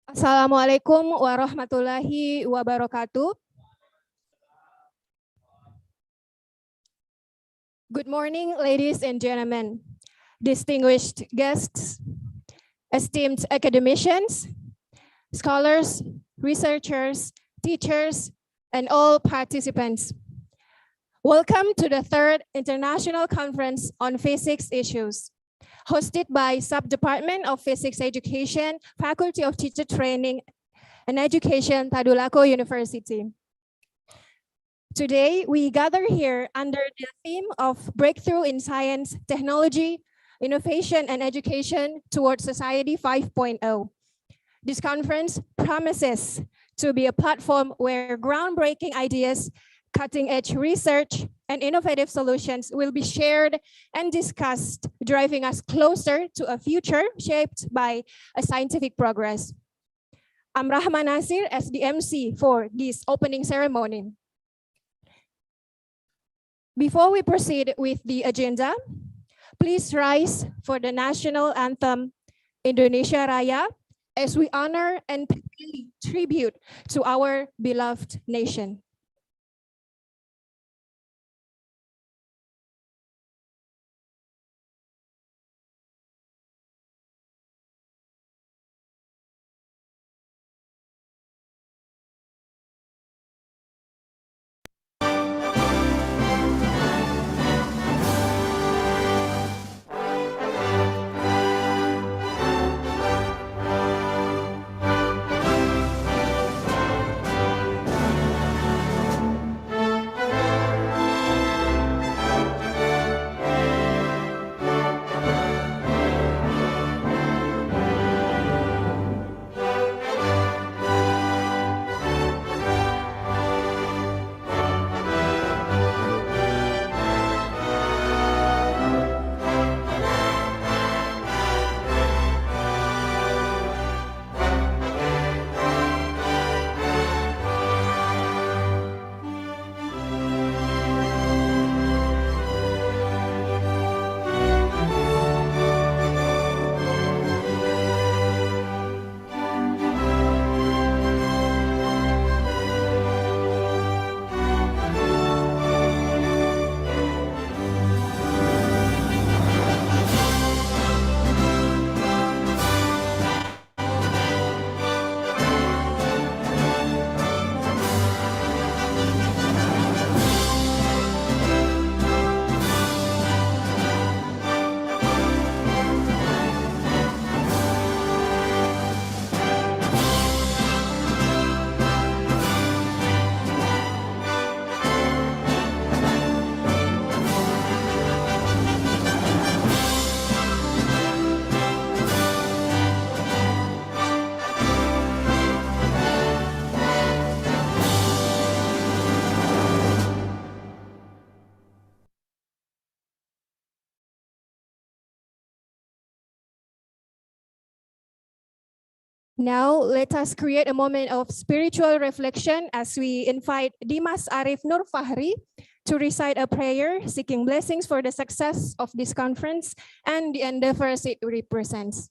Assalamualaikum warahmatullahi wabarakatuh. Good morning, ladies and gentlemen, distinguished guests, esteemed academicians, scholars, researchers, teachers, and all participants. Welcome to the third International Conference on Physics Issues, hosted by Sub-Department of Physics Education, Faculty of Teacher Training and Education, Tadulako University. Today, we gather here under the theme of Breakthrough in Science, Technology, Innovation, and Education towards Society 5.0. This conference promises to be a platform where groundbreaking ideas, cutting-edge research, and innovative solutions will be shared and discussed, driving us closer to a future shaped by a scientific progress. I'm Rahma Nasir as the MC for this opening ceremony. Before we proceed with the agenda, please rise for the national anthem, Indonesia Raya, as we honor and pay tribute to our beloved nation. Now, let us create a moment of spiritual reflection as we invite Dimas Arif Nur Fahri to recite a prayer seeking blessings for the success of this conference and the endeavors it represents.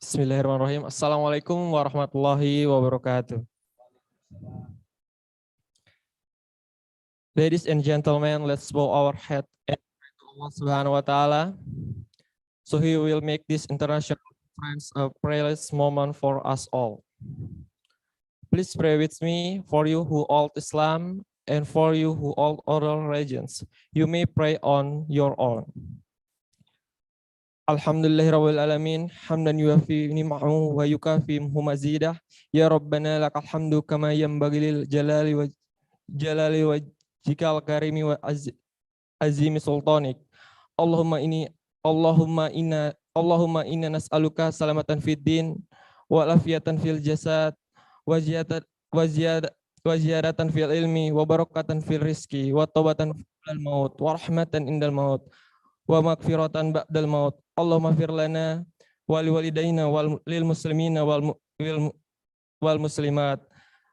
Bismillahirrahmanirrahim. Assalamualaikum warahmatullahi wabarakatuh. Ladies and gentlemen, let's bow our head and pray to Allah Subhanahu wa Ta'ala, so He will make this international conference a prayerless moment for us all. Please pray with me, for you who hold Islam and for you who hold other religions. You may pray on your own. Alhamdulillahirabbil alamin, hamdan yuafi ni'amahu wa yukafi mazidah. Ya Rabbana lakal hamdu kama yanbaghi lil jalali wa jikal karimi wa azimi sultanik. Allahumma inna nas'aluka salamatan fid din wa afiyatan fil jasad wa ziyadatan fil ilmi wa barakatan fil rizki wa taubatan fil maut wa rahmatan indal maut wa maghfiratan ba'dal maut. Allahumma fir lana wa liwalidayna wal lil muslimina wal muslimat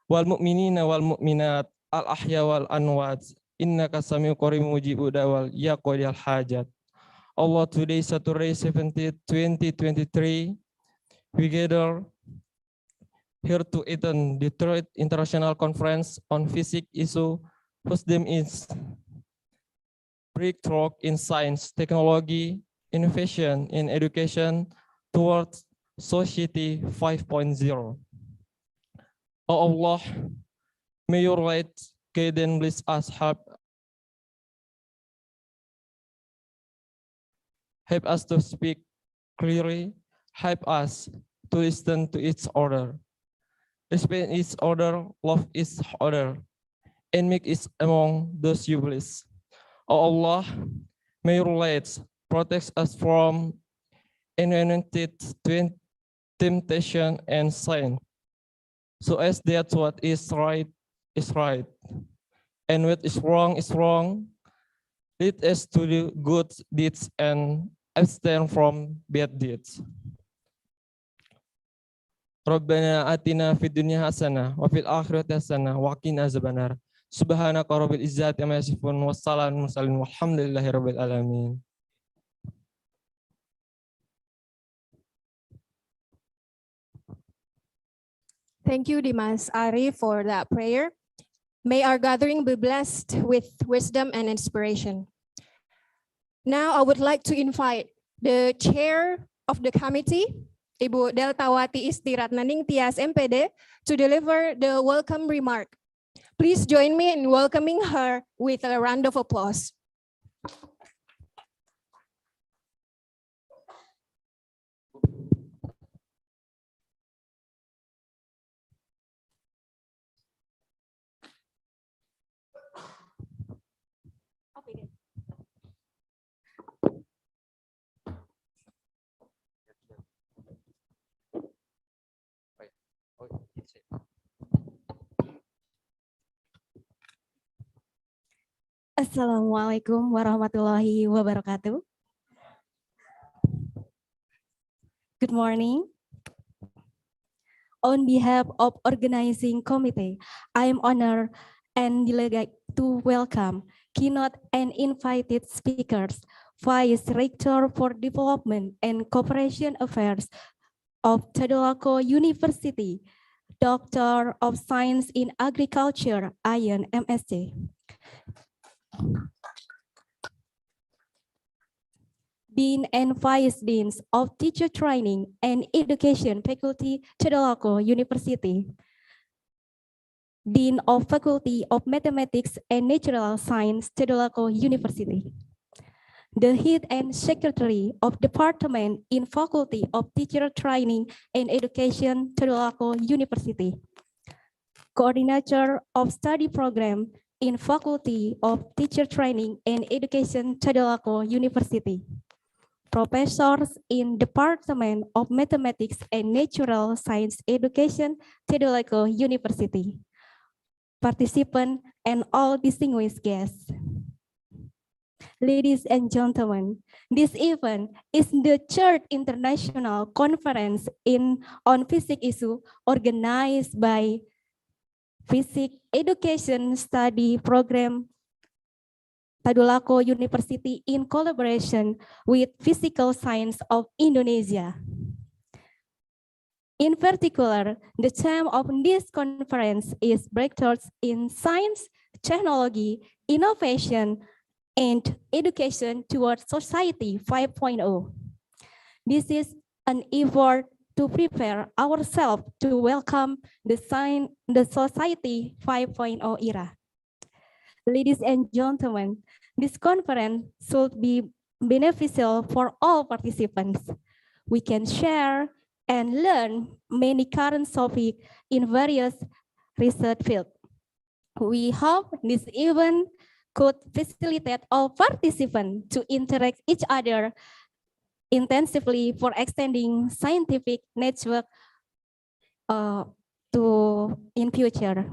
wal mu'minina wal mu'minat al ahya wal anwat innaka samiu qarib mujibu da'wal ya qadiyal hajat. Allah, today Saturday 17th 2023 we gather here to attend the third international conference on physics issue whose theme is breakthrough in science, technology, innovation in education towards society 5.0. Oh Allah, may your light guide and bless us, help us to speak clearly, help us to listen to each other, respect each other, love each other, and make it among those you bless. Oh Allah, may your light protect us from unwanted temptation and sin, so as that what is right, and what is wrong. Lead us to do good deeds and abstain from bad deeds. Rabbana atina fid dunya hasanah wa fil akhirati hasanah wa qina azabannar. Subhanaka rabbil izzati amma yasifun wassalamu mursalin walhamdulillahi rabbil alamin. Thank you, Dimas Ari, for that prayer. May our gathering be blessed with wisdom and inspiration. Now, I would like to invite the chair of the committee, Ibu Deltawati Istiratnaning Tias MPD, to deliver the welcome remark. Please join me in welcoming her with a round of applause. Assalamualaikum warahmatullahi wabarakatuh. Good morning. On behalf of organizing committee, I am honored and delighted to welcome keynote and invited speakers, Vice Rector for Development and Cooperation Affairs of Tadulako University, Doctor of Science in Agriculture, Ayan MSc. Dean and Vice Deans of Teacher Training and Education Faculty, Tadulako University. Dean of Faculty of Mathematics and Natural Science, Tadulako University. The Head and Secretary of Department in Faculty of Teacher Training and Education, Tadulako University. Coordinator of Study Program in Faculty of Teacher Training and Education, Tadulako University. Professors in Department of Mathematics and Natural Science Education, Tadulako University. Participants and all distinguished guests. Ladies and gentlemen, this event is the third international conference on physics issue organized by Physics Education Study Program Tadulako University in collaboration with Physical Science of Indonesia. In particular, the theme of this conference is breakthroughs in science, technology, innovation, and education towards society 5.0. This is an effort to prepare ourselves to welcome the society 5.0 era. Ladies and gentlemen, this conference should be beneficial for all participants. We can share and learn many current topics in various research fields. We hope this event could facilitate all participants to interact each other intensively for extending scientific network in future.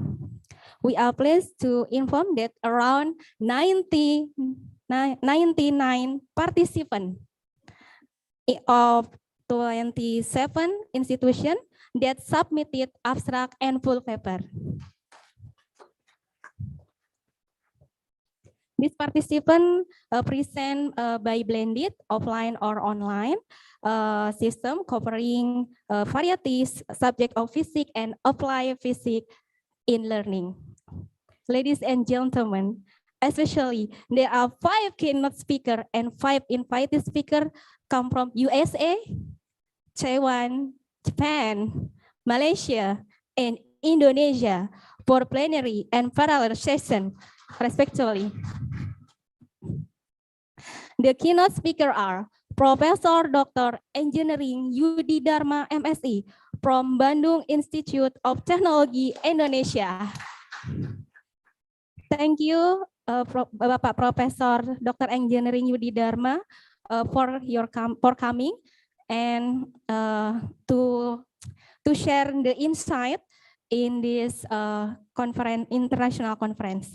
We are pleased to inform that around 99 participants of 27 institutions that submitted abstract and full paper. This participant present by blended offline or online system covering varieties subject of physics and applied physics in learning. Ladies and gentlemen, especially there are 5 keynote speakers and 5 invited speakers come from USA, Taiwan, Japan, Malaysia, and Indonesia for plenary and parallel session, respectively. The keynote speakers are Professor Dr. Engineering Yudi Dharma MSc from Bandung Institute of Technology, Indonesia. Thank you, Bapak Profesor Dr. Engineering Yudi Dharma for coming and to share the insight in this international conference.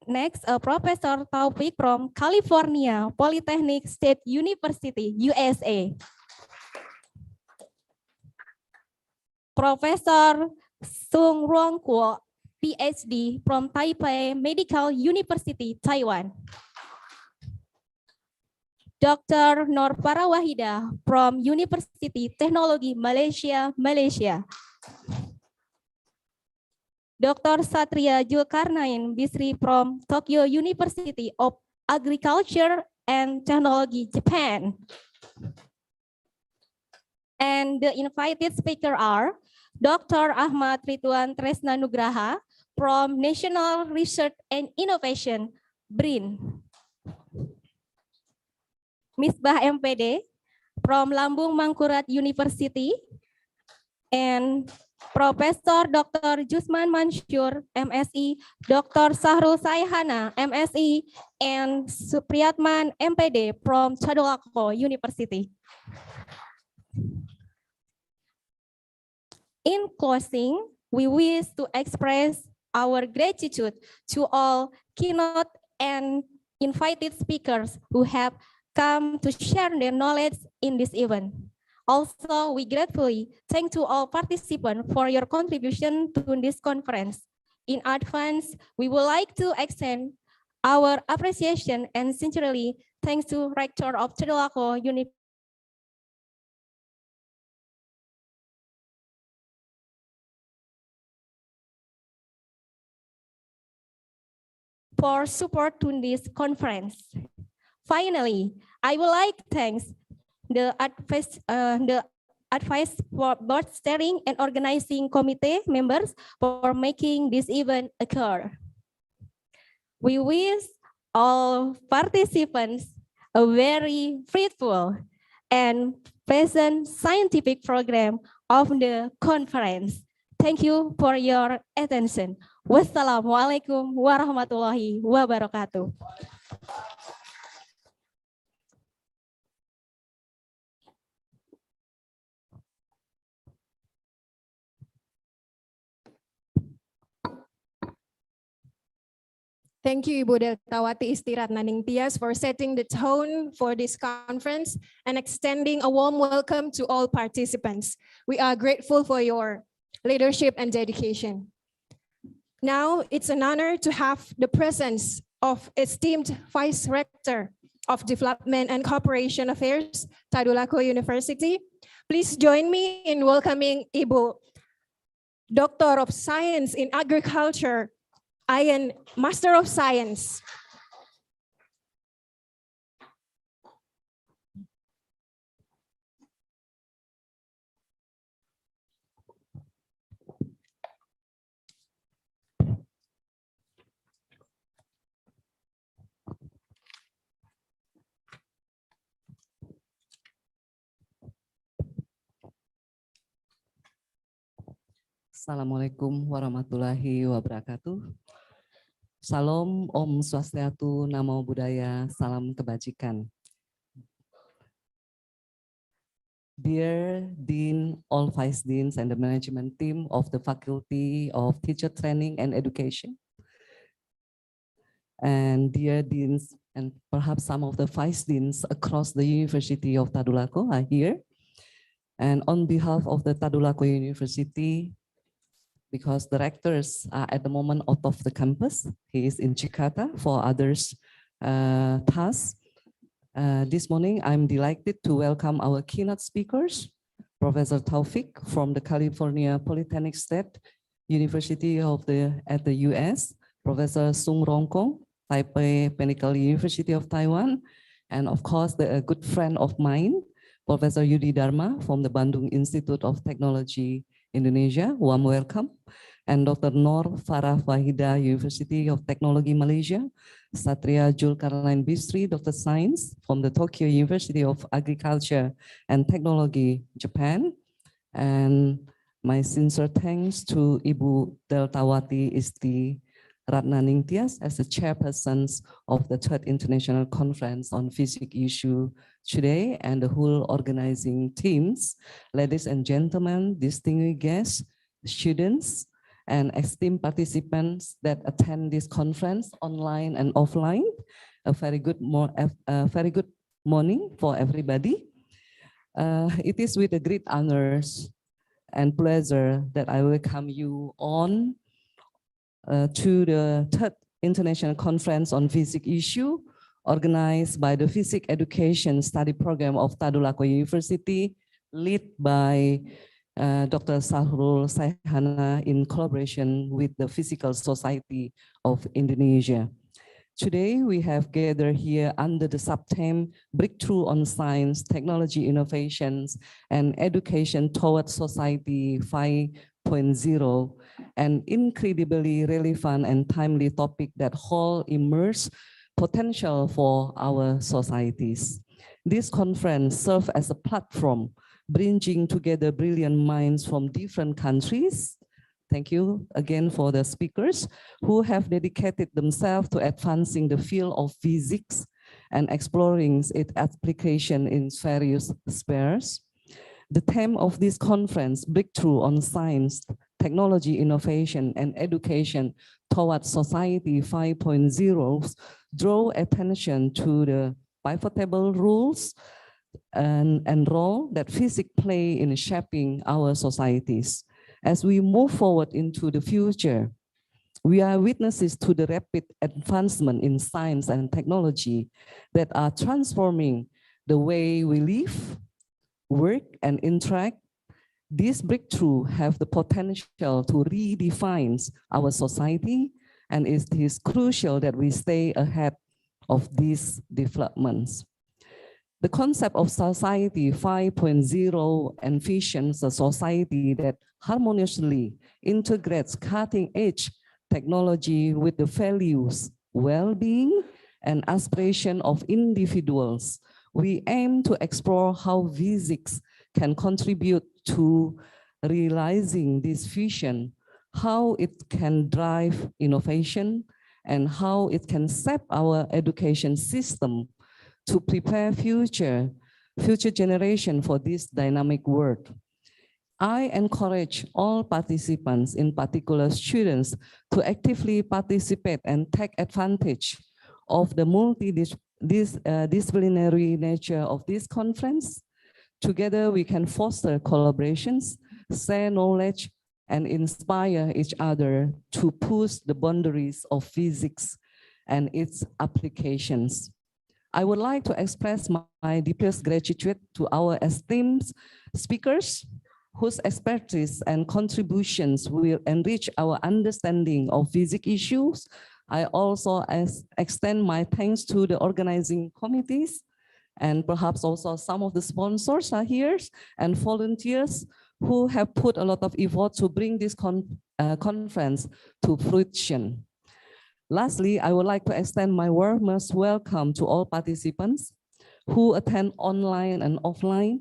Next, Professor Taufik from California Polytechnic State University, USA. Professor Sung Ruang Kuo, PhD from Taipei Medical University, Taiwan. Dr. Nur Parawahida from University Technology Malaysia, Malaysia. Dr. Satria Julkarnain Bisri from Tokyo University of Agriculture and Technology, Japan. And the invited speakers are Dr. Ahmad Rituan Tresna Nugraha from National Research and Innovation, BRIN. Misbah MPD from Lambung Mangkurat University, and Professor Dr. Jusman Mansur, MSI, Dr. Sahrul Saihana, MSI, and Supriyatman, MPD from Tadulako University. In closing, we wish to express our gratitude to all keynote and invited speakers who have come to share their knowledge in this event. Also, we gratefully thank to all participants for your contribution to this conference. In advance, we would like to extend our appreciation and sincerely thanks to Rector of Tadulako University for support to this conference. Finally, I would like to thank the advice for board steering and organizing committee members for making this event occur. We wish all participants a very fruitful and pleasant scientific program of the conference. Thank you for your attention. Wassalamualaikum warahmatullahi wabarakatuh. Thank you, Ibu Deltawati Istirat Naning Tias, for setting the tone for this conference and extending a warm welcome to all participants. We are grateful for your leadership and dedication. Now, it's an honor to have the presence of esteemed Vice Rector of Development and Cooperation Affairs, Tadulako University. Please join me in welcoming Ibu Doctor of Science in Agriculture, Ayan Master of Science. Assalamualaikum warahmatullahi wabarakatuh. Salam, Om Swastiastu, Namo Buddhaya, salam kebajikan. Dear Dean, all Vice Deans and the management team of the Faculty of Teacher Training and Education, and dear Deans and perhaps some of the Vice Deans across the University of Tadulako are here. And on behalf of the Tadulako University, because the rectors are at the moment out of the campus. He is in Jakarta for others tasks. This morning, I'm delighted to welcome our keynote speakers, Professor Taufik from the California Polytechnic State University at the US, Professor Sung Rongkong, Taipei Pinnacle University of Taiwan, and of course, a good friend of mine, Professor Yudi Dharma from the Bandung Institute of Technology, Indonesia, warm welcome. And Dr. Nor Farah Wahida, University of Technology, Malaysia, Satria Julkarnain Bistri, Dr. Science from the Tokyo University of Agriculture and Technology, Japan. And my sincere thanks to Ibu Deltawati Isti Ratna Ningtyas as the chairperson of the Third International Conference on Physics Issue today and the whole organizing teams. Ladies and gentlemen, distinguished guests, students, and esteemed participants that attend this conference online and offline. A very good morning for everybody. It is with a great honors and pleasure that I welcome you on to the Third International Conference on Physics Issue, organized by the Physics Education Study Program of Tadulako University, led by Dr. Sahrul Saihana in collaboration with the Physical Society of Indonesia. Today, we have gathered here under the subtheme Breakthrough on Science, Technology, Innovations, and Education Towards Society 5.0, an incredibly relevant and timely topic that holds immense potential for our societies. This conference serves as a platform bringing together brilliant minds from different countries. Thank you again for the speakers who have dedicated themselves to advancing the field of physics and exploring its application in various spheres. The theme of this conference, Breakthrough on Science, Technology, Innovation, and Education Towards Society 5.0, draw attention to the pivotal roles and role that physics play in shaping our societies. As we move forward into the future, we are witnesses to the rapid advancement in science and technology that are transforming the way we live, work, and interact. These breakthroughs have the potential to redefine our society, and it is crucial that we stay ahead of these developments. The concept of Society 5.0 envisions a society that harmoniously integrates cutting-edge technology with the values, well-being, and aspiration of individuals. We aim to explore how physics can contribute to realizing this vision, how it can drive innovation, and how it can shape our education system to prepare future generation for this dynamic world. I encourage all participants, in particular students, to actively participate and take advantage of the multidisciplinary nature of this conference. Together, we can foster collaborations, share knowledge, and inspire each other to push the boundaries of physics and its applications. I would like to express my deepest gratitude to our esteemed speakers, whose expertise and contributions will enrich our understanding of physics issues. I also extend my thanks to the organizing committees, and perhaps also some of the sponsors are here, and volunteers who have put a lot of effort to bring this conference to fruition. Lastly, I would like to extend my warmest welcome to all participants who attend online and offline.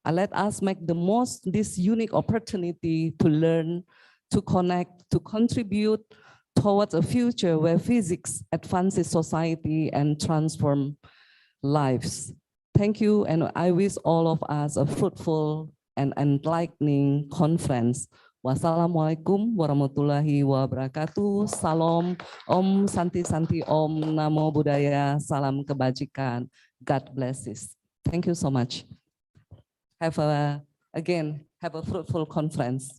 Let us make the most this unique opportunity to learn, to connect, to contribute towards a future where physics advances society and transform lives. Thank you, and I wish all of us a fruitful and enlightening conference. Wassalamualaikum warahmatullahi wabarakatuh. Salam, Om Santi Santi, Om Namo Buddhaya, Salam Kebajikan. God bless you. Thank you so much. Have a fruitful conference.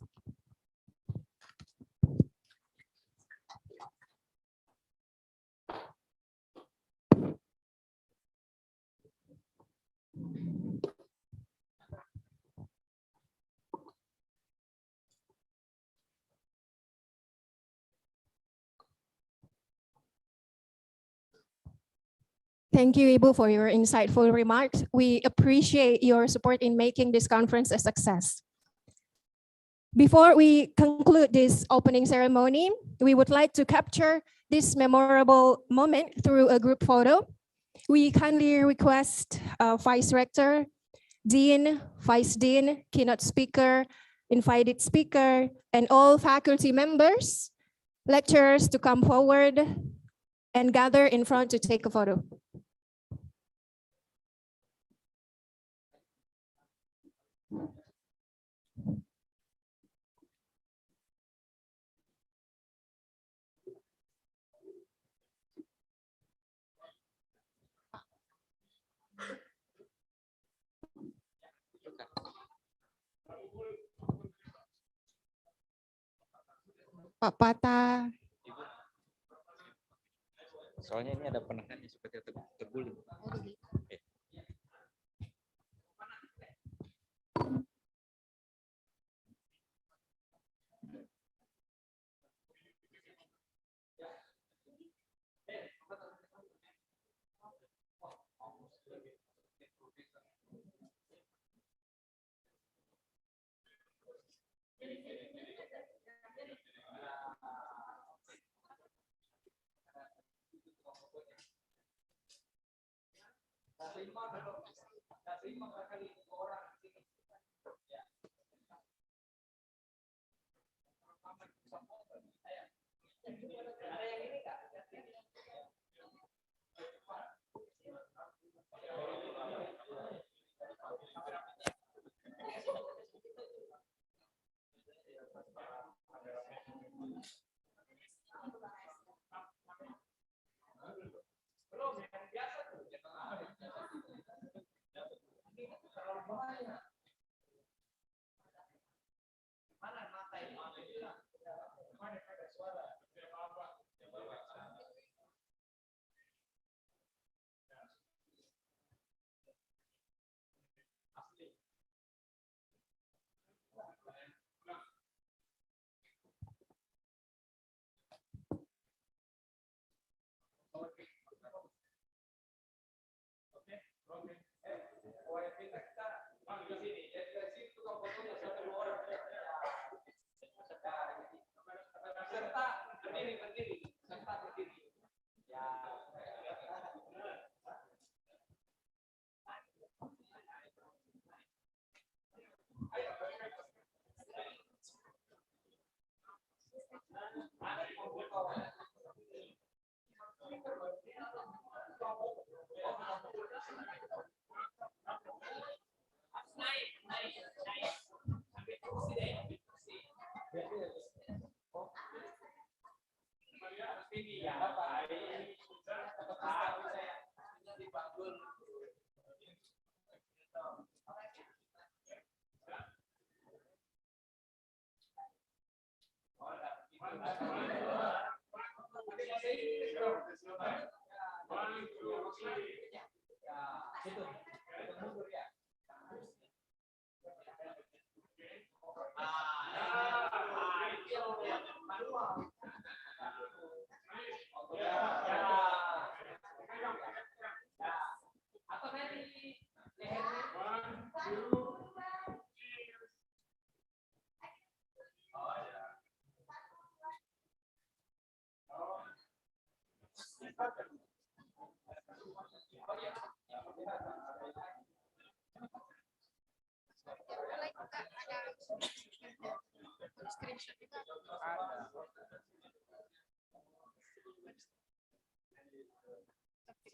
Thank you, Ibu, for your insightful remarks. We appreciate your support in making this conference a success. Before we conclude this opening ceremony, we would like to capture this memorable moment through a group photo. We kindly request Vice Rector, Dean, Vice Dean, keynote speaker, invited speaker, and all faculty members, lecturers to come forward and gather in front to take a photo. Pak Pata. Soalnya ini ada penekannya seperti terguling.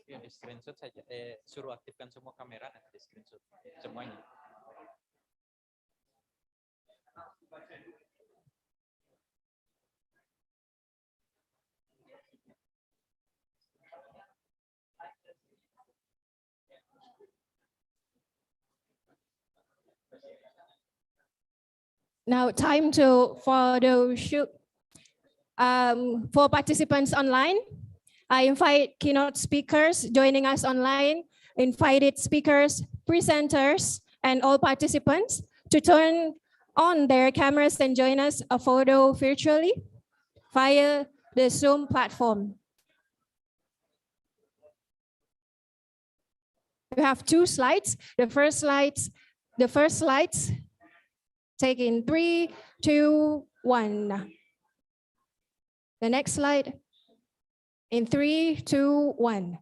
Ya, di screenshot saja. Suruh aktifkan semua kamera nanti di screenshot semuanya. Now time to photo shoot. For participants online, I invite keynote speakers joining us online, invited speakers, presenters, and all participants to turn on their cameras and join us a photo virtually via the Zoom platform. You have two slides. The first slides, take in 3, 2, 1. The next slide in 3, 2, 1.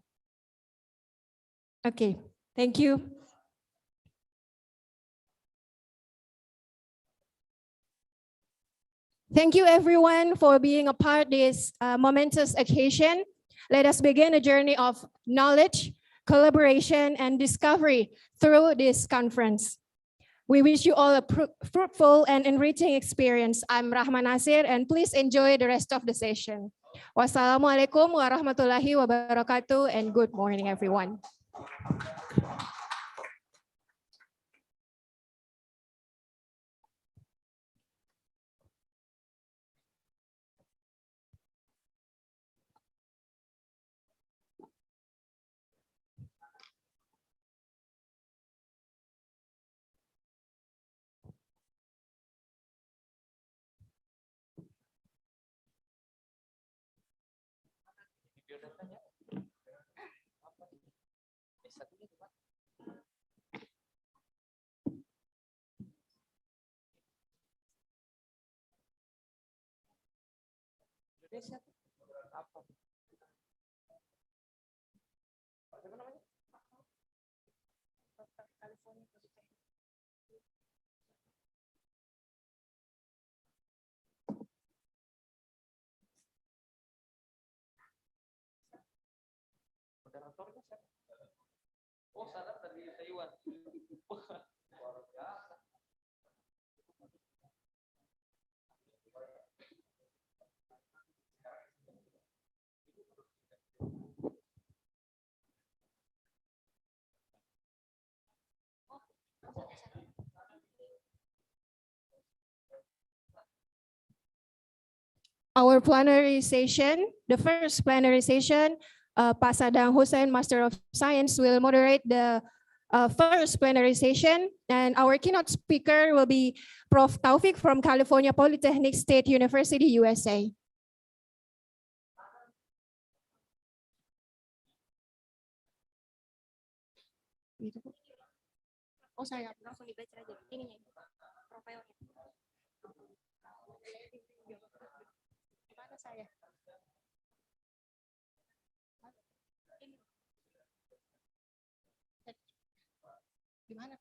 Okay, thank you. Thank you everyone for being a part of this momentous occasion. Let us begin a journey of knowledge, collaboration, and discovery through this conference. We wish you all a fruitful and enriching experience. I'm Rahma Nasir, and please enjoy the rest of the session. Wassalamualaikum warahmatullahi wabarakatuh, and good morning, everyone. Oh, salah dari Taiwan. Our plenary session, the first plenary session, Pak Sadang Hussein, Master of Science, will moderate the first plenary session. And our keynote speaker will be Prof. Taufik from California Polytechnic State University, USA. Oh, saya langsung dibaca aja. Ininya, profilnya. Gimana saya? Ini. Gimana?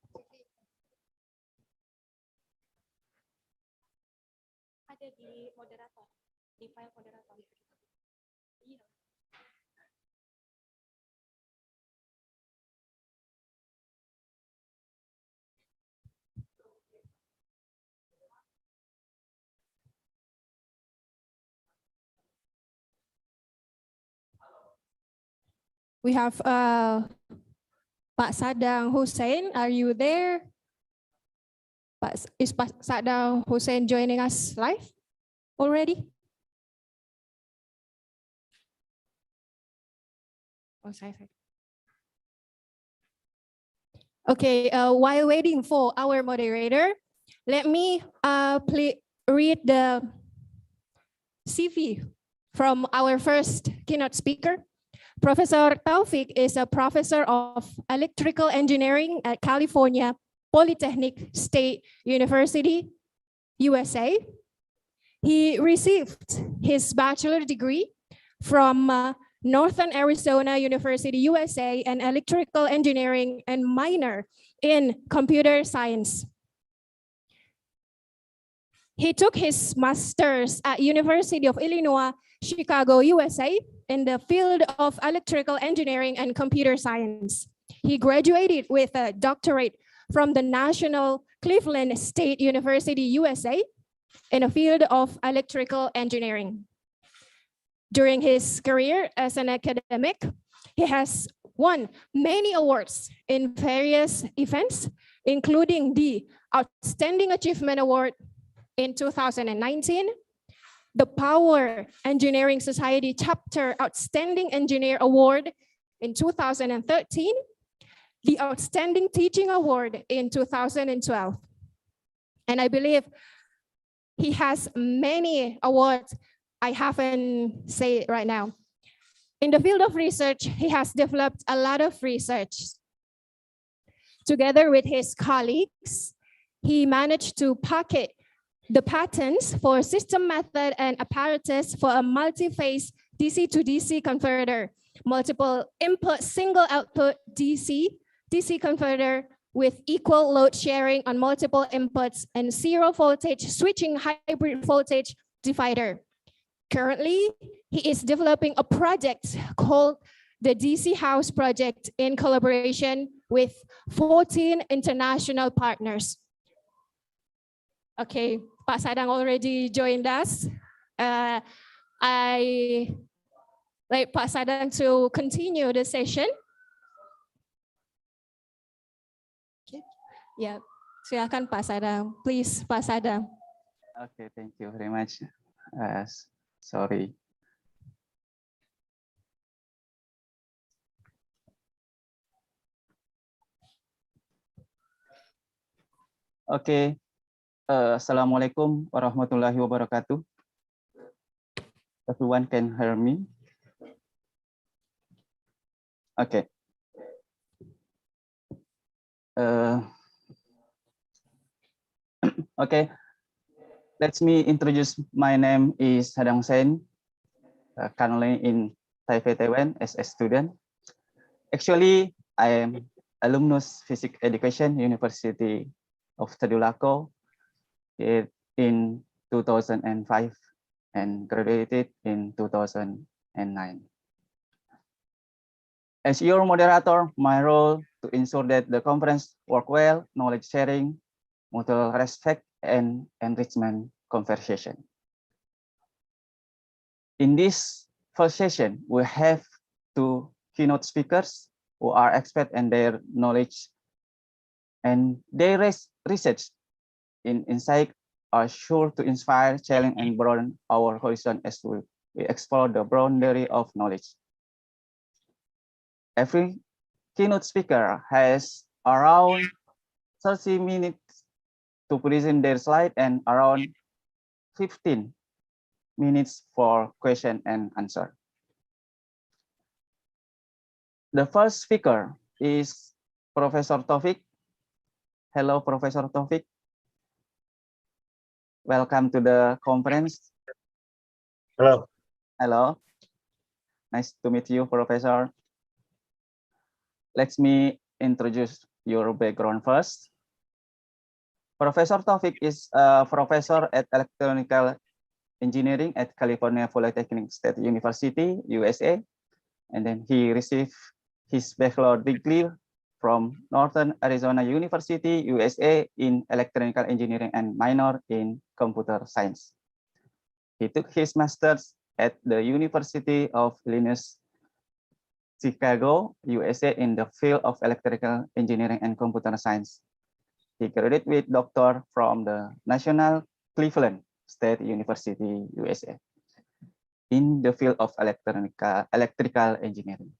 Ada di moderator, di file moderator. Iya. We have Pak Sadang Hussein. Are you there? Is Pak Sadang Hussein joining us live already? Oh, saya. Okay, while waiting for our moderator, let me read the CV from our first keynote speaker. Professor Taufik is a professor of electrical engineering at California Polytechnic State University, USA. He received his bachelor degree from Northern Arizona University, USA, and electrical engineering and minor in computer science. He took his master's at University of Illinois, Chicago, USA, in the field of electrical engineering and computer science. He graduated with a doctorate from the National Cleveland State University, USA, in the field of electrical engineering. During his career as an academic, he has won many awards in various events, including the Outstanding Achievement Award in 2019, the Power Engineering Society Chapter Outstanding Engineer Award in 2013, the Outstanding Teaching Award in 2012. And I believe he has many awards I haven't said right now. In the field of research, he has developed a lot of research. Together with his colleagues, he managed to pocket the patents for system method and apparatus for a multi-phase DC to DC converter, multiple input, single output DC converter with equal load sharing on multiple inputs and zero voltage switching hybrid voltage divider. Currently, he is developing a project called the DC House Project in collaboration with 14 international partners. Okay, Pak Sadang already joined us. I like Pak Sadang to continue the session. Okay. Yeah, silakan Pak Sadang. Please, Pak Sadang. Okay, thank you very much. Sorry. Okay. Assalamualaikum warahmatullahi wabarakatuh. Everyone can hear me? Okay. Okay. Let me introduce. My name is Hadang Sen, currently in Taipei, Taiwan as a student. Actually, I am alumnus Physics Education University of Tadulako in 2005 and graduated in 2009. As your moderator, my role to ensure that the conference work well, knowledge sharing, mutual respect, and enrichment conversation. In this first session, we have two keynote speakers who are expert in their knowledge and their research in insight are sure to inspire, challenge, and broaden our horizon as we explore the boundary of knowledge. Every keynote speaker has around 30 minutes to present their slide and around 15 minutes for question and answer. The first speaker is Professor Taufik. Hello, Professor Taufik. Welcome to the conference. Hello. Hello. Nice to meet you, Professor. Let me introduce your background first. Professor Taufik is a professor at electronical engineering at California Polytechnic State University, USA. And then he received his bachelor degree from Northern Arizona University, USA in electrical engineering and minor in computer science. He took his master's at the University of Illinois, Chicago, USA in the field of electrical engineering and computer science. He graduated with doctor from the National Cleveland State University, USA in the field of electrical engineering.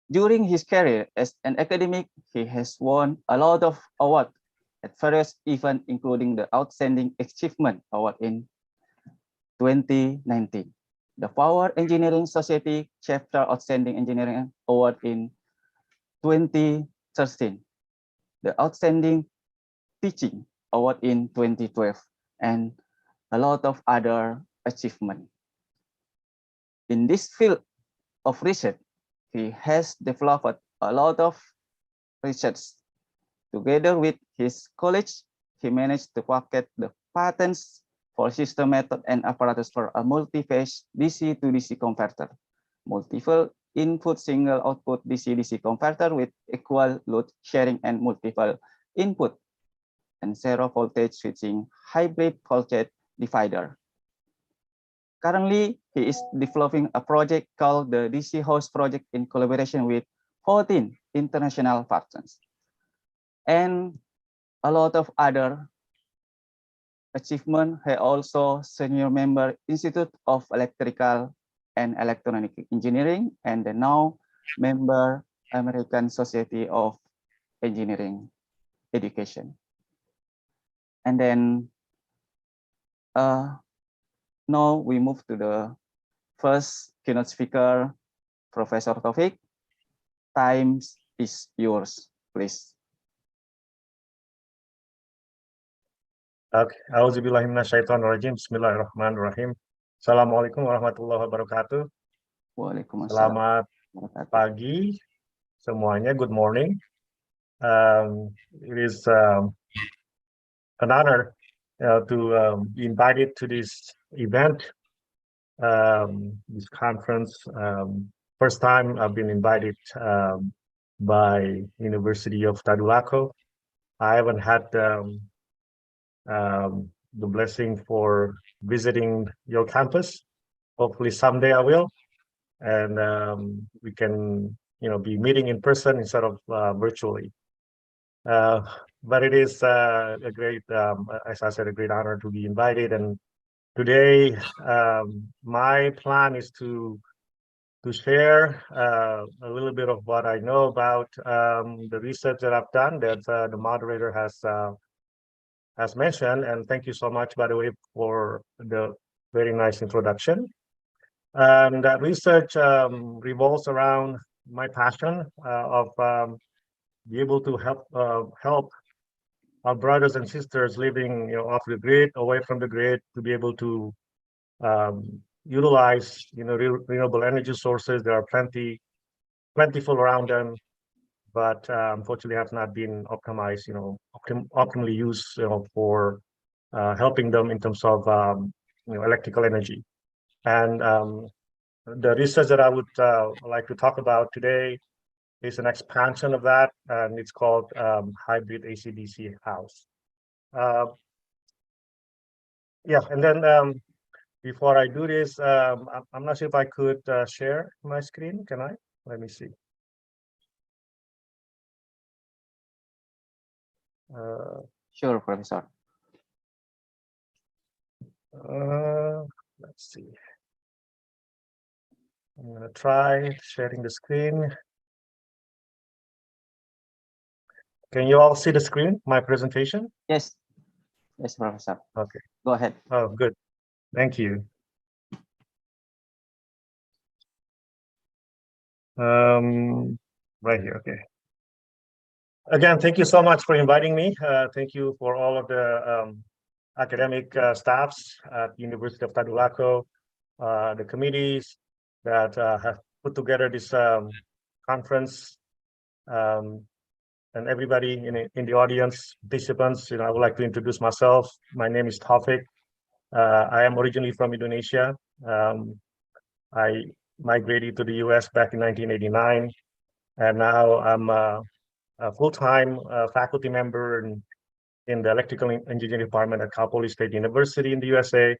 During his career as an academic, he has won a lot of awards at various events, including the Outstanding Achievement Award in 2019, the Power Engineering Society Chapter Outstanding Engineering Award in 2013, the Outstanding Teaching Award in 2012, and a lot of other achievements. In this field of research, he has developed a lot of research. Together with his colleagues, he managed to pocket the patents for system method and apparatus for a multi-phase DC to DC converter, multiple input single output DC-DC converter with equal load sharing and multiple input, and zero voltage switching hybrid voltage divider. Currently, he is developing a project called the DC House Project in collaboration with 14 international partners and a lot of other achievements. He also senior member Institute of Electrical and Electronic Engineering and the now member American Society of Engineering Education. And then now we move to the first keynote speaker, Professor Taufik. Time is yours, please. Okay. Auzubillahiminasyaitonirrajim. Bismillahirrahmanirrahim. Assalamualaikum warahmatullahi wabarakatuh. Waalaikumsalam. Selamat pagi semuanya. Good morning. It is an honor to be invited to this event, this conference. First time I've been invited by University of Tadulako. I haven't had the blessing for visiting your campus. Hopefully someday I will, and we can, be meeting in person instead of virtually. But it is a great, as I said, a great honor to be invited. And today, my plan is to share a little bit of what I know about the research that I've done that the moderator has mentioned. And thank you so much, by the way, for the very nice introduction. That research revolves around my passion of be able to help our brothers and sisters living, off the grid, away from the grid, to be able to utilize, renewable energy sources. There are plentiful around them, but unfortunately have not been optimized, optimally used, for helping them in terms of, electrical energy. And the research that I would like to talk about today is an expansion of that, and it's called hybrid AC/DC house. Yeah, and then before I do this, I'm not sure if I could share my screen. Can I? Let me see. Sure, Professor. Let's see. I'm gonna try sharing the screen. Can you all see the screen, my presentation? Yes, yes, Professor. Okay. Go ahead. Oh, good. Thank you. Right here. Okay. Again, thank you so much for inviting me. Thank you for all of the academic staffs at the University of Tadulako, the committees that have put together this conference, and everybody in the audience, participants. I would like to introduce myself. My name is Taufik. I am originally from Indonesia. I migrated to the US back in 1989, and now I'm a full-time faculty member in the electrical engineering department at Cal Poly State University in the USA.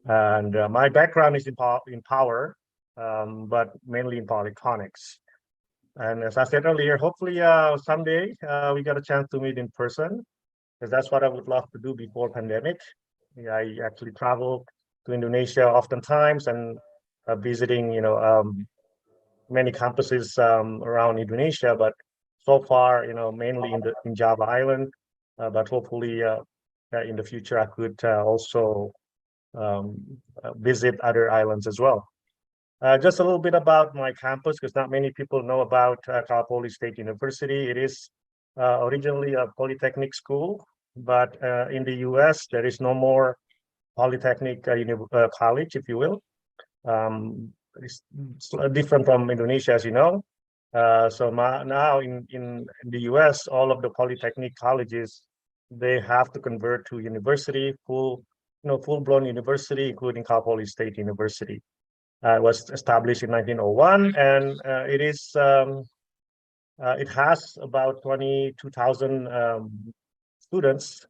And my background is in power, but mainly in polyphonics. And as I said earlier, hopefully someday we get a chance to meet in person, because that's what I would love to do before pandemic. I actually travel to Indonesia oftentimes and visiting, many campuses around Indonesia, but so far, mainly in Java Island. But hopefully in the future, I could also visit other islands as well. Just a little bit about my campus, because not many people know about Cal Poly State University. It is originally a polytechnic school, but in the US, there is no more polytechnic college, if you will. It's different from Indonesia, as you know. So now in the US, all of the polytechnic colleges, they have to convert to university, full-blown university, including Cal Poly State University. It was established in 1901, and it has about 22,000 students,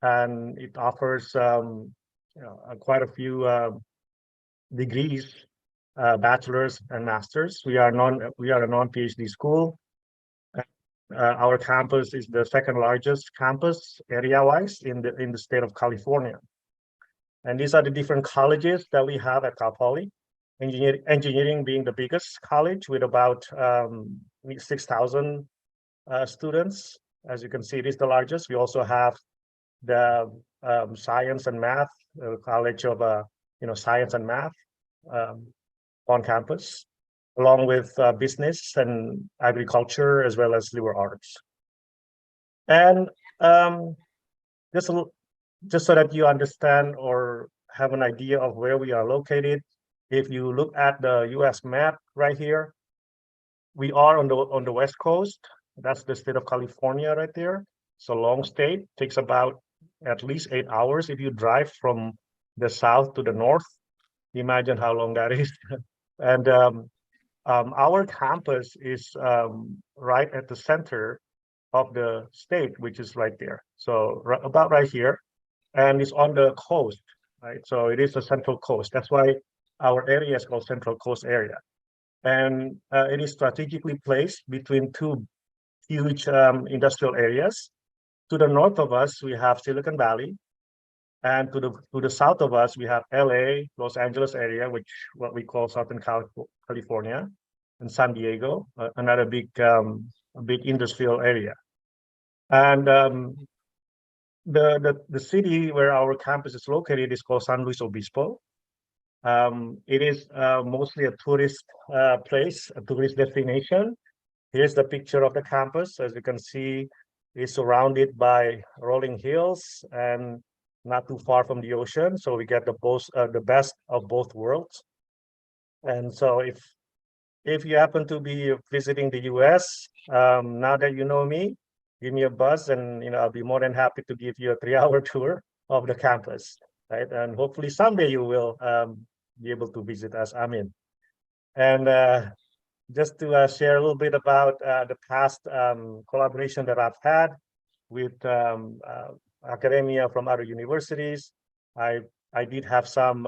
and it offers quite a few degrees, bachelor's and master's. We are a non-PhD school. Our campus is the second largest campus area-wise in the state of California. And these are the different colleges that we have at Cal Poly. Engineering being the biggest college with about 6,000 students. As you can see, it is the largest. We also have the science and math, College of Science and Math on campus. along with business and agriculture, as well as liberal arts. And just so that you understand or have an idea of where we are located, if you look at the US map right here, we are on the West Coast. That's the state of California right there. It's a long state, takes about at least 8 hours if you drive from the south to the north. Imagine how long that is. And our campus is right at the center of the state, which is right there. So about right here, and it's on the coast, right? So it is a central coast. That's why our area is called Central Coast area. And it is strategically placed between two huge industrial areas. To the north of us, we have Silicon Valley, and to the south of us, we have LA, Los Angeles area, which what we call Southern California, and San Diego, another big industrial area. And the city where our campus is located is called San Luis Obispo. It is mostly a tourist place, a tourist destination. Here's the picture of the campus. As you can see, it's surrounded by rolling hills and not too far from the ocean. So we get the best of both worlds. And so if you happen to be visiting the US, now that you know me, give me a buzz, and I'll be more than happy to give you a 3-hour tour of the campus, right? And hopefully someday you will be able to visit us. Amin. And just to share a little bit about the past collaboration that I've had with academia from other universities. I did have some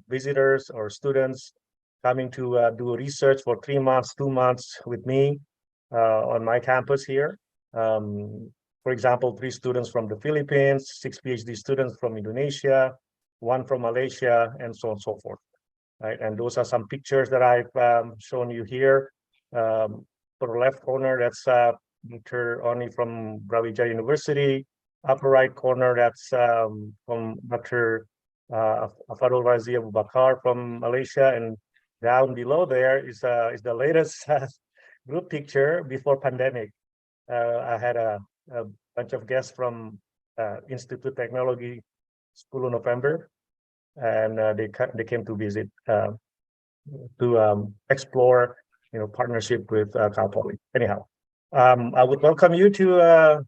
visitors or students coming to do research for 3 months, 2 months with me on my campus here. For example, 3 students from the Philippines, 6 PhD students from Indonesia, 1 from Malaysia, and so on and so forth. Right, and those are some pictures that I've shown you here. For the left corner, that's Dr. Oni from Brawijaya University. Upper right corner, that's from Dr. Afarul Razi Abu Bakar from Malaysia, and down below there is the latest group picture before pandemic. I had a bunch of guests from Institute Technology School of November, and they came to visit to explore partnership with Cal Poly. Anyhow, I would welcome you to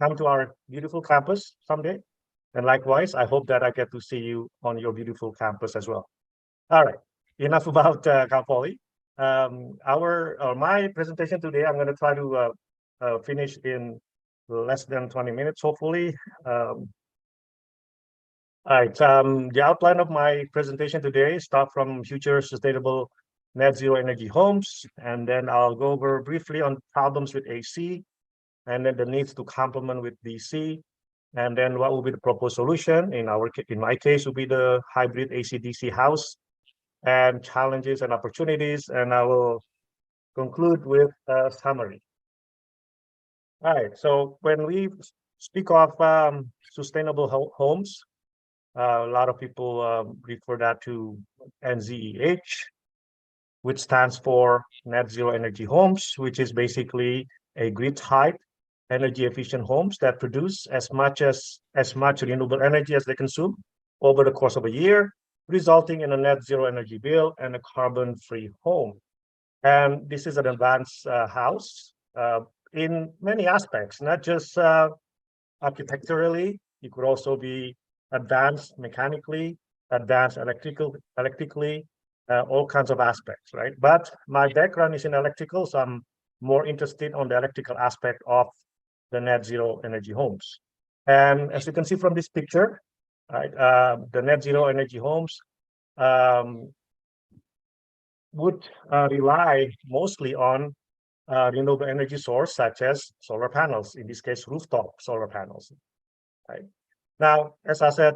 come to our beautiful campus someday, and likewise, I hope that I get to see you on your beautiful campus as well. All right, enough about Cal Poly. My presentation today, I'm going to try to finish in less than 20 minutes, hopefully. All right, the outline of my presentation today start from future sustainable net zero energy homes, and then I'll go over briefly on problems with AC, and then the needs to complement with DC, and then what will be the proposed solution. In my case, will be the hybrid AC/DC house, and challenges and opportunities, and I will conclude with a summary. All right, so when we speak of sustainable homes, a lot of people refer that to NZEH, which stands for Net Zero Energy Homes, which is basically a grid-tied, energy-efficient homes that produce as much renewable energy as they consume over the course of a year, resulting in a net zero energy bill and a carbon-free home. And this is an advanced house in many aspects, not just architecturally. It could also be advanced mechanically, advanced electrically, all kinds of aspects, right? But my background is in electrical, so I'm more interested on the electrical aspect of the net zero energy homes. And as you can see from this picture, right, the net zero energy homes would rely mostly on renewable energy source, such as solar panels, in this case, rooftop solar panels, right? Now, as I said,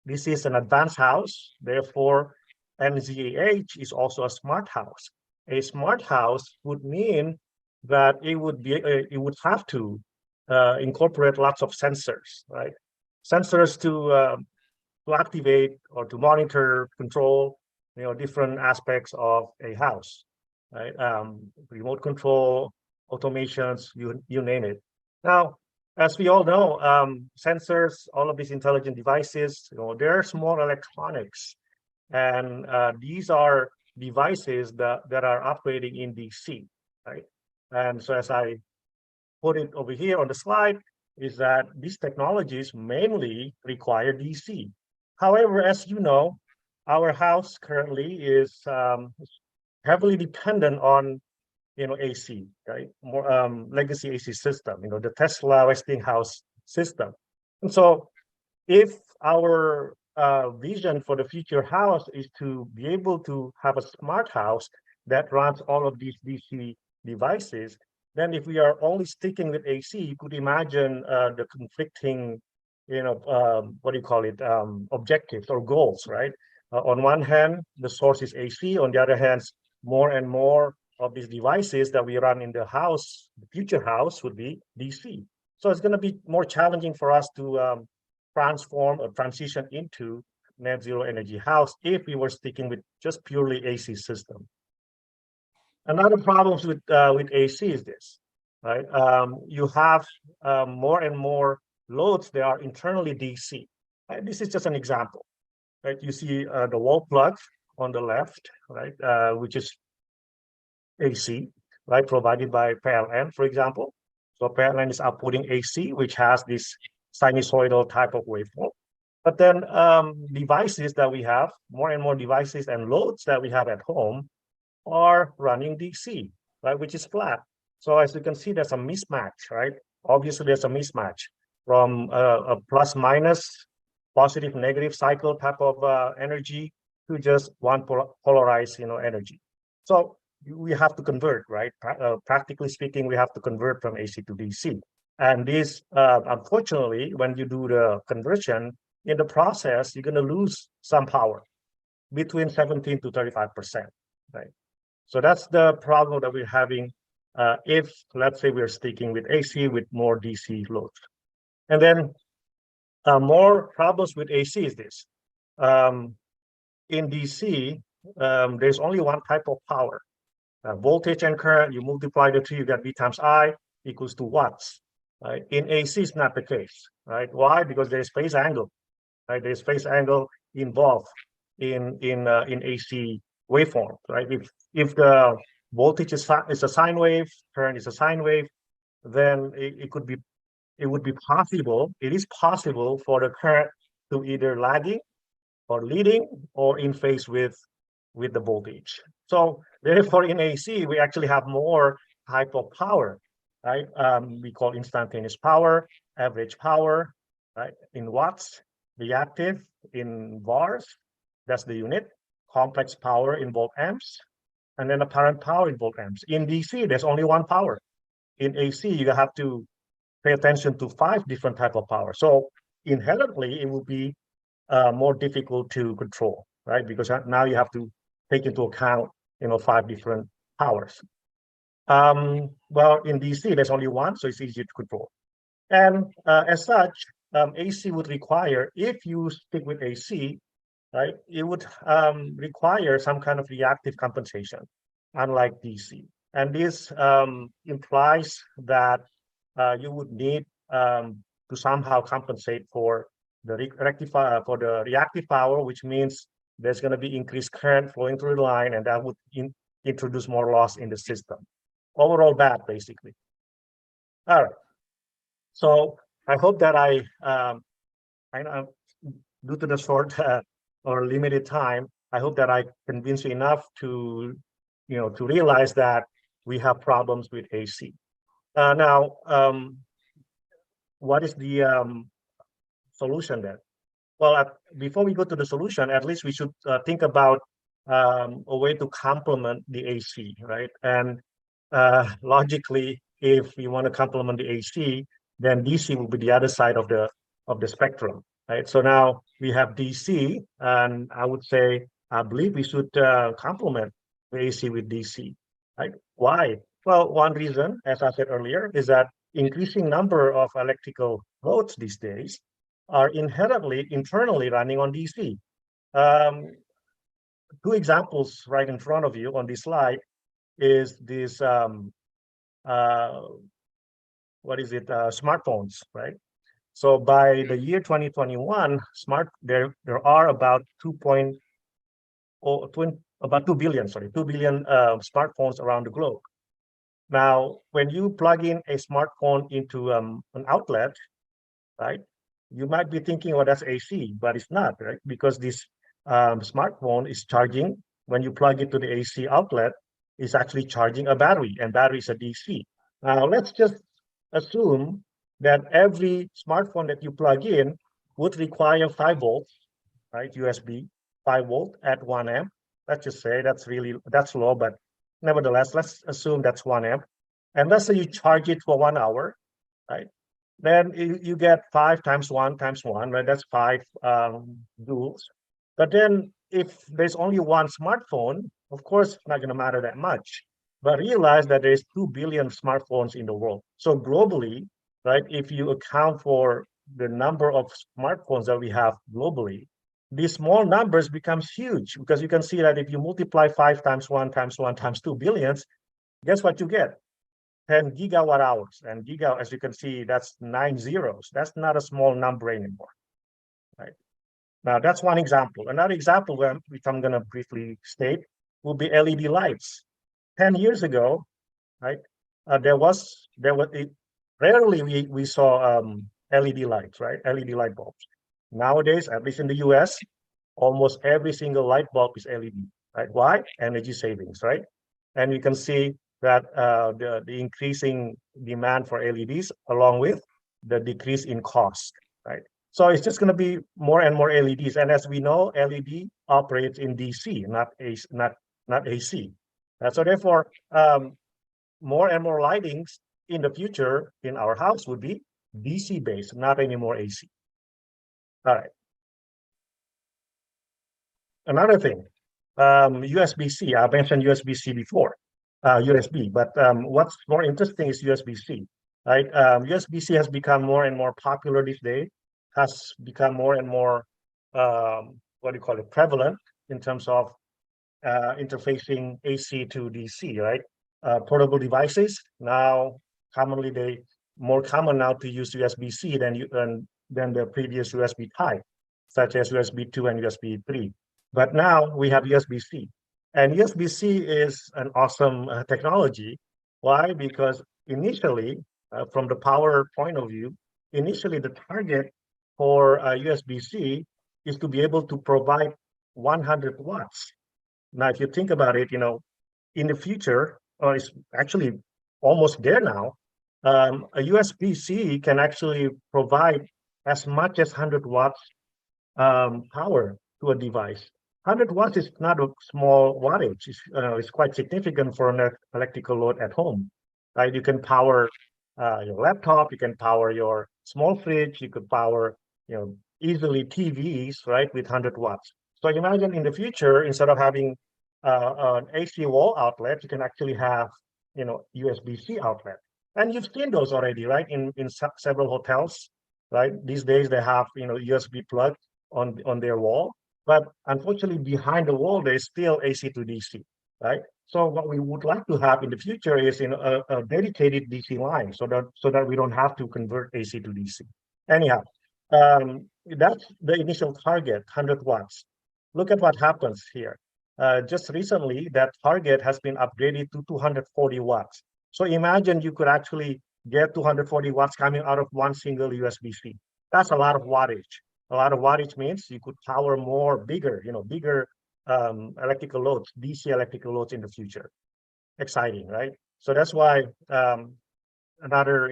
this is an advanced house, therefore, NZEH is also a smart house. A smart house would mean that it would have to incorporate lots of sensors, right? Sensors to activate or to monitor, control different aspects of a house, right? Remote control, automations, you name it. Now, as we all know, sensors, all of these intelligent devices, they're small electronics, and these are devices that are operating in DC, right? And so as I put it over here on the slide, is that these technologies mainly require DC. However, as you know, our house currently is heavily dependent on AC, right? More legacy AC system, the Tesla Westinghouse system. And so if our vision for the future house is to be able to have a smart house that runs all of these DC devices, then if we are only sticking with AC, you could imagine the conflicting, what do you call it, objectives or goals, right? On one hand, the source is AC. On the other hand, more and more of these devices that we run in the house, the future house, would be DC. So it's going to be more challenging for us to transform or transition into net zero energy house if we were sticking with just purely AC system. Another problem with AC is this, right? You have more and more loads that are internally DC. Right? This is just an example, right? You see the wall plug on the left, right, which is AC, right, provided by PLN, for example. So PLN is outputting AC, which has this sinusoidal type of waveform. But then devices that we have, more and more devices and loads that we have at home are running DC, right, which is flat. So as you can see, there's a mismatch, right? Obviously, there's a mismatch from a plus minus, positive negative cycle type of energy to just one polarized, energy. So we have to convert, right? Practically speaking, we have to convert from AC to DC. And this, unfortunately, when you do the conversion, in the process, you're going to lose some power between 17 to 35%, right? So that's the problem that we're having if, let's say, we're sticking with AC with more DC loads. And then more problems with AC is this. In DC, there's only one type of power. Voltage and current, you multiply the two, you get V times I equals to watts. Right? In AC, it's not the case, right? Why? Because there's phase angle, right? There's phase angle involved in AC waveform, right? If the voltage is a sine wave, current is a sine wave, then it would be possible, it is possible for the current to either lagging or leading or in phase with the voltage. So therefore in AC, we actually have more type of power, right? We call instantaneous power, average power, right? In watts, reactive in bars, that's the unit, complex power in volt amps, and then apparent power in volt amps. In DC, there's only one power. In AC, you have to pay attention to 5 different type of power. So inherently, it will be more difficult to control, right? Because now you have to take into account, 5 different powers. Well, in DC, there's only one, so it's easy to control. And as such, AC would require, if you stick with AC, right, it would require some kind of reactive compensation, unlike DC. And this implies that you would need to somehow compensate for the reactive power, which means there's going to be increased current flowing through the line, and that would introduce more loss in the system. Overall bad, basically. All right. So I hope that I know, due to the short or limited time, I hope that I convince you enough to, to realize that we have problems with AC. Now, what is the solution then? Well, before we go to the solution, at least we should think about a way to complement the AC, right? And logically, if we want to complement the AC, then DC will be the other side of the spectrum, right? So now we have DC, and I would say, I believe we should complement the AC with DC, right? Why? Well, one reason, as I said earlier, is that increasing number of electrical loads these days are inherently internally running on DC. two examples right in front of you on this slide is this what is it, smartphones, right? So by the year 2021, there are about 2 billion, sorry, 2 billion smartphones around the globe. Now, when you plug in a smartphone into an outlet, right, you might be thinking, well, that's AC, but it's not, right? Because this smartphone is charging, when you plug it to the AC outlet, it's actually charging a battery, and battery is a DC. Now, let's just assume that every smartphone that you plug in would require 5 volts, right? USB 5 volt at 1 amp. Let's just say that's low, but nevertheless, let's assume that's 1 amp. And let's say you charge it for 1 hour, right? Then you get 5 times 1 times 1, right? That's 5 joules. But then if there's only one smartphone, of course, it's not going to matter that much. But realize that there's 2 billion smartphones in the world. So globally, right, if you account for the number of smartphones that we have globally, these small numbers becomes huge, because you can see that if you multiply 5 times 1 times 1 times 2 billions, guess what you get? 10 gigawatt hours. And giga, as you can see, that's 9 zeros. That's not a small number anymore, right? Now, that's one example. Another example, which I'm going to briefly state, will be LED lights. 10 years ago, right, rarely we saw LED lights, right? LED light bulbs. Nowadays, at least in the US, almost every single light bulb is LED, right? Why? Energy savings, right? And you can see that the increasing demand for LEDs, along with the decrease in cost, right? So it's just going to be more and more LEDs. And as we know, LED operates in DC, not AC. So therefore, more and more lightings in the future in our house would be DC based, not anymore AC. All right. Another thing, USB-C. I mentioned USB-C before, USB, but what's more interesting is USB-C, right? USB-C has become more and more popular these days, has become more and more, what do you call it, prevalent in terms of interfacing AC to DC, right? Portable devices now more common now to use USB-C than the previous USB type, such as USB 2 and USB 3. But now we have USB-C, and USB-C is an awesome technology. Why? Because initially, from the power point of view, initially the target for USB-C is to be able to provide 100 watts. Now, if you think about it, in the future, or it's actually almost there now, a USB-C can actually provide as much as 100 watts power to a device. 100 watts is not a small wattage. It's quite significant for an electrical load at home, right? You can power your laptop, you can power your small fridge, you could power, easily TVs, right, with 100 watts. So imagine in the future, instead of having an AC wall outlet, you can actually have, USB-C outlet. And you've seen those already, right, in several hotels, right? These days they have, USB plug on their wall. But unfortunately, behind the wall, there's still AC to DC, right? So what we would like to have in the future is a dedicated DC line, so that we don't have to convert AC to DC. Anyhow, that's the initial target, 100 watts. Look at what happens here. Just recently, that target has been upgraded to 240 watts. So imagine you could actually get 240 watts coming out of one single USB-C. That's a lot of wattage. A lot of wattage means you could power bigger electrical loads, DC electrical loads in the future. Exciting, right? So that's why another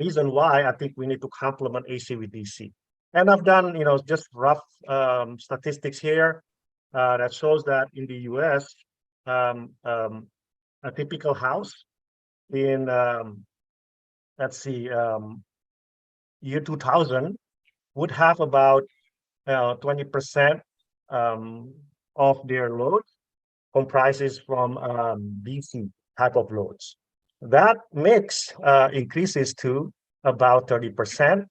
reason why I think we need to complement AC with DC. And I've done just rough statistics here that shows that in the US, a typical house in let's see, year 2000 would have about 20% of their load comprises from DC type of loads. That mix increases to about 30%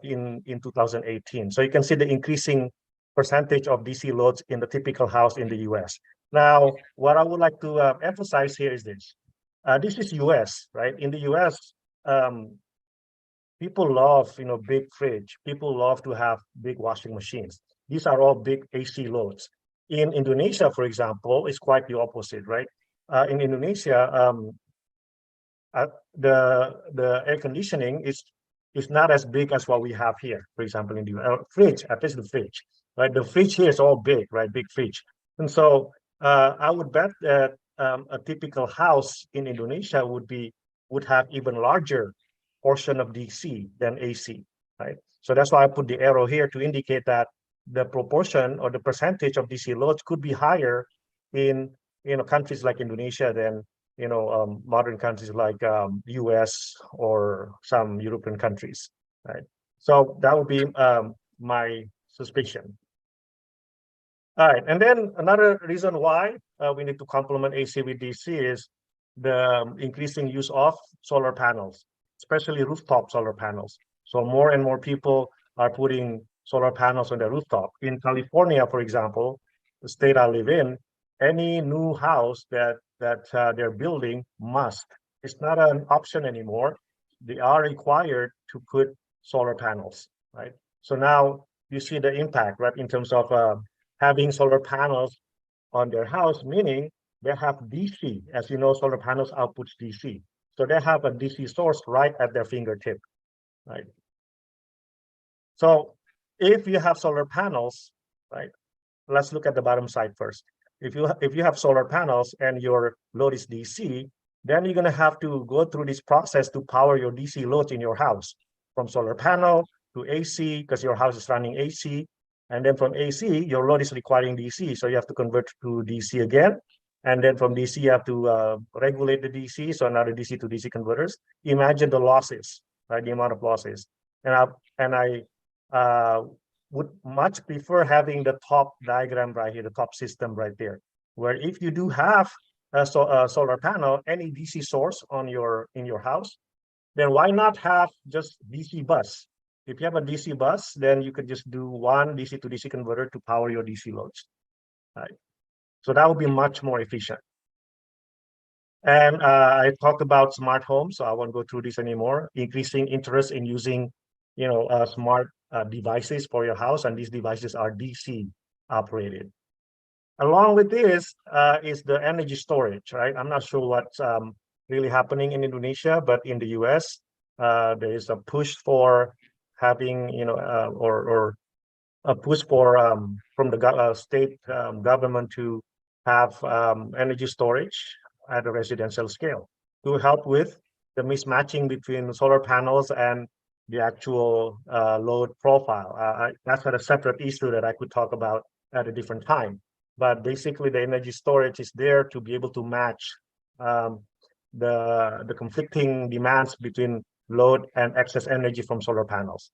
in 2018. So you can see the increasing percentage of DC loads in the typical house in the US. Now, what I would like to emphasize here is this. This is US, right? In the US, people love, big fridge. People love to have big washing machines. These are all big AC loads. In Indonesia, for example, it's quite the opposite, right? In Indonesia, the air conditioning is not as big as what we have here. For example, in the fridge, at least the fridge, right? The fridge here is all big, right? Big fridge, and so I would bet that a typical house in Indonesia would have even larger portion of DC than AC, right? So that's why I put the arrow here to indicate that the proportion or the percentage of DC loads could be higher in countries like Indonesia than modern countries like US or some European countries, right? So that would be my suspicion. All right, and then another reason why we need to complement AC with DC is the increasing use of solar panels, especially rooftop solar panels. So more and more people are putting solar panels on their rooftop. In California, for example, the state I live in, any new house that they're building must. It's not an option anymore. They are required to put solar panels, right? So now you see the impact, right, in terms of having solar panels on their house, meaning they have DC. As you know, solar panels outputs DC. So they have a DC source right at their fingertip, right? So if you have solar panels, right, let's look at the bottom side first. If you have solar panels and your load is DC, then you're going to have to go through this process to power your DC loads in your house, from solar panel to AC, because your house is running AC. And then from AC, your load is requiring DC. So you have to convert to DC again. And then from DC, you have to regulate the DC. So another DC to DC converters. Imagine the losses, right? The amount of losses. And I would much prefer having the top diagram right here, the top system right there, where if you do have a solar panel, any DC source in your house, then why not have just DC bus? If you have a DC bus, then you could just do one DC to DC converter to power your DC loads, right? So that would be much more efficient. And I talked about smart homes, so I won't go through this anymore. Increasing interest in using, smart devices for your house, and these devices are DC operated. Along with this is the energy storage, right? I'm not sure what's really happening in Indonesia, but in the US, there is a push for having, or a push for from the state government to have energy storage at a residential scale to help with the mismatching between solar panels and the actual load profile. That's a separate issue that I could talk about at a different time. But basically, the energy storage is there to be able to match the conflicting demands between load and excess energy from solar panels.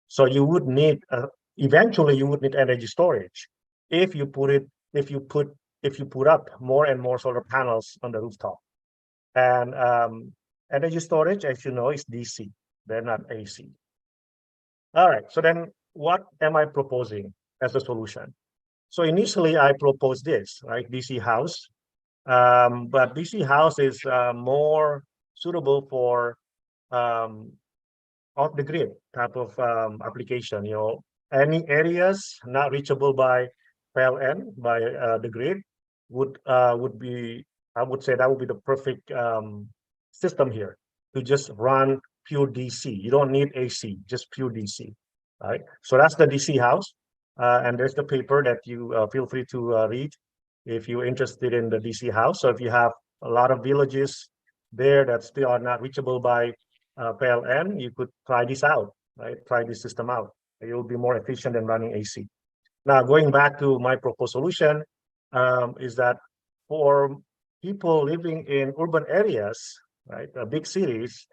So you would need eventually you would need energy storage if you put up more and more solar panels on the rooftop. And energy storage, as you know, is DC. They're not AC. All right. So then, what am I proposing as a solution? So initially, I proposed this, right? DC house, but DC house is more suitable for off the grid type of application. Any areas not reachable by PLN, by the grid, would be, I would say that would be the perfect system here to just run pure DC. You don't need AC, just pure DC. Right. So that's the DC house. And there's the paper that you feel free to read if you're interested in the DC house. So if you have a lot of villages there that still are not reachable by PLN, you could try this out, right? Try this system out. It will be more efficient than running AC. Now, going back to my proposed solution, is that for people living in urban areas, right, big cities,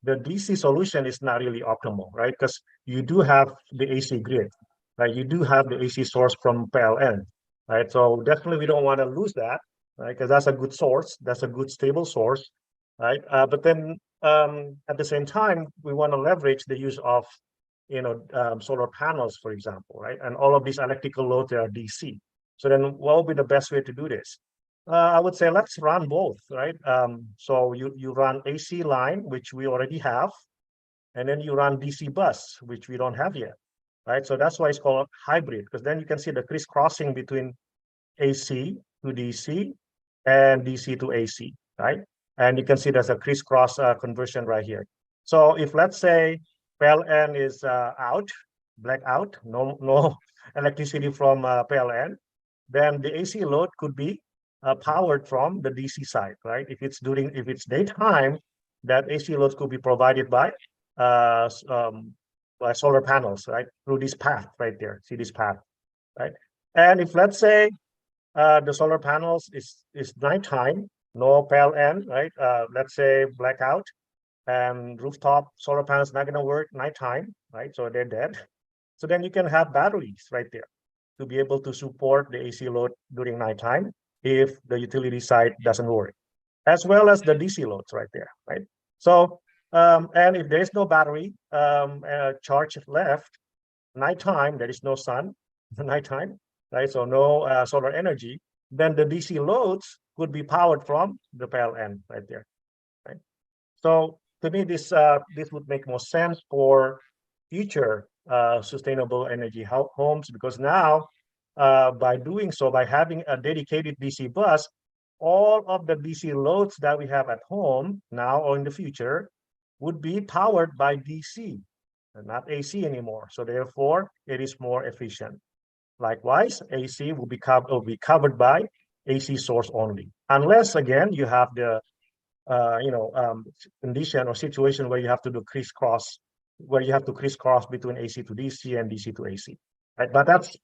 the DC solution is not really optimal, right? Because you do have the AC grid, right? You do have the AC source from PLN, right? So definitely we don't want to lose that, right? Because that's a good source, that's a good stable source, right? But then at the same time, we want to leverage the use of solar panels, for example, right? And all of these electrical loads are DC. So then what would be the best way to do this? I would say let's run both, right? So you run AC line, which we already have, and then you run DC bus, which we don't have yet, right? So that's why it's called hybrid, because then you can see the crisscrossing between AC to DC and DC to AC, right? And you can see there's a crisscross conversion right here. So if let's say PLN is out, black out, no electricity from PLN, then the AC load could be powered from the DC side, right? If it's daytime, that AC load could be provided uh, by solar panels, right? Through this path right there. See this path, right? And if let's say the solar panels is nighttime, no PLN, right? Let's say blackout, and rooftop solar panels not gonna work nighttime, right? So they're dead. So then you can have batteries right there to be able to support the AC load during nighttime if the utility side doesn't work, as well as the DC loads right there, right? So, and if there is no battery charge left, nighttime, there is no sun, nighttime, right? So no solar energy, then the DC loads could be powered from the PLN right there, right? So to me, this would make more sense for future sustainable energy homes, because now by doing so, by having a dedicated DC bus, all of the DC loads that we have at home now or in the future would be powered by DC and not AC anymore. So therefore, it is more efficient. Likewise, AC will be covered by AC source only, unless again you have the condition or situation where you have to do crisscross, where you have to crisscross between AC to DC and DC to AC, right? But that's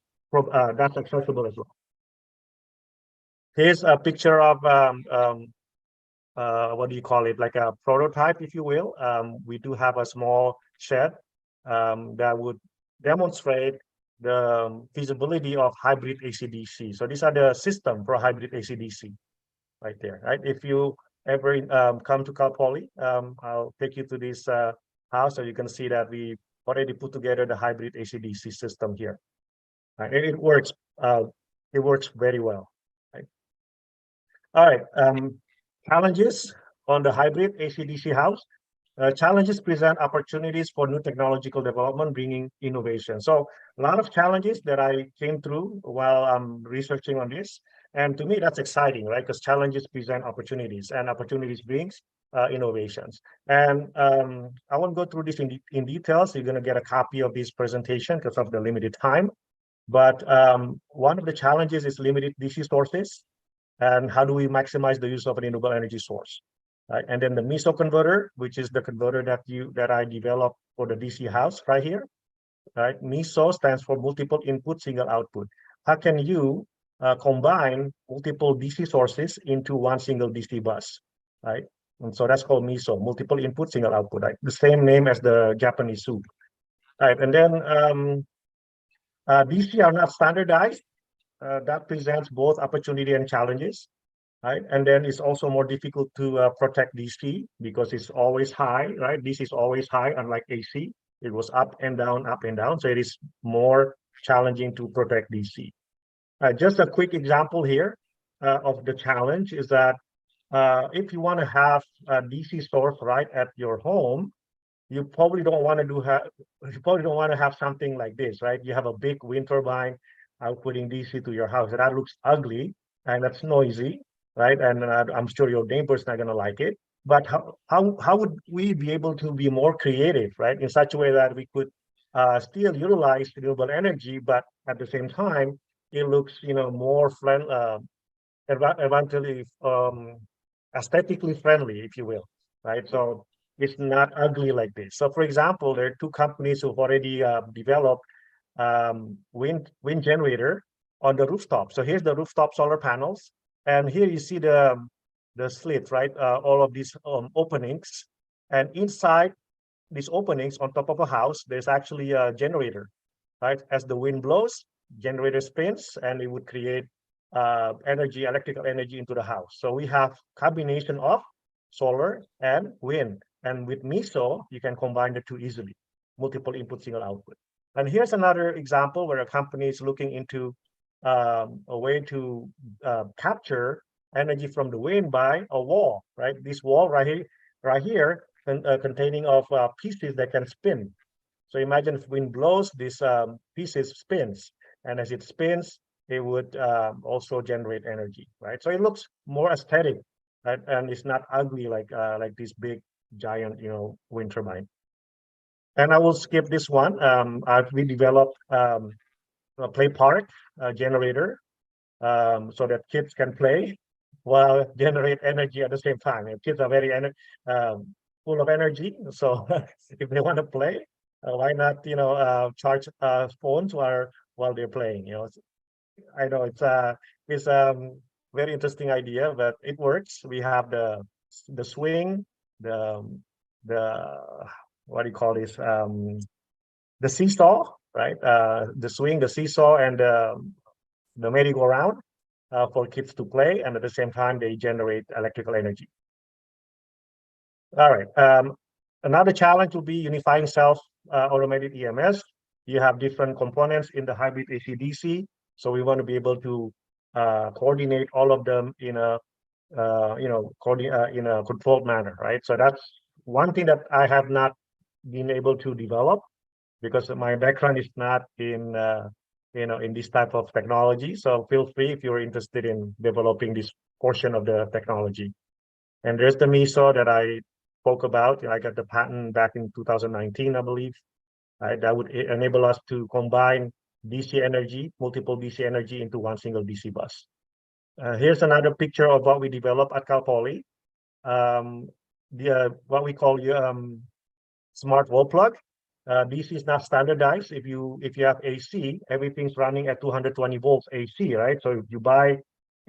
accessible as well. Here's a picture of what do you call it, like a prototype, if you will. We do have a small shed that would demonstrate the feasibility of hybrid AC/DC. So these are the system for hybrid AC/DC right there, right? If you ever come to Cal Poly, I'll take you to this house so you can see that we already put together the hybrid AC/DC system here. And it works very well, right? All right, challenges on the hybrid AC/DC house. Challenges present opportunities for new technological development, bringing innovation. So a lot of challenges that I came through while I'm researching on this. And to me, that's exciting, right? Because challenges present opportunities, and opportunities brings innovations. And I won't go through this in detail. So you're going to get a copy of this presentation because of the limited time. But one of the challenges is limited DC sources. And how do we maximize the use of a renewable energy source? Right? And then the MISO converter, which is the converter that I developed for the DC house right here. Right? MISO stands for multiple input, single output. How can you combine multiple DC sources into one single DC bus, right? And so that's called MISO, multiple input, single output, right? The same name as the Japanese soup, right? And then DC are not standardized. That presents both opportunity and challenges, right? And then it's also more difficult to protect DC because it's always high, right? DC is always high, unlike AC. It was up and down, up and down. So it is more challenging to protect DC. Just a quick example here of the challenge is that if you want to have a DC source right at your home, you probably don't want to have something like this, right? You have a big wind turbine outputting DC to your house. That looks ugly and that's noisy, right? And I'm sure your neighbor's not going to like it. But how would we be able to be more creative, right? In such a way that we could still utilize renewable energy, but at the same time, it looks, more eventually aesthetically friendly, if you will, right? So it's not ugly like this. So for example, there are two companies who've already developed wind generator on the rooftop. So here's the rooftop solar panels, and here you see the slit, right? All of these openings, and inside these openings on top of a house, there's actually a generator, right? As the wind blows, generator spins, and it would create electrical energy into the house. So we have combination of solar and wind, and with MISO, you can combine the two easily. multiple input, single output. And here's another example where a company is looking into a way to capture energy from the wind by a wall, right? This wall right here containing of pieces that can spin. So imagine if wind blows, these pieces spins, and as it spins, it would also generate energy, right? So it looks more aesthetic, right? And it's not ugly like this big giant, wind turbine. And I will skip this one. We developed a play park generator so that kids can play while generate energy at the same time. And kids are very full of energy, so if they want to play, why not charge phones while they're playing? I know it's very interesting idea, but it works. We have the swing, the the what do you call this? The seesaw, right? The swing, the seesaw, and the merry-go-round for kids to play, and at the same time they generate electrical energy. All right. Another challenge will be unifying self-automated EMS. You have different components in the hybrid AC/DC, so we want to be able to coordinate all of them in a in a controlled manner, right? So that's one thing that I have not been able to develop because my background is not in in this type of technology. So feel free if you're interested in developing this portion of the technology. And there's the MISO that I spoke about. I got the patent back in 2019, I believe. Right? That would enable us to combine DC energy, multiple DC energy into one single DC bus. Here's another picture of what we developed at Cal Poly. What we call smart wall plug. DC is not standardized. If you have AC, everything's running at 220 volts AC, right? So if you buy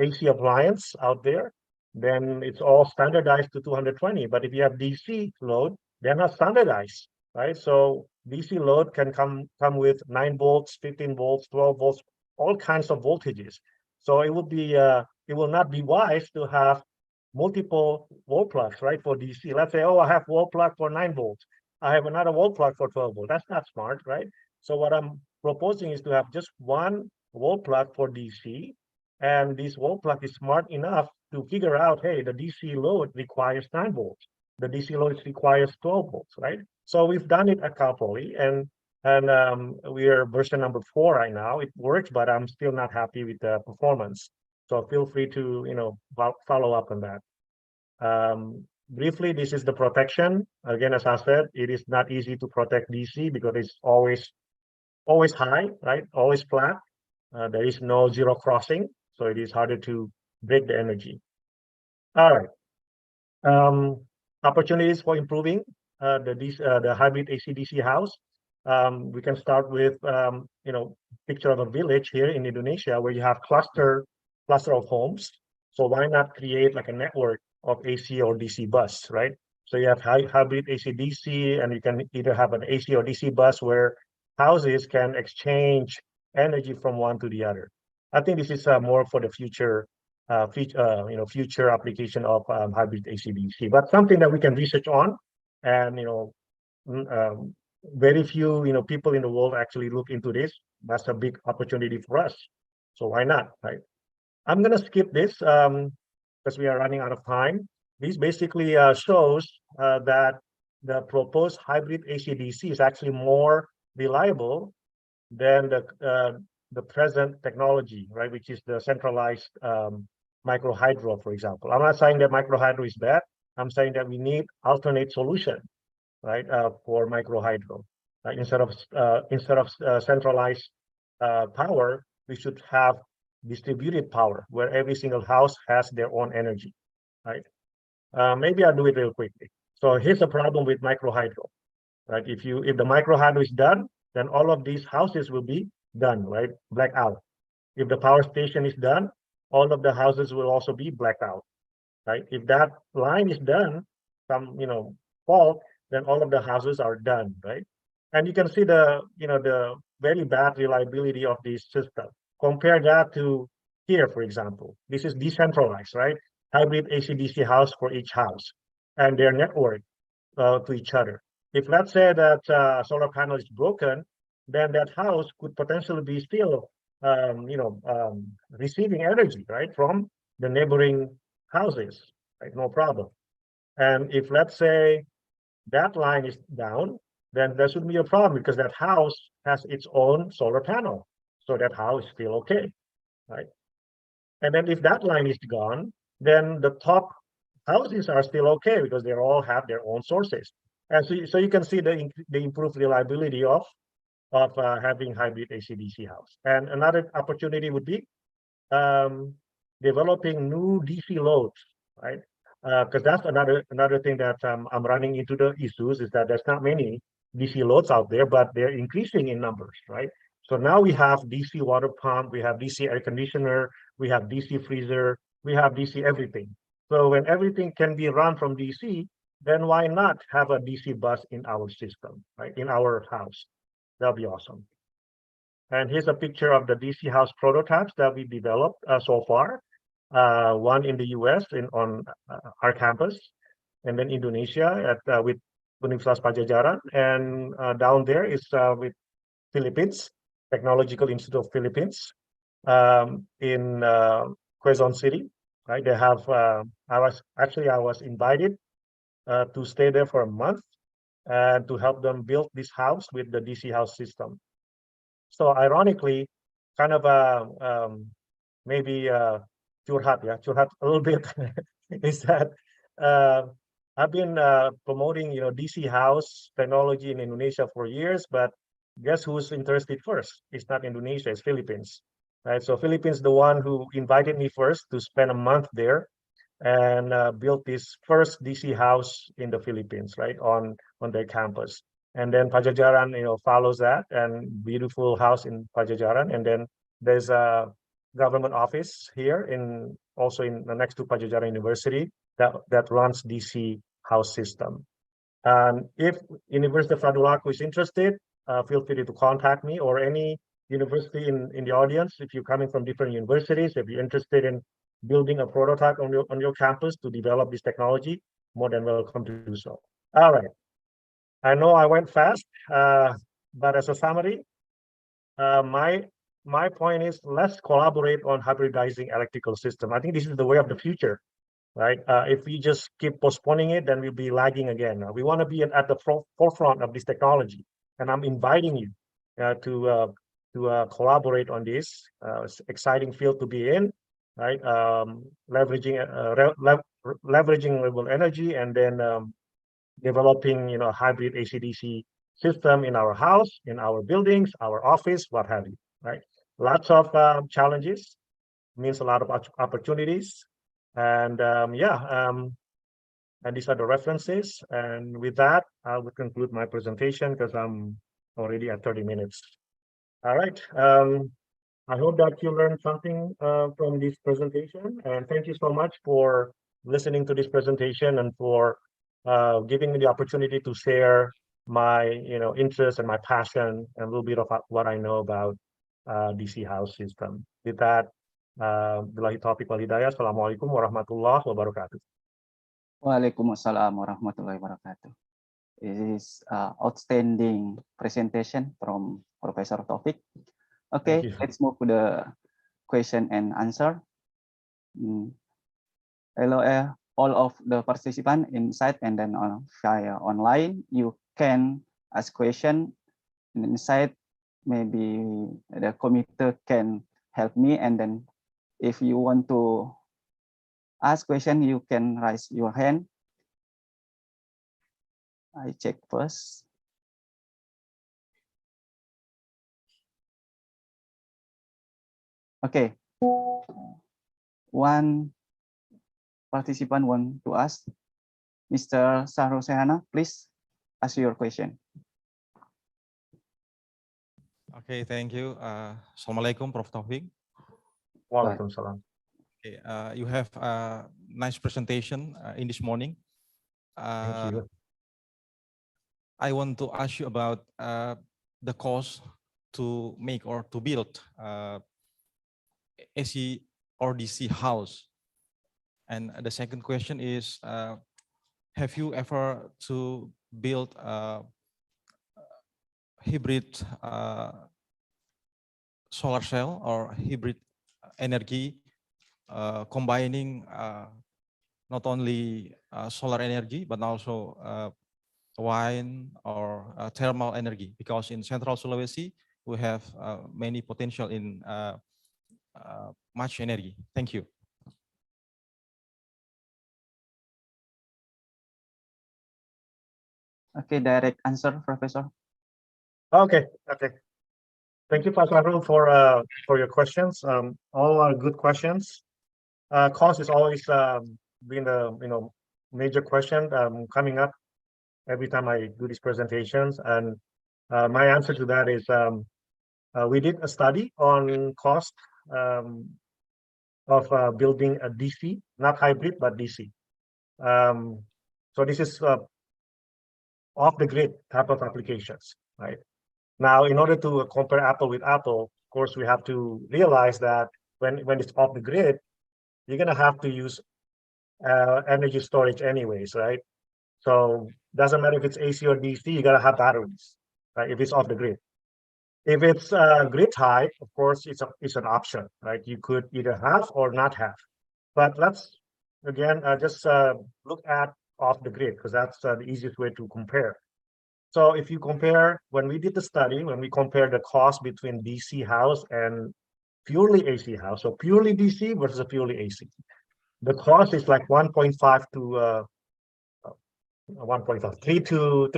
AC appliance out there, then it's all standardized to 220. But if you have DC load, they're not standardized, right? So DC load can come with 9 volts, 15 volts, 12 volts, all kinds of voltages. So it will not be wise to have multiple wall plugs, right? For DC, let's say, oh, I have wall plug for 9 volts. I have another wall plug for 12 volts. That's not smart, right? So what I'm proposing is to have just one wall plug for DC, and this wall plug is smart enough to figure out, hey, the DC load requires 9 volts. The DC load requires 12 volts, right? So we've done it at Cal Poly, and we are version number 4 right now. It works, but I'm still not happy with the performance. So feel free to follow up on that. Briefly, this is the protection. Again, as I said, it is not easy to protect DC because it's always high, right? Always flat. There is no zero crossing, so it is harder to break the energy. All right. Opportunities for improving the hybrid AC/DC house. We can start with picture of a village here in Indonesia where you have cluster of homes. So why not create like a network of AC or DC bus, right? So you have hybrid AC/DC, and you can either have an AC or DC bus where houses can exchange energy from one to the other. I think this is more for the future application of hybrid AC/DC, but something that we can research on, and very few people in the world actually look into this. That's a big opportunity for us. So why not, right? I'm gonna skip this because we are running out of time. This basically shows that the proposed hybrid AC/DC is actually more reliable than the present technology, right? Which is the centralized micro hydro, for example. I'm not saying that micro hydro is bad. I'm saying that we need alternate solution, right, for micro hydro. Instead of centralized power, we should have distributed power where every single house has their own energy, right? Maybe I'll do it real quickly. So here's the problem with micro hydro, right? If the micro hydro is done, then all of these houses will be done, right? Black out. If the power station is done, all of the houses will also be blacked out, right? If that line is done, some fault, then all of the houses are done, right? And you can see the very bad reliability of this system. Compare that to here, for example. This is decentralized, right? Hybrid AC/DC house for each house, and their network to each other. if let's say that solar panel is broken, then that house could potentially be still, receiving energy, right, from the neighboring houses, right? No problem. And if let's say that line is down, then there shouldn't be a problem because that house has its own solar panel. So that house is still okay, right? And then if that line is gone, then the top houses are still okay because they all have their own sources. And so you can see the improved reliability of having hybrid AC/DC house. And another opportunity would be developing new DC loads, right? Because that's another thing that I'm running into the issues is that there's not many DC loads out there, but they're increasing in numbers, right? So now we have DC water pump, we have DC air conditioner, we have DC freezer, we have DC everything. So when everything can be run from DC, then why not have a DC bus in our system, right? In our house. That'll be awesome. And here's a picture of the DC house prototypes that we developed so far. One in the US on our campus, and then Indonesia with Universitas Pajajaran, and down there is with Philippines, Technological Institute of Philippines, in Quezon City. Right, they have. I was invited to stay there for a month and to help them build this house with the DC house system. So ironically, kind of maybe curhat a little bit is that I've been promoting DC house technology in Indonesia for years, but guess who's interested first? It's not Indonesia, it's Philippines, right? So Philippines, the one who invited me first to spend a month there and built this first DC house in the Philippines, right, on their campus. And then Pajajaran, follows that, and beautiful house in Pajajaran. And then there's a government office here also next to Pajajaran University that runs DC house system. And if University of Tadulako is interested, feel free to contact me or any university in the audience. If you're coming from different universities, if you're interested in building a prototype on your campus to develop this technology, more than welcome to do so. All right. I know I went fast, but as a summary, my point is let's collaborate on hybridizing electrical system. I think this is the way of the future, right? If we just keep postponing it, then we'll be lagging again. We want to be at the forefront of this technology, and I'm inviting you to collaborate on this exciting field to be in, right? Leveraging renewable energy, and then developing hybrid AC/DC system in our house, in our buildings, our office, what have you, right? Lots of challenges means a lot of opportunities, and and these are the references. And with that, I will conclude my presentation because I'm already at 30 minutes. All right. I hope that you learned something from this presentation, and thank you so much for listening to this presentation and for giving me the opportunity to share my interest and my passion and a little bit of what I know about DC house system. With that, billahi taufiq wal hidayah. Assalamualaikum warahmatullahi wabarakatuh. Waalaikumsalam warahmatullahi wabarakatuh. It is outstanding presentation from Professor Taufik. Okay, let's move to the question and answer. Hello, all of the participants inside and then via online. You can ask question inside. Maybe the committee can help me, and then if you want to ask question, you can raise your hand. I check first. Okay. One participant want to ask. Mr. Sahro Sehana, please ask your question. Okay, thank you. Assalamualaikum, Prof. Taufik. Waalaikumsalam. Okay, you have a nice presentation in this morning. Thank you. I want to ask you about the cost to make or to build AC or DC house. And the second question is, have you ever to build a hybrid solar cell or hybrid energy, combining not only solar energy, but also wind or thermal energy? Because in Central Sulawesi, we have many potential in much energy. Thank you. Okay, direct answer, Professor. Okay, okay. Thank you, Pak Fahrul, for your questions. All are good questions. Cost is always been a major question coming up every time I do these presentations, and my answer to that is we did a study on cost of building a DC, not hybrid, but DC. So this is off the grid type of applications, right? Now, in order to compare Apple with Apple, of course, we have to realize that when it's off the grid, you're gonna have to use energy storage anyways, right? So doesn't matter if it's AC or DC, you gotta have batteries, right? If it's off the grid. If it's grid tied, of course, it's an option, right? You could either have or not have. But let's again just look at off the grid because that's the easiest way to compare. So if you compare, when we did the study, when we compared the cost between DC house and purely AC house, so purely DC versus a purely AC, the cost is like 1.5 to 1.5, 3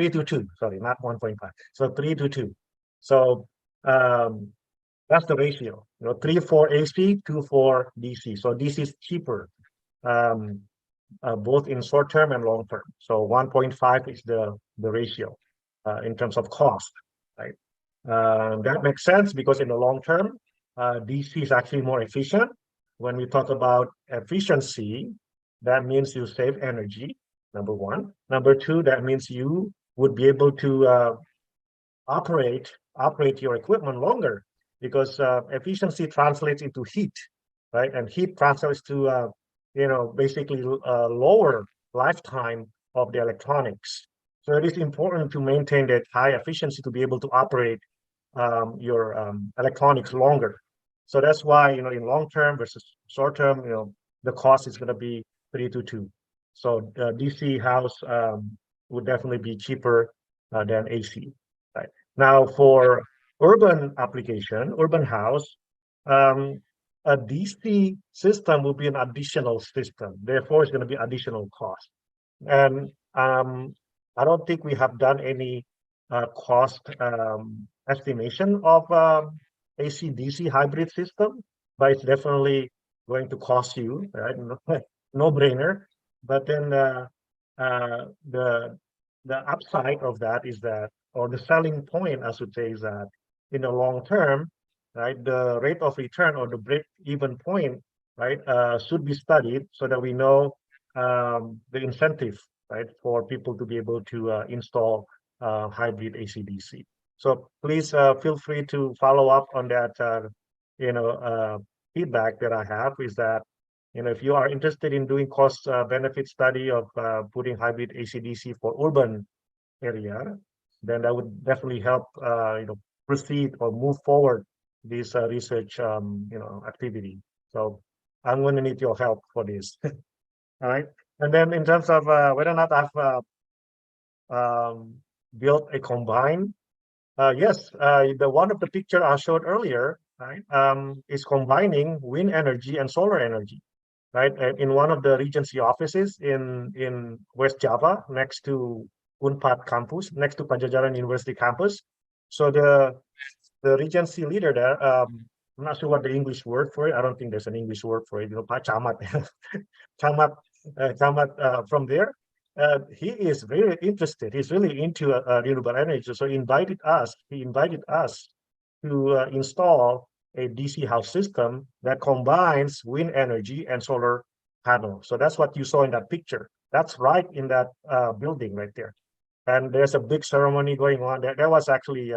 to 2, sorry, not 1.5. So 3 to 2. So that's the ratio, 3 for AC, 2 for DC. So DC is cheaper, both in short term and long term. So 1.5 is the ratio in terms of cost, right? That makes sense because in the long term, DC is actually more efficient. When we talk about efficiency, that means you save energy, number one. Number two, that means you would be able to operate your equipment longer because efficiency translates into heat, right? And heat translates to basically lower lifetime of the electronics. So it is important to maintain that high efficiency to be able to operate your electronics longer. So that's why in long term versus short term, the cost is going to be 3 to 2. So DC house would definitely be cheaper than AC. Right now, for urban application, urban house, a DC system will be an additional system. Therefore, it's going to be additional cost. And I don't think we have done any cost estimation of AC-DC hybrid system, but it's definitely going to cost you, right? No brainer. But then the upside of that is that, or the selling point, I should say, is that in the long term, right, the rate of return or the break-even point, right, should be studied so that we know the incentive, right, for people to be able to install hybrid AC/DC. So please feel free to follow up on that, feedback that I have is that, if you are interested in doing cost benefit study of putting hybrid AC/DC for urban area, then that would definitely help, proceed or move forward this research, activity. So I'm going to need your help for this. All right. And then in terms of whether or not I've built a combine, yes, the one of the picture I showed earlier, right, is combining wind energy and solar energy, right, in one of the Regency offices in West Java, next to Unpad campus, next to Pajajaran University campus. So the Regency leader there, I'm not sure what the English word for it. I don't think there's an English word for it. Pak Camat, Camat from there. He is very interested. He's really into renewable energy. So he invited us to install a DC house system that combines wind energy and solar panel. So that's what you saw in that picture. That's right in that building right there. And there's a big ceremony going on. That was actually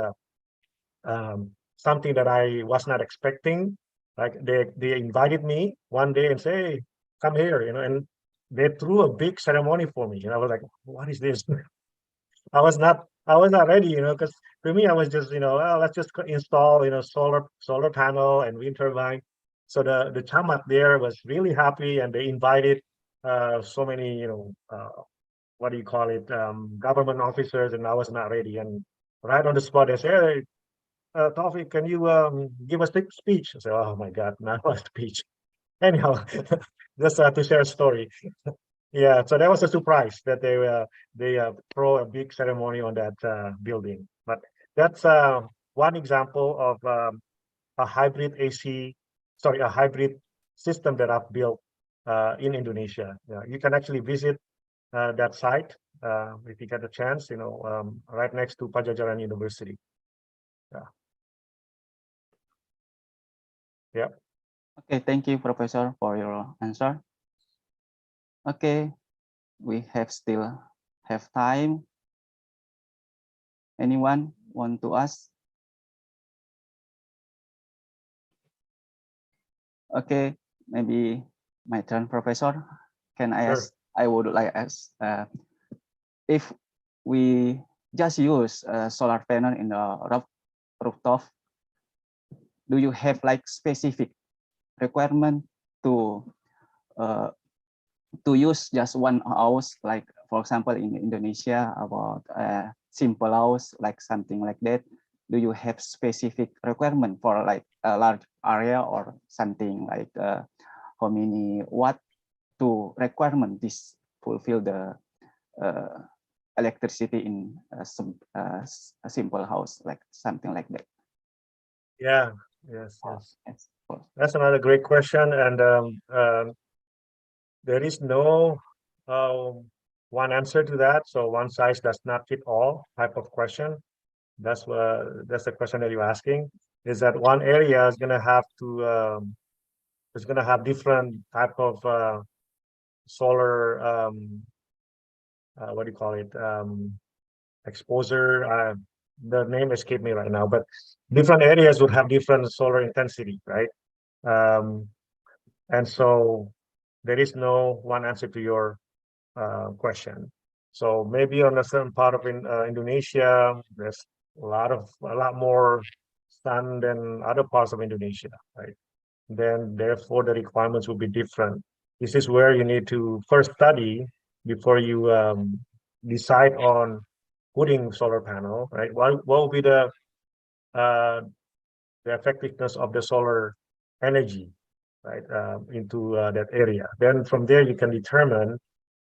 something that I was not expecting. Like they invited me one day and say, hey, come here, and they threw a big ceremony for me, and I was like, "What is this?" I was not ready, because to me, I was just, well, let's just install, solar panel and wind turbine. So the chairman there was really happy, and they invited so many, what do you call it, government officers, and I was not ready. And right on the spot, they said, "Hey, Taufik, can you give a speech?" I said, "Oh my God, not a speech." Anyhow, just to share a story. Yeah, so that was a surprise that they throw a big ceremony on that building. But that's one example of a hybrid a hybrid system that I've built in Indonesia. Yeah, you can actually visit that site if you get a chance. Right next to Pajajaran University. Yeah. Yeah. Okay, thank you, Professor, for your answer. Okay, we still have time. Anyone want to ask? Okay, maybe my turn, Professor. Can I Sure. ask? I would like ask if we just use solar panel in the rooftop. Do you have like specific requirement to uh, use just one house, like for example in Indonesia about a simple house, like something like that? Do you have specific requirement for like a large area or something like how many watt to requirement this fulfill the uh, electricity in a simple house, like something like that? Yeah. Yes. Yes. Yes, of course. That's another great question, and there is no one answer to that. So one size does not fit all type of question. That's the question that you're asking. Is that one area is going to have to is going to have different type of solar what do you call it, exposure. The name escaped me right now, but different areas would have different solar intensity, right? Um, and so there is no one answer to your question. So maybe on a certain part of Indonesia, there's a lot more sun than other parts of Indonesia, right? Then therefore the requirements will be different. This is where you need to first study before you decide on putting solar panel, right? What will be uh, the effectiveness of the solar energy, right, into that area. Then from there you can determine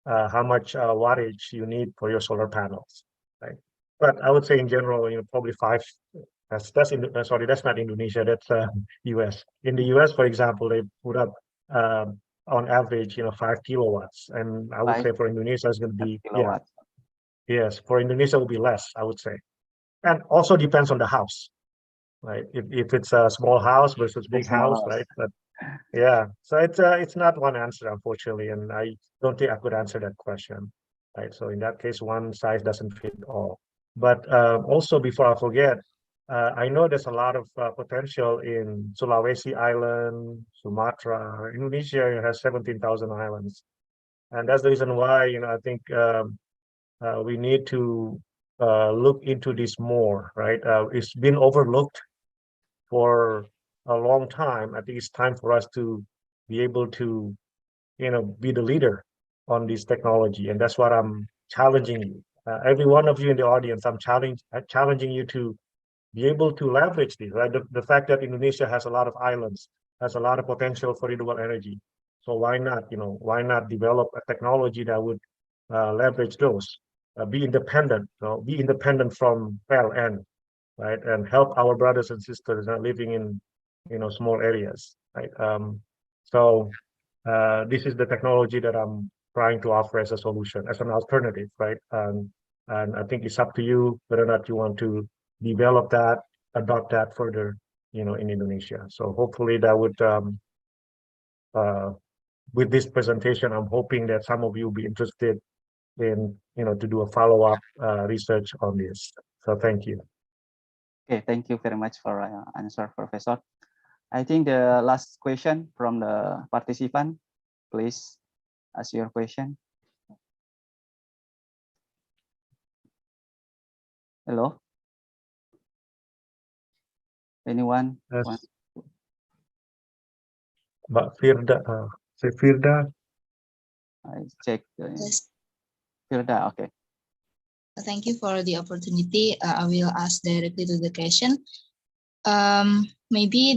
how much wattage you need for your solar panels, right? But I would say in general, probably five. Sorry, that's not Indonesia. That's U.S. In the U.S., for example, they put up on average, 5 kilowatts, and I would Five say for Indonesia it's going to be kilowatts. yes, for Indonesia it will be less, I would say, and also depends on the house, right? If it's a small house versus The big house, small house. right? But yeah, so it's not one answer, unfortunately, and I don't think I could answer that question, right? So in that case, one size doesn't fit all. But also, before I forget, I know there's a lot of potential in Sulawesi Island, Sumatra. Indonesia has 17,000 islands, and that's the reason why I think we need to look into this more, right? It's been overlooked for a long time. I think it's time for us to be able to, be the leader on this technology, and that's what I'm challenging you. Every one of you in the audience, I'm challenging you to be able to leverage this. Right, the fact that Indonesia has a lot of islands, has a lot of potential for renewable energy. So why not develop a technology that would leverage those? Be independent, be independent from PLN, right, and help our brothers and sisters living in small areas, right? So this is the technology that I'm trying to offer as a solution, as an alternative, right? And I think it's up to you whether or not you want to develop that, adopt that further, in Indonesia. So hopefully that would uh, with this presentation, I'm hoping that some of you will be interested in to do a follow-up research on this. So thank you. Okay, thank you very much for answer, Professor. I think the last question from the participant, please ask your question. Hello? Anyone? Yes. Mbak Firda, Firda. I check. Yes, Firda, okay. thank you for the opportunity. I will ask directly to the question. Maybe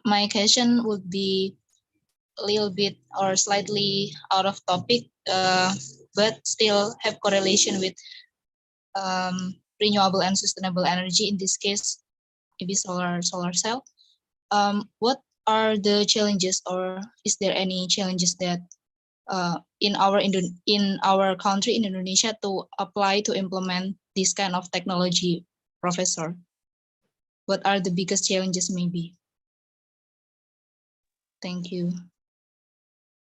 my question would be a little bit or slightly out of topic, but still have correlation with renewable and sustainable energy. In this case, maybe solar cell. What are the challenges, or is there any challenges that in our country in Indonesia to apply to implement this kind of technology, Professor? What are the biggest challenges maybe? Thank you.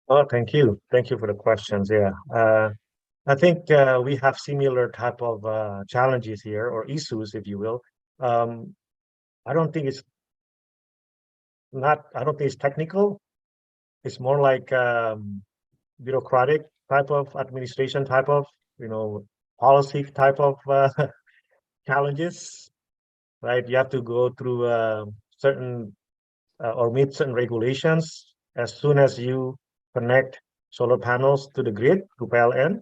Oh, thank you. Thank you for the questions. Yeah. I think we have similar type of challenges here, or issues, if you will. I don't think it's technical. It's more like bureaucratic type of administration type of, policy type of challenges, right? You have to go through certain or meet certain regulations as soon as you connect solar panels to the grid, to PLN.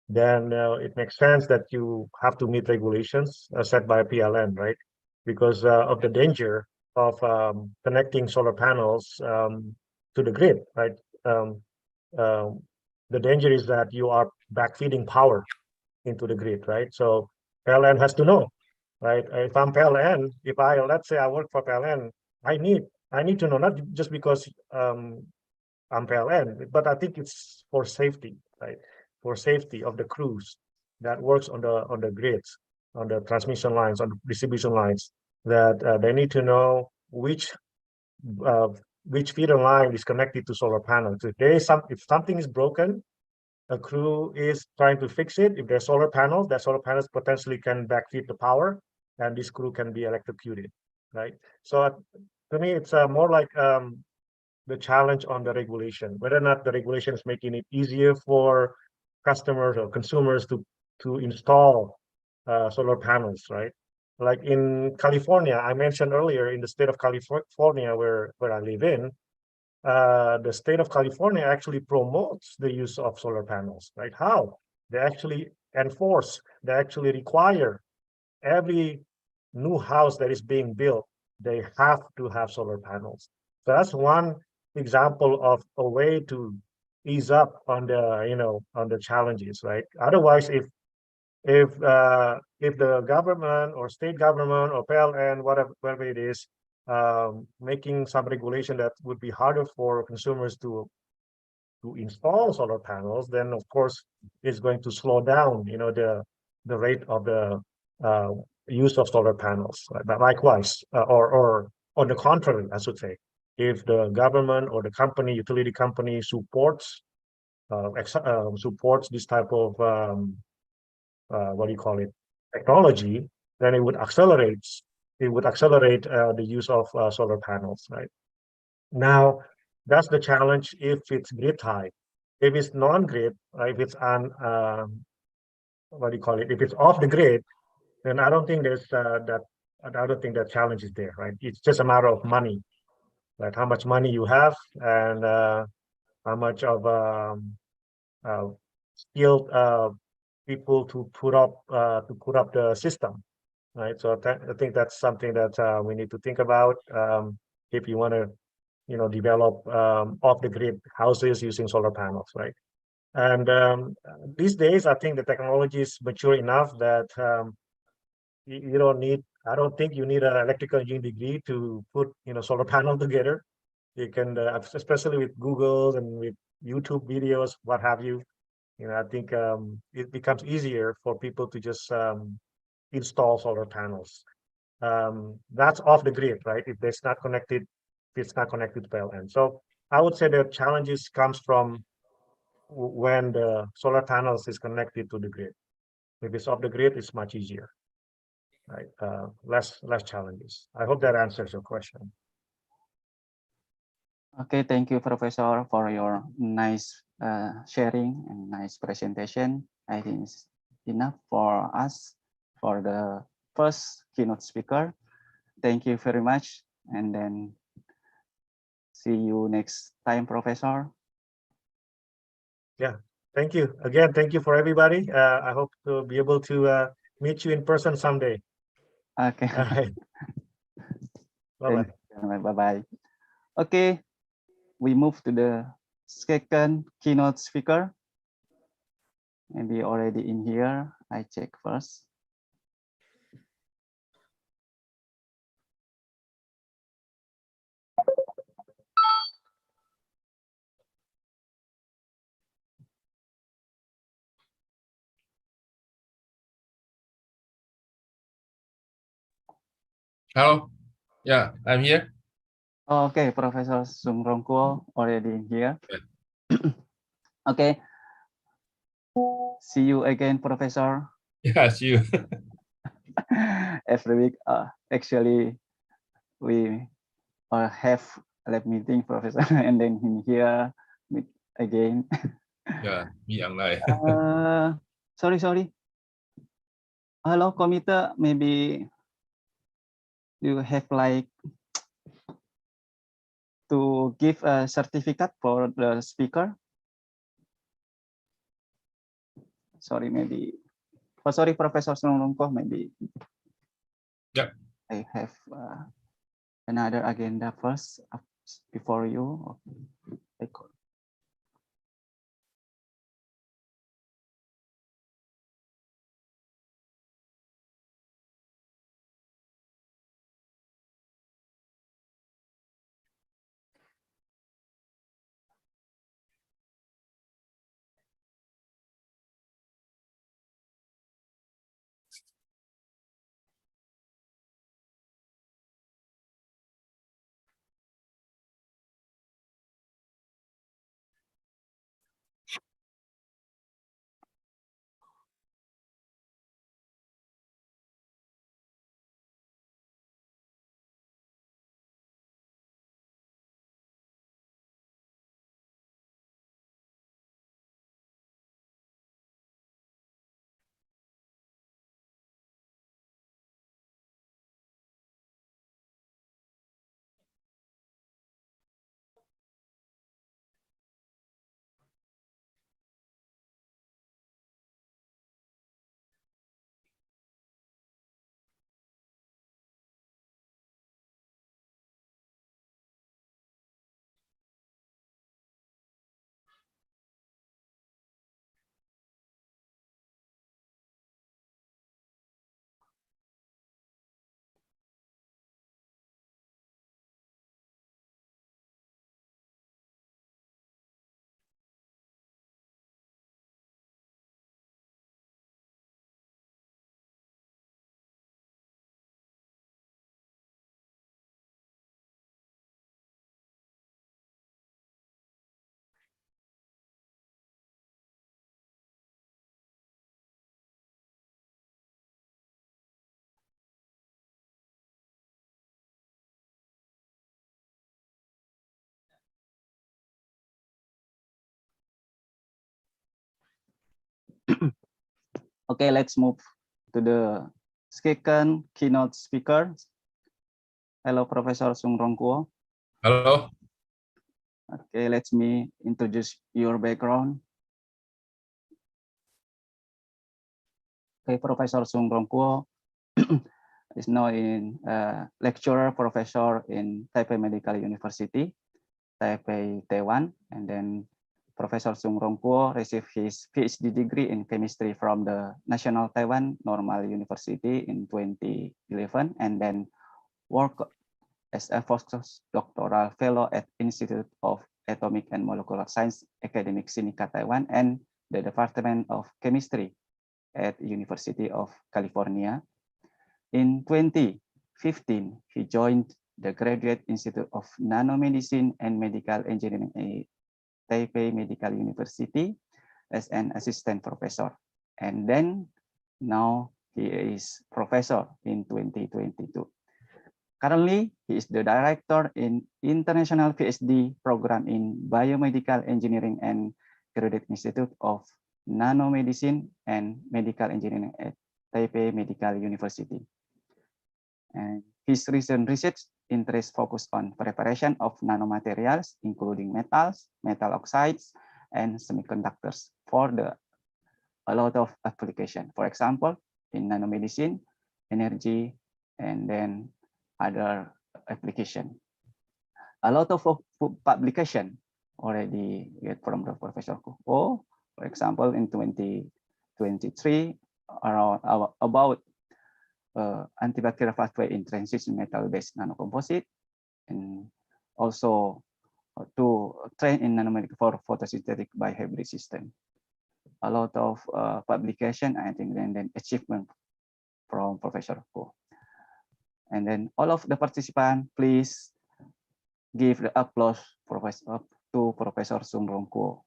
Then it makes sense that you have to meet regulations set by PLN, right? Because of the danger of connecting solar panels to the grid, right? Um, the danger is that you are backfeeding power into the grid, right? So PLN has to know, right? If I'm PLN, let's say I work for PLN, I need to know, not just because I'm PLN, but I think it's for safety, right? For safety of the crews that works on the grids, on the transmission lines, on the distribution lines, that they need to know uh, which feeder line is connected to solar panels. If something is broken, a crew is trying to fix it. If there's solar panels, that solar panels potentially can backfeed the power, and this crew can be electrocuted, right? So to me, it's more like the challenge on the regulation, whether or not the regulation is making it easier for customers or consumers to install solar panels, right? Like in California, I mentioned earlier, in the state of California, where I live in, the state of California actually promotes the use of solar panels, right? How? They actually they actually require every new house that is being built, they have to have solar panels. So that's one example of a way to ease up on the challenges, right? Otherwise, if the government or state government or PLN, whatever it is, making some regulation that would be harder for consumers to install solar panels, then of course it's going to slow down, the rate of the uh, use of solar panels. Right? But likewise, or on the contrary, I should say, if the government or the utility company supports this type of what do you call it, technology, then it would accelerate the use of solar panels, right? Now, that's the challenge if it's grid tied. If it's non-grid, if it's on what do you call it? If it's off the grid, then I don't think there's that. I don't think that challenge is there, right? It's just a matter of money, right? How much money you have, and how much of skilled people to put up the system, right? So I think that's something that we need to think about if you want to, develop off the grid houses using solar panels, right? And these days, I think the technology is mature enough that you don't need. I don't think you need an electrical engineering degree to put, solar panel together. You can, especially with Google and with YouTube videos, what have you. I think it becomes easier for people to just install solar panels. That's off the grid, right? If it's not connected to PLN. So I would say the challenges comes from when the solar panels is connected to the grid. If it's off the grid, it's much easier, right? Less challenges. I hope that answers your question. Okay, thank you, Professor, for your nice sharing and nice presentation. I think it's enough for us for the first keynote speaker. Thank you very much. And then see you next time, Professor. Yeah, thank you. Again, thank you for everybody. I hope to be able to meet you in person someday. Okay. All right. Bye-bye. Bye-bye. Okay, we move to the second keynote speaker. Maybe already in here. I check first. Hello. Yeah, I'm here. Okay, Professor Sung Rongkuo already in here. Okay. See you again, Professor. Yeah, see you. Every week. Actually, we have a lab meeting, Professor, and then in here meet again. Yeah, me online. Sorry. Hello, committee. Maybe you have like to give a certificate for the speaker. Sorry, maybe. Oh, sorry, Professor Sunungko, maybe. Yeah. I have another agenda first before you. Okay. Okay, let's move to the second keynote speaker. Hello, Professor Sung Rongkuo. Hello. Okay, let me introduce your background. Okay, Professor Sung Rongkuo is now in lecturer professor in Taipei Medical University, Taipei, Taiwan, and then Professor Sung Rongkuo received his PhD degree in chemistry from the National Taiwan Normal University in 2011, and then worked as a postdoctoral fellow at Institute of Atomic and Molecular Science Academic Sinica, Taiwan, and the Department of Chemistry at University of California. In 2015, he joined the Graduate Institute of Nanomedicine and Medical Engineering at Taipei Medical University as an assistant professor. And then now he is professor in 2022. Currently, he is the director in international PhD program in biomedical engineering and Graduate Institute of Nanomedicine and Medical Engineering at Taipei Medical University. And his recent research interests focus on preparation of nanomaterials, including metals, metal oxides, and semiconductors for a lot of application. For example, in nanomedicine, energy, and then other application. A lot of publication already get from the Professor Kuo. For example, in 2023, around about antibacterial pathway in transition metal-based nanocomposite, and also to train in nanomedical for photosynthetic bihybrid system. A lot of publication, I think, and then achievement from Professor Kuo. And then all of the participants, please give the applause to Professor Sumrong Kuo.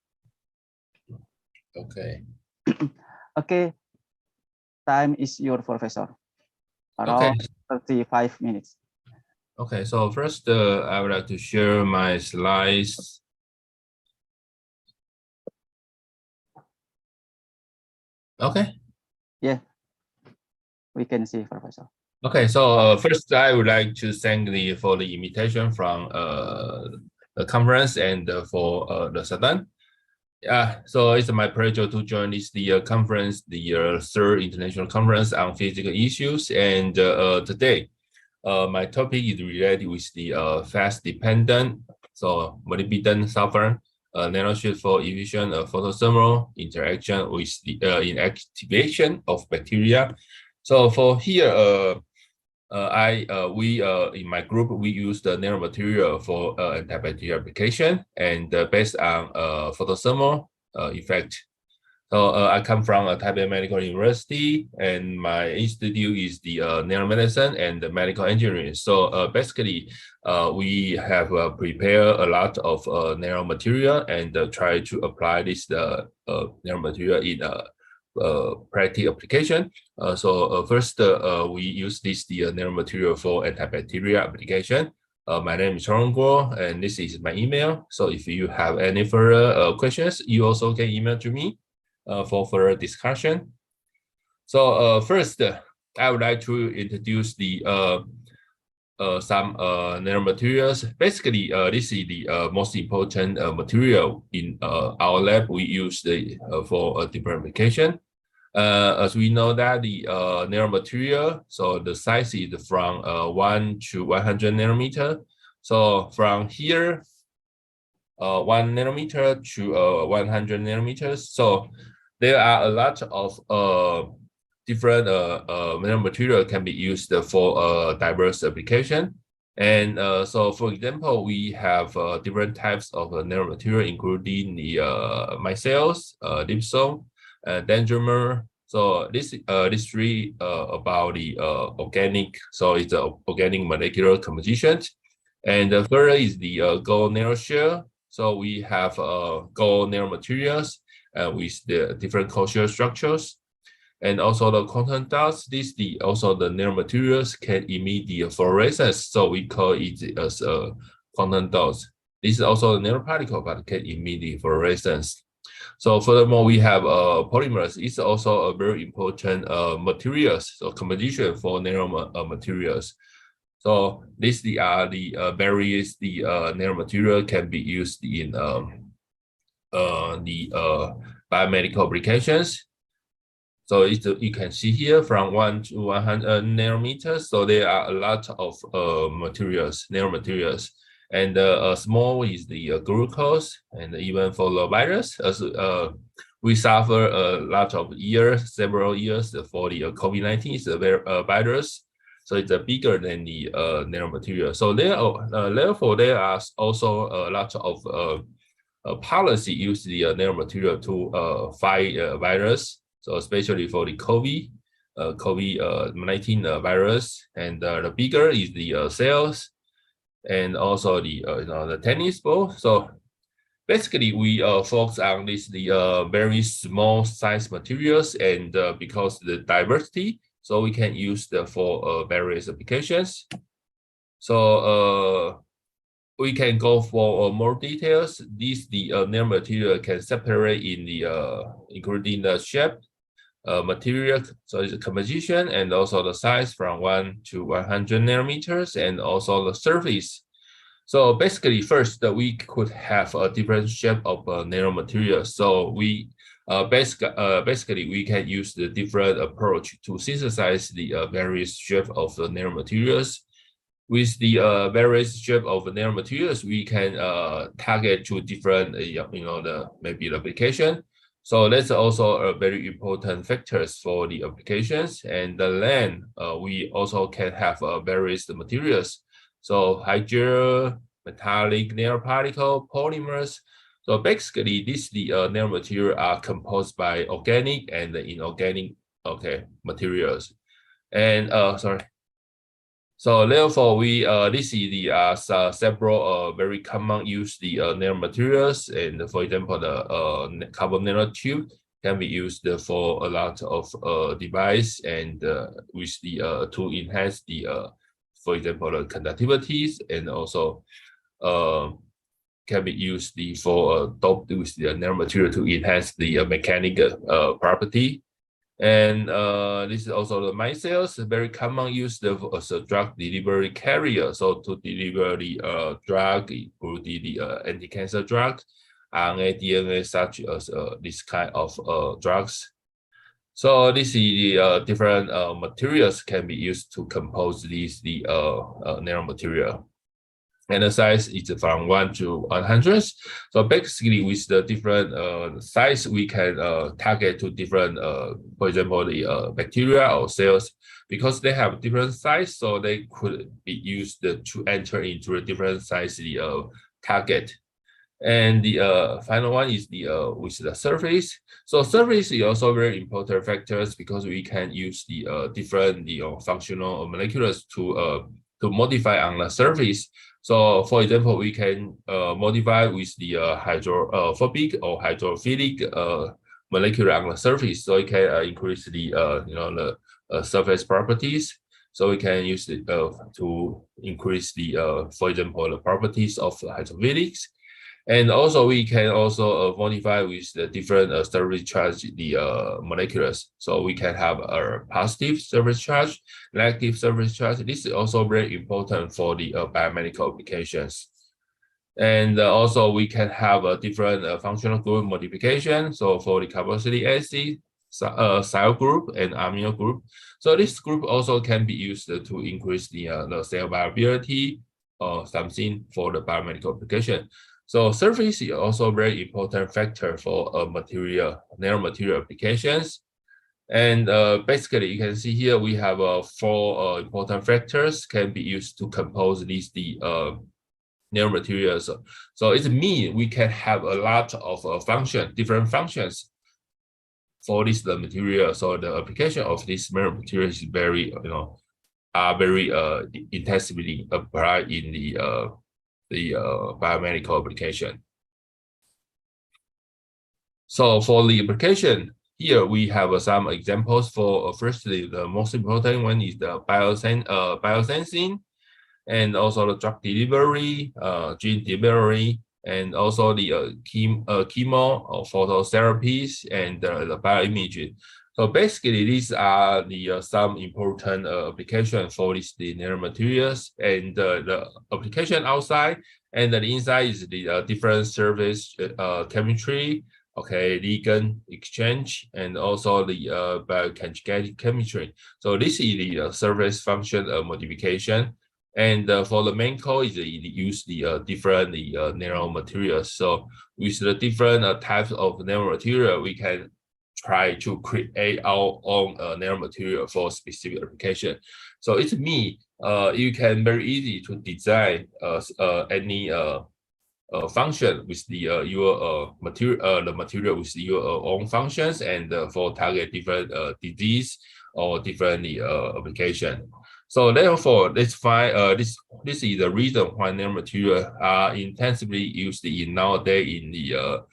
Okay. Okay, time is your professor. Around 35 minutes. Okay, so first I would like to share my slides. Okay. Yeah, we can see, Professor. Okay, so first I would like to thank for the invitation from the conference and for the Satan. Yeah, so it's my pleasure to join the conference, the third international conference on physical issues. And today, my topic is related with the fast-dependent, so molybdenum sulfur nanosheet for efficient photothermal interaction with the inactivation of bacteria. So for here, we in my group we use the nanomaterial for antibacterial application and based on photothermal effect. So I come from Taipei Medical University, and my institute is the nanomedicine and the medical engineering. So basically, we have prepared a lot of nanomaterial and try to apply this nanomaterial in practical application. First, we use the nanomaterial for antibacterial application. My name is Chong Guo, and this is my email. So if you have any further questions, you also can email to me for further discussion. So first, I would like to introduce the some nanomaterials. Basically, this is the most important material in our lab. We use for different application. As we know that the nanomaterial, so the size is from 1 to 100 nanometer. So from here, 1 nanometer to 100 nanometers. So there are a lot of different nanomaterial can be used for diverse application. And so, for example, we have different types of nanomaterial, including the micelles, dipsol, dendrimer. So this three about the organic. So it's the organic molecular composition. And the further is the gold nanoshell. So we have gold nanomaterials with the different coaxial structures. And also the quantum dots, also the nanomaterials can emit the fluorescence. So we call it as quantum dots. This is also a nanoparticle, but can emit the fluorescence. So furthermore, we have polymers. It's also a very important materials, so composition for nanomaterials. So these are the various nanomaterial can be used in the biomedical applications. So you can see here from 1 to 100 nanometers. So there are a lot of nanomaterials. And small is the glucose, and even for the virus, as we suffer a lot of years, several years for the COVID-19 is a virus. So it's bigger than the nanomaterial. So therefore, there are also a lot of policy use the nanomaterial to fight virus. So especially for the COVID-19 virus, and the bigger is the cells, and also the tennis ball. So basically, we focus on the very small size materials, and because the diversity, so we can use for various applications. So we can go for more details. The nanomaterial can separate in the including the shape, material, so it's composition, and also the size from 1 to 100 nanometers, and also the surface. So basically, first, we could have a different shape of nanomaterial. So we basically we can use the different approach to synthesize the various shape of the nanomaterials. With the various shape of nanomaterials, we can target to different maybe the application. So that's also a very important factors for the applications. And the land, we also can have various materials. So hydrogel, metallic nanoparticle, polymers. So basically, the nanomaterial are composed by organic and inorganic materials. And sorry. So therefore, we this is the several very common use the nanomaterials, and for example, the carbon nanotube can be used for a lot of device, and with the to enhance the for example the conductivities, and also can be used for doped with the nanomaterial to enhance the mechanical property. And this is also the micelles, very common used as a drug delivery carrier. So to deliver the drug, including the anti-cancer drugs, RNA, DNA, such as this kind of drugs. So this is the different materials can be used to compose the nanomaterial. And the size is from 1 to 100. So basically, with the different size, we can target to different, for example, the bacteria or cells, because they have different size, so they could be used to enter into a different size target. And the final one is the with the surface. So surface is also very important factors, because we can use the different functional molecules to modify on the surface. So, for example, we can modify with the hydrophobic or hydrophilic molecule on the surface, so it can increase the the surface properties. So we can use it to increase the, for example, the properties of hydrophilics. And also we can also modify with the different surface charge the molecules. So we can have a positive surface charge, negative surface charge. This is also very important for the biomedical applications. And also we can have a different functional group modification. So for the carboxylic acid, cell group and amino group. So this group also can be used to increase the cell viability or something for the biomedical application. So surface is also a very important factor for nanomaterial applications. And basically, you can see here we have 4 important factors can be used to compose these nanomaterials. So it means we can have a lot of different functions for this material. So the application of this material is very very intensively applied in the biomedical application. So for the application, here we have some examples for firstly, the most important one is the biosensing, and also the drug delivery, gene delivery, and also the chemo or phototherapies and the bioimaging. So basically, these are the some important application for the nanomaterials, and the application outside and the inside is the different surface chemistry, ligand exchange, and also the bioconjugated chemistry. So this is the surface function modification. And for the main core is use the different nanomaterials. So with the different types of nanomaterial, we can try to create our own nanomaterial for specific application. So it means you can very easy to design any function with the your material, the material with your own functions, and for target different disease or different application. So therefore, let's find this is the reason why nanomaterial are intensively used in nowadays in the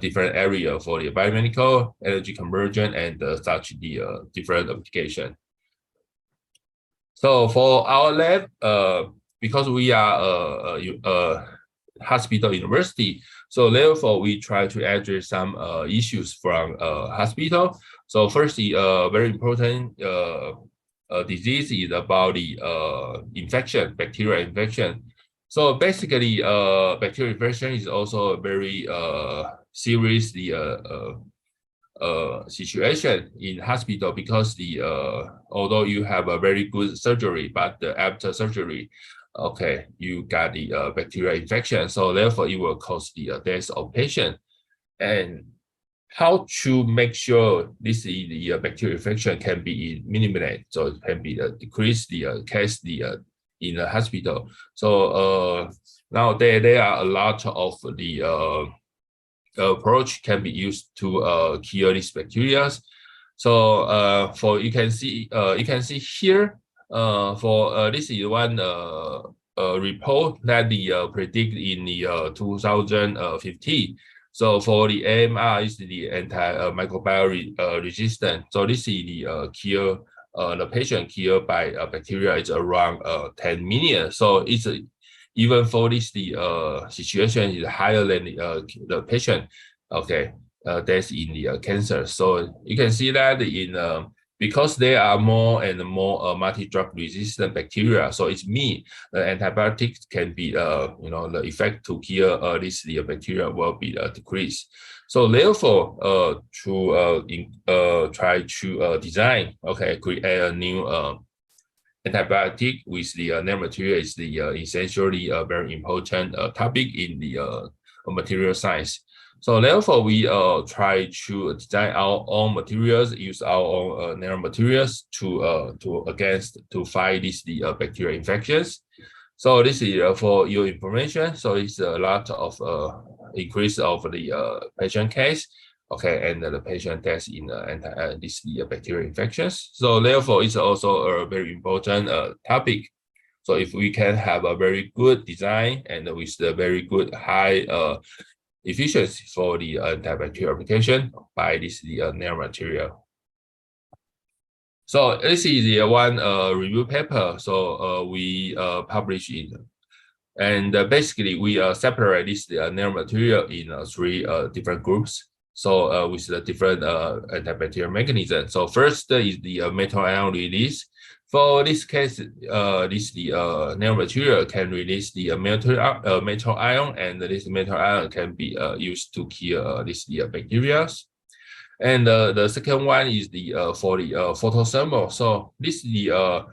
different area for the biomedical, energy conversion, and such the different application. So for our lab, because we are a hospital university, so therefore we try to address some issues from hospital. So firstly, very important disease is about the infection, bacterial infection. So basically, bacterial infection is also a very serious situation in hospital, because the although you have a very good surgery, but after surgery, okay, you got the bacterial infection, so therefore it will cause the death of patient. And how to make sure this is the bacterial infection can be minimized, so it can be decrease the case in the hospital. So now there are a lot of the approach can be used to kill these bacteria. So for you can see here for this is one report that the predict in the 2015. So for the AMR is the antimicrobial resistant. So this is the cure the patient cured by bacteria is around 10 million. So it's even for this the situation is higher than the patient, okay, death in the cancer. So you can see that in because there are more and more multi-drug resistant bacteria, so it's mean the antibiotics can be the effect to kill this the bacteria will be decreased. So therefore to try to design, okay, create a new antibiotic with the nanomaterial is the essentially very important topic in the material science. So therefore, we try to design our own materials, use our own nanomaterials to fight this the bacterial infections. So this is for your information. So it's a lot of increase of the patient case, okay, and the patient death in this the bacterial infections. So therefore, it's also a very important topic. So if we can have a very good design and with the very good high efficiency for the antibacterial application by this the nanomaterial. So this is the one review paper. So we published it, and basically we separate this the nanomaterial in three different groups. So with the different antibacterial mechanism. So first is the metal ion release. For this case, this the nanomaterial can release the metal ion, and this metal ion can be used to kill this the bacteria. And the second one is the for the photothermal. So this is the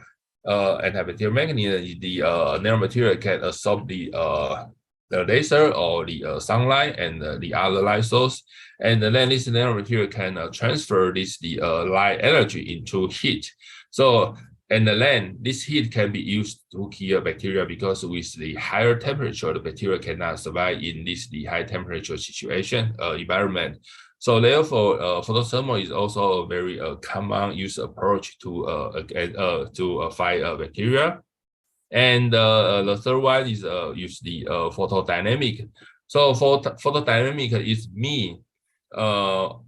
antibacterial mechanism. The nanomaterial can absorb the laser or the sunlight and the other light source, and then this nanomaterial can transfer this the light energy into heat. So and then this heat can be used to kill bacteria, because with the higher temperature, the bacteria cannot survive in this the high temperature situation environment. So therefore, photothermal is also a very common use approach to fight bacteria. And the third one is use the photodynamic. So for photodynamic is mean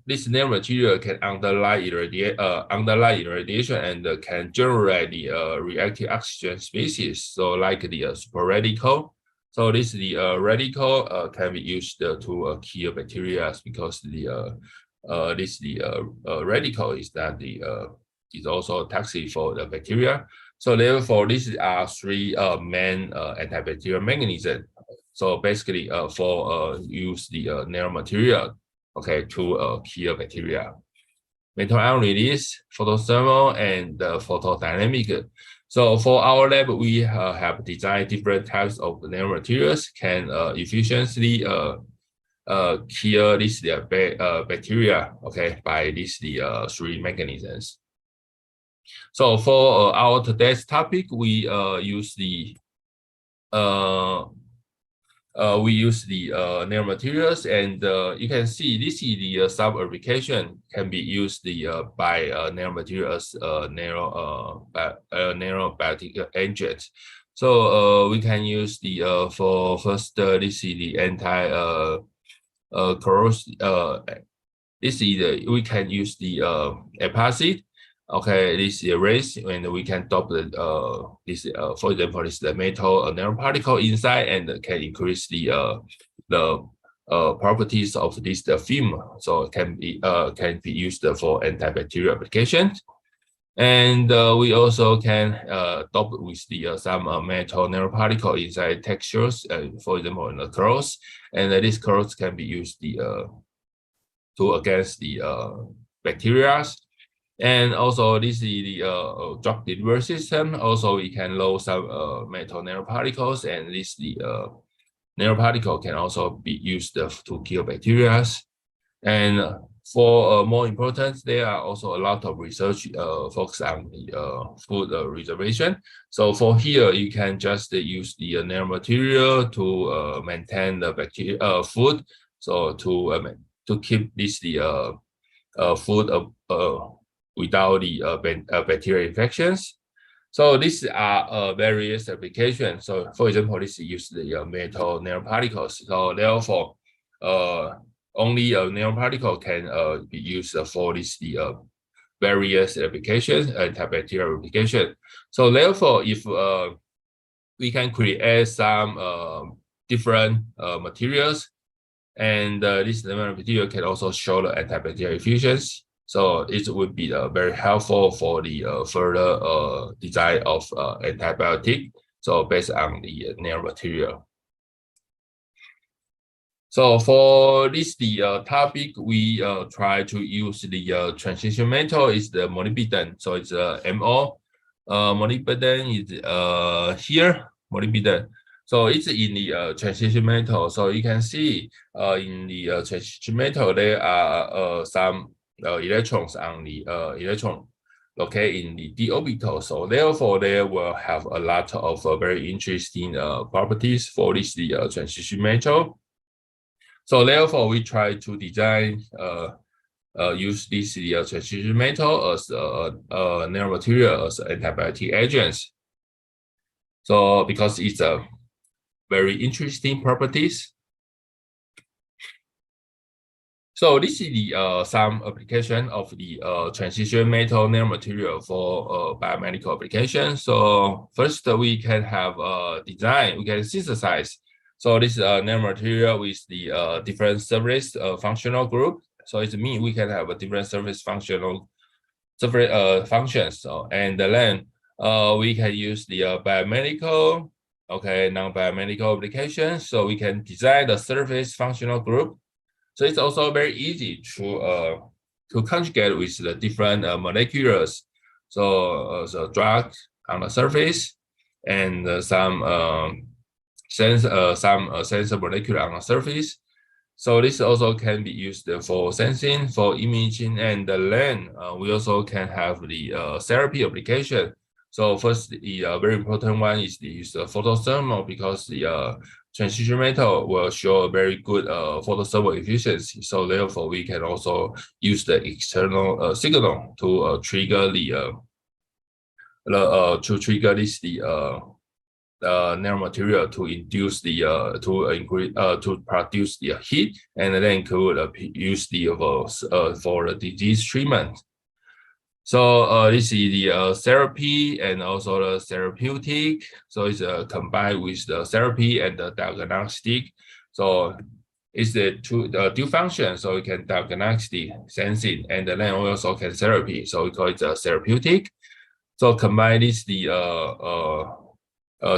this nanomaterial can underlie irradiation and can generate the reactive oxygen species. So like the super radical. So this the radical can be used to kill bacteria, because the radical is that the is also toxic for the bacteria. So therefore, these are three main antibacterial mechanisms. So basically, for use the nanomaterial, okay, to kill bacteria. Metal ion release, photothermal, and photodynamic. So for our lab, we have designed different types of nanomaterials can efficiently kill this bacteria, okay, by these three mechanisms. So for our today's topic, we use the nanomaterials, and you can see this is the sub-application can be used by nanomaterials nanobiotic agent. So we can use the for first this is the corrosive. This is we can use the acid. Okay, this race, and we can top the this for example, this the metal nanoparticle inside, and can increase the properties of this the film, so it can be used for antibacterial applications. And we also can top with the some metal nanoparticle inside textures, for example, in the curls, and these curls can be used to against the bacteria. And also this is the drug delivery system. Also, we can load some metal nanoparticles, and this the nanoparticle can also be used to kill bacteria. And for more important, there are also a lot of research focused on the food reservation. So for here, you can just use the nanomaterial to maintain the bacteria food. So to keep this the food without the bacterial infections. So these are various applications. So for example, this use the metal nanoparticles. So therefore, only a nanoparticle can be used for this the various applications, antibacterial application. So therefore, if we can create some different materials, and this material can also show the antibacterial efficiency. So it would be very helpful for the further design of antibiotic. So based on the nanomaterial. So for this the topic, we try to use the transition metal is the molybdenum. So it's MO. Molybdenum is here, molybdenum. So it's in the transition metal. So you can see in the transition metal, there are some electrons on the electron located in the d orbital. So therefore, they will have a lot of very interesting properties for this the transition metal. So therefore, we try to design use this the transition metal as nanomaterial as antibiotic agents. So because it's a very interesting properties. So this is the some application of the transition metal nanomaterial for biomedical applications. So first we can have design, we can synthesize. So this nanomaterial with the different surface functional group. So it means we can have a different surface functional functions. So and then we can use the biomedical, okay, non-biomedical applications. So we can design the surface functional group. So it's also very easy to conjugate with the different molecules. So so drug on the surface and some sensor molecule on the surface. So this also can be used for sensing, for imaging, and then we also can have the therapy application. So first, the very important one is the use of photothermal, because the transition metal will show a very good photothermal efficiency. So therefore, we can also use the external signal to trigger this nanomaterial to induce the to produce the heat, and then could use the for the disease treatment. So this is the therapy and also the therapeutic. So it's combined with the therapy and the diagnostic. So it's the dual function. So we can diagnostic, sensing, and then we also can therapy. So we call it therapeutic. So combine this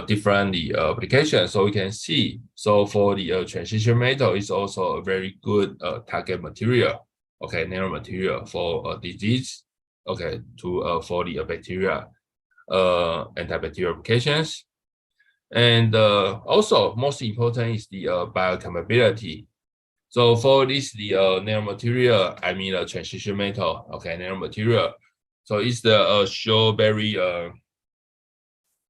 different applications. So we can see. So for the transition metal is also a very good target material. Okay, nanomaterial for disease. Okay, to for the bacteria, antibacterial applications, and also most important is the biocompatibility. So for this the nanomaterial, I mean transition metal. Okay, nanomaterial. So it's the show very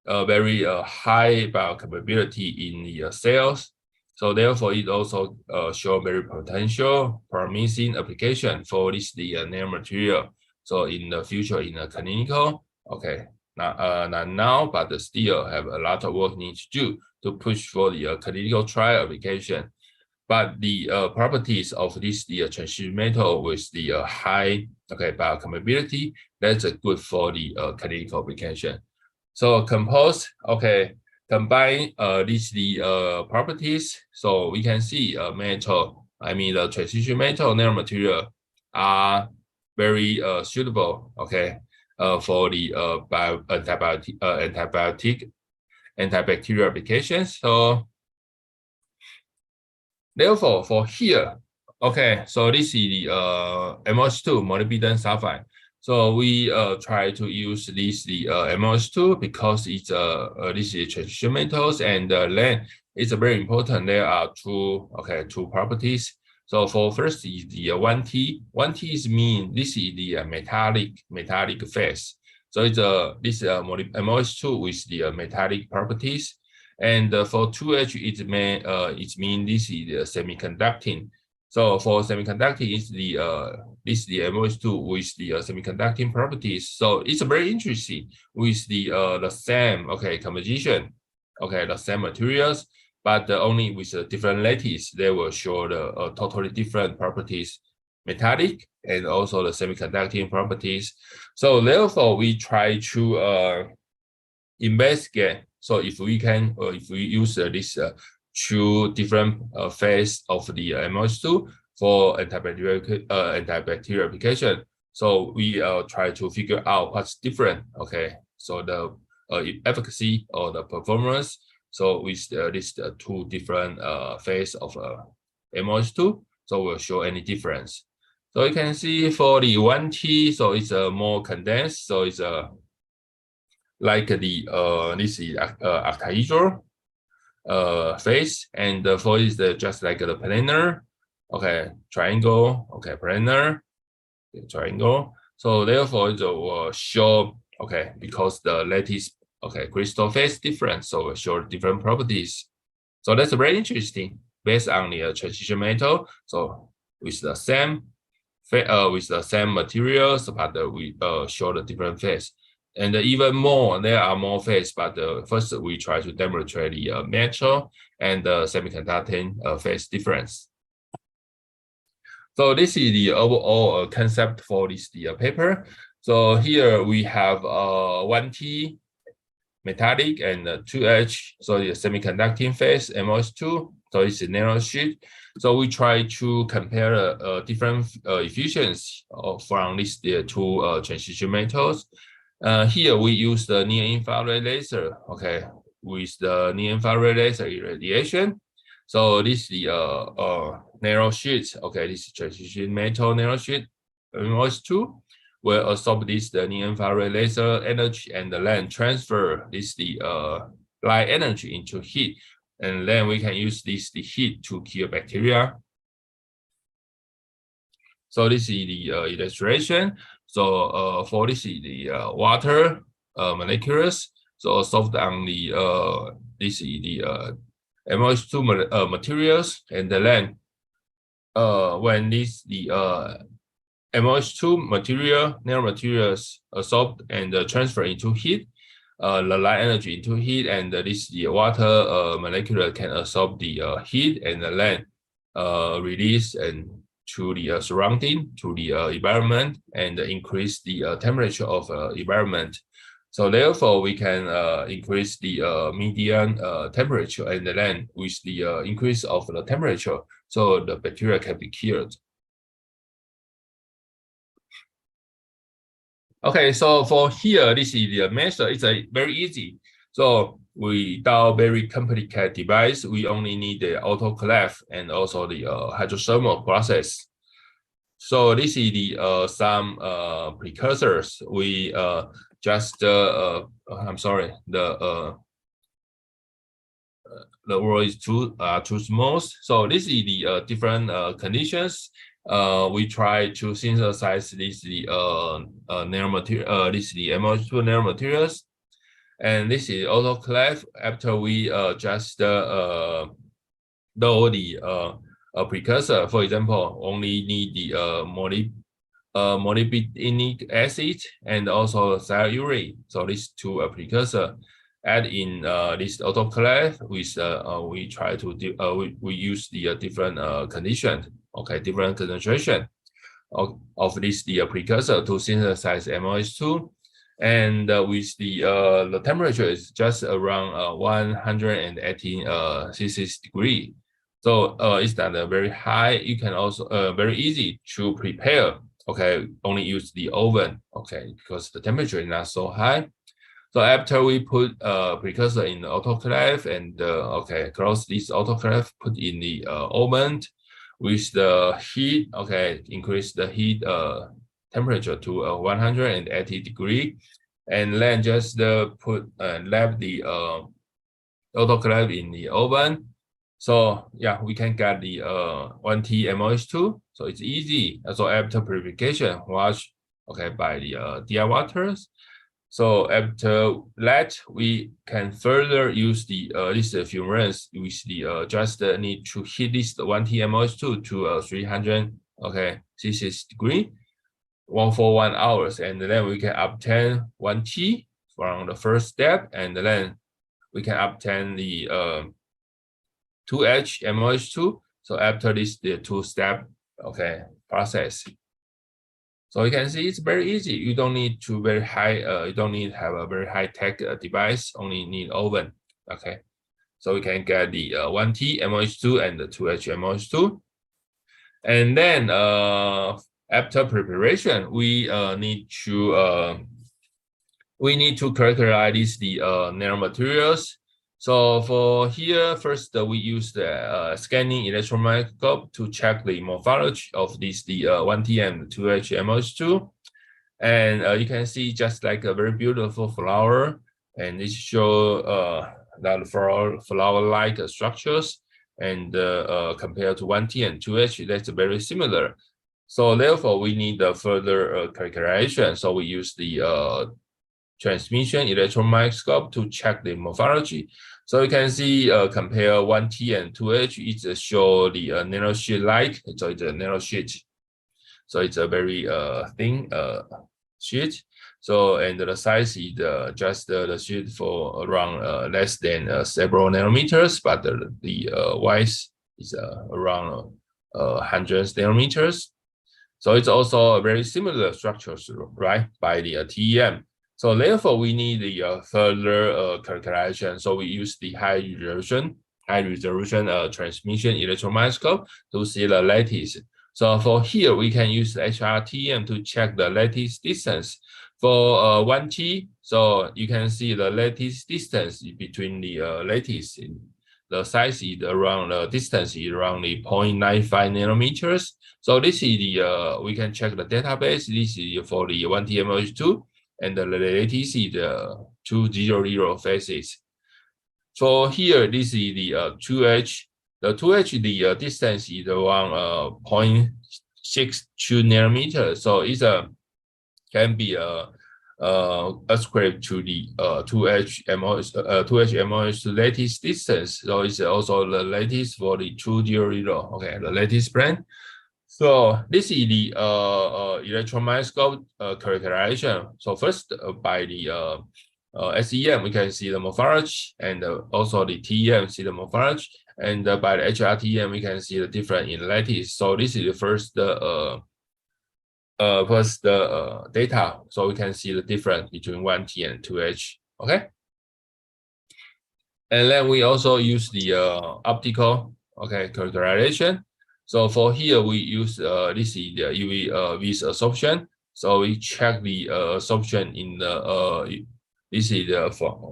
high biocompatibility in the cells. So therefore, it also show very potential, promising application for this the nanomaterial. So in the future, in the clinical, okay, not now, but still have a lot of work need to do to push for the clinical trial application. but the properties of this transition metal with the high biocompatibility, that's good for the clinical application. So compose, combine these properties. So we can see metal, the transition metal nanomaterial are very suitable, for the antibacterial applications. So therefore, for here, so this is the MOS2 molybdenum sulfide. So we try to use this MOS2 because it's this is transition metals, and then it's very important. There are two properties. So for first is the 1T. 1T is mean this is the metallic phase. So it's this MOS2 with the metallic properties. And for 2H, it mean this is semiconducting. So for semiconducting, it's this is the MOS2 with the semiconducting properties. So it's very interesting with the same composition, the same materials, but only with different lattice. They will show the totally different properties, metallic and also the semiconducting properties. So therefore, we try to investigate. So if we can, if we use this two different phase of the MOS2 for antibacterial application, so we try to figure out what's different. So the efficacy or the performance. So with this two different phase of MOS2, so we'll show any difference. So you can see for the 1T, so it's more condensed. So it's like the this is octahedral phase, and for is just like the planar, triangle, planar, triangle. So therefore it will show because the lattice crystal phase different, so it show different properties. So that's very interesting based on the transition metal. So with the same materials, but we show the different phase. And even more, there are more phase, but first we try to demonstrate the metal and the semiconducting phase difference. So this is the overall concept for this paper. So here we have 1T metallic and 2H, so the semiconducting phase, MOS2, so it's a narrow sheet. So we try to compare different efficiency from these two transition metals. Here we use the near-infrared laser, with the near-infrared laser irradiation. So this is the narrow sheet, this is transition metal narrow sheet, MOS2, will absorb this the near-infrared laser energy and then transfer this the light energy into heat, and then we can use the heat to kill bacteria. So this is the illustration. So for this is the water molecules. So solved on the this is the MOS2 materials, and then when this the MOS2 material nanomaterials absorbed and transfer into heat, the light energy into heat, and this the water molecule can absorb the heat and then release and to the surrounding, to the environment, and increase the temperature of environment. So therefore, we can increase the median temperature, and then with the increase of the temperature, so the bacteria can be killed. Okay, so for here, this is the method. It's very easy. So without very complicated device, we only need the autoclave and also the hydrothermal process. So this is the some precursors. We just I'm sorry, the word is too small. So this is the different conditions. We try to synthesize this the nanomaterial, this is the MOS2 nanomaterials, and this is autoclave. After we just load the precursor, for example, only need the molybdenic acid and also thiourea. So these two precursor. add in this autoclave with we try to do we use the different condition, okay, different concentration of this the precursor to synthesize MOH2, and with the temperature is just around 118 Celsius degree. So it's not very high. You can also very easy to prepare. Okay, only use the oven. Okay, because the temperature is not so high. So after we put precursor in the autoclave and okay, close this autoclave, put in the oven with the heat. Okay, increase the heat temperature to 180 degree, and then just put left the autoclave in the oven. So yeah, we can get the 1T MOH2. So it's easy. So after purification, wash okay by the DI waters. So after that, we can further use the this fumarance with the just need to heat this 1T MOH2 to 300 okay Celsius degree, for 1 hour, and then we can obtain 1T from the first step, and then we can obtain the 2H MOH2. So after this, the two-step okay process. So you can see it's very easy. You don't need to very high. You don't need to have a very high tech device. Only need oven. Okay, so we can get the 1T MOH2 and the 2H MOH2, and then after preparation, we need to characterize the nanomaterials. So for here, first we use the scanning electron microscope to check the morphology of this the 1T and 2H MOH2, and you can see just like a very beautiful flower, and it show that flower-like structures, and compared to 1T and 2H, that's very similar. So therefore, we need a further characterization. So we use the transmission electron microscope to check the morphology. So you can see compare 1T and 2H, it show the nanosheet like, so it's a nanosheet. So it's a very thin sheet. So and the size is just the sheet for around less than several nanometers, but the width is around hundreds nanometers. So it's also a very similar structures, right, by the TEM. So therefore, we need the further characterization. So we use the high resolution transmission electron microscope to see the lattice. So for here, we can use the HRTM to check the lattice distance. For 1T, so you can see the lattice distance between the lattice. The size is around, the distance is around the 0.95 nanometers. So this is the, we can check the database. This is for the 1T MOH2. And the lattice is the 200 phases. So here, this is the 2H. The 2H, the distance is around 0.62 nanometers. So it's can be ascribed to the 2H MOH lattice distance. So it's also the lattice for the 200. Okay, the lattice plane. So this is the electron microscope characterization. So first, by the SEM, we can see the morphology, and also the TEM see the morphology, and by the HRTM, we can see the different in lattice. So this is the first data. So we can see the difference between 1T and 2H. Okay. And then we also use the optical characterization. So for here, we use this is the UV vis absorption. So we check the absorption in the this is the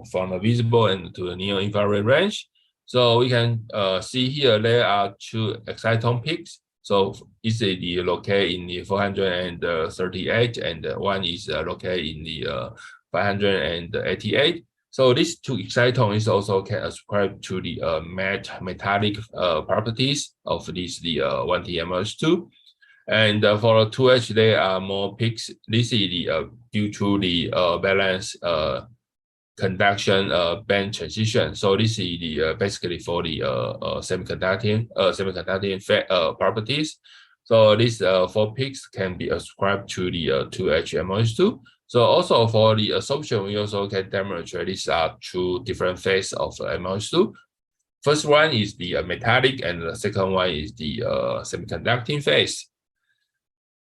from the visible and to the near infrared range. So we can see here there are two exciton peaks. So it's the located in the 438, and one is located in the 588. So these two excitons is also can ascribe to the metallic properties of this the 1T MOH2. And for 2H, there are more peaks. This is the due to the balance conduction band transition. So this is the basically for the semiconducting properties. So these 4 peaks can be ascribed to the 2H MOH2. So also for the absorption, we also can demonstrate these are two different phases of MOS2. First one is the metallic, and the second one is the semiconducting phase.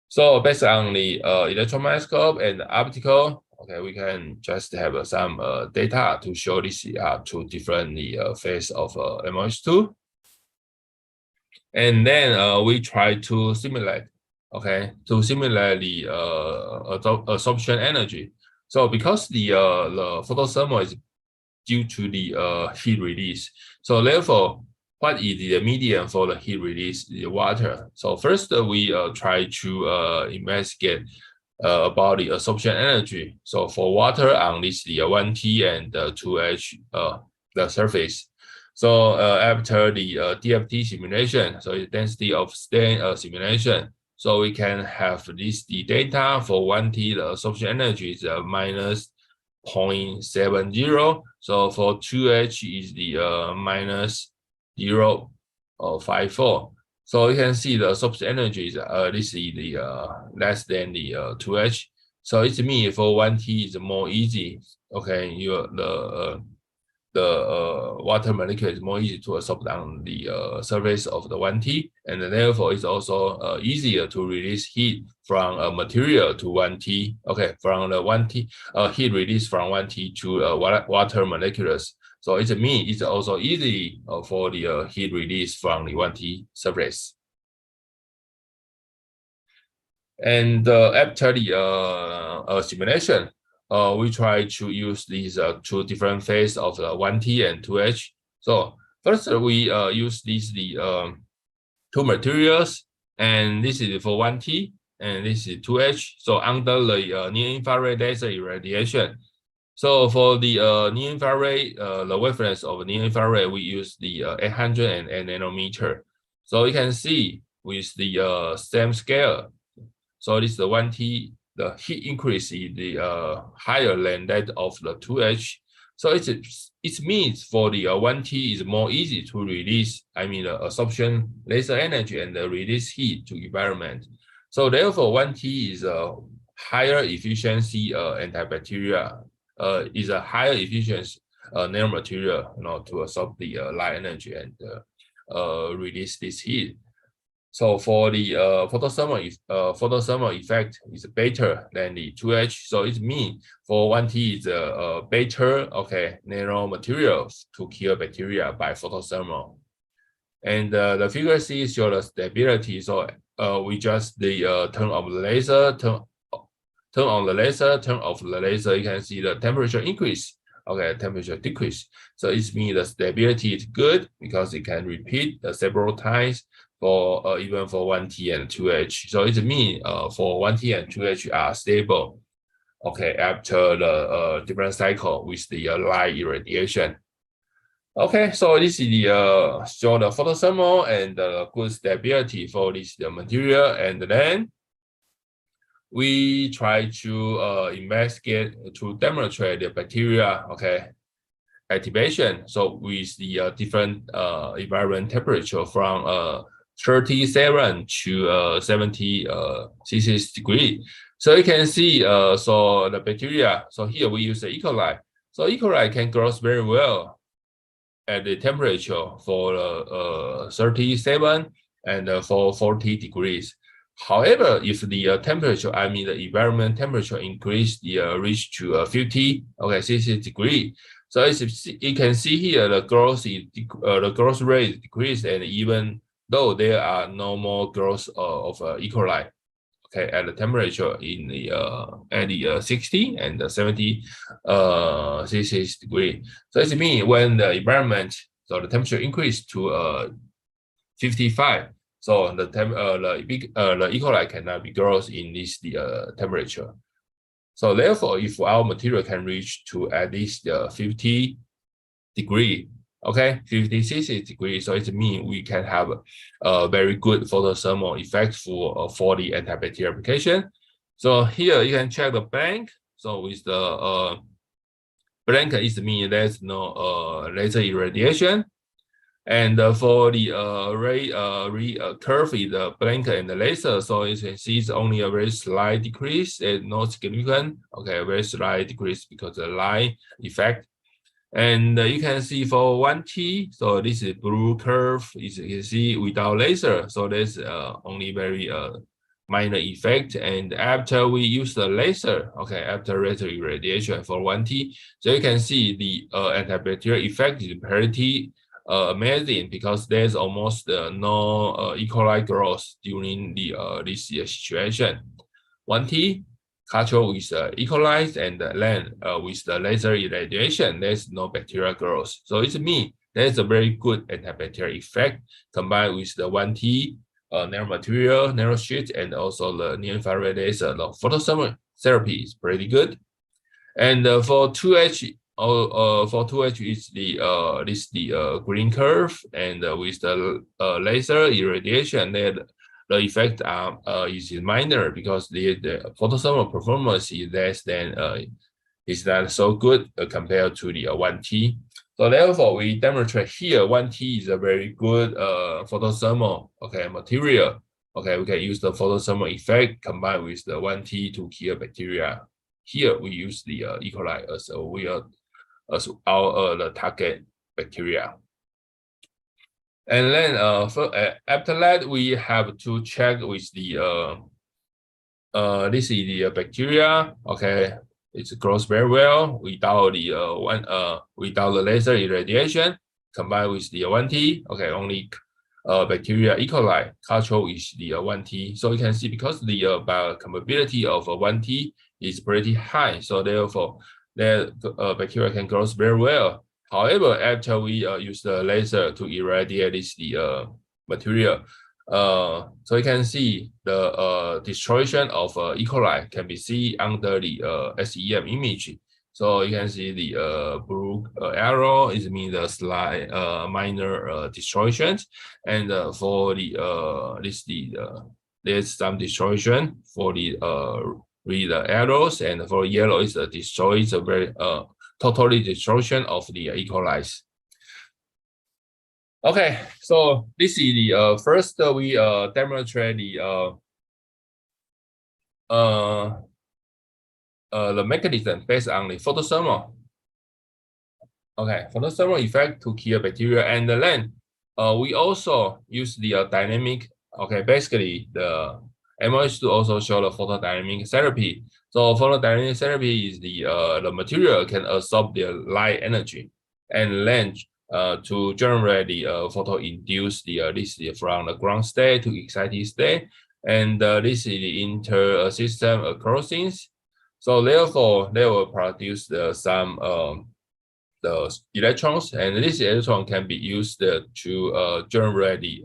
So based on the electron microscope and optical, okay, we can just have some data to show these are two different phase of MOS2. And then we try to simulate, okay, to simulate the absorption energy. So because the photothermal is due to the heat release, so therefore, what is the medium for the heat release? The water. So first we try to investigate about the absorption energy. So for water on this the 1T and 2H the surface. So after the DFT simulation, so the density of stain simulation, so we can have this the data for 1T, the absorption energy is minus 0.70. So for 2H is the minus 0.54. So you can see the absorption energy is this is the less than the 2H. So it means for 1T is more easy. Okay, the water molecule is more easy to absorb on the surface of the 1T, and therefore it's also easier to release heat from a material to 1T. Okay, from the 1T heat release from 1T to water molecules. So it means it's also easy for the heat release from the 1T surface. And after the simulation, we try to use these two different phases of the 1T and 2H. So first we use these two materials, and this is for 1T and this is 2H. So under the near-infrared laser irradiation. So for the near-infrared, the wavelength of near-infrared, we use the 800 nanometer. So you can see with the same scale. So this is the 1T, the heat increase is the higher than that of the 2H. So it means for the 1T is more easy to release, I mean the absorption laser energy and the release heat to environment. So therefore 1T is a higher efficiency antibacterial, is a higher efficiency nanomaterial, to absorb the light energy and release this heat. So for the photothermal effect is better than the 2H. So it means for 1T is a better nanomaterials to kill bacteria by photothermal. And the figure C shows the stability. So we just the turn of the laser, turn on the laser, turn off the laser. You can see the temperature increase. Okay, temperature decrease. So it means the stability is good because it can repeat several times for even for 1T and 2H. So it means for 1T and 2H are stable. Okay, after the different cycle with the light irradiation. Okay, so this is the show the photothermal and the good stability for this the material, and then we try to investigate to demonstrate the bacteria activation. So with the different environment temperature from 37 to 70 Celsius degree. So you can see so the bacteria. So here we use the E. coli. So E. coli can grow very well at the temperature for 37 and for 40 degrees. However, if the temperature, I mean the environment temperature increase reach to 50 Celsius degree. So as you can see here, the growth rate decreased, and even though there are no more growth of E. coli, at the temperature in the at the 60 and the 70 Celsius degree. So it means when the environment, so the temperature increased to 55. So the E. coli cannot be grows in this temperature. So therefore, if our material can reach to at least 50 degree, 50 Celsius degree, so it means we can have a very good photothermal effect for the antibacterial application. So here you can check the blank. So with the blank, it means there's no laser irradiation. And for the ray curve in the blanket and the laser, so as you can see, it's only a very slight decrease and no significant. Okay, a very slight decrease because of the light effect. And you can see for 1T, so this is blue curve, as you can see without laser. So there's only very minor effect. And after we use the laser, okay, after laser irradiation for 1T, so you can see the antibacterial effect is pretty amazing because there's almost no E. coli growth during the this situation. 1T culture with E. coli and then with the laser irradiation, there's no bacterial growth. So it means there's a very good antibacterial effect combined with the 1T nanomaterial, nanosheet, and also the near-infrared laser. The photothermal therapy is pretty good. And for 2H, for 2H is the green curve, and with the laser irradiation, the effect is minor because the photothermal performance is less than is not so good compared to the 1T. So therefore, we demonstrate here 1T is a very good photothermal material. Okay, we can use the photothermal effect combined with the 1T to kill bacteria. Here we use the E. coli as our the target bacteria. And then after that, we have to check with the this is the bacteria. Okay, it grows very well without the without the laser irradiation combined with the 1T. Okay, only bacteria E. coli culture is the 1T. So you can see because the biocompatibility of 1T is pretty high. So therefore, the bacteria can grow very well. However, after we use the laser to irradiate the material, so you can see the destruction of E. coli can be seen under the SEM image. So you can see the blue arrow is mean the slight minor destructions, and for the there's some destruction for the red arrows, and for yellow is the destroys a very totally destruction of the E. coli. Okay, so this is the first we demonstrate the mechanism based on the photothermal. Okay, photothermal effect to kill bacteria, and then we also use the dynamic. Okay, basically the MOH2 also show the photodynamic therapy. So photodynamic therapy is the material can absorb the light energy and then to generate the photo-induce this from the ground state to excited state, and this is the inter-system crossings. So therefore, they will produce some the electrons, and this electron can be used to generate the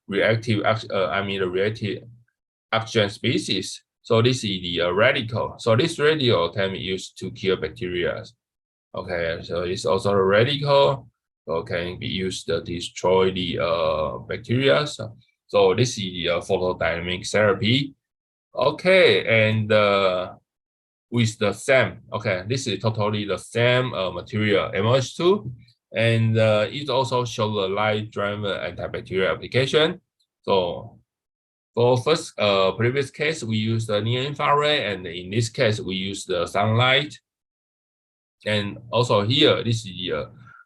reactive oxygen species. So this is the radical. So this radical can be used to kill bacteria. Okay, so it's also a radical. So can be used to destroy the bacteria. So this is the photodynamic therapy. Okay, and with the same, okay, this is totally the same material, MOH2, and it also shows the light-driven antibacterial application. So for first previous case, we use the near-infrared, and in this case, we use the sunlight. And also here, this is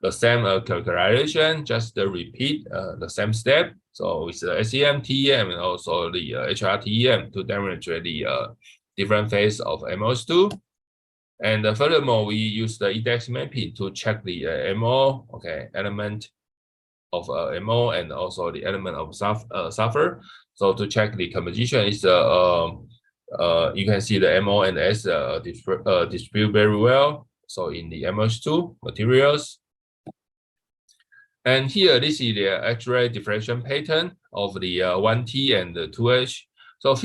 the same calculation, just repeat the same step. So with the SEM, TEM, and also the HRTEM to demonstrate the different phase of MOH2. And furthermore, we use the index mapping to check the MO, okay, element of MO and also the element of sulfur. So to check the composition is you can see the MO and S distribute very well. So in the MOH2 materials. And here, this is the X-ray diffraction pattern of the 1T and the 2H. So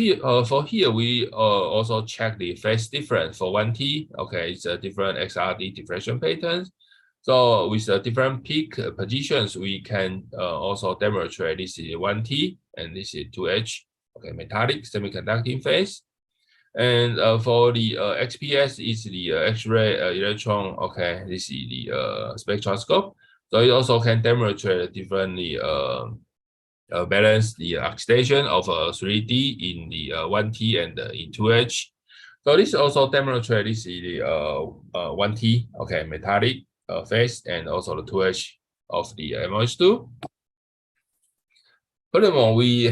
for here, we also check the phase difference for 1T. Okay, it's a different XRD diffraction patterns. So with the different peak positions, we can also demonstrate this is 1T and this is 2H. Okay, metallic semiconducting phase. And for the XPS is the X-ray electron. Okay, this is the spectroscope. So it also can demonstrate differently balance the oxidation of 3D in the 1T and in 2H. So this also demonstrates the 1T, okay, metallic phase, and also the 2H of the MOH2. Furthermore, we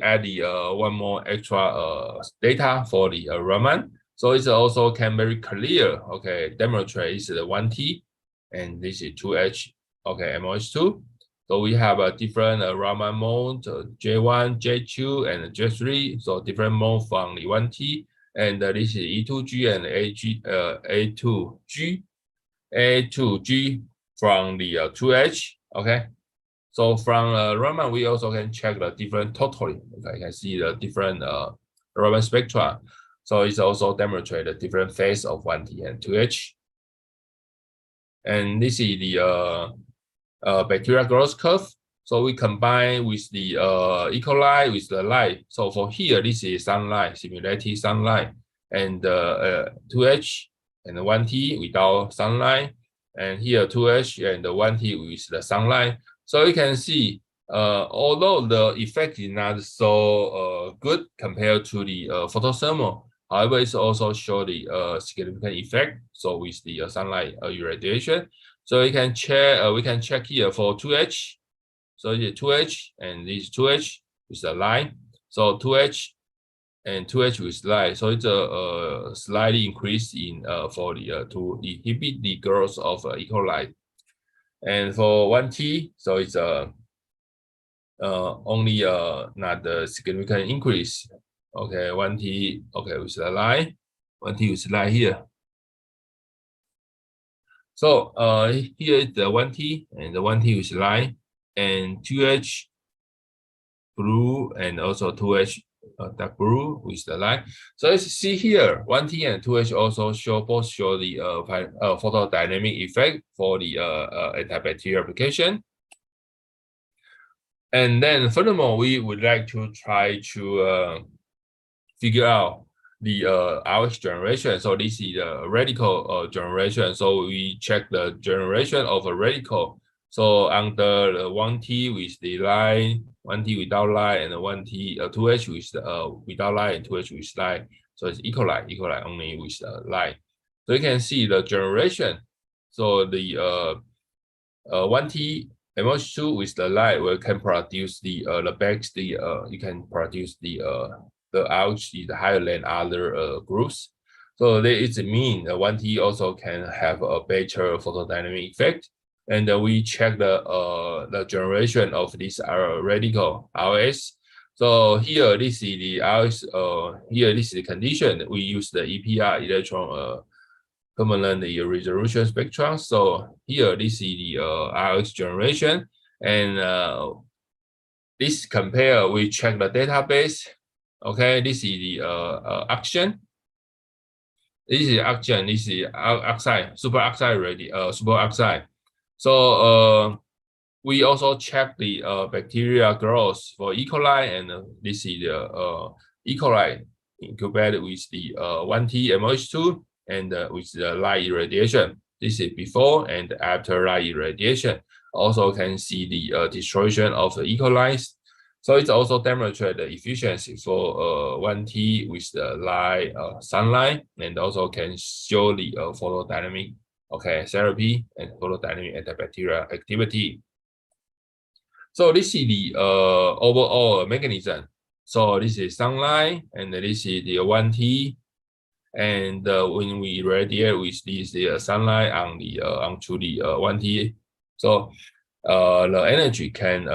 add the one more extra data for the Raman. So it also can very clear, okay, demonstrate is the 1T and this is 2H, okay, MOH2. So we have a different Raman mode, J1, J2, and J3. So different mode from the 1T, and this is E2G and A2G from the 2H, okay. So from Raman, we also can check the different totally. Okay, you can see the different Raman spectra. So it's also demonstrate the different phase of 1T and 2H. And this is the bacteria growth curve. So we combine with the E. coli with the light. So for here, this is sunlight, simulated sunlight, and 2H and 1T without sunlight, and here 2H and 1T with the sunlight. So you can see, although the effect is not so good compared to the photothermal, however, it also show the significant effect. So with the sunlight irradiation, so we can check here for 2H. So it's 2H and this 2H with the line. So 2H and 2H with line. So it's a slightly increase in for the to inhibit the growth of E. coli. And for 1T, so it's only not a significant increase. Okay, 1T, okay, with the line, 1T with line here. So here is the 1T and the 1T with line, and 2H blue and also 2H dark blue with the line. So as you see here, 1T and 2H also both show the photodynamic effect for the antibacterial application. And then furthermore, we would like to try to figure out the RH generation. So this is the radical generation. So we check the generation of a radical. So under the 1T with the line, 1T without line, and 1T 2H with without line, and 2H with line. So it's E. coli only with line. So you can see the generation. So the 1T MOH2 with the light will can produce the bags, you can produce the RH is higher than other groups. So it means 1T also can have a better photodynamic effect. And we check the generation of this radical RS. So here this is the RS. Here this is the condition. We use the EPR electron permanent resolution spectrum. So here this is the RH generation, and this compare. We check the database. Okay, this is the action. This is action. This is oxide, superoxide. So we also check the bacteria growth for E. coli, and this is the E. coli incubated with the 1T MOH2 and with the light irradiation. This is before and after light irradiation. Also can see the destruction of the E. coli. So it also demonstrates the efficiency for 1T with the light sunlight, and also can show the photodynamic therapy and photodynamic antibacterial activity. So this is the overall mechanism. So this is sunlight, and this is the 1T, and when we irradiate with this sunlight on the onto the 1T, so the energy can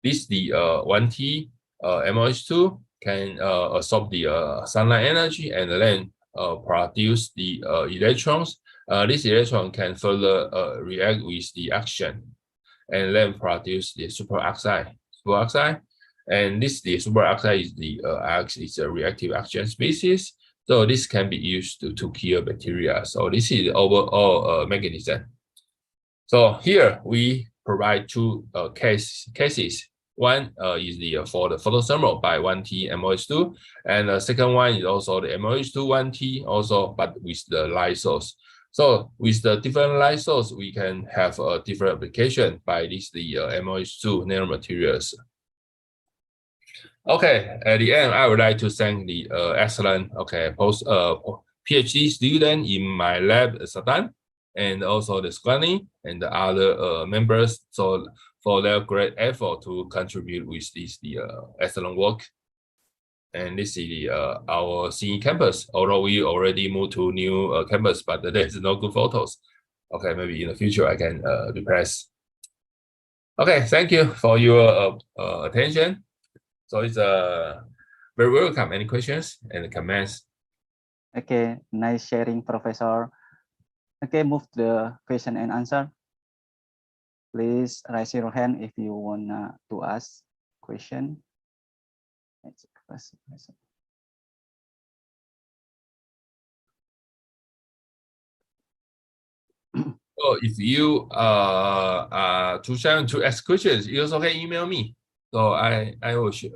this the 1T MOH2 can absorb the sunlight energy and then produce the electrons. This electron can further react with the oxygen and then produce the superoxide. And the superoxide is is a reactive oxygen species. So this can be used to kill bacteria. So this is the overall mechanism. So here we provide two cases. One is for the photothermal by 1T MOH2, and the second one is also the MOH2 1T also, but with the light source. So with the different light source, we can have a different application by this the MOH2 nanomaterials. Okay, at the end, I would like to thank the excellent PhD student in my lab, Satan, and also the Squani and the other members, so for their great effort to contribute with this excellent work. And this is our CE campus, although we already moved to new campus, but there's no good photos. Okay, maybe in the future I can repress. Okay, thank you for your attention. So it's very welcome. Any questions and comments? Okay, nice sharing, Professor. Okay, move to the question and answer. Please raise your hand if you want to ask question. So if you too shy to ask questions, you also can email me. So I will share.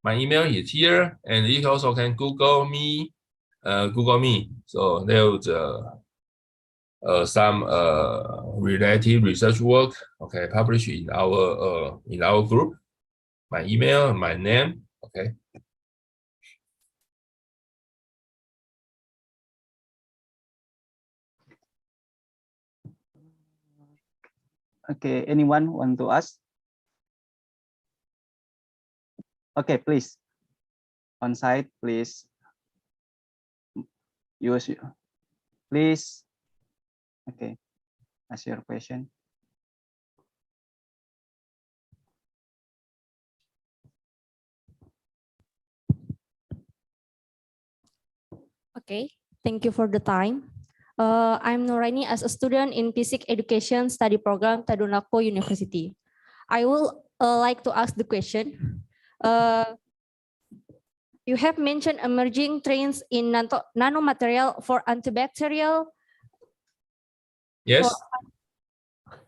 My email is here, and you also can Google me. So there's some related research work, okay, published in our group. My email, my name, okay. Okay, anyone want to ask? Okay, please. On site, please. Please. Okay, ask your question. Okay, thank you for the time. I'm Nuraini as a student in Physics Education Study Program, Tadunako University. I would like to ask the question. You have mentioned emerging trends in nanomaterial for antibacterial. Yes.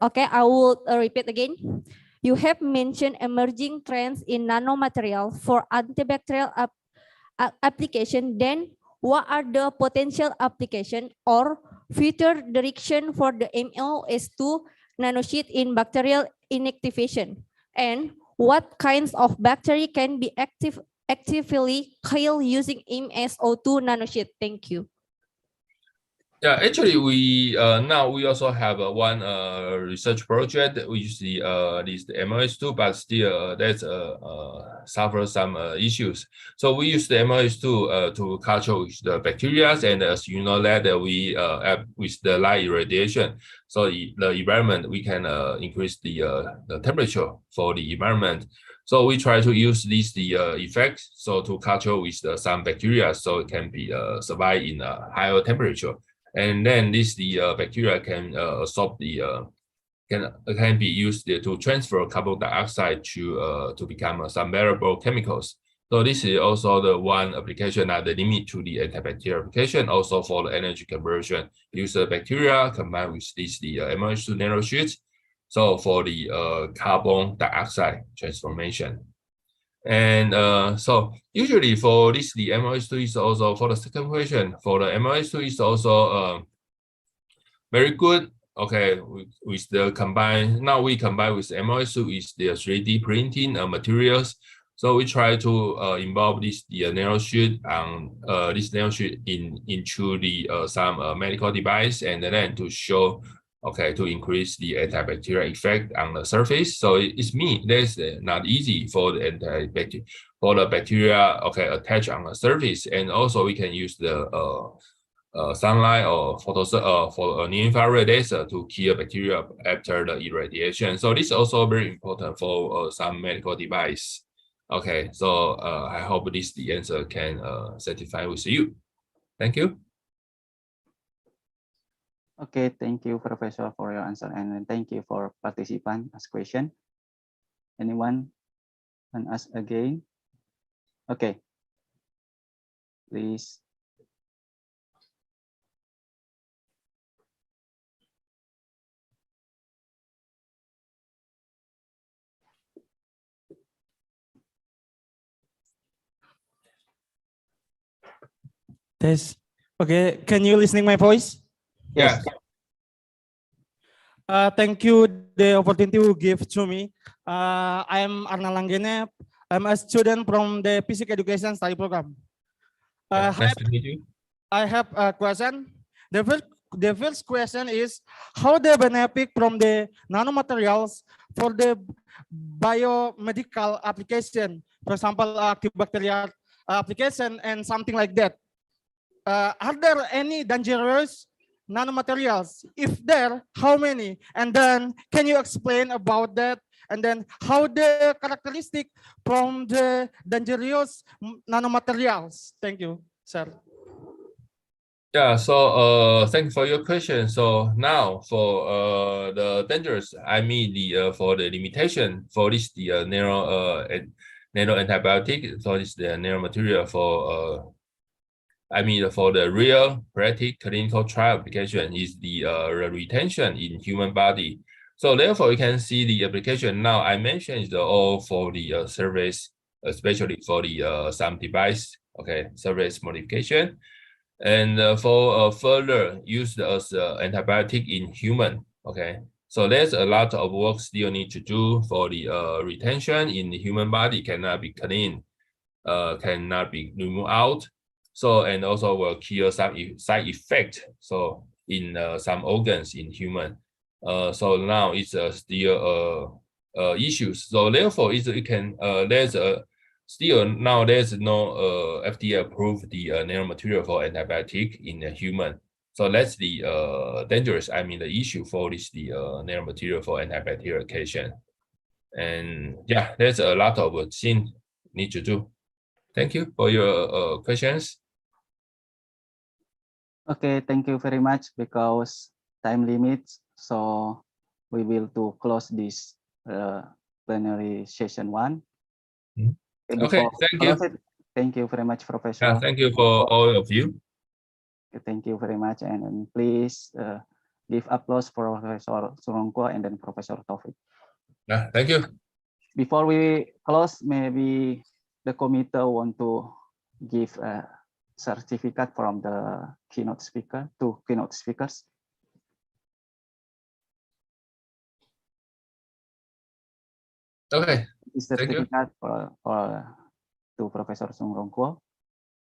Okay, I will repeat again. You have mentioned emerging trends in nanomaterial for antibacterial application. Then what are the potential application or future direction for the MOS2 nanosheet in bacterial inactivation? And what kinds of bacteria can be actively killed using MSO2 nanosheet? Thank you. Yeah, actually, we now we also have one research project that we use the MOS2, but still that's suffer some issues. So we use the MOS2 to culture with the bacteria, and as you know that we with the light irradiation, so the environment we can increase the temperature for the environment. So we try to use this effect so to culture with some bacteria, so it can be survive in a higher temperature. And then this bacteria can absorb can be used to transfer carbon dioxide to become some variable chemicals. So this is also the one application that the limit to the antibacterial application. Also for the energy conversion, use the bacteria combined with this the MOH2 nanosheets. So for the carbon dioxide transformation. And so usually for this, the MOS2 is also, for the second question, for the MOS2 is also very good. Okay, with the combine, now we combine with MOS2 is the 3D printing materials. So we try to involve this the nanosheet this nanosheet into the some medical device, and then to show, okay, to increase the antibacterial effect on the surface. So it's mean that's not easy for the bacteria, okay, attach on the surface, and also we can use the sunlight or for near infrared laser to kill bacteria after the irradiation. So this is also very important for some medical device. Okay, so I hope this the answer can satisfy with you. Thank you. Okay, thank you, Professor, for your answer, and thank you for participant ask question. Anyone can ask again? Okay, please. Test. Okay, can you listening my voice? Yes. Thank you the opportunity you give to me. I'm Arna Langgene. I'm a student from the Physics Education Study Program. Nice to meet you. I have a question. The first question is how the benefit from the nanomaterials for the biomedical application, for example, antibacterial application and something like that. Are there any dangerous nanomaterials? If there, how many? And then can you explain about that? And then how the characteristic from the dangerous nanomaterials? Thank you, sir. Yeah, so thank you for your question. So now for the dangerous, I mean the for the limitation for this the nano antibiotic, so this the nanomaterial for I mean for the real practical clinical trial application is the retention in human body. So therefore you can see the application now I mentioned is the all for the service, especially for the some device, okay, service modification. And for further used as antibiotic in human, okay. So there's a lot of work still need to do for the retention in the human body cannot be clean, cannot be removed out. So and also will cure some side effect. So in some organs in human. So now it's still issues. So therefore, it can there's a still now there's no FDA approved the nanomaterial for antibiotic in the human. So that's the dangerous. I mean the issue for this the nanomaterial for antibacterial patient. And yeah, there's a lot of things need to do. Thank you for your questions. Okay, thank you very much because time limits. So we will to close this plenary session 1. Okay, thank you. Thank you very much, Professor. Yeah, thank you for all of you. Thank you very much, and please give applause for Professor Surongko and then Professor Taufik. Yeah, thank you. Before we close, maybe the committee want to give a certificate from the keynote speaker to keynote speakers. Okay. Certificate to Professor Surongko.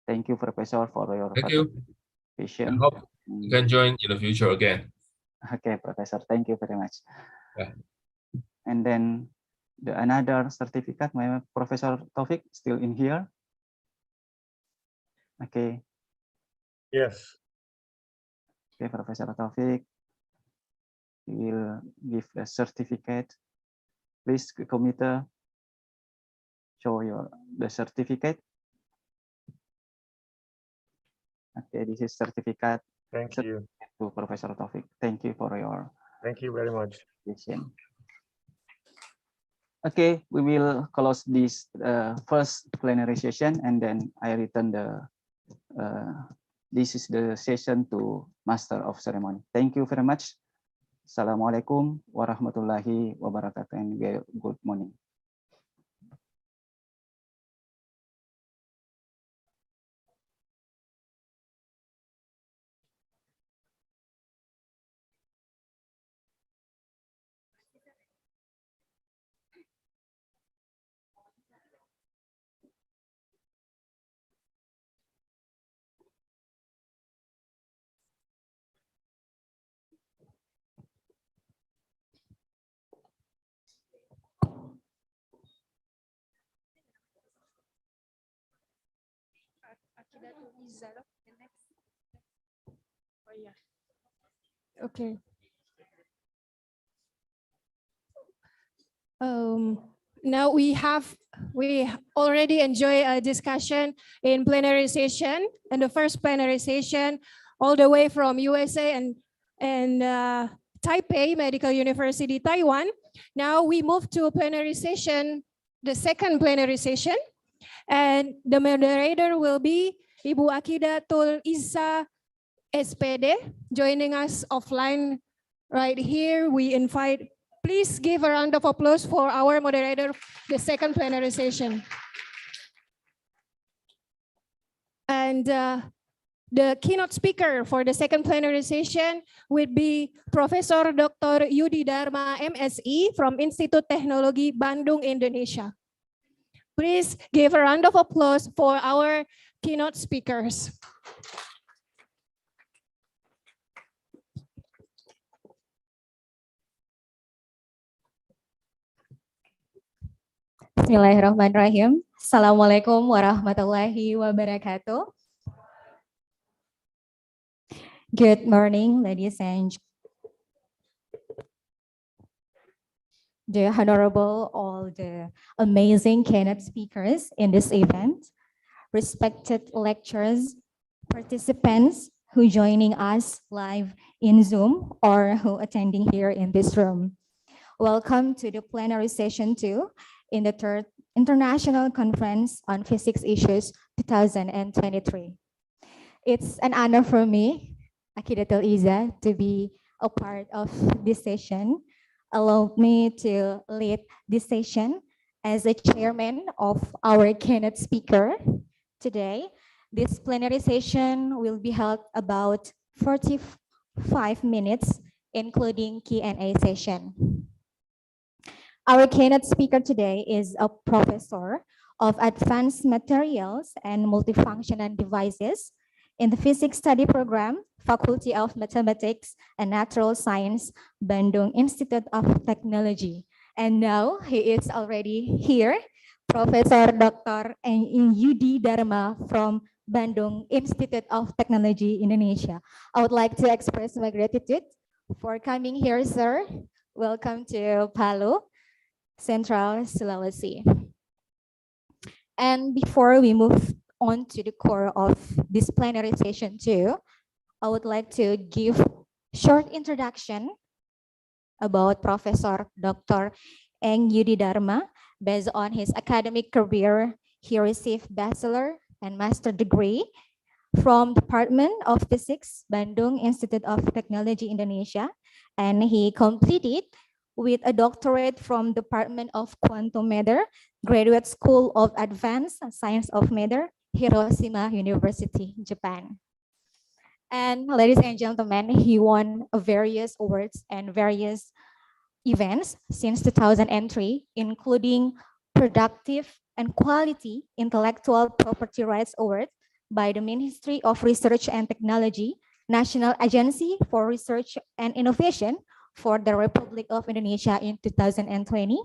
Thank you, Professor, for your I participation. hope you can join in the future again. Okay, Professor. Thank you very much. Yeah. And then another certificate, my Professor Taufik still in here. Okay. Yes. Okay, Professor Taufik, we will give a certificate. Please, committee, show the certificate. Okay, this is certificate. Thank you. To Professor Taufik. Thank you for your. Thank you very much. Okay, we will close this first plenary session, and then I return the. This is the session to Master of Ceremony. Thank you very much. Assalamualaikum warahmatullahi wabarakatuh, and good morning. Okay. Now we already enjoy a discussion in plenary session, and the first plenary session all the way from USA and Taipei Medical University, Taiwan. Now we move to plenary session, the second plenary session, and the moderator will be Ibu Akidatul Isa SPD, joining us offline right here. We invite, please give a round of applause for our moderator, the second plenary session. And The keynote speaker for the second plenary session would be Professor Dr. Yudi Dharma, MSE from Institut Teknologi Bandung, Indonesia. Please give a round of applause for our keynote speakers. Bismillahirrahmanirrahim. Assalamualaikum warahmatullahi wabarakatuh. Good morning, ladies and the honorable, all the amazing keynote speakers in this event, respected lecturers, participants who joining us live in Zoom or who attending here in this room. Welcome to the plenary session 2 in the third International Conference on Physics Issues 2023. It's an honor for me, Akidatul Iza, to be a part of this session. Allow me to lead this session as a chairman of our keynote speaker. Today, this plenary session will be held about 45 minutes, including Q&A session. Our keynote speaker today is a professor of advanced materials and multifunctional devices in the physics study program, Faculty of Mathematics and Natural Science, Bandung Institute of Technology. And now he is already here, Professor Dr. Yudi Dharma from Bandung Institute of Technology, Indonesia. I would like to express my gratitude for coming here, sir. Welcome to Palu, Central Sulawesi. And before we move on to the core of this plenary session 2, I would like to give short introduction about Professor Dr. Yudi Dharma. Based on his academic career, he received bachelor and master degree from Department of Physics, Bandung Institute of Technology, Indonesia, and he completed with a doctorate from Department of Quantum Matter, Graduate School of Advanced Science of Matter, Hiroshima University, Japan. And ladies and gentlemen, he won various awards and various events since 2003, including Productive and Quality Intellectual Property Rights Award by the Ministry of Research and Technology, National Agency for Research and Innovation for the Republic of Indonesia in 2020.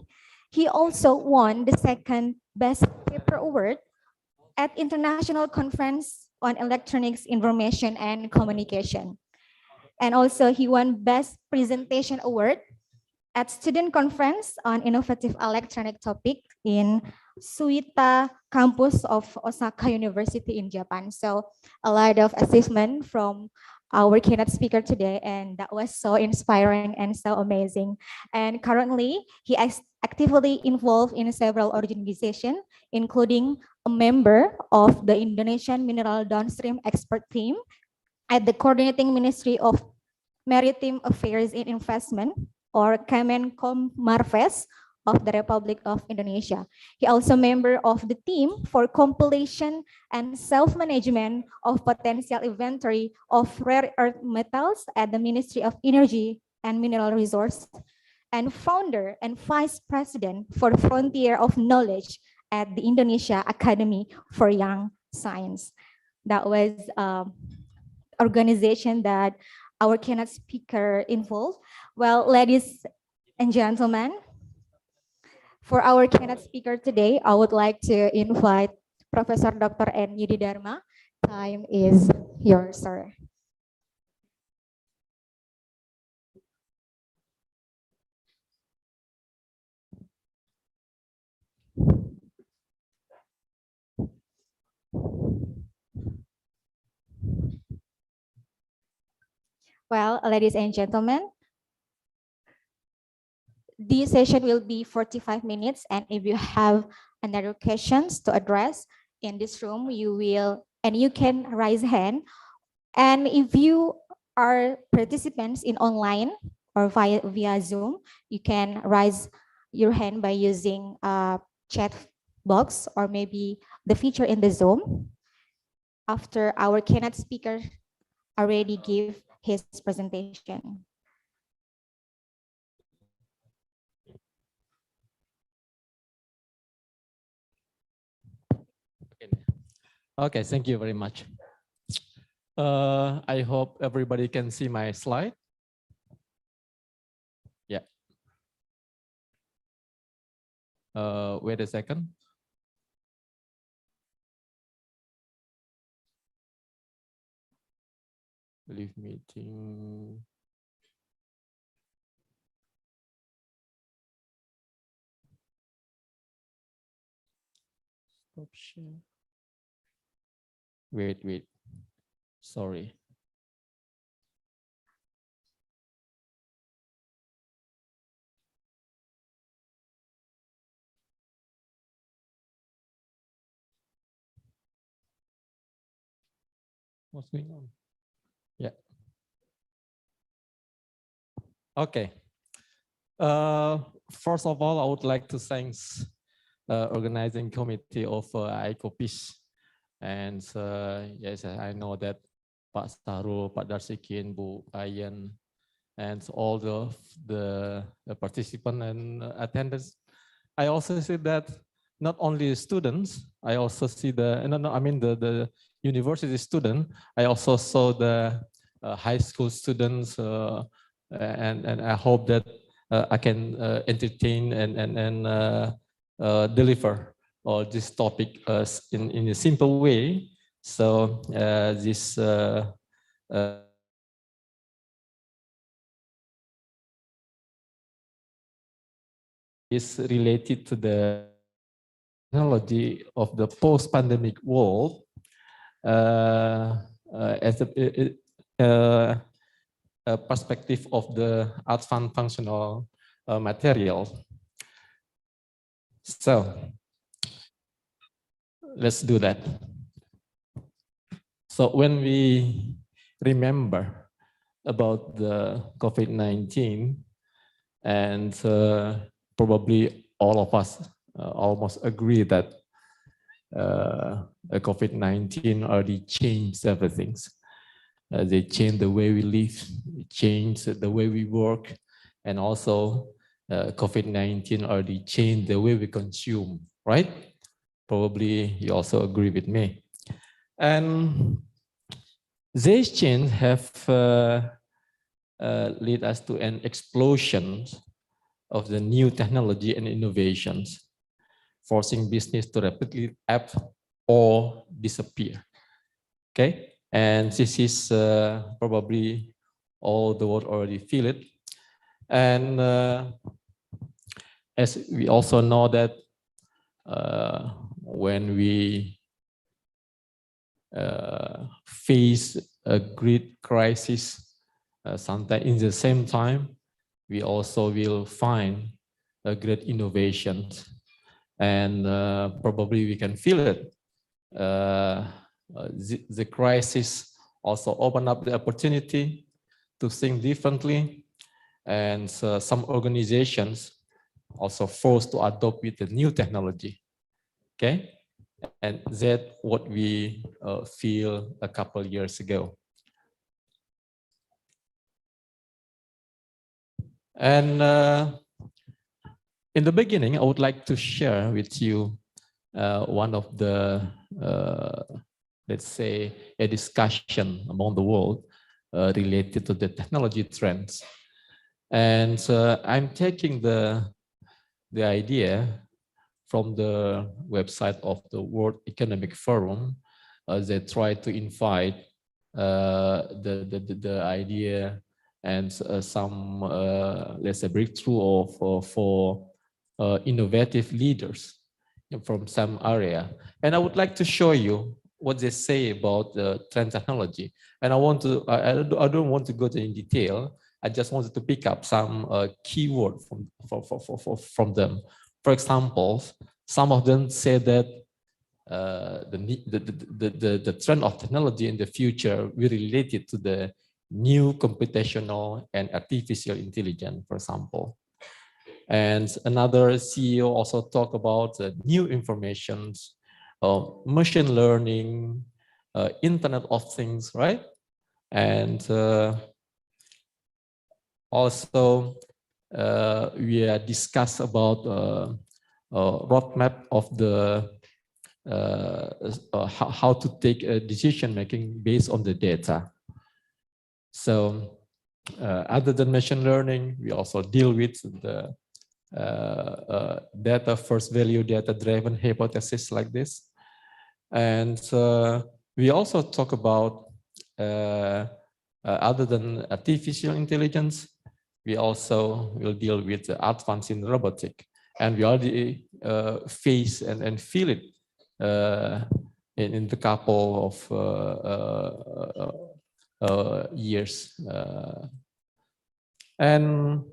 He also won the second Best Paper Award at International Conference on Electronics, Information and Communication. And also he won Best Presentation Award at Student Conference on Innovative Electronic Topic in Suita campus of Osaka University in Japan. So a lot of achievement from our keynote speaker today, and that was so inspiring and so amazing. And currently, he is actively involved in several organizations, including a member of the Indonesian Mineral Downstream Expert Team at the Coordinating Ministry of Maritime Affairs and Investment, or Kemenkom Marves of the Republic of Indonesia. He also member of the team for compilation and self-management of potential inventory of rare earth metals at the Ministry of Energy and Mineral Resources, and founder and vice president for the Frontier of Knowledge at the Indonesia Academy for Young Science. That was organization that our keynote speaker involved. Well, ladies and gentlemen, for our keynote speaker today, I would like to invite Professor Dr. Yudi Dharma. Time is yours, sir. Well, ladies and gentlemen, this session will be 45 minutes, and if you have another questions to address in this room, you can raise hand. And if you are participants in online or via Zoom, you can raise your hand by using a chat box or maybe the feature in the Zoom. after our keynote speaker already gave his presentation. Okay, thank you very much. I hope everybody can see my slide. Yeah. Wait a second. Leave meeting. Stop share. Wait. Sorry. What's going on? Yeah. Okay. First of all, I would like to thank organizing committee of ICoPIs. And yes, I know that Pak Sarul, Pak Darsikin, Bu Ayan, and all the participants and attendants. I also see that not only students, I also see the university student. I also saw the high school students, and I hope that I can entertain and deliver all this topic in a simple way. So this is related to the technology of the post-pandemic world as a perspective of the advanced functional material. So let's do that. So when we remember about the COVID-19, and probably all of us almost agree that COVID-19 already changed everything. They changed the way we live, changed the way we work, and also COVID-19 already changed the way we consume, right? Probably you also agree with me. And these changes have led us to an explosion of the new technology and innovations, forcing business to rapidly adapt or disappear. Okay, and this is probably all the world already feel it. And as we also know that when we face a great crisis, sometimes in the same time, we also will find a great innovation, and probably we can feel it. The crisis also opened up the opportunity to think differently, and some organizations also forced to adopt with the new technology. Okay, and that's what we feel a couple years ago. And in the beginning, I would like to share with you one of the, let's say, a discussion among the world related to the technology trends. And I'm taking the idea from the website of the World Economic Forum. They try to invite the idea and some, let's say, breakthrough for innovative leaders from some area. And I would like to show you what they say about the trend technology. And I don't want to go in detail. I just wanted to pick up some keyword from them. For example, some of them say that the trend of technology in the future will be related to the new computational and artificial intelligence, for example. And another CEO also talked about new information, machine learning, Internet of Things, right? And also we discuss about roadmap of the how to take a decision making based on the data. So other than machine learning, we also deal with the data first value, data driven hypothesis like this. And we also talk about other than artificial intelligence, we also will deal with the advance in robotic, and we already face and feel it in the couple of years. And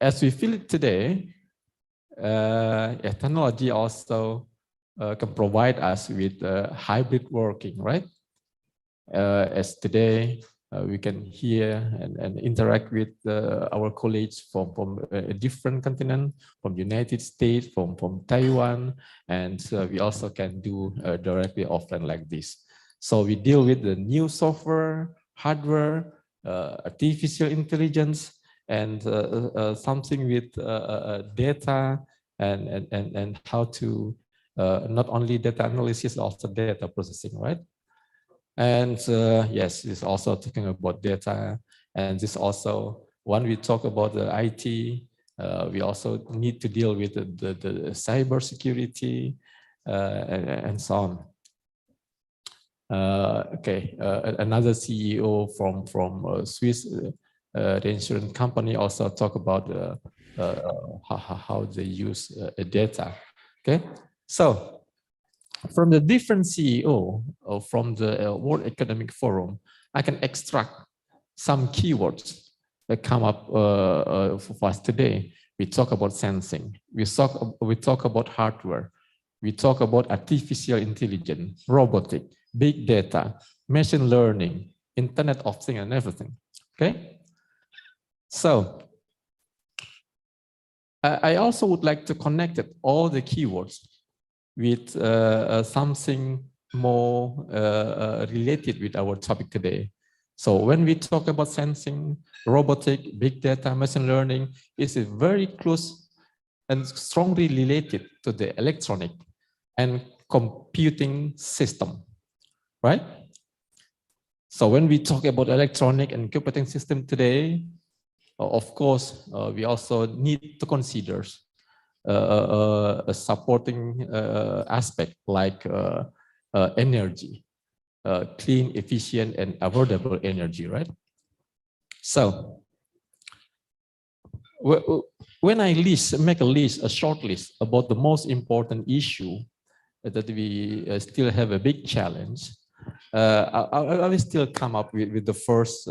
as we feel it today, technology also can provide us with hybrid working, right? As today, we can hear and interact with our colleagues from a different continent, from United States, from Taiwan, and we also can do directly offline like this. So we deal with the new software, hardware, artificial intelligence, and something with data and how to not only data analysis, also data processing, right? And yes, it's also talking about data. And this also, when we talk about the IT, we also need to deal with the cyber security and so on. Okay, another CEO from Swiss reinsurance company also talk about how they use data. Okay, so from the different CEO from the World Economic Forum, I can extract some keywords that come up for us today. We talk about sensing, we talk about hardware, we talk about artificial intelligence, robotic, big data, machine learning, Internet of Things and everything, okay? So, I also would like to connect all the keywords with something more related with our topic today. So when we talk about sensing, robotic, big data, machine learning, it's very close and strongly related to the electronic and computing system, right? So when we talk about electronic and computing system today, of course, we also need to consider a supporting aspect like energy, clean, efficient, and affordable energy, right? So when I make a short list about the most important issue that we still have a big challenge, I will still come up with the first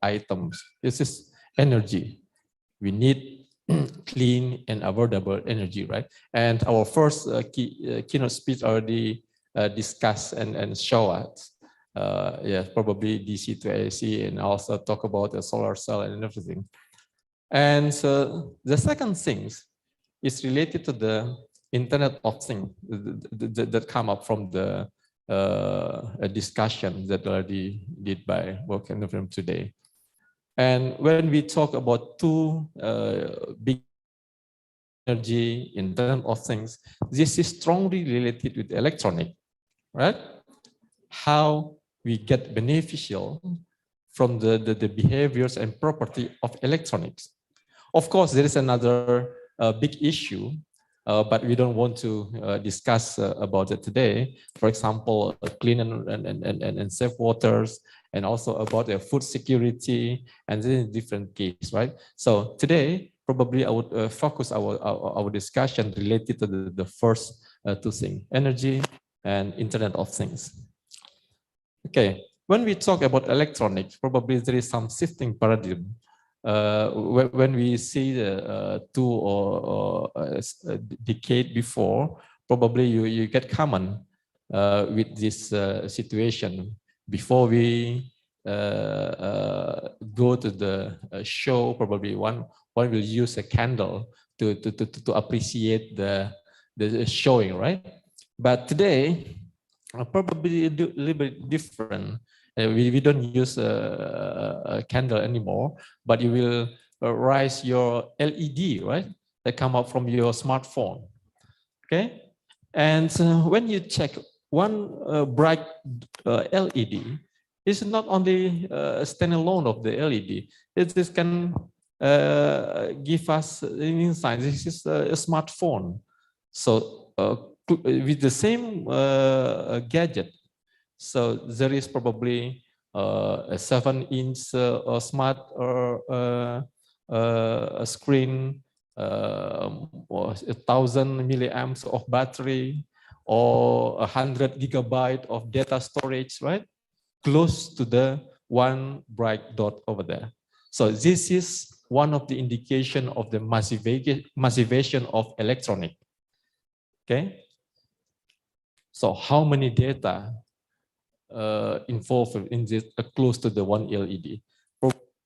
items. This is energy. We need clean and affordable energy, right? And our first keynote speech already discuss and show us, yeah, probably DC to AC, and also talk about the solar cell and everything. And the second thing is related to the Internet of Things that come up from the a discussion that already did by work in the film today. And when we talk about two big energy, Internet of Things, this is strongly related with electronic, right? How we get beneficial from the behaviors and property of electronics. Of course, there is another big issue, but we don't want to discuss about it today. For example, clean and safe waters, and also about food security, and then different case, right? So today, probably I would focus our discussion related to the first two things, energy and Internet of Things. Okay, when we talk about electronics, probably there is some shifting paradigm. When we see the 2 or a decade before, probably you get common with this situation. Before we go to the show, probably one will use a candle to appreciate the showing, right? But today, probably a little bit different. We don't use a candle anymore, but you will rise your LED, right? That come up from your smartphone. Okay, and when you check one bright LED, it's not only standalone of the LED. It just can give us an insight. This is a smartphone. So with the same gadget, so there is probably a 7-inch smart screen, or 1,000 milliamps of battery, or 100 gigabyte of data storage, right? Close to the one bright dot over there. So this is one of the indication of the massivation of electronic. Okay. So how many data involved in this close to the one LED?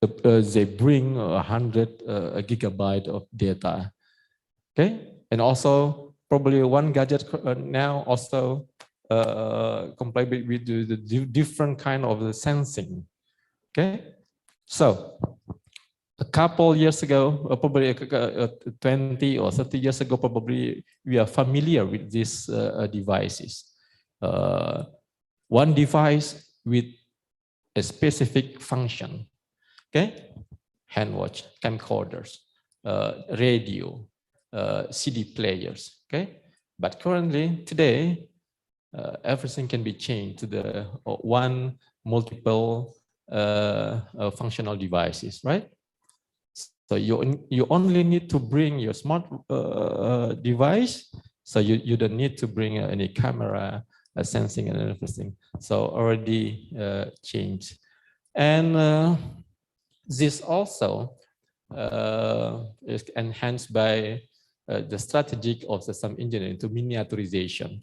They bring 100 gigabyte of data. Okay, and also probably one gadget now also comply with the different kind of the sensing. Okay, so a couple years ago, probably 20 or 30 years ago, probably we are familiar with these devices. One device with a specific function. Okay, hand watch, camcorders, radio, CD players. Okay, but currently today, everything can be changed to the one multiple functional devices, right? So you only need to bring your smart device. So you don't need to bring any camera, sensing and everything. So already changed. And this also is enhanced by the strategy of some engineering to miniaturization.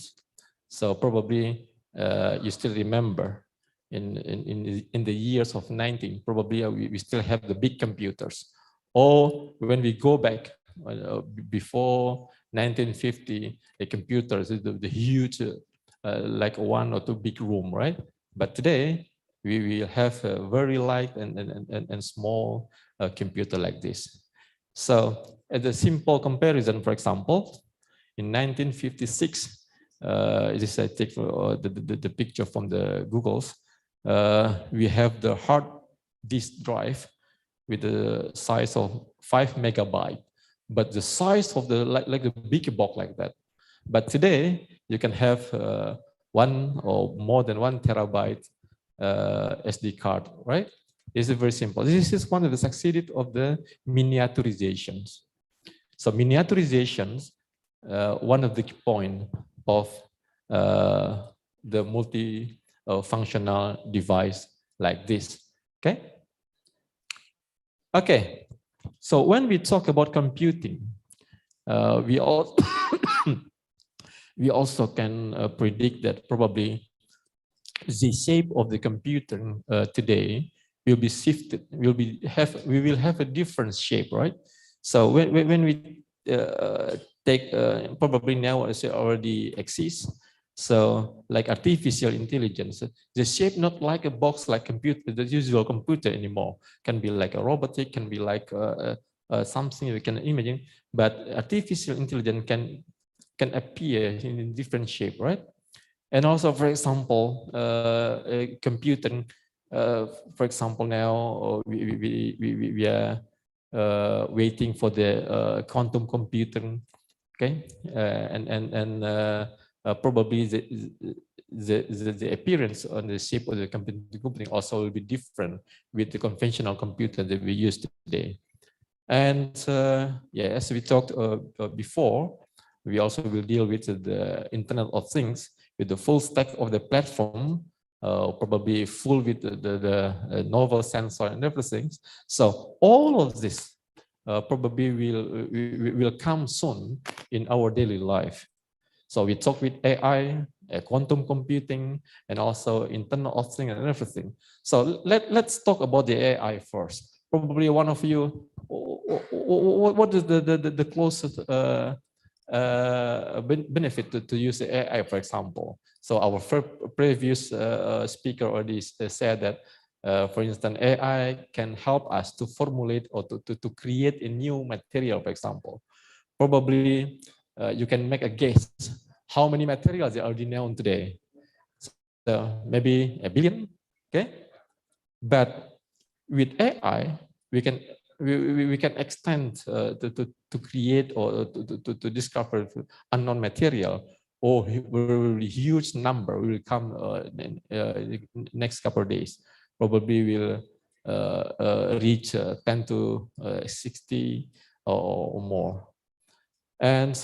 So probably you still remember in the years of 19, probably we still have the big computers. Or when we go back before 1950, the computers, the huge, like 1 or 2 big room, right? But today we will have a very light and small computer like this. So as a simple comparison, for example, in 1956, this I take the picture from the Googles. We have the hard disk drive with the size of 5 megabyte, but the size of the like the big box like that. But today you can have 1 or more than 1 terabyte SD card, right? This is very simple. This is one of the succeeded of the miniaturizations. So miniaturizations, one of the key point of the multi-functional device like this. Okay. Okay. So when we talk about computing, we also can predict that probably the shape of the computer today will be shifted. We will have a different shape, right? So when we take probably now as it already exists. So like artificial intelligence, the shape not like a box like computer, the usual computer anymore. Can be like a robotic, can be like something you can imagine. But artificial intelligence can appear in different shape, right? And also, for example, a computer. For example, now we are waiting for the quantum computing. Okay, and probably the appearance on the shape of the computing also will be different with the conventional computer that we use today. And yeah, as we talked before, we also will deal with the Internet of Things with the full stack of the platform, probably full with the novel sensor and everything. So all of this probably will come soon in our daily life. So we talk with AI, quantum computing, and also Internet of Things and everything. So let's talk about the AI first. Probably one of you, what is the closest benefit to use AI, for example. So our previous speaker already said that, for instance, AI can help us to formulate or to create a new material, for example. Probably you can make a guess how many materials are already known today. So maybe 1 billion, okay? But with AI, we can extend to create or to discover unknown material, or very huge number will come in next couple of days. Probably will reach 10 to 60 or more. And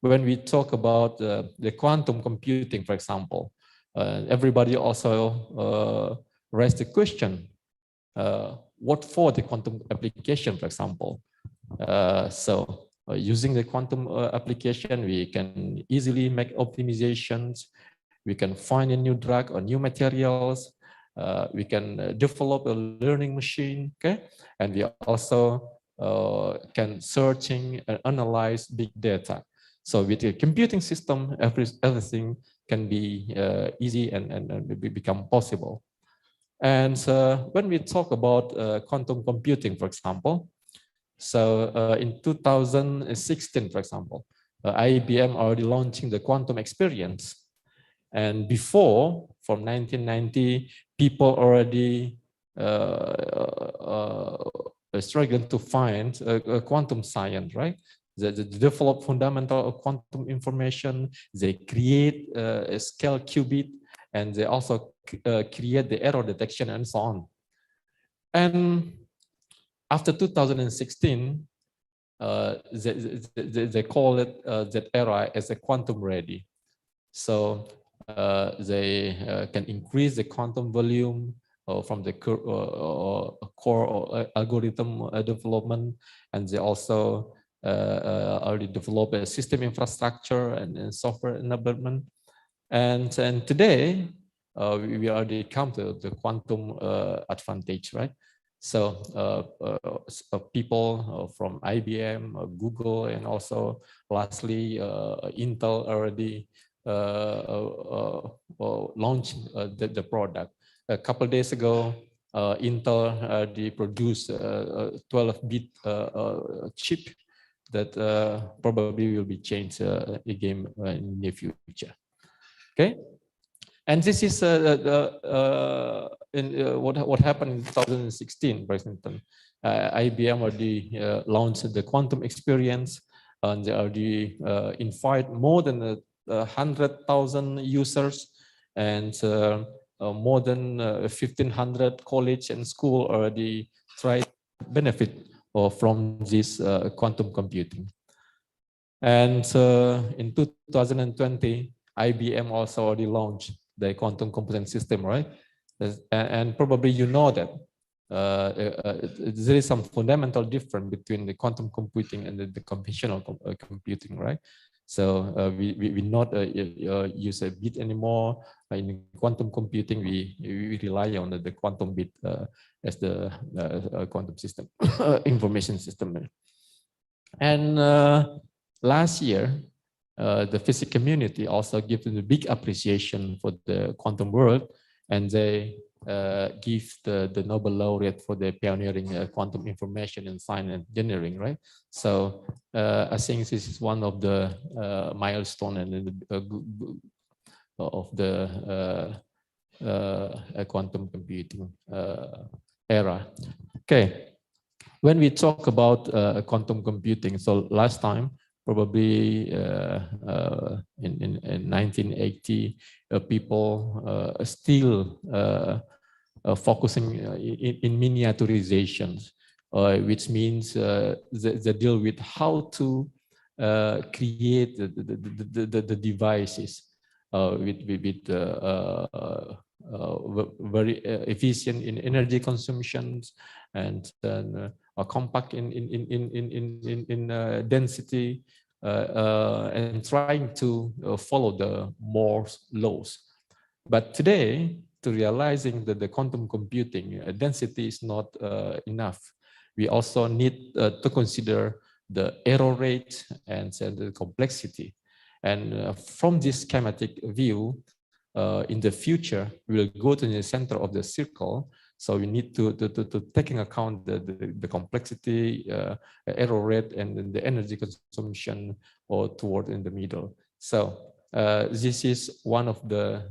when we talk about the quantum computing, for example, everybody also raised the question, what for the quantum application, for example. Using the quantum application, we can easily make optimizations. We can find a new drug or new materials. We can develop a learning machine, okay? And we also can searching and analyze big data. So with the computing system, everything can be easy and become possible. And when we talk about quantum computing, for example, so in 2016, for example, IBM already launching the quantum experience. And before, from 1990, people already struggling to find a quantum science, right? They develop fundamental of quantum information. They create a scale qubit, and they also create the error detection and so on. And after 2016, they call it that era as a quantum ready. So they can increase the quantum volume from the core algorithm development, and they also already develop a system infrastructure and software enablement. And today, we already come to the quantum advantage, right? So people from IBM, Google, and also lastly, Intel already launched the product. A couple of days ago, Intel they produced a 12-bit chip that probably will be changed again in the near future. Okay, and this is what happened in 2016, for example. IBM already launched the quantum experience, and they already invite more than 100,000 users, and more than 1,500 college and school already try to benefit from this quantum computing. And in 2020, IBM also already launched the quantum computing system, right? And probably you know that there is some fundamental difference between the quantum computing and the conventional computing, right? So we not use a bit anymore. In quantum computing, we rely on the quantum bit as the quantum system, information system. And last year, the physics community also given a big appreciation for the quantum world, and they give the Nobel laureate for the pioneering quantum information in science and engineering, right? So I think this is one of the milestone and of the quantum computing era. Okay, when we talk about quantum computing, so last time, probably in 1980, people still focusing in miniaturizations, which means they deal with how to create the devices with very efficient in energy consumptions, and then are compact in density, and trying to follow the Moore's laws. But today, to realizing that the quantum computing density is not enough, we also need to consider the error rate, and the complexity. And from this schematic view, in the future, we will go to the center of the circle. So we need to take into account the complexity, error rate, and the energy consumption, or toward in the middle. So this is one of the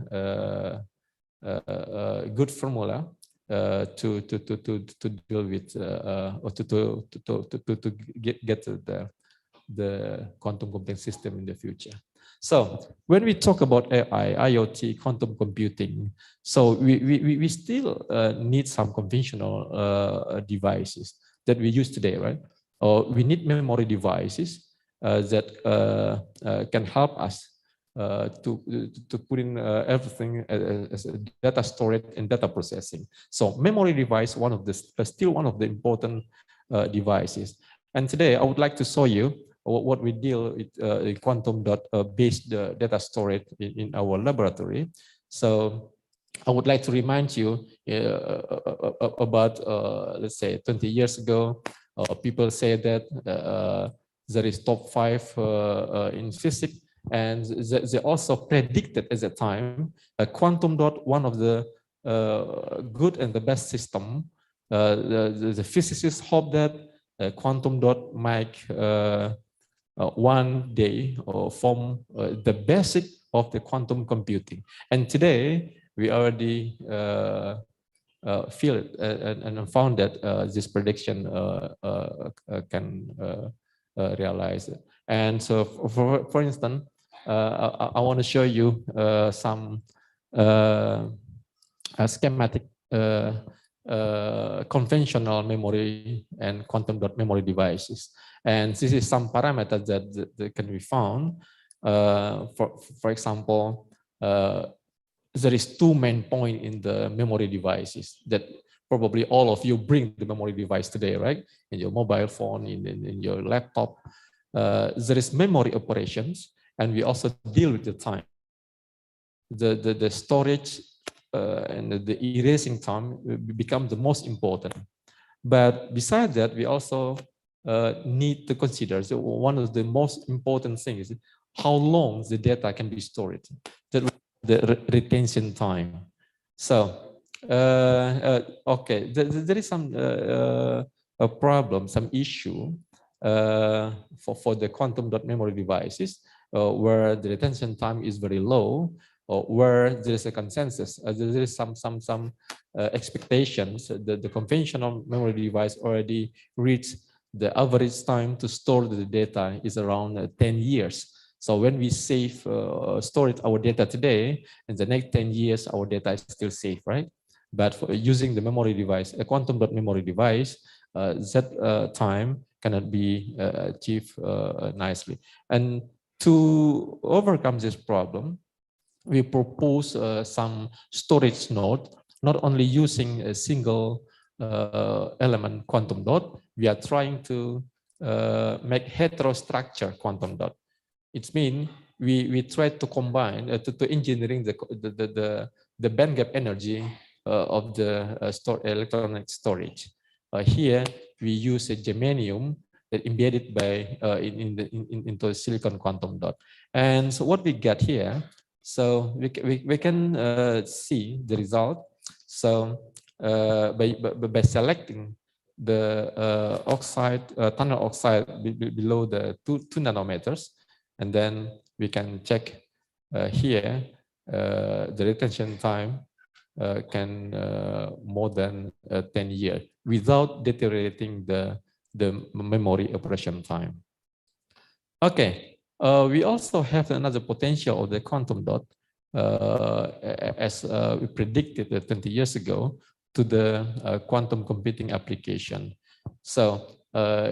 good formula to deal with or to get the quantum computing system in the future. So when we talk about AI, IoT, quantum computing, so we still need some conventional devices that we use today, right? Or we need memory devices that can help us to put in everything as a data storage and data processing. So memory device, still one of the important devices. And today I would like to show you what we deal with quantum based data storage in our laboratory. So I would like to remind you about, let's say 20 years ago, people say that there is top 5 in physics. And they also predicted at the time quantum dot, one of the good and the best system. The physicists hope that quantum dot might one day form the basic of the quantum computing. And today we already feel it and found that this prediction can realize it. And so, for instance, I want to show you some schematic conventional memory and quantum dot memory devices. And this is some parameters that can be found. For example, there is 2 main points in the memory devices that probably all of you bring the memory device today, right? In your mobile phone, in your laptop. There is memory operations, and we also deal with the time. The storage and the erasing time become the most important. But besides that, we also need to consider, so one of the most important things is how long the data can be stored, the retention time. So, okay, there is some a problem, some issue for the quantum dot memory devices where the retention time is very low, or where there is a consensus, there is some expectations that the conventional memory device already reached the average time to store the data is around 10 years. So when we save store our data today, in the next 10 years, our data is still safe, right? But for using the memory device, a quantum dot memory device, that time cannot be achieved nicely. And to overcome this problem, we propose some storage node, not only using a single element quantum dot, we are trying to make heterostructure quantum dot. It means we try to combine, to engineering the band gap energy of the electronic storage. Here, we use a germanium that embedded by into a silicon quantum dot. And so what we get here, so we can see the result. So by selecting the tunnel oxide below the 2 nanometers, and then we can check here the retention time can more than 10 years without deteriorating the memory operation time. Okay, we also have another potential of the quantum dot as we predicted 20 years ago to the quantum computing application. So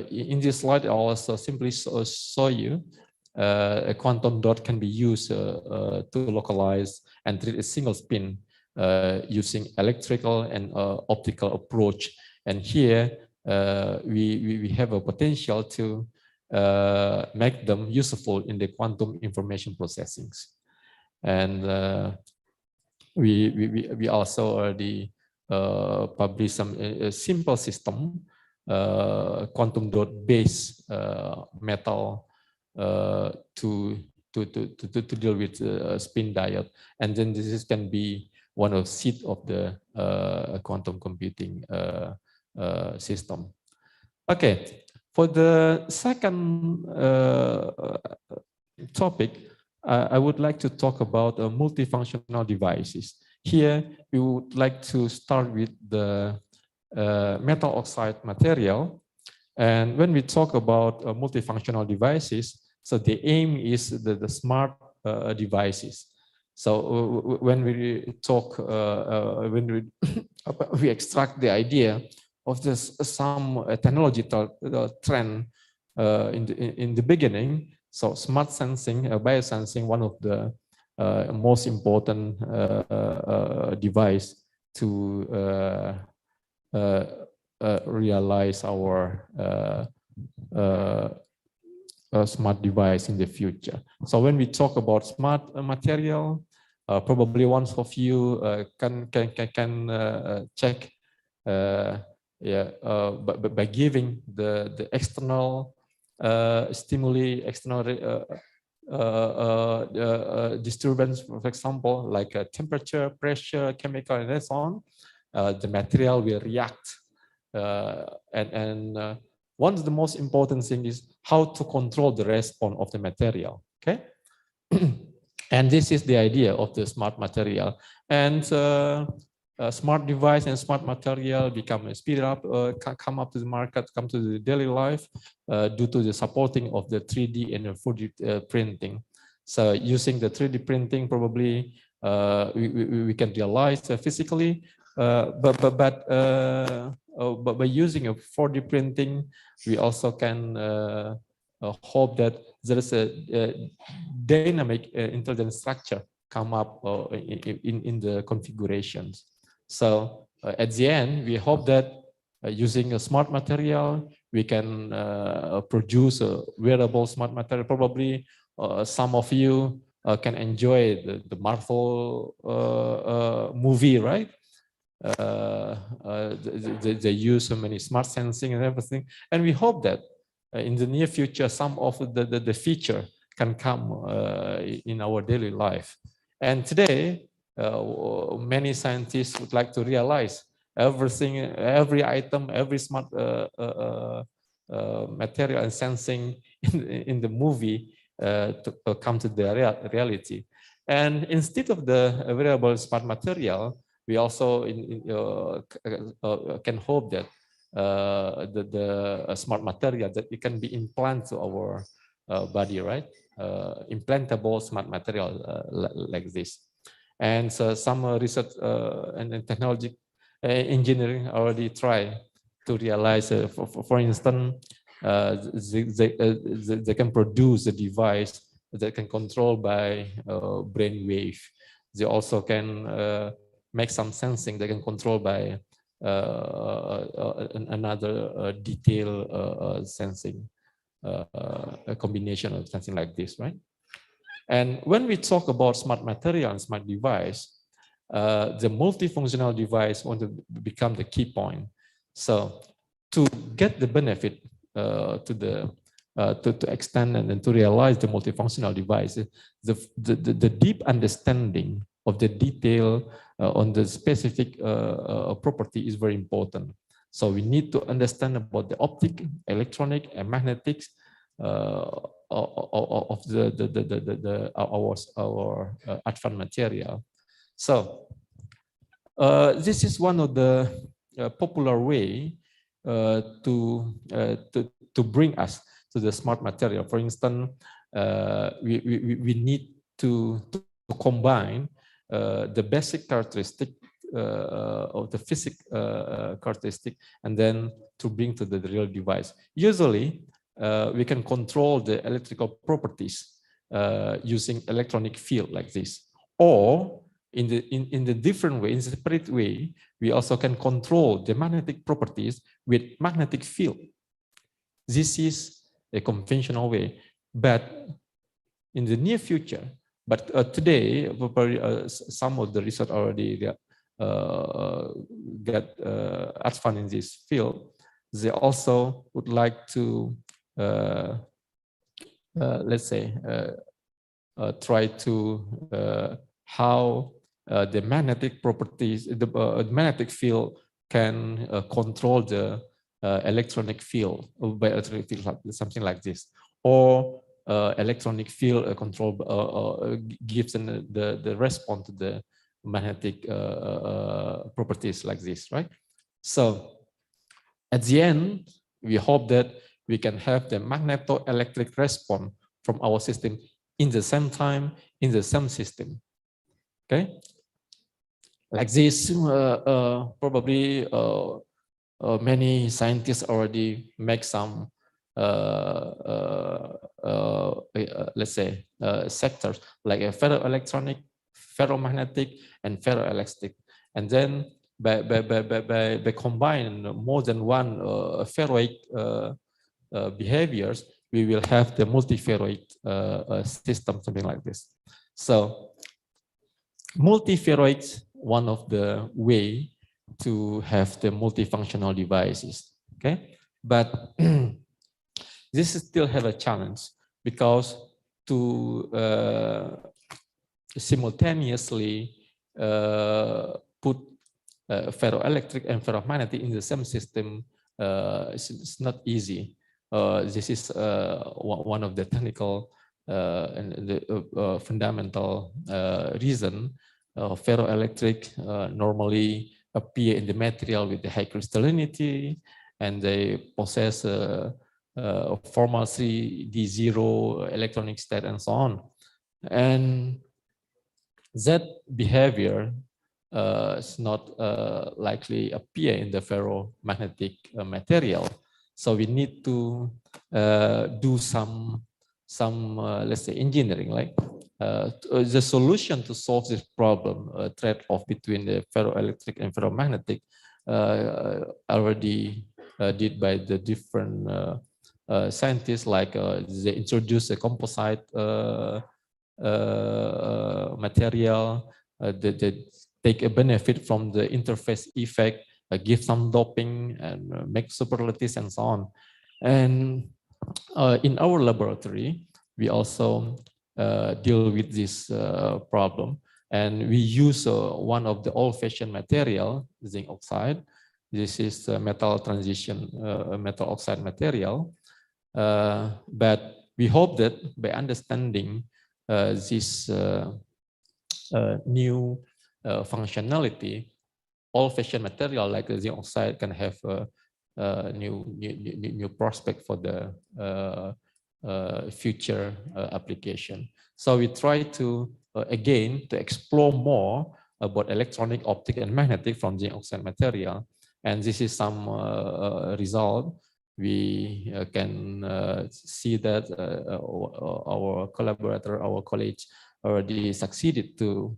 in this slide, I'll also simply show you a quantum dot can be used to localize and treat a single spin using electrical and optical approach. And here we have a potential to make them useful in the quantum information processing. And we also already published some simple system quantum dot based metal to deal with spin diode, and then can be one of seat of the quantum computing system. Okay, for the second topic, I would like to talk about multifunctional devices. Here, we would like to start with the metal oxide material. And when we talk about multifunctional devices, so the aim is the smart devices. So when we talk, when we extract the idea of this some technological trend in the beginning. So smart sensing, biosensing, one of the most important device to realize our smart device in the future. So when we talk about smart material, probably one of you can check by giving the external stimuli, external disturbance, for example, like temperature, pressure, chemical, and so on, the material will react. One of the most important thing is how to control the response of the material. Okay, and this is the idea of the smart material. And smart device and smart material become speed up, come up to the market, come to the daily life due to the supporting of the 3D and 4D printing. So using the 3D printing, probably we can realize physically, but by using a 4D printing, we also can hope that there is a dynamic intelligent structure come up in the configurations. So at the end, we hope that using a smart material, we can produce a wearable smart material. Probably some of you can enjoy the Marvel movie, right? They use so many smart sensing and everything. And we hope that in the near future, some of the feature can come in our daily life. And today, many scientists would like to realize everything, every item, every smart material and sensing in the movie to come to the reality. And instead of the wearable smart material, we also can hope that the smart material that it can be implanted to our body, right? Implantable smart material like this. And so some research and technology engineering already try to realize, for instance, they can produce a device that can control by brain wave. They also can make some sensing that can control by another detail sensing, a combination of something like this, right? And when we talk about smart material and smart device, the multifunctional device want to become the key point. So to get the benefit to extend and then to realize the multifunctional device, the deep understanding of the detail on the specific property is very important. So we need to understand about the optic, electronic, and magnetics of our advanced material. So this is one of the popular way to bring us to the smart material. For instance, we need to combine the basic characteristic of the physics characteristic and then to bring to the real device. Usually, we can control the electrical properties using electronic field like this, or in the different way, in a separate way, we also can control the magnetic properties with magnetic field. This is a conventional way, but in the near future, but today, some of the research already get advanced in this field. they also would like to, let's say, try to how the magnetic properties, the magnetic field can control the electronic field, by electronic field, something like this, or electronic field control gives the response to the magnetic properties like this, right? So at the end, we hope that we can have the magneto-electric response from our system in the same time, in the same system. Okay, like this, probably many scientists already make some, let's say, sectors like a ferroelectronic, ferromagnetic, and ferroelectric, and then by combine more than one ferroic behaviors, we will have the multiferroid system, something like this. So multiferroids, one of the way to have the multifunctional devices, okay? But this still have a challenge because to simultaneously put ferroelectric and ferromagnetic in the same system, it's not easy. This is one of the technical and the fundamental reason. Ferroelectric normally appear in the material with the high crystallinity, and they possess formal 3d0 electronic state and so on. And that behavior is not likely appear in the ferromagnetic material. So we need to do some let's say engineering, like the solution to solve this problem, trade-off between the ferroelectric and ferromagnetic, already did by the different scientists, like they introduce a composite material that take a benefit from the interface effect, give some doping and make superlatives and so on. And in our laboratory, we also deal with this problem, and we use one of the old-fashioned material, zinc oxide. This is metal transition, metal oxide material. But we hope that by understanding this new functionality, old-fashioned material like the zinc oxide can have a new prospect for the future application. So we try to again to explore more about electronic, optic, and magnetic from zinc oxide material, and this is some result. We can see that our collaborator, our college, already succeeded to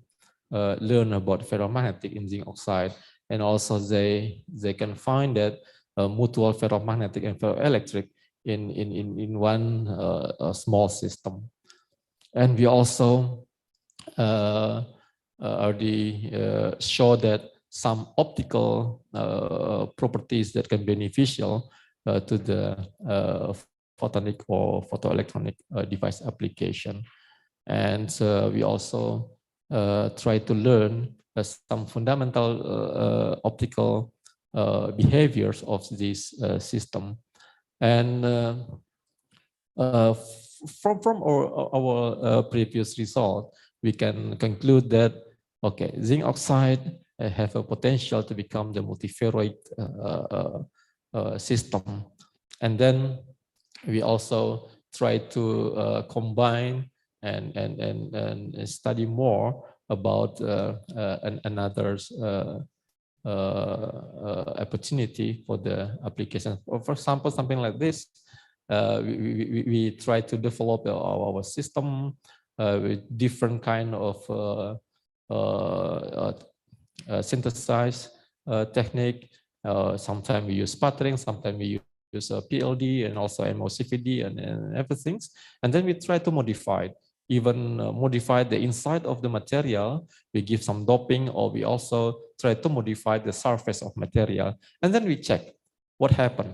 learn about ferromagnetic in zinc oxide, and also they can find that mutual ferromagnetic and ferroelectric in one small system. And we also already show that some optical properties that can be beneficial to the photonic or photoelectronic device application. And we also try to learn some fundamental optical behaviors of this system. And from our previous result, we can conclude that, okay, zinc oxide have a potential to become the multiferroid system. And then we also try to combine and study more about another opportunity for the application. For example, something like this, we try to develop our system with different kind of synthesize technique. Sometimes we use sputtering, sometimes we use PLD and also MOCVD and everything. And then we try to modify, even modify the inside of the material. We give some doping, or we also try to modify the surface of material. And then we check what happened.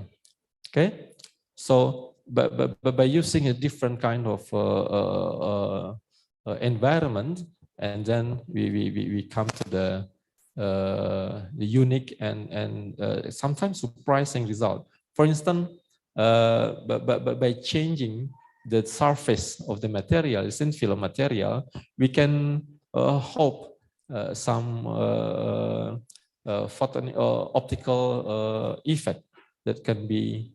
Okay, so but by using a different kind of environment, and then we come to the unique and sometimes surprising result. For instance, but by changing the surface of the material, thin film material, we can hope some optical effect that can be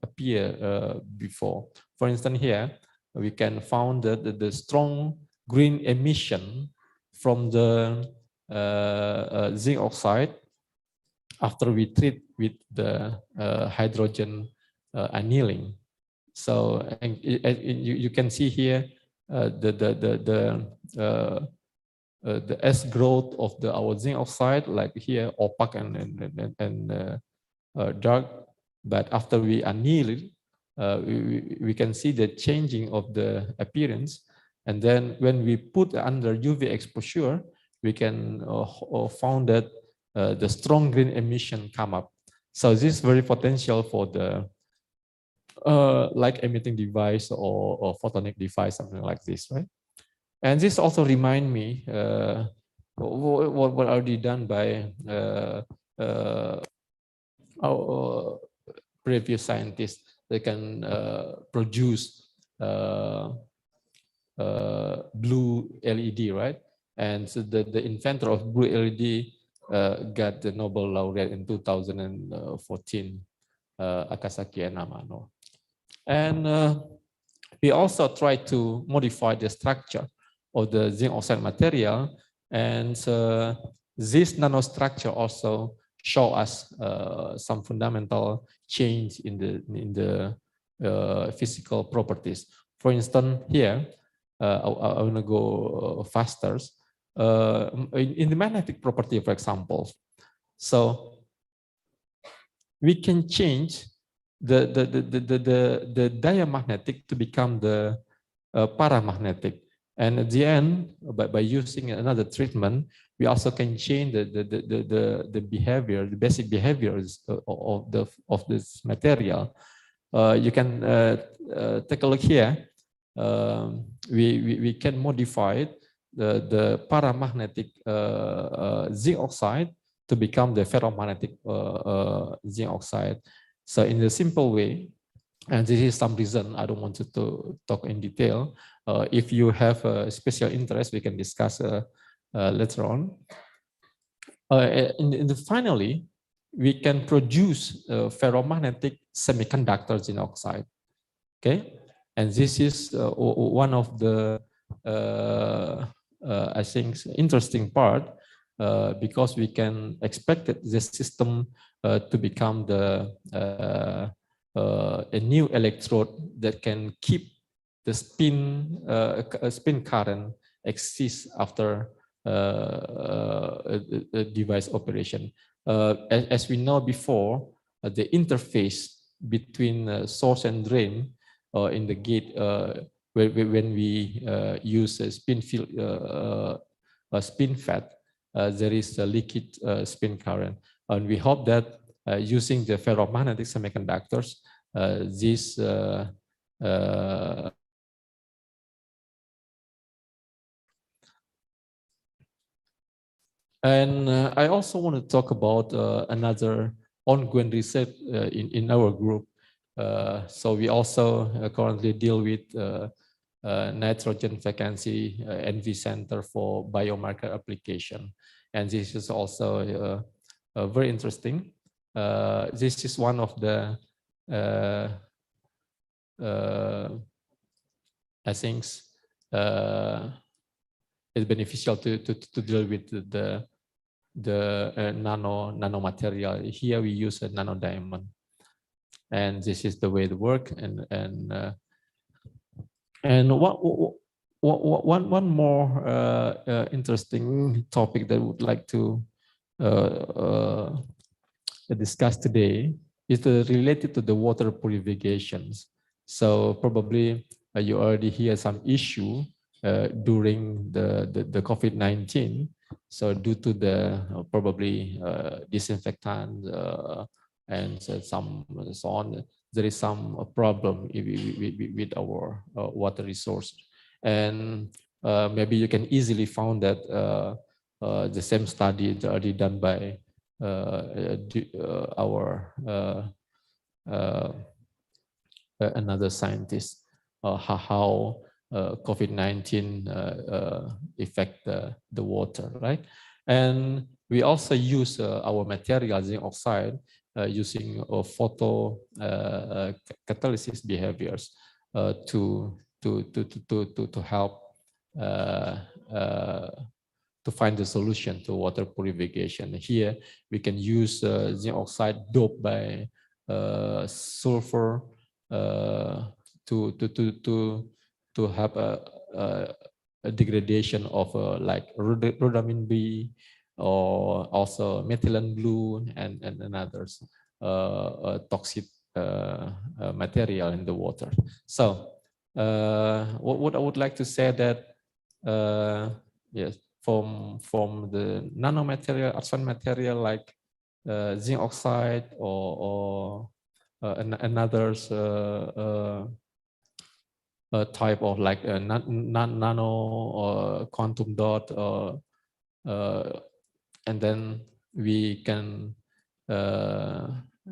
appear before. For instance, here we can found that the strong green emission from the zinc oxide after we treat with the hydrogen annealing. So and you can see here the S growth of our zinc oxide, like here opaque and dark. But after we anneal it, we can see the changing of the appearance. And then when we put under UV exposure, we can found that the strong green emission come up. So this is very potential for the light emitting device or photonic device, something like this, right? And this also remind me what already done by our previous scientists. They can produce blue LED, right? And so the inventor of blue LED got the Nobel laureate in 2014, Akasaki and Amano. And we also try to modify the structure of the zinc oxide material, and this nanostructure also show us some fundamental change in the physical properties. For instance, here I want to go faster. In the magnetic property, for example, so we can change the diamagnetic to become the paramagnetic. And at the end, by using another treatment, we also can change the behavior, the basic behaviors of this material. You can take a look here. We can modify the paramagnetic zinc oxide to become the ferromagnetic zinc oxide. So in a simple way, and this is some reason I don't want to talk in detail. If you have a special interest, we can discuss later on. Finally, we can produce ferromagnetic semiconductor zinc oxide. Okay, and this is one of the I think interesting part because we can expect this system to become a new electrode that can keep the spin current exist after a device operation. As we know before, the interface between source and drain in the gate when we use a spin field, spin FET, there is a liquid spin current, and we hope that using the ferromagnetic semiconductors, this and I also want to talk about another ongoing research in our group. So we also currently deal with nitrogen vacancy NV Center for biomarker application. And this is also very interesting. This is one of the, I think, it's beneficial to deal with the nano material. Here we use a nano diamond, and this is the way it works. And one more interesting topic that I would like to discuss today is related to the water purifications. So probably you already hear some issue during the COVID-19. So due to the probably disinfectant and so on. There is some problem with our water resource, and maybe you can easily found that the same study is already done by our another scientist, how COVID-19 affect the water, right? And we also use our material zinc oxide using photo catalysis behaviors to help to find the solution to water purification. Here we can use zinc oxide doped by sulfur to have a degradation of like rhodamine B, or also methylene blue, and others toxic material in the water. So what I would like to say that yes, from the nanomaterial, advanced material like zinc oxide or another type of like a nano or quantum dot, and then we can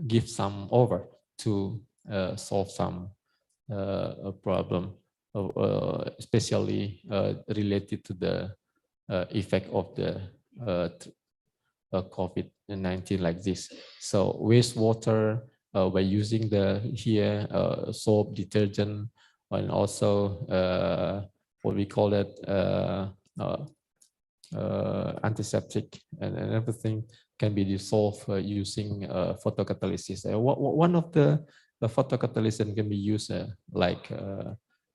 give some over to solve some problem, especially related to the effect of the COVID-19 like this. So wastewater, by using the here soap, detergent, and also what we call it antiseptic, and everything can be dissolved using photocatalysis. One of the photocatalysis can be used like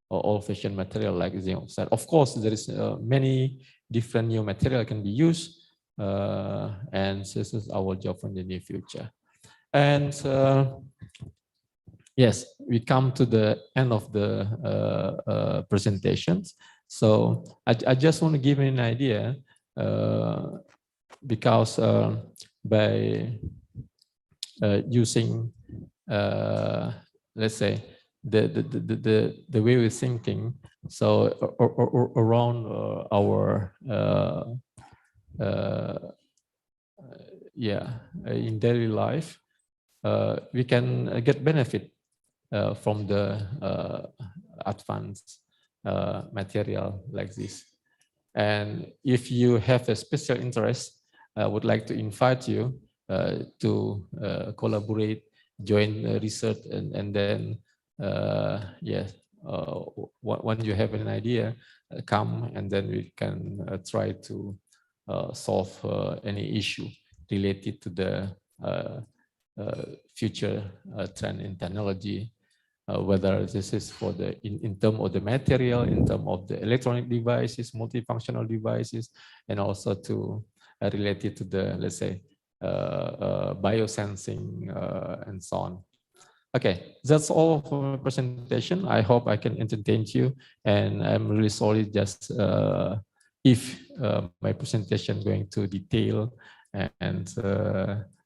old-fashioned material like zinc oxide. Of course, there is many different new material can be used, and this is our job in the near future. And yes, we come to the end of the presentations. So I just want to give you an idea, because by using, let's say, the way we're thinking, so around our in daily life, we can get benefit from the advanced material like this. And if you have a special interest, I would like to invite you to collaborate, join research, and then yes, when you have an idea, come, and then we can try to solve any issue related to the future trend in technology, whether this is for the in terms of the material, in terms of the electronic devices, multifunctional devices, and also to related to the, let's say, biosensing and so on. Okay, that's all for my presentation. I hope I can entertain you, and I'm really sorry just if my presentation going too detail, and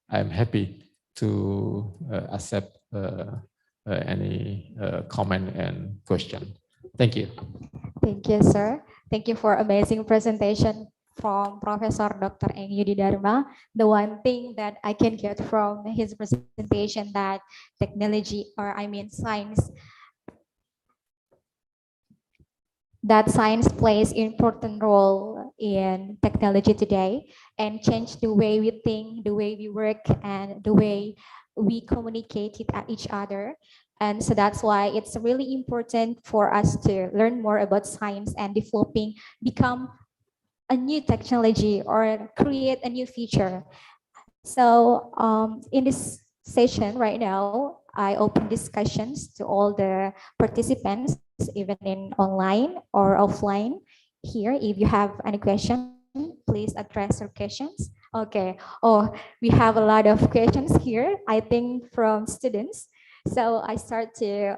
I'm happy to accept any comment and question. Thank you. Thank you, sir. Thank you for amazing presentation from Professor Dr. Yudi Dharma. The one thing that I can get from his presentation that technology, or I mean science, that science plays important role in technology today and change the way we think, the way we work, and the way we communicate with each other. And so that's why it's really important for us to learn more about science and developing, become a new technology or create a new feature. So in this session right now, I open discussions to all the participants, even in online or offline. Here, if you have any question, please address your questions. Okay. Oh, we have a lot of questions here, I think from students. So I start to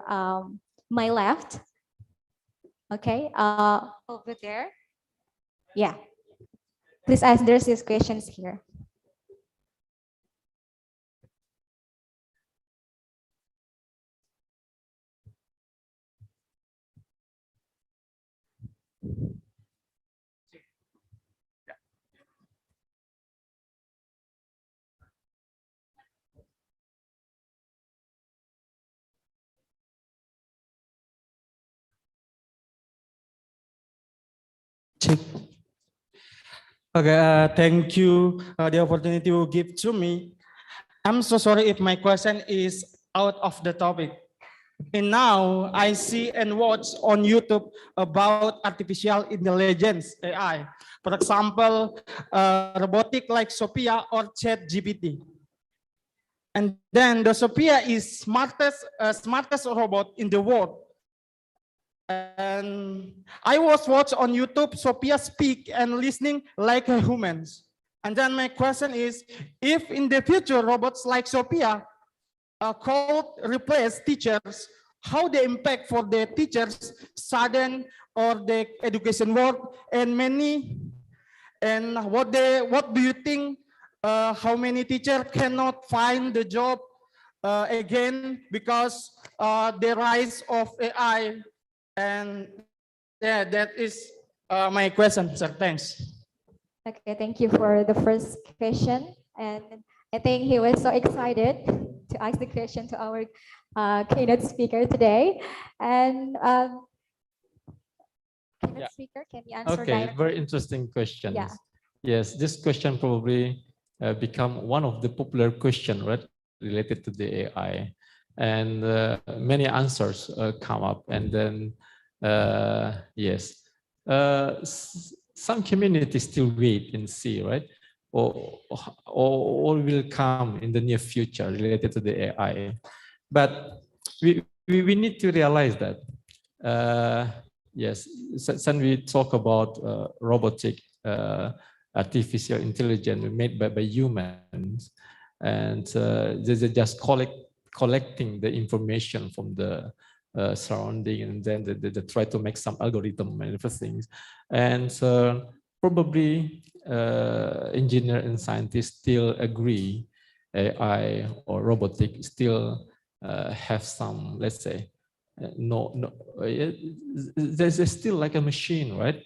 my left. Okay, over there. Yeah. Please ask, there's these questions here. Check. Okay, thank you the opportunity you give to me. I'm so sorry if my question is out of the topic. And now I see and watch on YouTube about artificial intelligence, AI. For example, robotic like Sophia or ChatGPT. And then the Sophia is smartest robot in the world. And I was watch on YouTube Sophia speak and listening like a humans. And then my question is, if in the future robots like Sophia could replace teachers, how they impact for the teachers, student, or the education world, and many, and what do you think? How many teachers cannot find the job again because the rise of AI, and yeah, that is my question, sir. Thanks. Okay, thank you for the first question. And I think he was so excited to ask the question to our keynote speaker today. And keynote speaker, can you answer Okay, directly? very interesting questions. Yeah. Yes, this question probably become one of the popular question, right, related to the AI, and many answers come up, and then yes, some communities still wait and see, right, or will come in the near future related to the AI, but we need to realize that. Yes, when we talk about robotic artificial intelligence made by humans, and they're just collecting the information from the surrounding, and then they try to make some algorithm and everything. And probably engineer and scientists still agree AI or robotic still have some, let's say, there's still like a machine, right?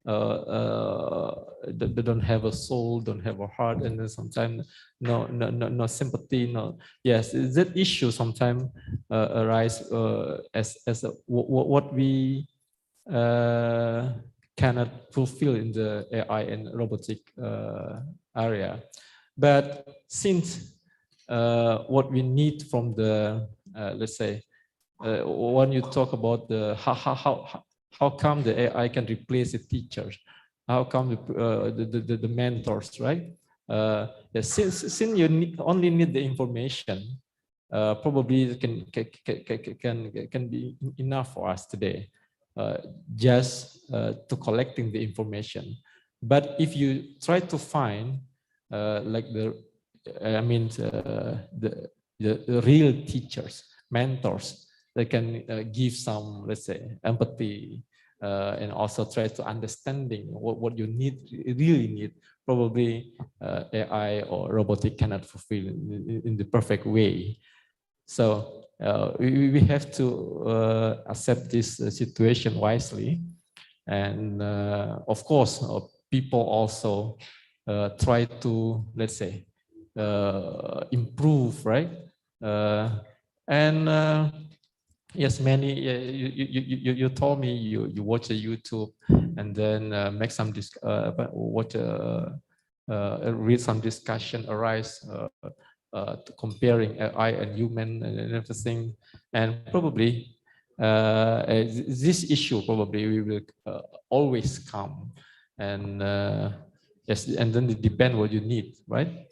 They don't have a soul, don't have a heart, and then sometimes no sympathy, no. Yes, that issue sometimes arise as what we cannot fulfill in the AI and robotic area. But since what we need from the let's say, when you talk about the how come the AI can replace the teachers, how come the mentors, right? Since you only need the information, probably it can be enough for us today, just to collecting the information. But if you try to find like the real teachers, mentors, they can give some, let's say, empathy, and also try to understanding what you really need. Probably AI or robotic cannot fulfill in the perfect way. So we have to accept this situation wisely. And of course, people also try to, let's say, improve, right? And yes, many, you told me you watch a YouTube and then make some read some discussion arise comparing AI and human and everything, and probably this issue probably we will always come, and yes, and then it depends what you need, right?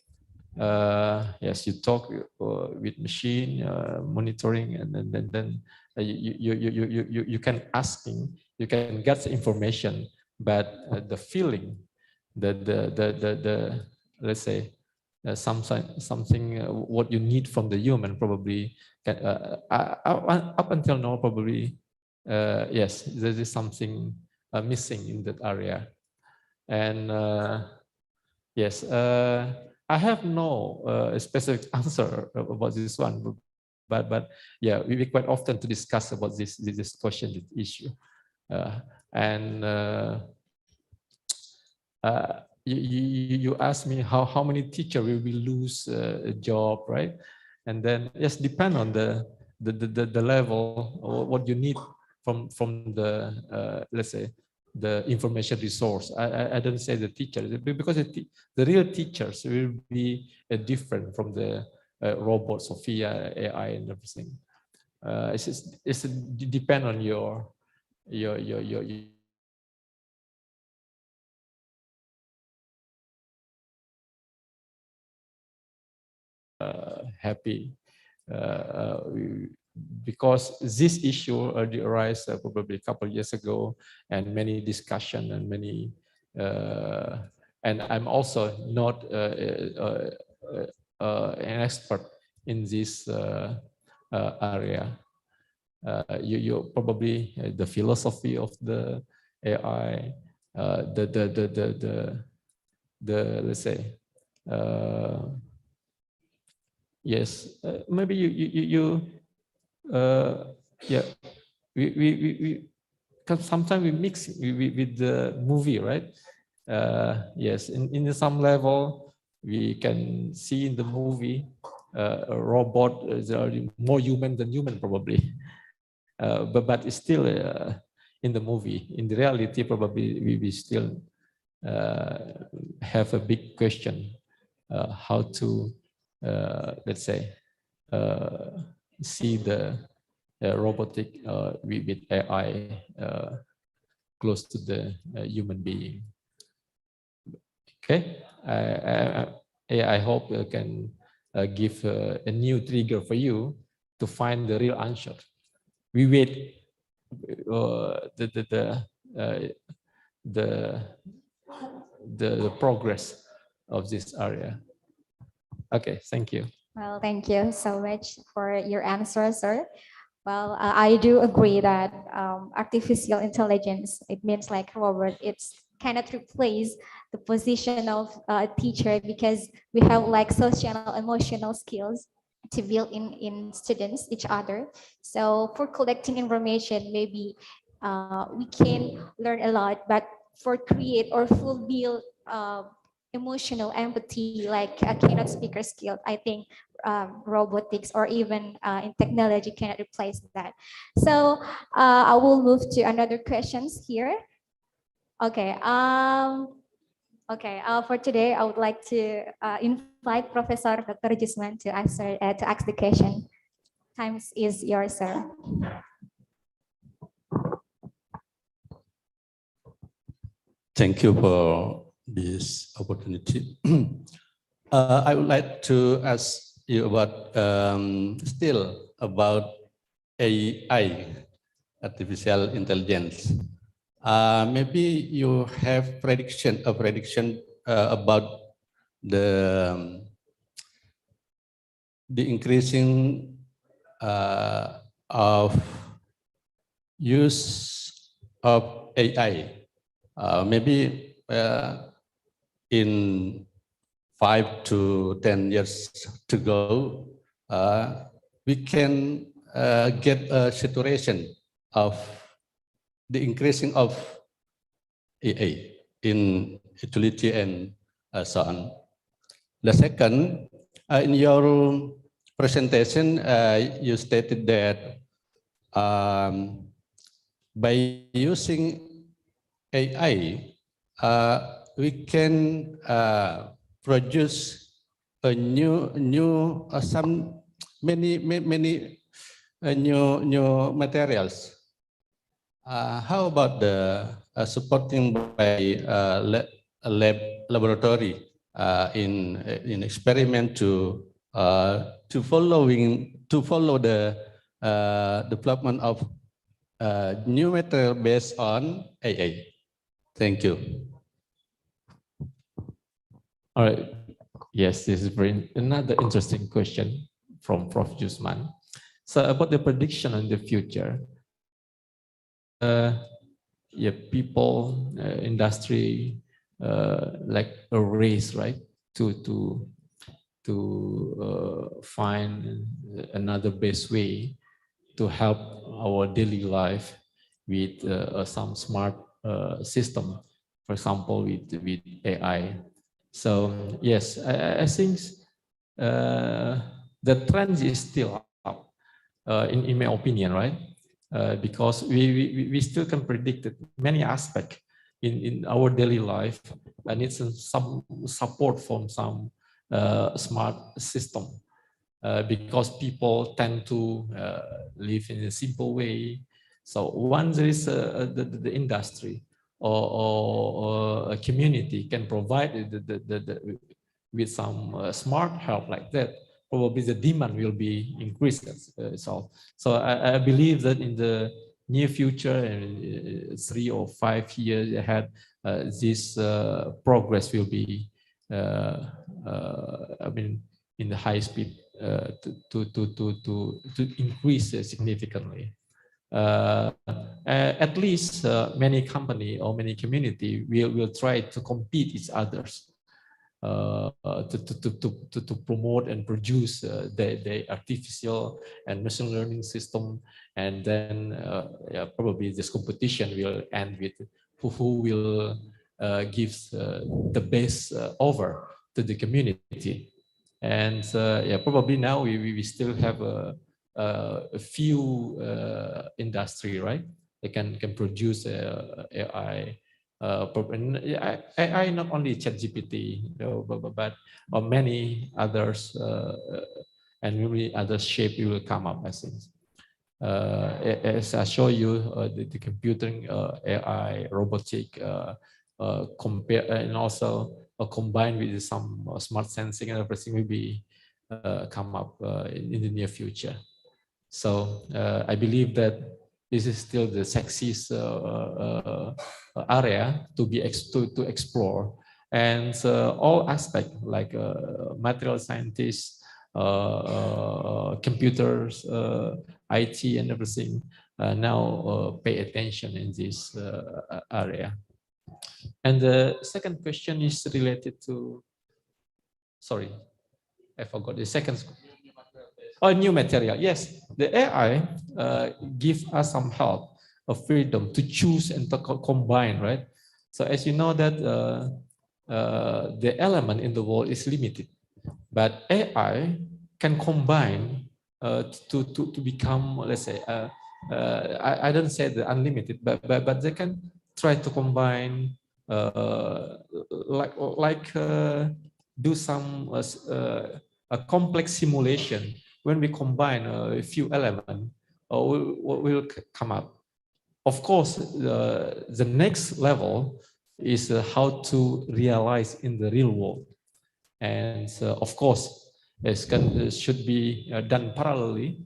Yes, you talk with machine monitoring, and then you can asking, you can get the information, but the feeling, the let's say something what you need from the human probably can, up until now probably yes, there is something missing in that area, and yes. I have no specific answer about this one, but yeah, we quite often to discuss about this question, this issue, and you asked me how many teachers will lose a job, right? And then yes, depend on the level or what you need from the let's say the information resource. I don't say the teacher, because the real teachers will be different from the robot, Sophia, AI, and everything. It's depend on your happy because this issue arose probably a couple of years ago, and many discussion and many and I'm also not an expert in this area. You probably the philosophy of the AI, the let's say. Yes, maybe yeah, we sometimes we mix with the movie, right? Yes, in some level we can see in the movie a robot is more human than human probably, but it's still in the movie. In the reality, probably we still have a big question how to let's say see the robotic with AI close to the human being. Okay, I hope I can give a new trigger for you to find the real answer. We wait the progress of this area. Okay, thank you. Well, thank you so much for your answer, sir. Well, I do agree that artificial intelligence, it means like robot, it's cannot replace the position of a teacher, because we have like social emotional skills to build in students each other. So for collecting information, maybe we can learn a lot, but for create or full build emotional empathy, like a keynote speaker skill, I think robotics or even in technology cannot replace that. So I will move to another questions here. Okay. For today, I would like to invite Professor Dr. Jusman to answer to ask the question. Time is yours, sir. Thank you for this opportunity. I would like to ask you about still about AI, artificial intelligence. Maybe you have a prediction about the increasing of use of AI. Maybe in 5 to 10 years to go, we can get a situation of the increasing of AI in utility and so on. The second, in your presentation, you stated that by using AI, we can produce a many new materials. How about the supporting by laboratory in experiment to follow the development of new material based on AI? Thank you. All right. Yes, this is another interesting question from Prof. Jusman. So about the prediction in the future, people, industry, like a race, right, to find another best way to help our daily life with some smart system, for example, with AI. So yes, I think the trend is still up, in my opinion, right? Because we still can predict many aspects in our daily life needs some support from some smart system. Because people tend to live in a simple way. So once there is the industry or a community can provide with some smart help like that, probably the demand will be increased. So I believe that in the near future, and 3 or 5 years ahead, this progress will be, I mean, in the high speed to increase significantly. At least many company or many community will try to compete each others to promote and produce the artificial and machine learning system, and then yeah, probably this competition will end with who will gives the best over to the community. And yeah, probably now we still have a few industry, right? They can produce AI. AI not only ChatGPT, you know, but many others, and many other shape will come up, I think. As I show you, the computing, AI, robotic, compare, and also combined with some smart sensing and everything will be come up in the near future. So I believe that this is still the sexiest area to be to explore, and all aspects like material scientists, computers, IT, and everything now pay attention in this area. And the second question is related to, sorry, I forgot the second. Oh, new material. Yes, the AI give us some help of freedom to choose and to combine, right? So as you know that the element in the world is limited, but AI can combine to become, let's say, I don't say the unlimited, but they can try to combine do some a complex simulation. When we combine a few elements, will come up. Of course, the next level is how to realize in the real world. And of course, it should be done parallelly,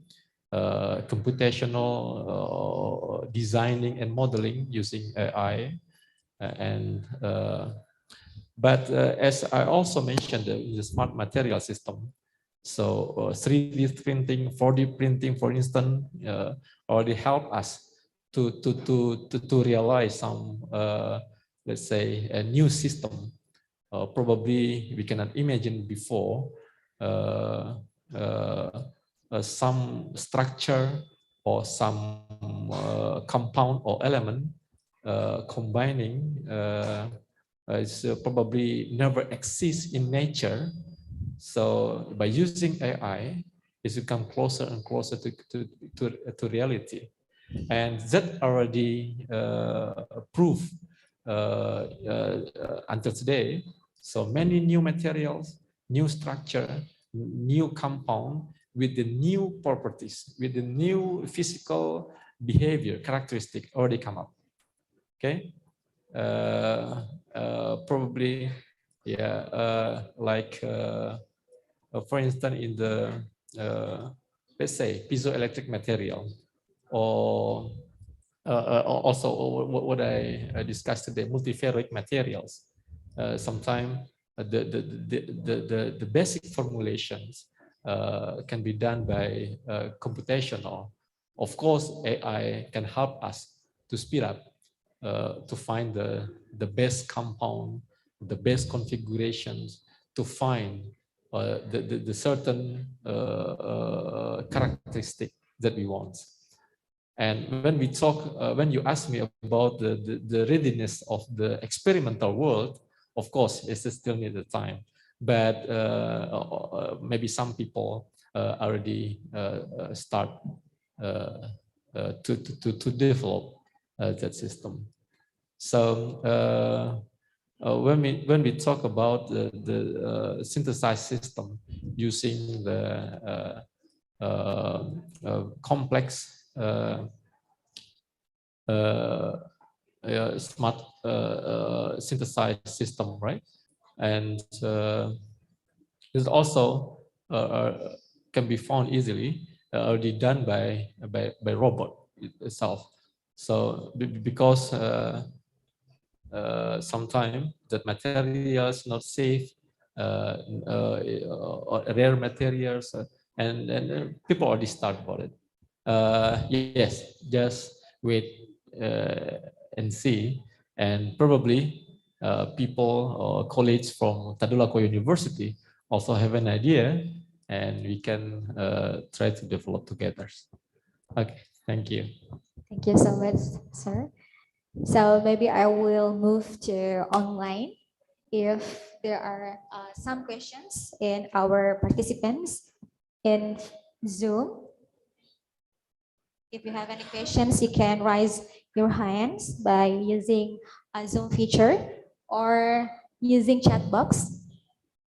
computational designing and modeling using AI. But as I also mentioned, the smart material system, so 3D printing, 4D printing, for instance, already help us to realize some, let's say, a new system. Probably we cannot imagine before some structure or some compound or element combining is probably never exists in nature. So by using AI, it's become closer and closer to reality. And that already proved until today. So many new materials, new structure, new compound with the new properties, with the new physical behavior characteristic already come up. Okay. Probably, yeah, like for instance, in the let's say piezoelectric material, or also what I discussed today, multiferric materials. Sometimes the basic formulations can be done by computational. Of course, AI can help us to speed up, to find the best compound, the best configurations, to find the certain characteristic that we want. And when we talk, when you ask me about the readiness of the experimental world, of course, it still need the time. But maybe some people already start to develop that system. So when we talk about the synthesized system using the complex smart synthesized system, right? And this also can be found easily, already done by robot itself. So because sometimes that material is not safe, or rare materials, and people already start about it. Yes, just wait and see, and probably people or colleagues from Tadulako University also have an idea, and we can try to develop together. Okay, thank you. Thank you so much, sir. So maybe I will move to online. If there are some questions in our participants in Zoom, if you have any questions, you can raise your hands by using a Zoom feature or using chat box.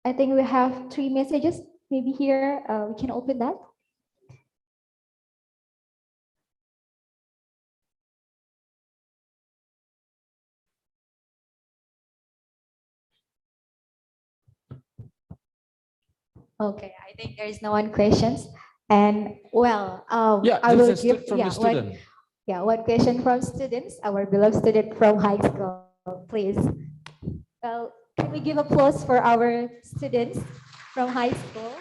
I think we have 3 messages. Maybe here we can open that. Okay, I think there is no one questions. And well, Yeah, I will this is give from a student. one question from students, our beloved student from high school, please. Well, can we give applause for our students from high school?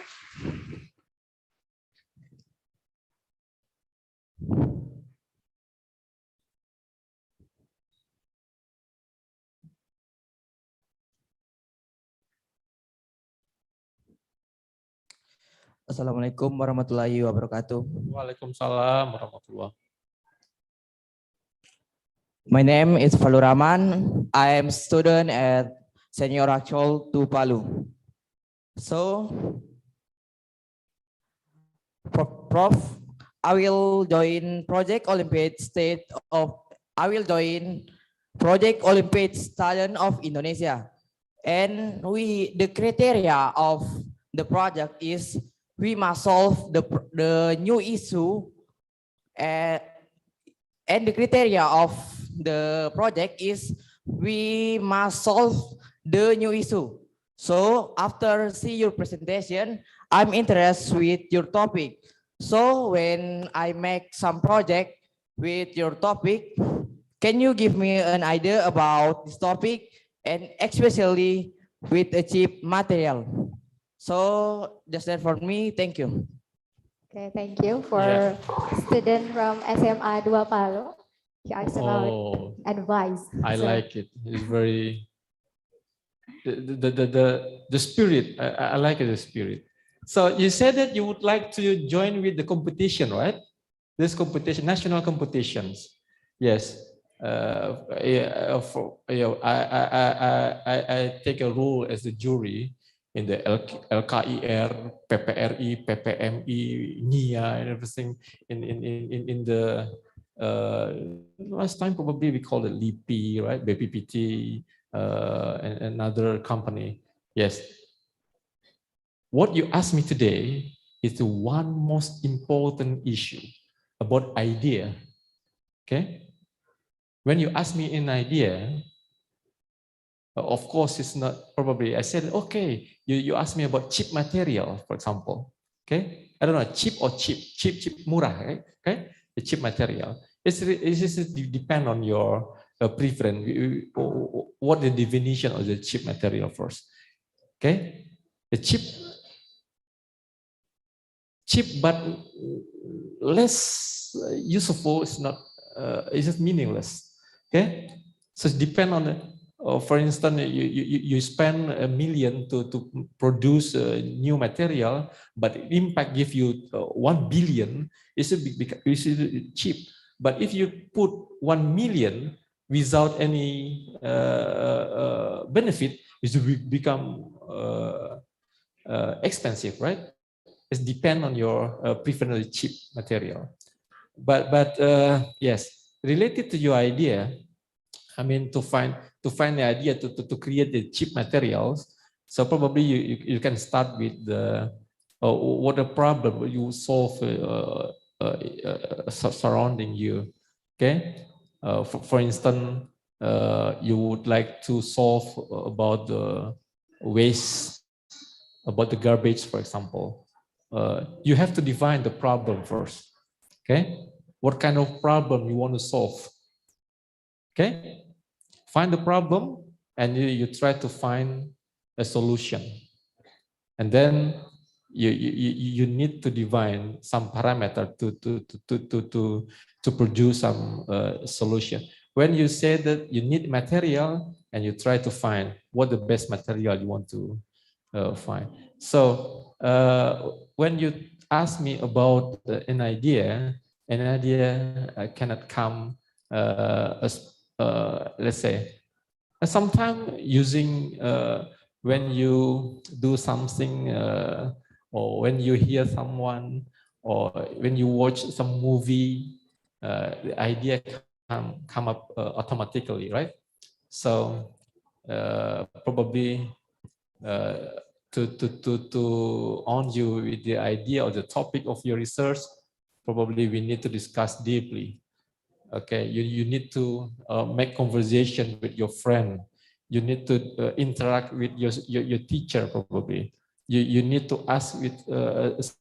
Assalamualaikum warahmatullahi wabarakatuh. Waalaikumsalam warahmatullah. My name is Faluraman. I am student at Senior Actual to Palu. So, Prof, I will join Project Olympiad State of. I will join Project Olympiad Talent of Indonesia, and the criteria of the project is we must solve the new issue, and the criteria of the project is we must solve the new issue. So after see your presentation, I'm interested with your topic. So when I make some project with your topic, can you give me an idea about this topic, and especially with a cheap material? So just that for me, thank you. Okay, thank you for student from SMA 2 Palu. He asked about advice. I So, like it. It's very the spirit. I like the spirit. So you said that you would like to join with the competition, right? This competition, national competitions. Yes. I take a role as a jury in the LKIR, PPRI, PPMI, NIA, and everything. In the last time probably we called it LIPI, right? BPPT, and another company. Yes. What you asked me today is the one most important issue about idea. Okay. When you ask me an idea, of course, it's not probably, I said, okay, you ask me about cheap material, for example. Okay. I don't know, cheap or cheap, murah, right? Okay. The cheap material. It's depend on your preference. What the definition of the cheap material first. Okay. The cheap but less useful is not, it's just meaningless. Okay, so it depends on the, for instance, you spend $1 million to produce a new material, but impact give you 1 billion. It's cheap. But if you put 1 million without any benefit, it will become expensive, right? It depends on your preferred cheap material. But yes, related to your idea, I mean, to find the idea to create the cheap materials. So probably you can start with the what the problem you solve surrounding you. Okay, for instance, you would like to solve about the waste, about the garbage, for example. You have to define the problem first. Okay, what kind of problem you want to solve? Okay, find the problem and you try to find a solution. And then you need to define some parameter to produce some solution. When you say that you need material and you try to find what the best material you want to find. So when you ask me about an idea cannot come as let's say sometimes using when you do something or when you hear someone or when you watch some movie, the idea come up automatically, right? So probably to on you with the idea or the topic of your research, probably we need to discuss deeply. Okay, you need to make conversation with your friend. You need to interact with your teacher probably. You need to ask with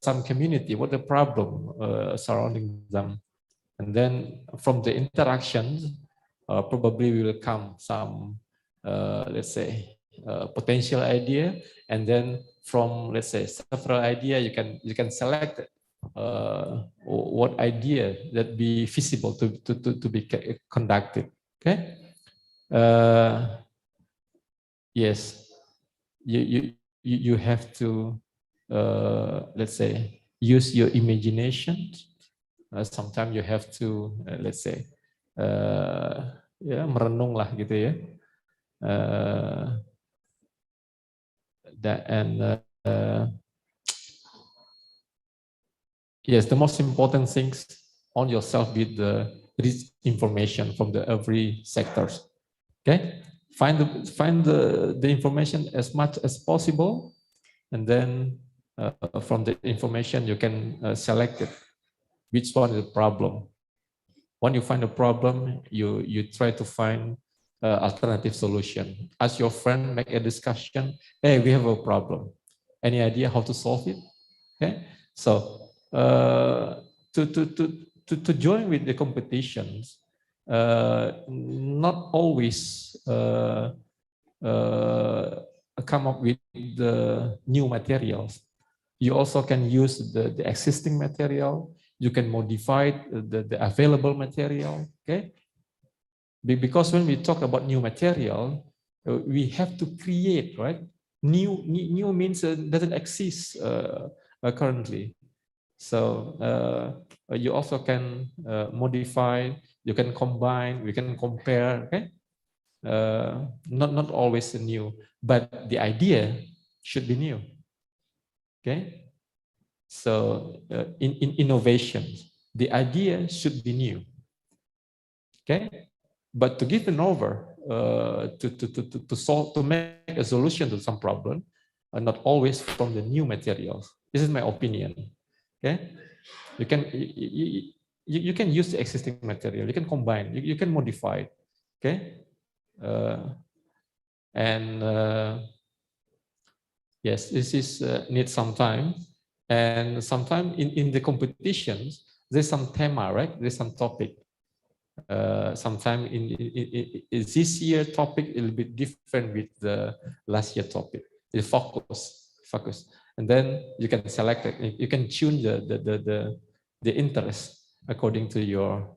some community what the problem surrounding them. And then from the interactions, probably will come some, let's say, potential idea. And then from, let's say, several idea, you can select what idea that be feasible to be conducted. Okay. Yes, you have to let's say use your imagination. Sometimes you have to let's say ya merenung lah gitu ya. Yes, the most important things on yourself with the rich information from the every sectors. Okay, find the information as much as possible, and then from the information you can select it. Which one is the problem? When you find a problem, you try to find alternative solution. Ask your friend, make a discussion. Hey, we have a problem. Any idea how to solve it? Okay, so to join with the competitions, not always come up with the new materials. You also can use the existing material. You can modify the available material. Okay, because when we talk about new material, we have to create, right? New means doesn't exist currently. So you also can modify, you can combine, we can compare. Okay, not always new, but the idea should be new. Okay, so in innovation, the idea should be new. Okay, but to give an over to solve, to make a solution to some problem, not always from the new materials. This is my opinion. Okay, you can use the existing material, you can combine, you can modify it. Okay, and yes, this is need some time, and sometimes in the competitions there's some thema, right? There's some topic. Sometimes in this year topic a little bit different with the last year topic. The focus, and then you can select it. You can tune the interest according to your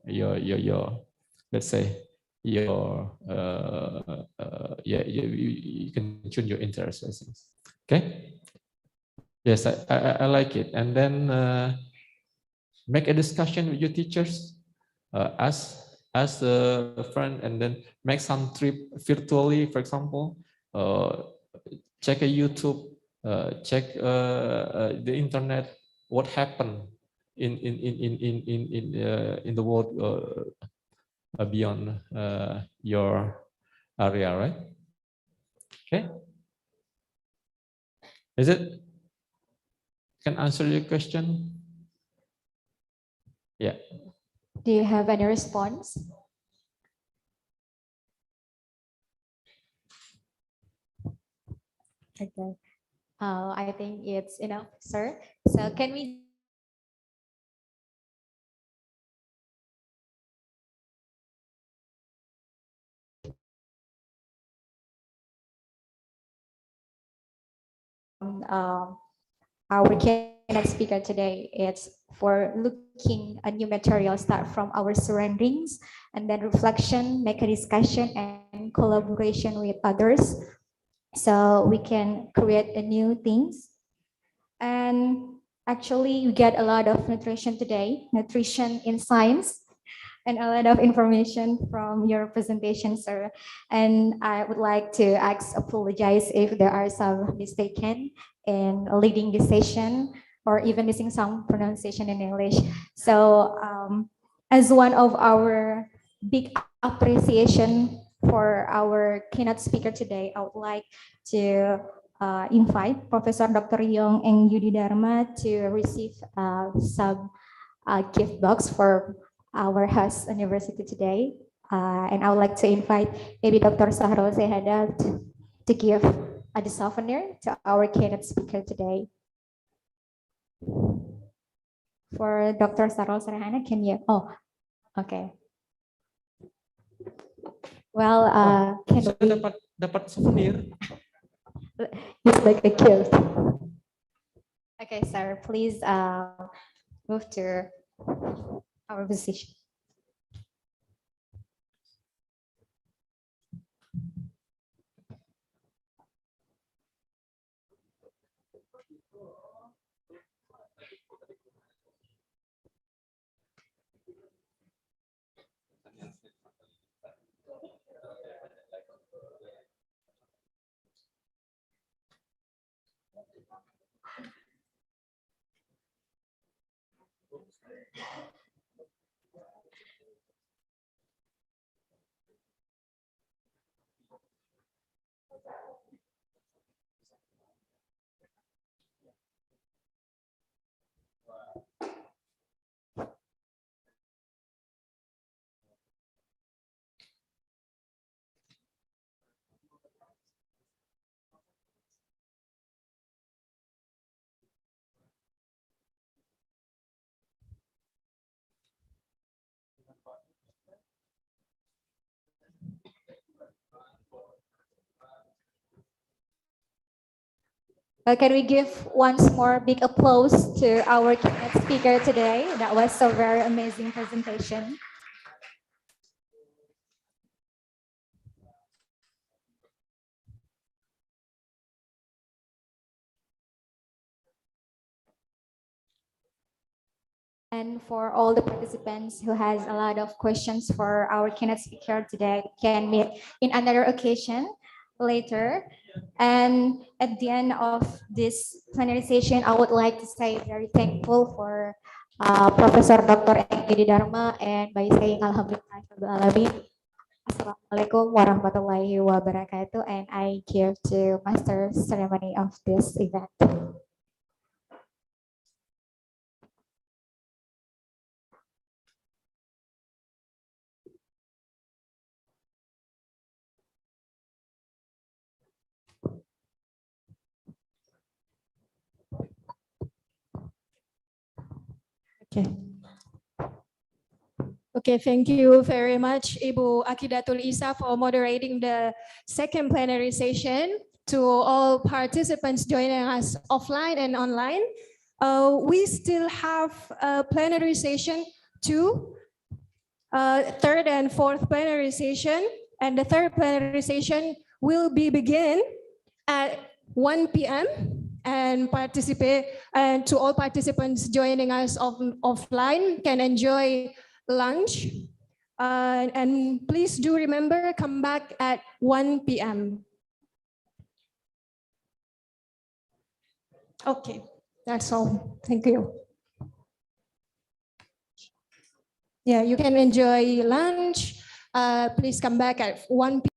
let's say your you can tune your interest. Okay. Yes, I like it. And then make a discussion with your teachers. Ask a friend, and then make some trip virtually, for example. Check a YouTube, check the internet. What happened in the world beyond your area, right? Okay. Is it? Can answer your question? Yeah. Do you have any response? Okay. I think it's enough, sir. So can we our keynote speaker today, it's for looking a new material, start from our surroundings, and then reflection, make a discussion and collaboration with others. So we can create a new things. And actually you get a lot of nutrition today, nutrition in science, and a lot of information from your presentation, sir. And I would like to apologize if there are some mistaken in leading this session or even missing some pronunciation in English. So as one of our big appreciation for our keynote speaker today, I would like to invite Professor Dr. Yong and Yudi Dharma to receive some gift box for our host university today. And I would like to invite maybe Dr. Sahrul Sehada to give the souvenir to our keynote speaker today. For Dr. Sahrul Sehada, can you? Oh, okay. Well, can we dapat souvenir? It's like a gift. Okay, sir, please move to our position. Can we give once more big applause to our keynote speaker today? That was a very amazing presentation. And for all the participants who has a lot of questions for our keynote speaker today, can meet in another occasion later. And at the end of this plenary session, I would like to say very thankful for Professor Dr. Edi Dharma and by saying Alhamdulillah. Assalamualaikum warahmatullahi wabarakatuh. And I give to master ceremony of this event. Okay. Okay, thank you very much, Ibu Akidatul Isa, for moderating the second plenary session. To all participants joining us offline and online, we still have a plenary session 2, third and fourth plenary session, and the third plenary session will be begin at 1 p.m. and to all participants joining us offline can enjoy lunch. And please do remember, come back at 1 p.m. Okay, that's all. Thank you. Yeah, you can enjoy lunch Please come back at 1 p.m.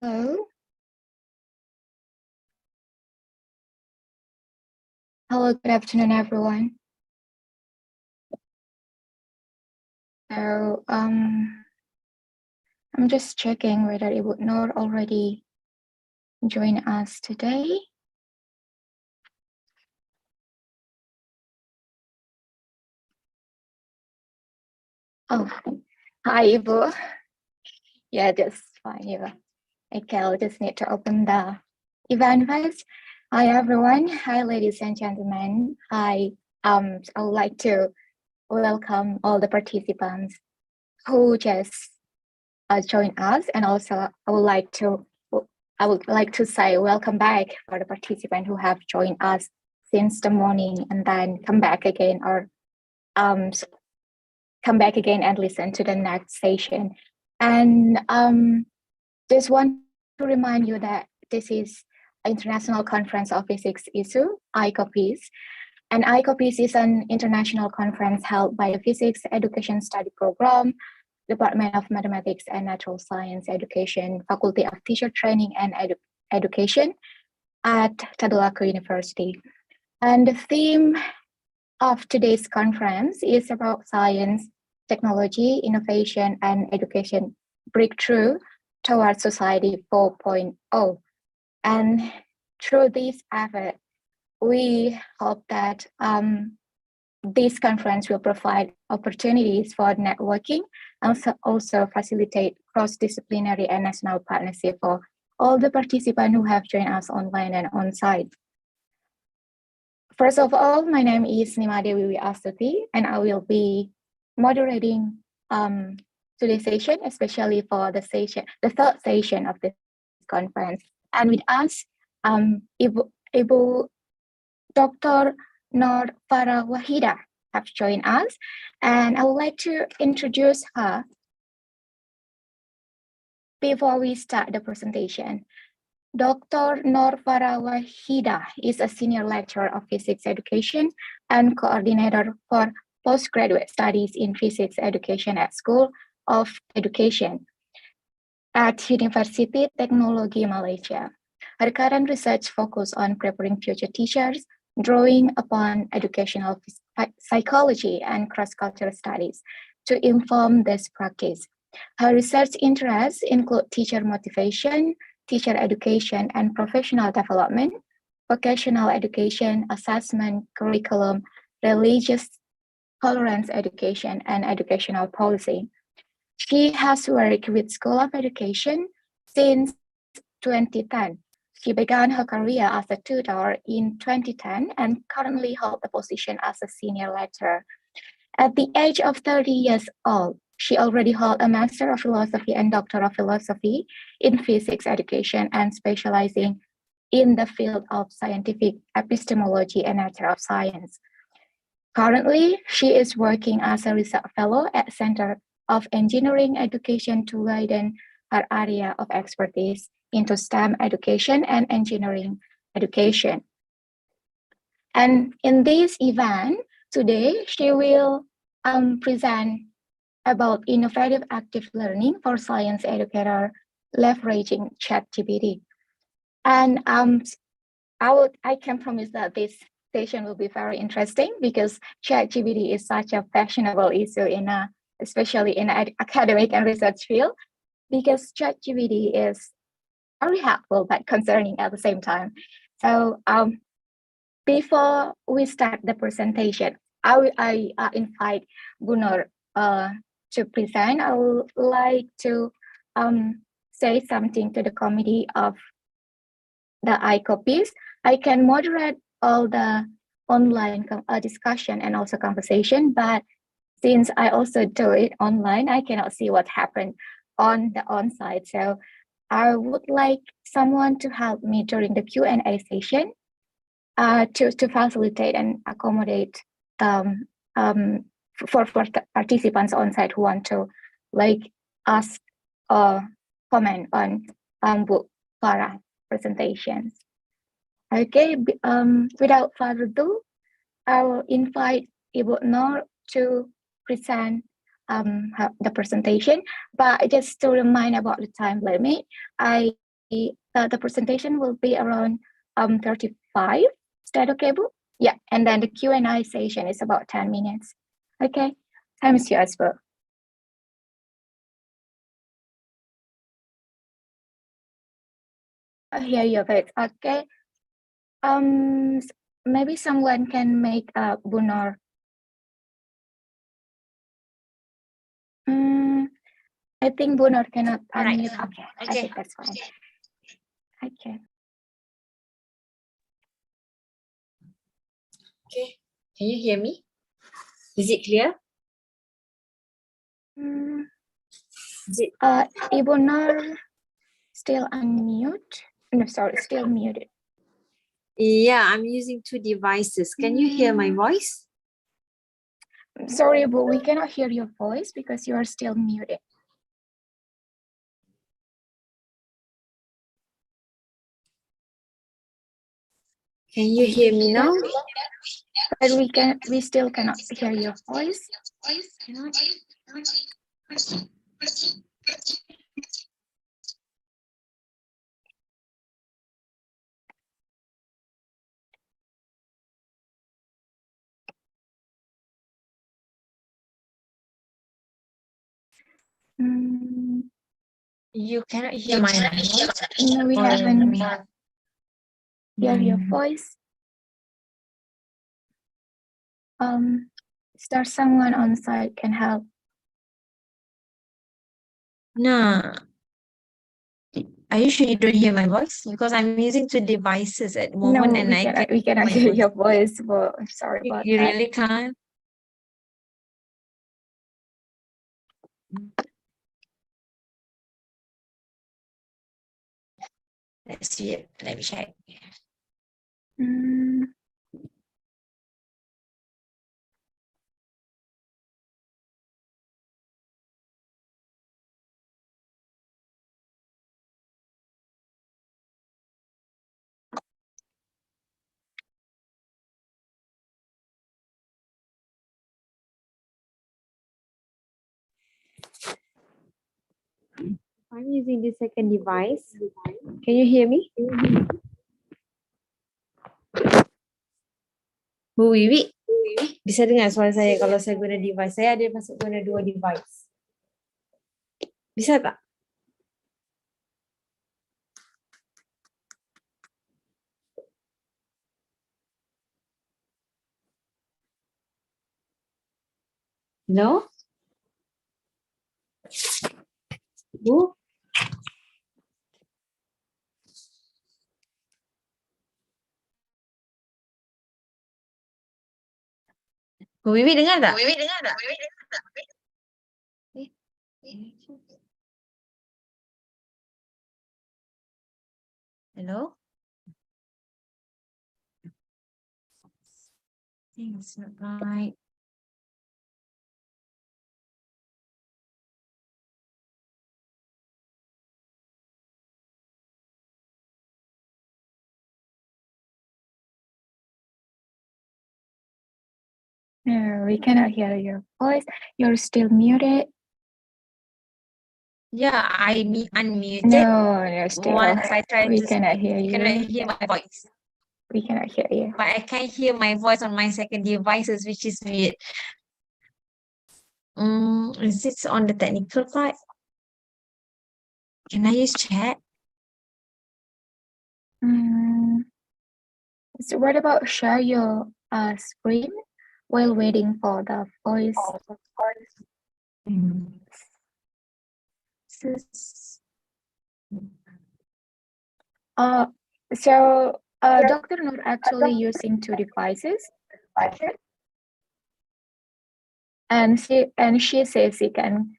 Hello. Hello, good afternoon, everyone. So, I'm just checking whether it would not already join us today. Oh, hi, Ibu. Yeah, just fine, Ibu. Okay, I'll just need to open the event first. Hi, everyone. Hi, ladies and gentlemen. Hi, I would like to welcome all the participants who just joined us, and also I would like to say welcome back for the participants who have joined us since the morning and then come back again, or come back again and listen to the next session. And just want to remind you that this is International Conference of Physics issue, ICoPIs. And ICoPIs is an international conference held by the Physics Education Study Program, Department of Mathematics and Natural Science Education, Faculty of Teacher Training and Education at Tadulako University. And the theme of today's conference is about science, technology, innovation, and education breakthrough towards society 4.0. And through this effort, we hope that this conference will provide opportunities for networking and also facilitate cross-disciplinary and national partnership for all the participants who have joined us online and on-site. First of all, my name is Nimade Wiwi Astuti, and I will be moderating today's session, especially for the third session of this conference. And with us, Ibu Dr. Nur Farah Wahida have joined us, and I would like to introduce her before we start the presentation. Dr. Nur Farah Wahida is a senior lecturer of physics education and coordinator for postgraduate studies in physics education at School of Education at University Teknologi Malaysia. Her current research focuses on preparing future teachers, drawing upon educational psychology and cross-cultural studies to inform this practice. Her research interests include teacher motivation, teacher education and professional development, vocational education, assessment, curriculum, religious tolerance education, and educational policy. She has worked with School of Education since 2010. She began her career as a tutor in 2010 and currently holds the position as a senior lecturer. At the age of 30 years old, she already held a Master of Philosophy and Doctor of Philosophy in Physics Education and specializing in the field of scientific epistemology and nature of science. Currently, she is working as a research fellow at Center of Engineering Education to widen her area of expertise into STEM education and engineering education. And in this event, today, she will present about innovative active learning for science educator leveraging ChatGPT. And I can promise that this session will be very interesting because ChatGPT is such a fashionable issue especially in academic and research field, because ChatGPT is very helpful but concerning at the same time. So before we start the presentation, I invite Gunnar to present. I would like to say something to the committee of the ICoPIs. I can moderate all the online discussion and also conversation, but since I also do it online, I cannot see what happened on the on-site. So I would like someone to help me during the Q&A session to facilitate and accommodate for participants on site who want to ask or comment on Bu Farah presentations. Okay, without further ado, I will invite Ibu Nur to present the presentation. But just to remind about the time limit, I the presentation will be around 35. Is that okay, Bu? Yeah, and then the Q&A session is about 10 minutes. Okay, time is yours, Bu. I hear your voice. Okay. Maybe someone can make Bu Nor. I think Bu Nor cannot unmute. Okay, I think that's fine. Okay. Okay, can you hear me? Is it clear? Ibu Nur still unmute. No, sorry, still muted. Yeah, I'm using two devices. Can you hear my voice? Sorry, but we cannot hear your voice because you are still muted. Can you hear me now? But we still cannot hear your voice. You cannot hear my voice? No, we haven't hear your voice. Is there someone on site can help? No. Are you sure you don't hear my voice? Because I'm using two devices at the moment, No, and we cannot hear your voice. But I'm sorry about You that. really can't? Let's see it. Let me check. I'm using the second device. Can you hear me? Bu Wiwi, bisa dengar suara saya kalau saya guna device? Saya ada masuk guna dua device. Bisa tak? No? Bu? Bu Wiwi dengar tak? Bu Wiwi dengar tak? Hello? I think it's not right. No, we cannot hear your voice. You're still muted. Yeah, I unmuted. No, you're still. Once I try We to cannot speak, hear you you. cannot hear my voice. We cannot hear you. But I can hear my voice on my second devices, which is weird. Is this on the technical part? Can I use chat? So what about share your screen while waiting for the voice? So Dr. Noor actually using two devices, and she says she can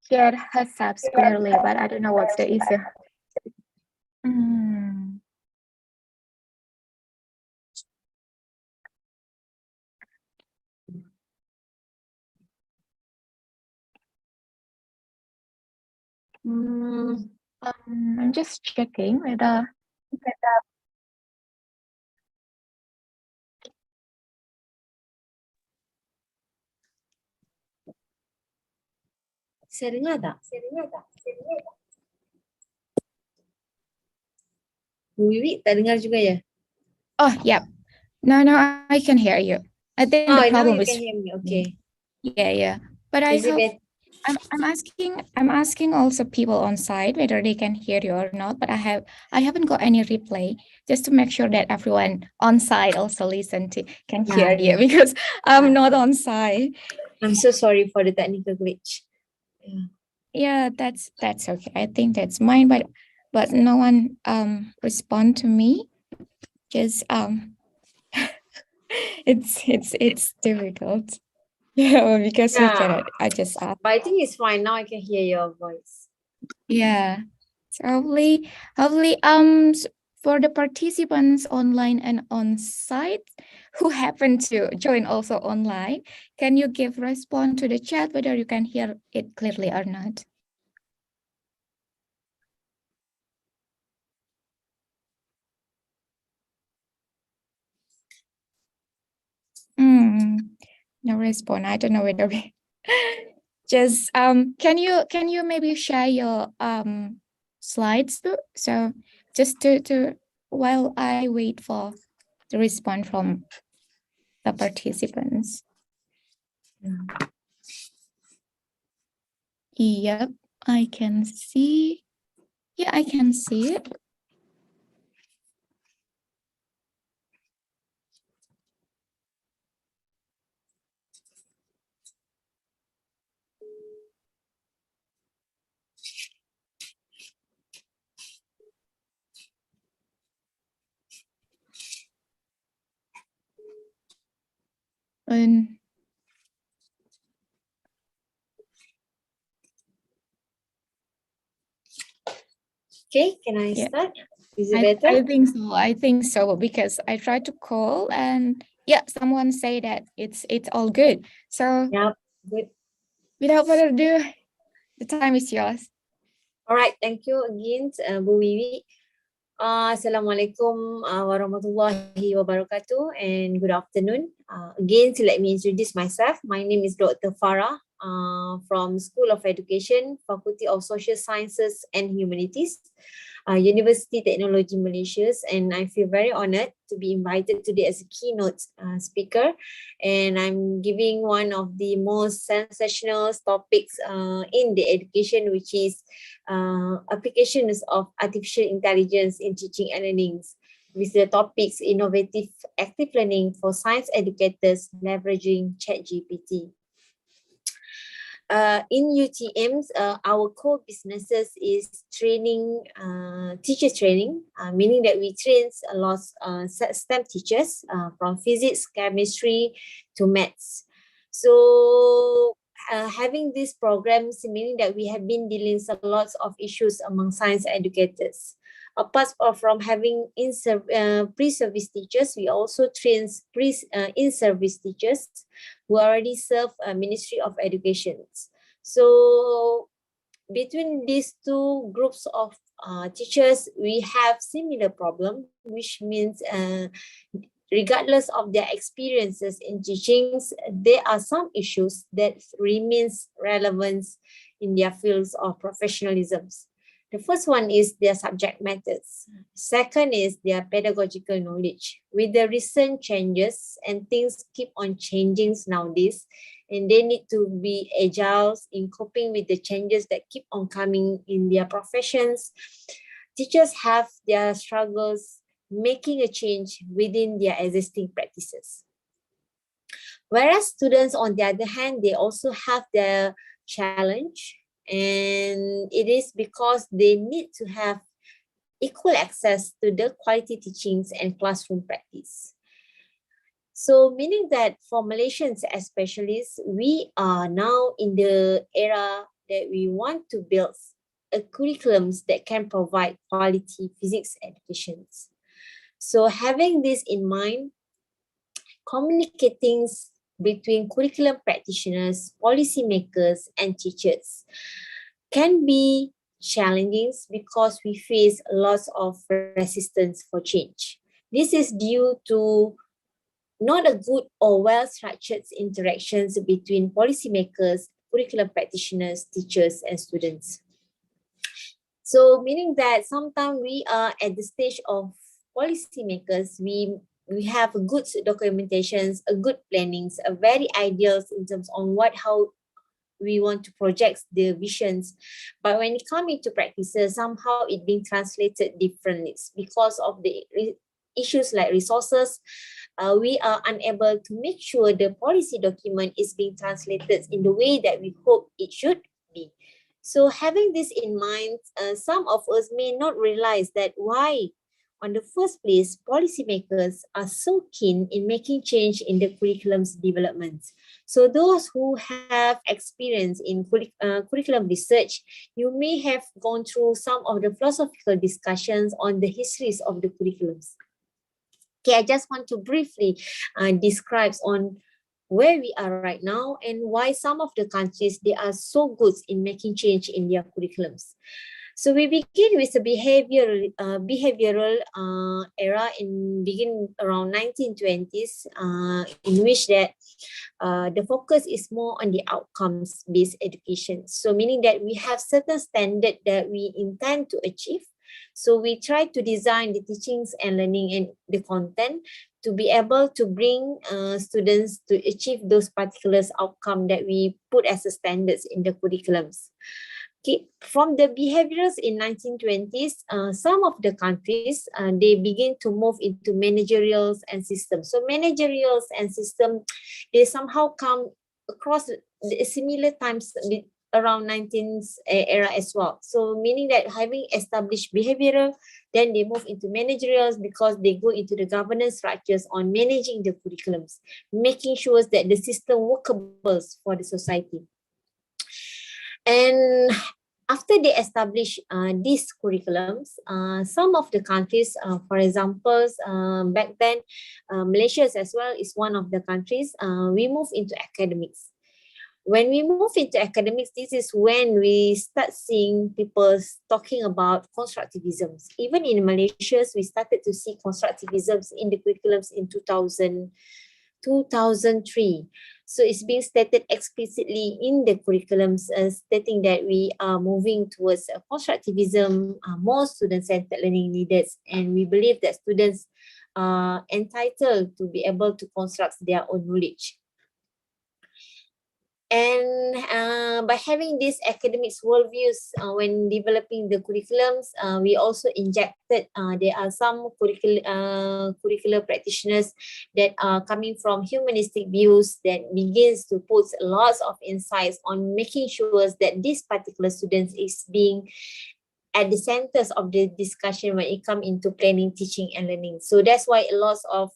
hear herself clearly, but I don't know what's the issue. I'm just checking whether Saya dengar tak? Bu Wiwi tak dengar juga ya? Oh, yeah. No, I can hear you. I think Oh, the now problem you is can hear me. Okay. yeah. But I Is it hope better? I'm asking also people on site whether they can hear you or not. But I haven't got any replay just to make sure that everyone on site also can hear you because I'm not on site. I'm so sorry for the technical glitch. Yeah, that's okay. I think that's mine, but no one respond to me. Just it's difficult. Yeah, because we Yeah. cannot. I just asked. But I think it's fine. Now I can hear your voice. Yeah. So hopefully, for the participants online and on site who happen to join also online, can you give response to the chat whether you can hear it clearly or not? No response. I don't know whether we just can you maybe share your slides too? So just to while I wait for the response from the participants. Yep, I can see. Yeah, I can see it. And Okay, can I Yeah. start? Is it better? I think so. I think so because I tried to call and yeah, someone say that it's all good. So yeah, good. Without further ado, the time is yours. All right, thank you again, Bu Wiwi. Assalamualaikum warahmatullahi wabarakatuh and good afternoon. Again, let me introduce myself. My name is Dr. Farah from School of Education, Faculty of Social Sciences and Humanities, University Technology Malaysia, and I feel very honored to be invited today as a keynote speaker, and I'm giving one of the most sensational topics in the education, which is applications of artificial intelligence in teaching and learning, with the topics innovative active learning for science educators leveraging ChatGPT. In UTMs, our core businesses is training, teacher training, meaning that we train a lot STEM teachers from physics, chemistry to maths. So having these programs, meaning that we have been dealing with lots of issues among science educators. Apart from having pre-service teachers, we also train in-service teachers who already serve Ministry of Education. So between these two groups of teachers, we have similar problem, which means regardless of their experiences in teachings, there are some issues that remains relevant in their fields of professionalisms. The first one is their subject matters. Second is their pedagogical knowledge. With the recent changes and things keep on changing nowadays, and they need to be agile in coping with the changes that keep on coming in their professions. Teachers have their struggles making a change within their existing practices. Whereas students, on the other hand, they also have their challenge, and it is because they need to have equal access to the quality teachings and classroom practice. So meaning that for Malaysians especially, we are now in the era that we want to build a curriculums that can provide quality physics educations. So having this in mind, communicating between curriculum practitioners, policymakers, and teachers can be challenging because we face lots of resistance for change. This is due to not a good or well-structured interactions between policymakers, curriculum practitioners, teachers, and students. So meaning that sometimes we are at the stage of policymakers, we have a good documentations, a good plannings, a very ideals in terms on how we want to project the visions, but when it comes into practices, somehow it being translated differently because of the issues like resources. We are unable to make sure the policy document is being translated in the way that we hope it should be. So having this in mind, some of us may not realize that why on the first place, policymakers are so keen in making change in the curriculum's development. So those who have experience in curriculum research, you may have gone through some of the philosophical discussions on the histories of the curriculums. Okay, I just want to briefly describe on where we are right now and why some of the countries, they are so good in making change in their curriculums. So we begin with the behavioral era in begin around 1920s, in which that the focus is more on the outcomes-based education. So meaning that we have certain standard that we intend to achieve. So we try to design the teachings and learning and the content to be able to bring students to achieve those particular outcome that we put as a standards in the curriculums. Okay, from the behaviors in 1920s, some of the countries, they begin to move into managerials and systems. So managerials and system, they somehow come across the similar times around 19th era as well. So meaning that having established behavioral, then they move into managerials because they go into the governance structures on managing the curriculums, making sure that the system workable for the society. And after they establish these curriculums, some of the countries, for example, back then, Malaysia as well is one of the countries, we move into academics. When we move into academics, this is when we start seeing people talking about constructivisms. Even in Malaysia, we started to see constructivisms in the curriculums in 2003. So it's being stated explicitly in the curriculums, stating that we are moving towards a constructivism, more student-centered learning needed, and we believe that students are entitled to be able to construct their own knowledge. And by having these academics worldviews when developing the curriculums, we also injected, there are some curricular practitioners that are coming from humanistic views that begins to put lots of insights on making sure that this particular student is being at the centers of the discussion when it comes into planning, teaching and learning. So that's why a lot of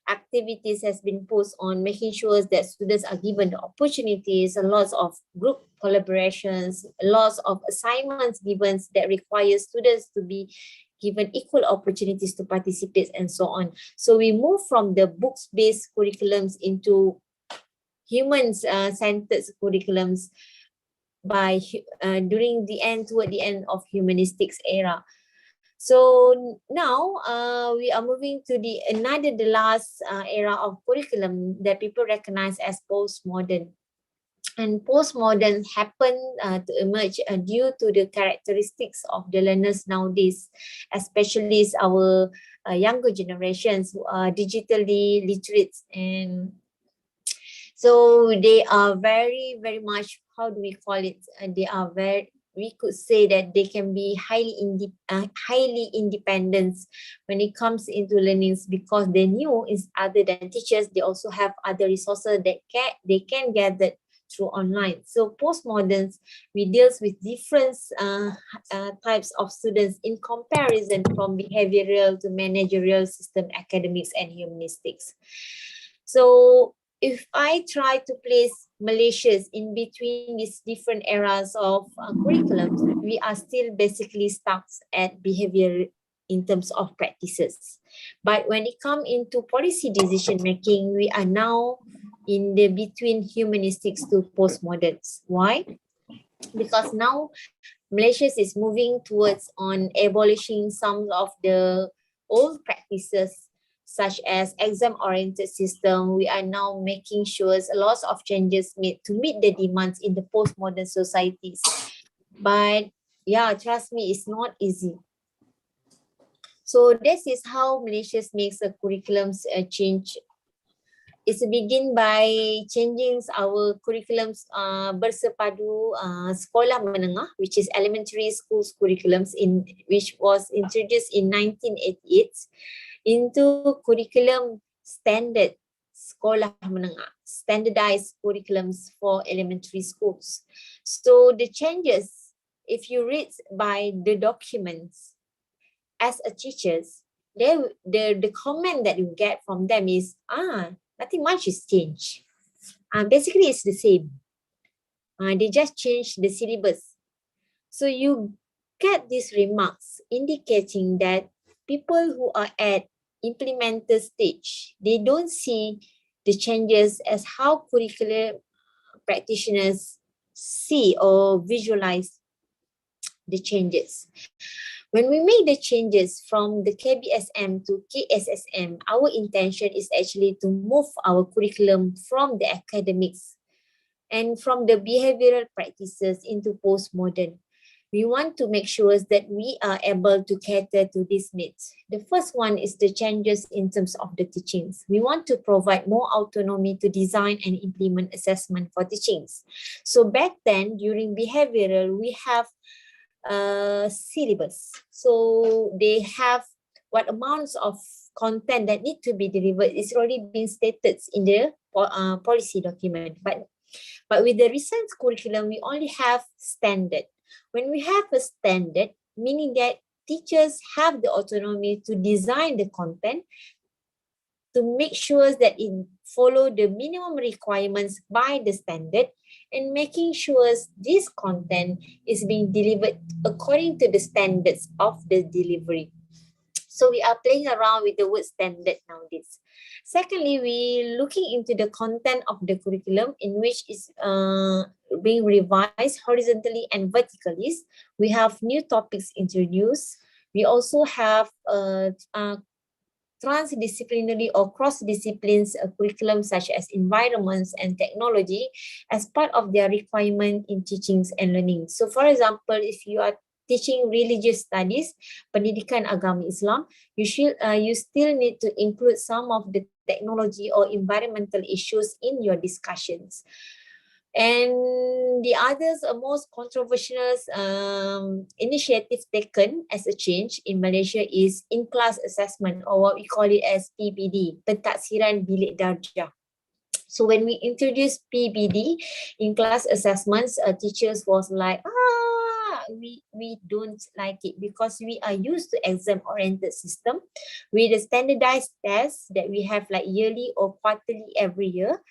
activities has been posed on making sure that students are given the opportunities, a lot of group collaborations, a lot of assignments given that require students to be given equal opportunities to participate and so on. So we move from the books-based curriculums into humans-centered curriculums by toward the end of humanistics era. So now we are moving to the last era of curriculum that people recognize as postmodern. And postmodern happened to emerge due to the characteristics of the learners nowadays, especially our younger generations who are digitally literate, and so they are very, very much, how do we call it? They are very, we could say that they can be highly independent when it comes into learnings, because they knew is other than teachers, they also have other resources that they can gather through online. So postmoderns, we deals with different types of students in comparison from behavioral to managerial system, academics and humanistics. So if I try to place Malaysia in between these different eras of curriculums, we are still basically stuck at behavior in terms of practices. But when it comes into policy decision making, we are now in the between humanistics to postmoderns. Why? Because now Malaysia is moving towards on abolishing some of the old practices such as exam-oriented system. We are now making sure a lot of changes made to meet the demands in the postmodern societies. But Yeah, trust me, it's not easy. So this is how Malaysia makes a curriculums change. It's begin by changing our curriculums bersepadu sekolah menengah, which is elementary schools curriculums which was introduced in 1988 into curriculum standard sekolah menengah, standardized curriculums for elementary schools. So the changes, if you read by the documents as a teachers, the comment that you get from them is nothing much is changed. Basically, it's the same. They just changed the syllabus. So you get these remarks indicating that people who are at implementer stage, they don't see the changes as how curricular practitioners see or visualize the changes. When we make the changes from the KBSM to KSSM, our intention is actually to move our curriculum from the academics and from the behavioral practices into postmodern. We want to make sure that we are able to cater to these needs. The first one is the changes in terms of the teachings. We want to provide more autonomy to design and implement assessment for teachings. So back then, during behavioral, we have syllabus. So they have what amounts of content that need to be delivered is already been stated in the policy document. But with the recent curriculum, we only have standard. When we have a standard, meaning that teachers have the autonomy to design the content to make sure that it follow the minimum requirements by the standard and making sure this content is being delivered according to the standards of the delivery. So we are playing around with the word standard nowadays. Secondly, we looking into the content of the curriculum in which is being revised horizontally and vertically. We have new topics introduced. We also have transdisciplinary or cross-disciplines curriculum such as environments and technology as part of their requirement in teachings and learning. So for example, if you are teaching religious studies, pendidikan agama Islam, you still need to include some of the technology or environmental issues in your discussions. And the others, most controversial initiative taken as a change in Malaysia is in-class assessment, or what we call it as PBD, Pentaksiran Bilik Darjah. So when we introduced PBD, in-class assessments, teachers was like, we don't like it because we are used to exam-oriented system with a standardized tests that we have like yearly or quarterly every year.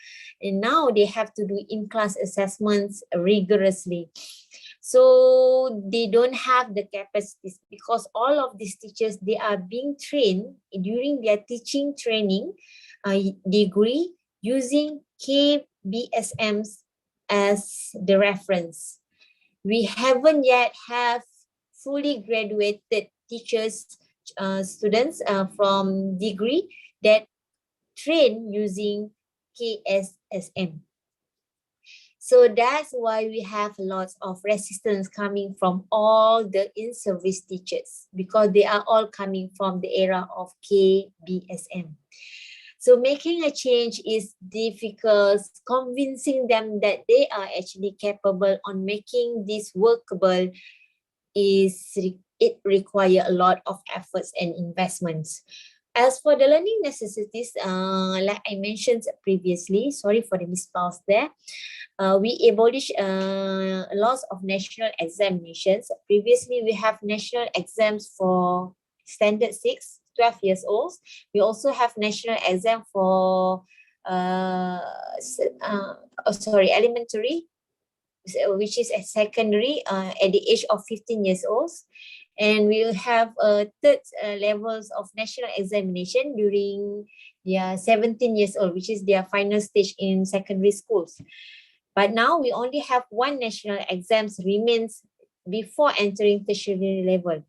And now they have to do in-class assessments rigorously. So they don't have the capacities because all of these teachers, they are being trained during their teaching training degree using KBSMs as the reference. We haven't yet have fully graduated teachers, students from degree that train using KSSM. So that's why we have lots of resistance coming from all the in-service teachers because they are all coming from the era of KBSM. So making a change is difficult, convincing them that they are actually capable on making this workable it requires a lot of efforts and investments. As for the learning necessities, like I mentioned previously, sorry for the misspells there, we abolished lots of national examinations. Previously, we have national exams for standard 6, 12 years old. We also have national exam for elementary, which is a secondary at the age of 15 years old. And we will have third levels of national examination during their 17 years old, which is their final stage in secondary schools. But now we only have one national exams remains before entering tertiary level.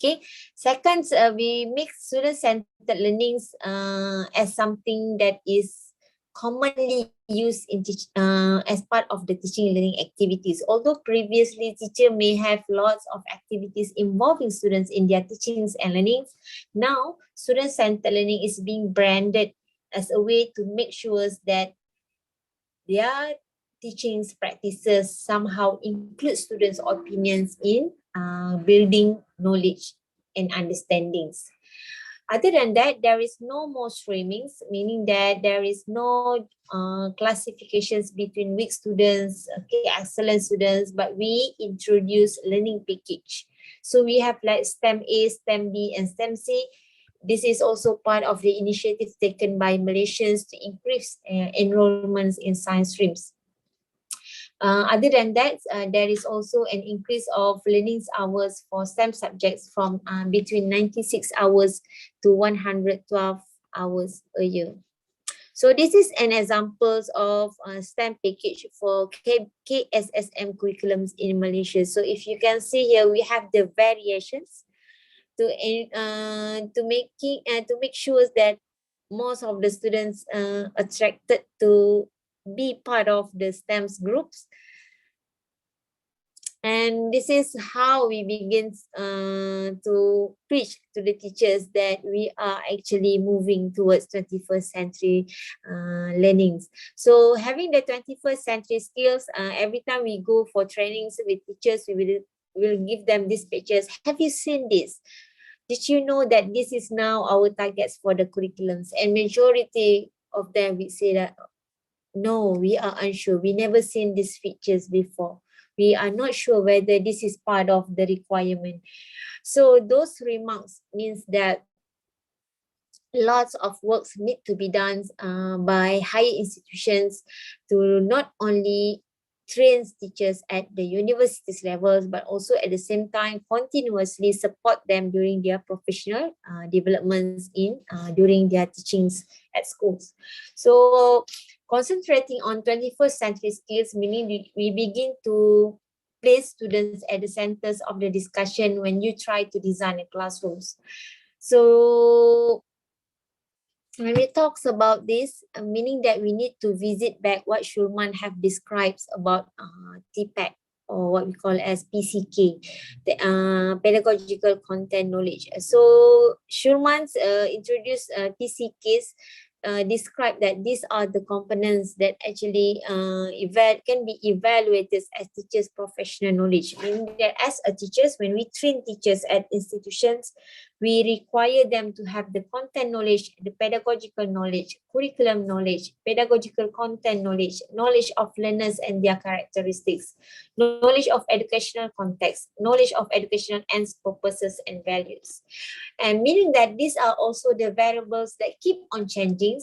Okay. Second, we make student-centered learnings as something that is commonly used in as part of the teaching and learning activities. Although previously teacher may have lots of activities involving students in their teachings and learnings, now student-centered learning is being branded as a way to make sure that their teachings practices somehow include students' opinions in building knowledge and understandings. Other than that, there is no more streamings, meaning that there is no classifications between weak students, okay, excellent students, but we introduce learning package. So we have like STEM A, STEM B, and STEM C. This is also part of the initiative taken by Malaysians to increase enrollments in science streams. Other than that, there is also an increase of learning hours for STEM subjects from between 96 hours to 112 hours a year. So this is an examples of STEM package for KSSM curriculums in Malaysia. So if you can see here, we have the variations to make sure that most of the students attracted to be part of the STEMs groups. And this is how we begin to preach to the teachers that we are actually moving towards 21st century learnings. So having the 21st century skills, every time we go for trainings with teachers, we will give them these pictures. Have you seen this? Did you know that this is now our targets for the curriculums? And majority of them will say that, no, we are unsure. We never seen these features before. We are not sure whether this is part of the requirement. So those remarks means that lots of works need to be done by higher institutions to not only train teachers at the universities levels, but also at the same time continuously support them during their professional developments in during their teachings at schools. So concentrating on 21st century skills, meaning we begin to place students at the centers of the discussion when you try to design a classrooms. So when we talks about this, meaning that we need to visit back what Schulman have described about TPAC, or what we call as PCK, the pedagogical content knowledge. So Schulman's introduced PCKs, describe that these are the components that actually can be evaluated as teachers' professional knowledge. Meaning that as a teachers, when we train teachers at institutions, we require them to have the content knowledge, the pedagogical knowledge, curriculum knowledge, pedagogical content knowledge, knowledge of learners and their characteristics, knowledge of educational context, knowledge of educational ends, purposes, and values. And meaning that these are also the variables that keep on changing,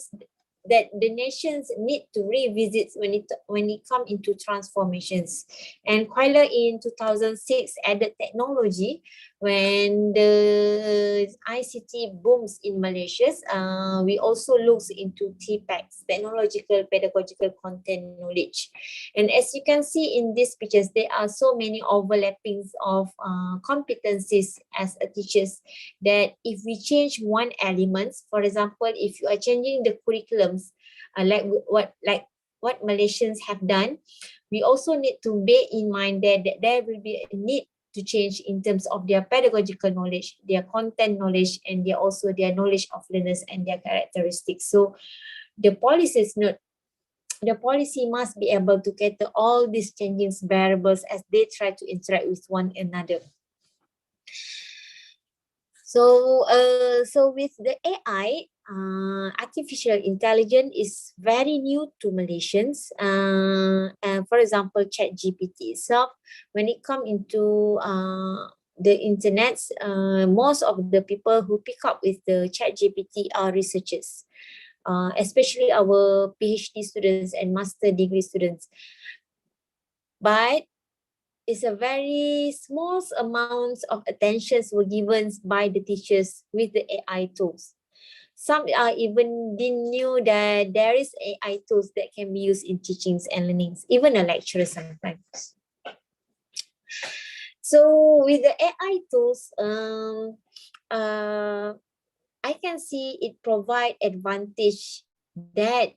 that the nations need to revisit when it come into transformations. And Quayler in 2006 added technology when the ICT booms in Malaysia. We also look into TPACs, technological pedagogical content knowledge. And as you can see in these pictures, there are so many overlappings of competencies as a teachers, that if we change one element, for example, if you are changing the curriculums, like what Malaysians have done, we also need to bear in mind that there will be a need to change in terms of their pedagogical knowledge, their content knowledge, and their knowledge of learners and their characteristics. So the policy must be able to cater all these changing variables as they try to interact with one another. So, with the AI, artificial intelligence is very new to Malaysians. And for example, ChatGPT itself, when it comes into the internet, most of the people who pick up with the ChatGPT are researchers, especially our PhD students and master degree students. But it's a very small amounts of attentions were given by the teachers with the AI tools. Some even didn't knew that there is AI tools that can be used in teachings and learnings, even a lecturer sometimes. So with the AI tools, I can see it provide advantage that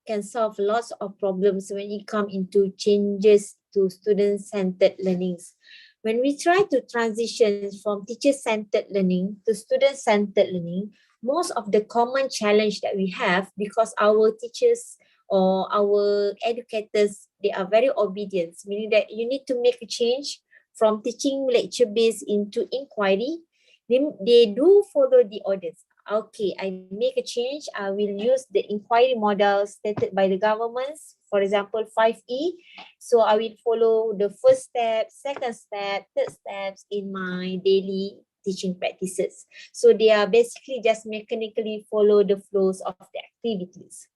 can solve lots of problems when it comes into changes to student-centered learnings. When we try to transition from teacher-centered learning to student-centered learning, most of the common challenge that we have, because our teachers or our educators, they are very obedient, meaning that you need to make a change from teaching lecture-based into inquiry. They do follow the orders. Okay, I make a change. I will use the inquiry model stated by the governments, for example, 5E. So I will follow the first step, second step, third steps in my daily teaching practices. So they are basically just mechanically follow the flows of the activities.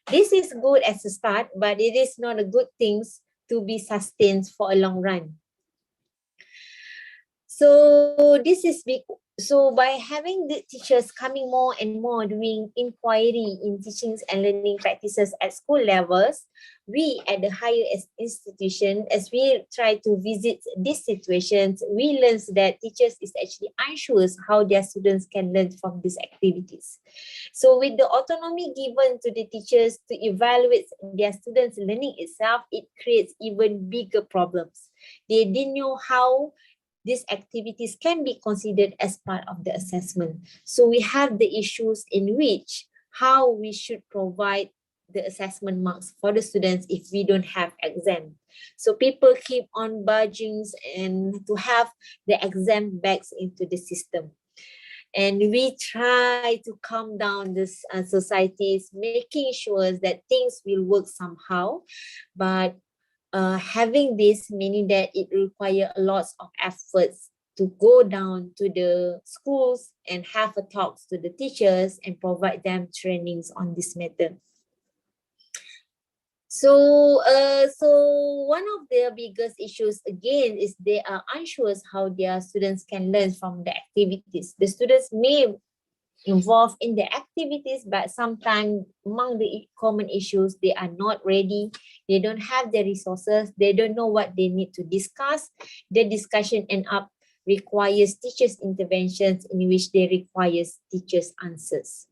This is good as a start, but it is not a good thing to be sustained for a long run. So this is big. So by having the teachers coming more and more doing inquiry in teachings and learning practices at school levels, we at the higher institution, as we try to visit these situations, we learn that teachers is actually unsure how their students can learn from these activities. So with the autonomy given to the teachers to evaluate their students' learning itself, it creates even bigger problems. They didn't know how these activities can be considered as part of the assessment. So we have the issues in which how we should provide the assessment marks for the students if we don't have exam. So people keep on budging and to have the exam bags into the system. And we try to calm down this societies, making sure that things will work somehow, but having this meaning that it requires a lot of efforts to go down to the schools and have a talks to the teachers and provide them trainings on this matter. So, one of the biggest issues again is they are unsure how their students can learn from the activities. The students may involved in the activities, but sometimes among the common issues, they are not ready, they don't have the resources, they don't know what they need to discuss. The discussion end up requires teachers' interventions in which they requires teachers' answers.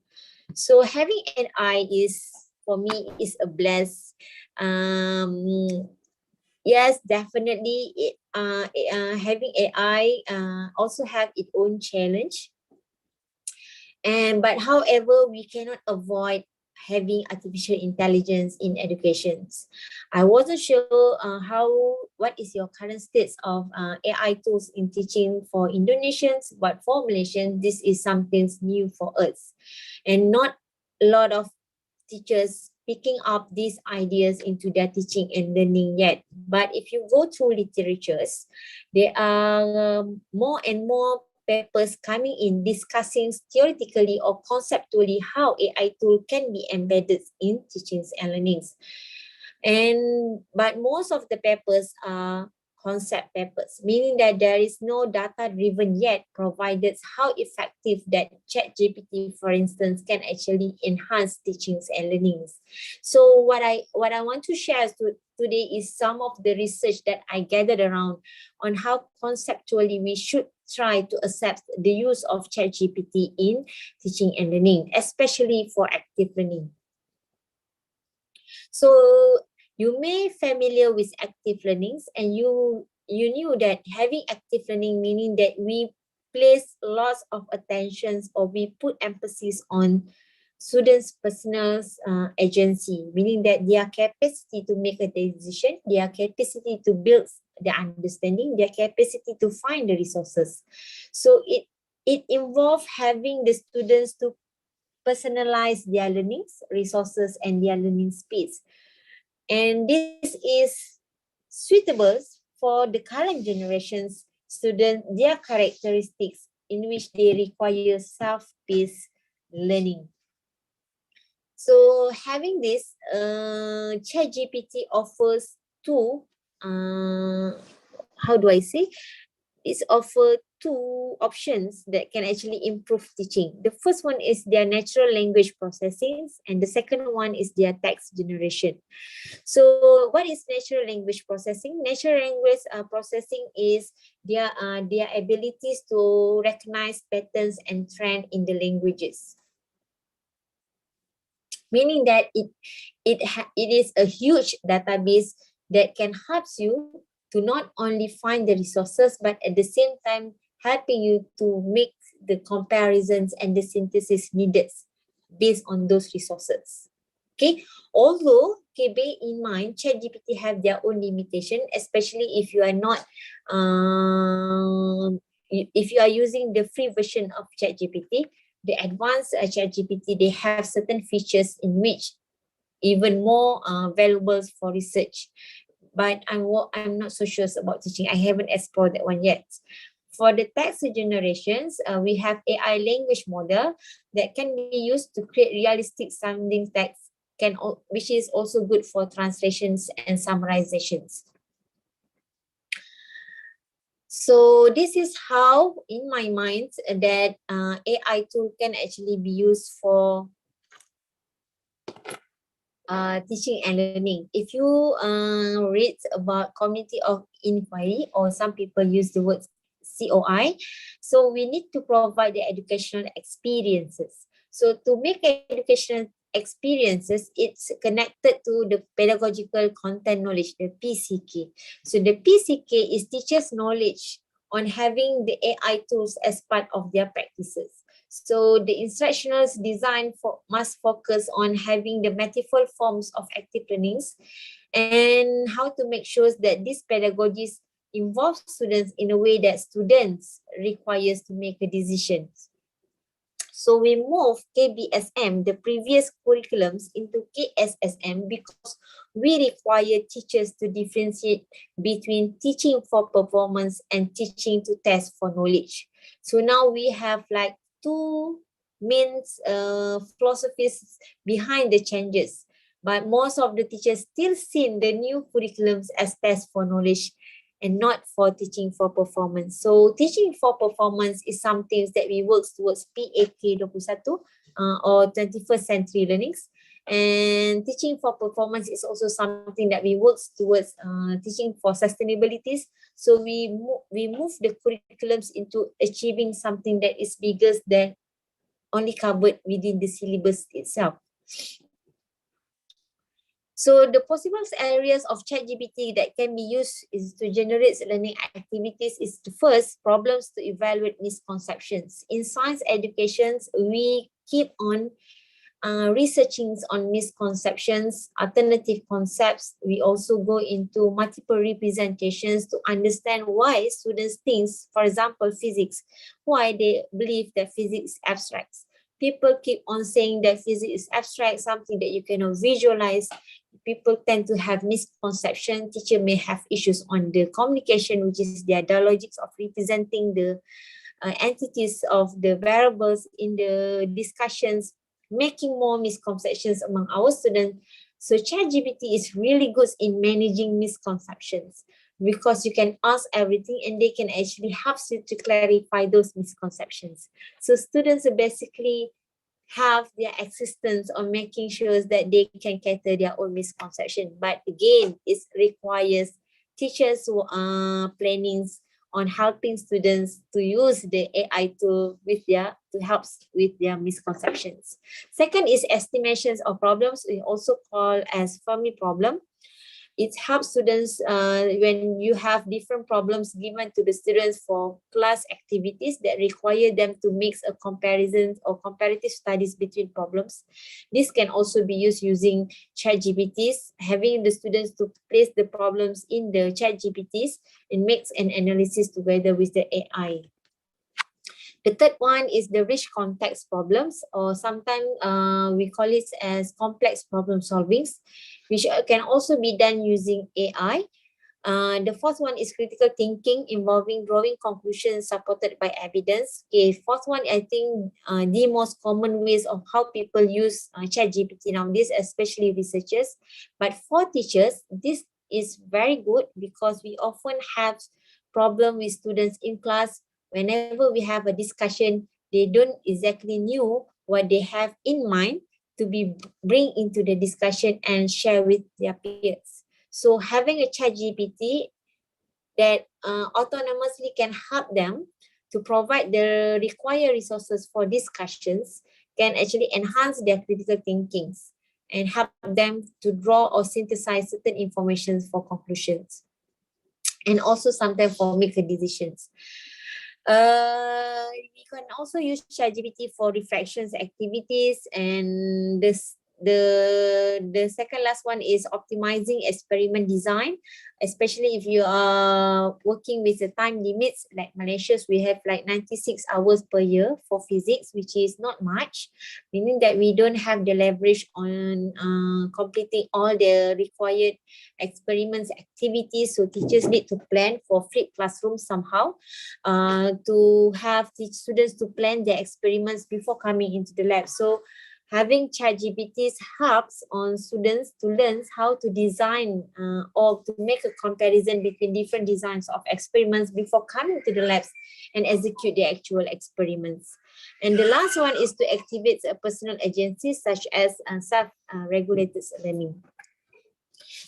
So having an eye is, for me, is a bless. Yes, definitely. Having AI also have its own challenge. But however, we cannot avoid having artificial intelligence in education. I wasn't sure what is your current state of AI tools in teaching for Indonesians, but for Malaysians, this is something new for us. And not a lot of teachers picking up these ideas into their teaching and learning yet. But if you go through literatures, there are more and more papers coming in discussing theoretically or conceptually how AI tool can be embedded in teachings and learnings. But most of the papers are concept papers, meaning that there is no data driven yet provided how effective that ChatGPT, for instance, can actually enhance teachings and learnings. So what I want to share today is some of the research that I gathered around on how conceptually we should try to accept the use of ChatGPT in teaching and learning, especially for active learning. So you may familiar with active learnings, and you knew that having active learning meaning that we place lots of attentions or we put emphasis on students' personal agency, meaning that their capacity to make a decision, their capacity to build the understanding, their capacity to find the resources. So it involves having the students to personalize their learnings, resources, and their learning space. And this is suitable for the current generation's students, their characteristics in which they require self-paced learning. So having this, ChatGPT offers two, how do I say? It's offer two options that can actually improve teaching. The first one is their natural language processing, and the second one is their text generation. So what is natural language processing? Natural language processing is their abilities to recognize patterns and trend in the languages. meaning that it is a huge database that can help you to not only find the resources, but at the same time helping you to make the comparisons and the synthesis needed based on those resources. Okay, although, okay, bear in mind, ChatGPT have their own limitation, especially if you are not, if you are using the free version of ChatGPT. The advanced ChatGPT, they have certain features in which even more valuable for research. But I'm not so sure about teaching. I haven't explored that one yet. For the text generations, we have AI language model that can be used to create realistic sounding text, which is also good for translations and summarizations. So this is how, in my mind, that AI tool can actually be used for teaching and learning. If you read about community of inquiry, or some people use the word COI, so we need to provide the educational experiences. So to make educational experiences, it's connected to the pedagogical content knowledge, the PCK. So the PCK is teachers' knowledge on having the AI tools as part of their practices. So the instructional design must focus on having the multiple forms of active learnings and how to make sure that these pedagogies involve students in a way that students requires to make a decision. So we move KBSM, the previous curriculums, into KSSM because we require teachers to differentiate between teaching for performance and teaching to test for knowledge. So now we have like two main philosophies behind the changes, but most of the teachers still see the new curriculums as test for knowledge and not for teaching for performance. So teaching for performance is something that we work towards PAK 21 or 21st century learnings. And teaching for performance is also something that we work towards teaching for sustainability. So we move the curriculums into achieving something that is bigger than only covered within the syllabus itself. So the possible areas of ChatGPT that can be used is to generate learning activities is the first, problems to evaluate misconceptions. In science educations, we keep on researching on misconceptions, alternative concepts. We also go into multiple representations to understand why students think, for example, physics, why they believe that physics is abstract. People keep on saying that physics is abstract, something that you cannot visualize. People tend to have misconception. Teacher may have issues on the communication, which is their dialogics of representing the entities of the variables in the discussions, making more misconceptions among our students. So ChatGPT is really good in managing misconceptions because you can ask everything and they can actually help you to clarify those misconceptions. So students basically have their existence on making sure that they can cater their own misconception. But again, it requires teachers who are planning on helping students to use the AI tool to help with their misconceptions. Second is estimations of problems, we also call as Fermi problem. It helps students when you have different problems given to the students for class activities that require them to mix a comparison or comparative studies between problems. This can also be used using ChatGPTs, having the students to place the problems in the ChatGPTs and makes an analysis together with the AI. The third one is the rich context problems, or sometimes we call it as complex problem solvings, which can also be done using AI. The fourth one is critical thinking involving drawing conclusions supported by evidence. Okay, fourth one, I think the most common ways of how people use ChatGPT nowadays, especially researchers. But for teachers, this is very good because we often have problem with students in class. Whenever we have a discussion, they don't exactly know what they have in mind to be bring into the discussion and share with their peers. So having a ChatGPT that autonomously can help them to provide the required resources for discussions can actually enhance their critical thinkings. and help them to draw or synthesize certain information for conclusions, and also sometimes for make the decisions. We can also use ChatGPT for reflections activities, and the second last one is optimizing experiment design, especially if you are working with the time limits. Like Malaysia's, we have like 96 hours per year for physics, which is not much, meaning that we don't have the leverage on completing all the required experiments activities. So teachers need to plan for flipped classrooms somehow, to have students to plan their experiments before coming into the lab. So having ChatGPT helps on students to learn how to design or to make a comparison between different designs of experiments before coming to the labs and execute the actual experiments. And the last one is to activate a personal agency, such as self-regulated learning.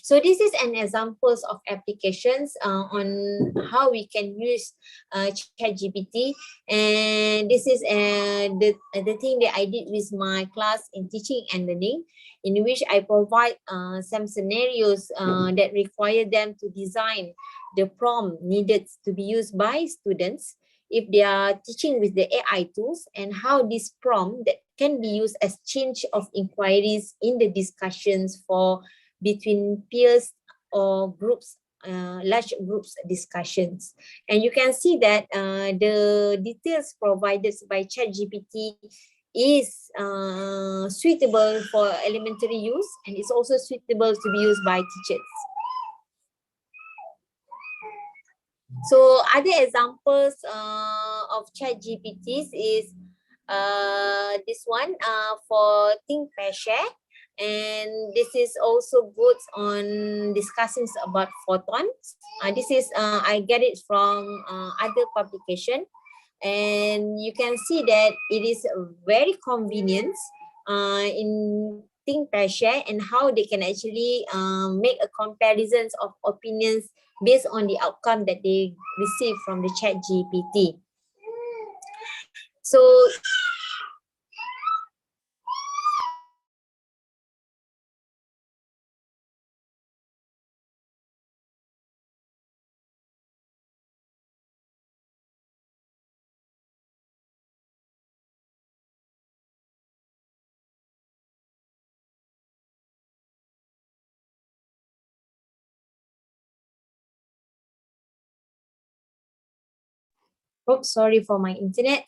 So this is an examples of applications on how we can use ChatGPT, and this is the thing that I did with my class in teaching and learning, in which I provide some scenarios that require them to design the prompt needed to be used by students if they are teaching with the AI tools, and how this prompt that can be used as change of inquiries in the discussions for between peers or groups, large groups discussions. And you can see that the details provided by ChatGPT is suitable for elementary use, and it's also suitable to be used by teachers. So other examples of ChatGPTs is this one for Think Pair Share. And this is also good on discussions about photons. This is I get it from other publication, and you can see that it is very convenient in Think Pair Share, and how they can actually make a comparisons of opinions based on the outcome that they receive from the ChatGPT. So sorry for my internet.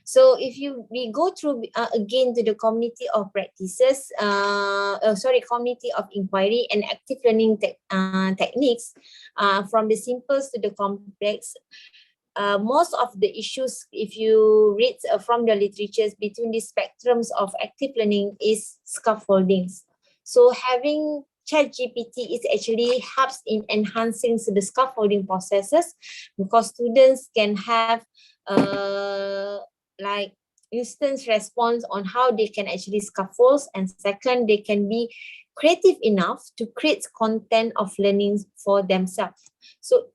So if we go through again to the community of practices, community of inquiry and active learning techniques, from the simplest to the complex. Most of the issues, if you read from the literatures between the spectrums of active learning, is scaffoldings. So having ChatGPT is actually helps in enhancing the scaffolding processes, because students can have like instant response on how they can actually scaffold, and second, they can be creative enough to create content of learning for themselves. So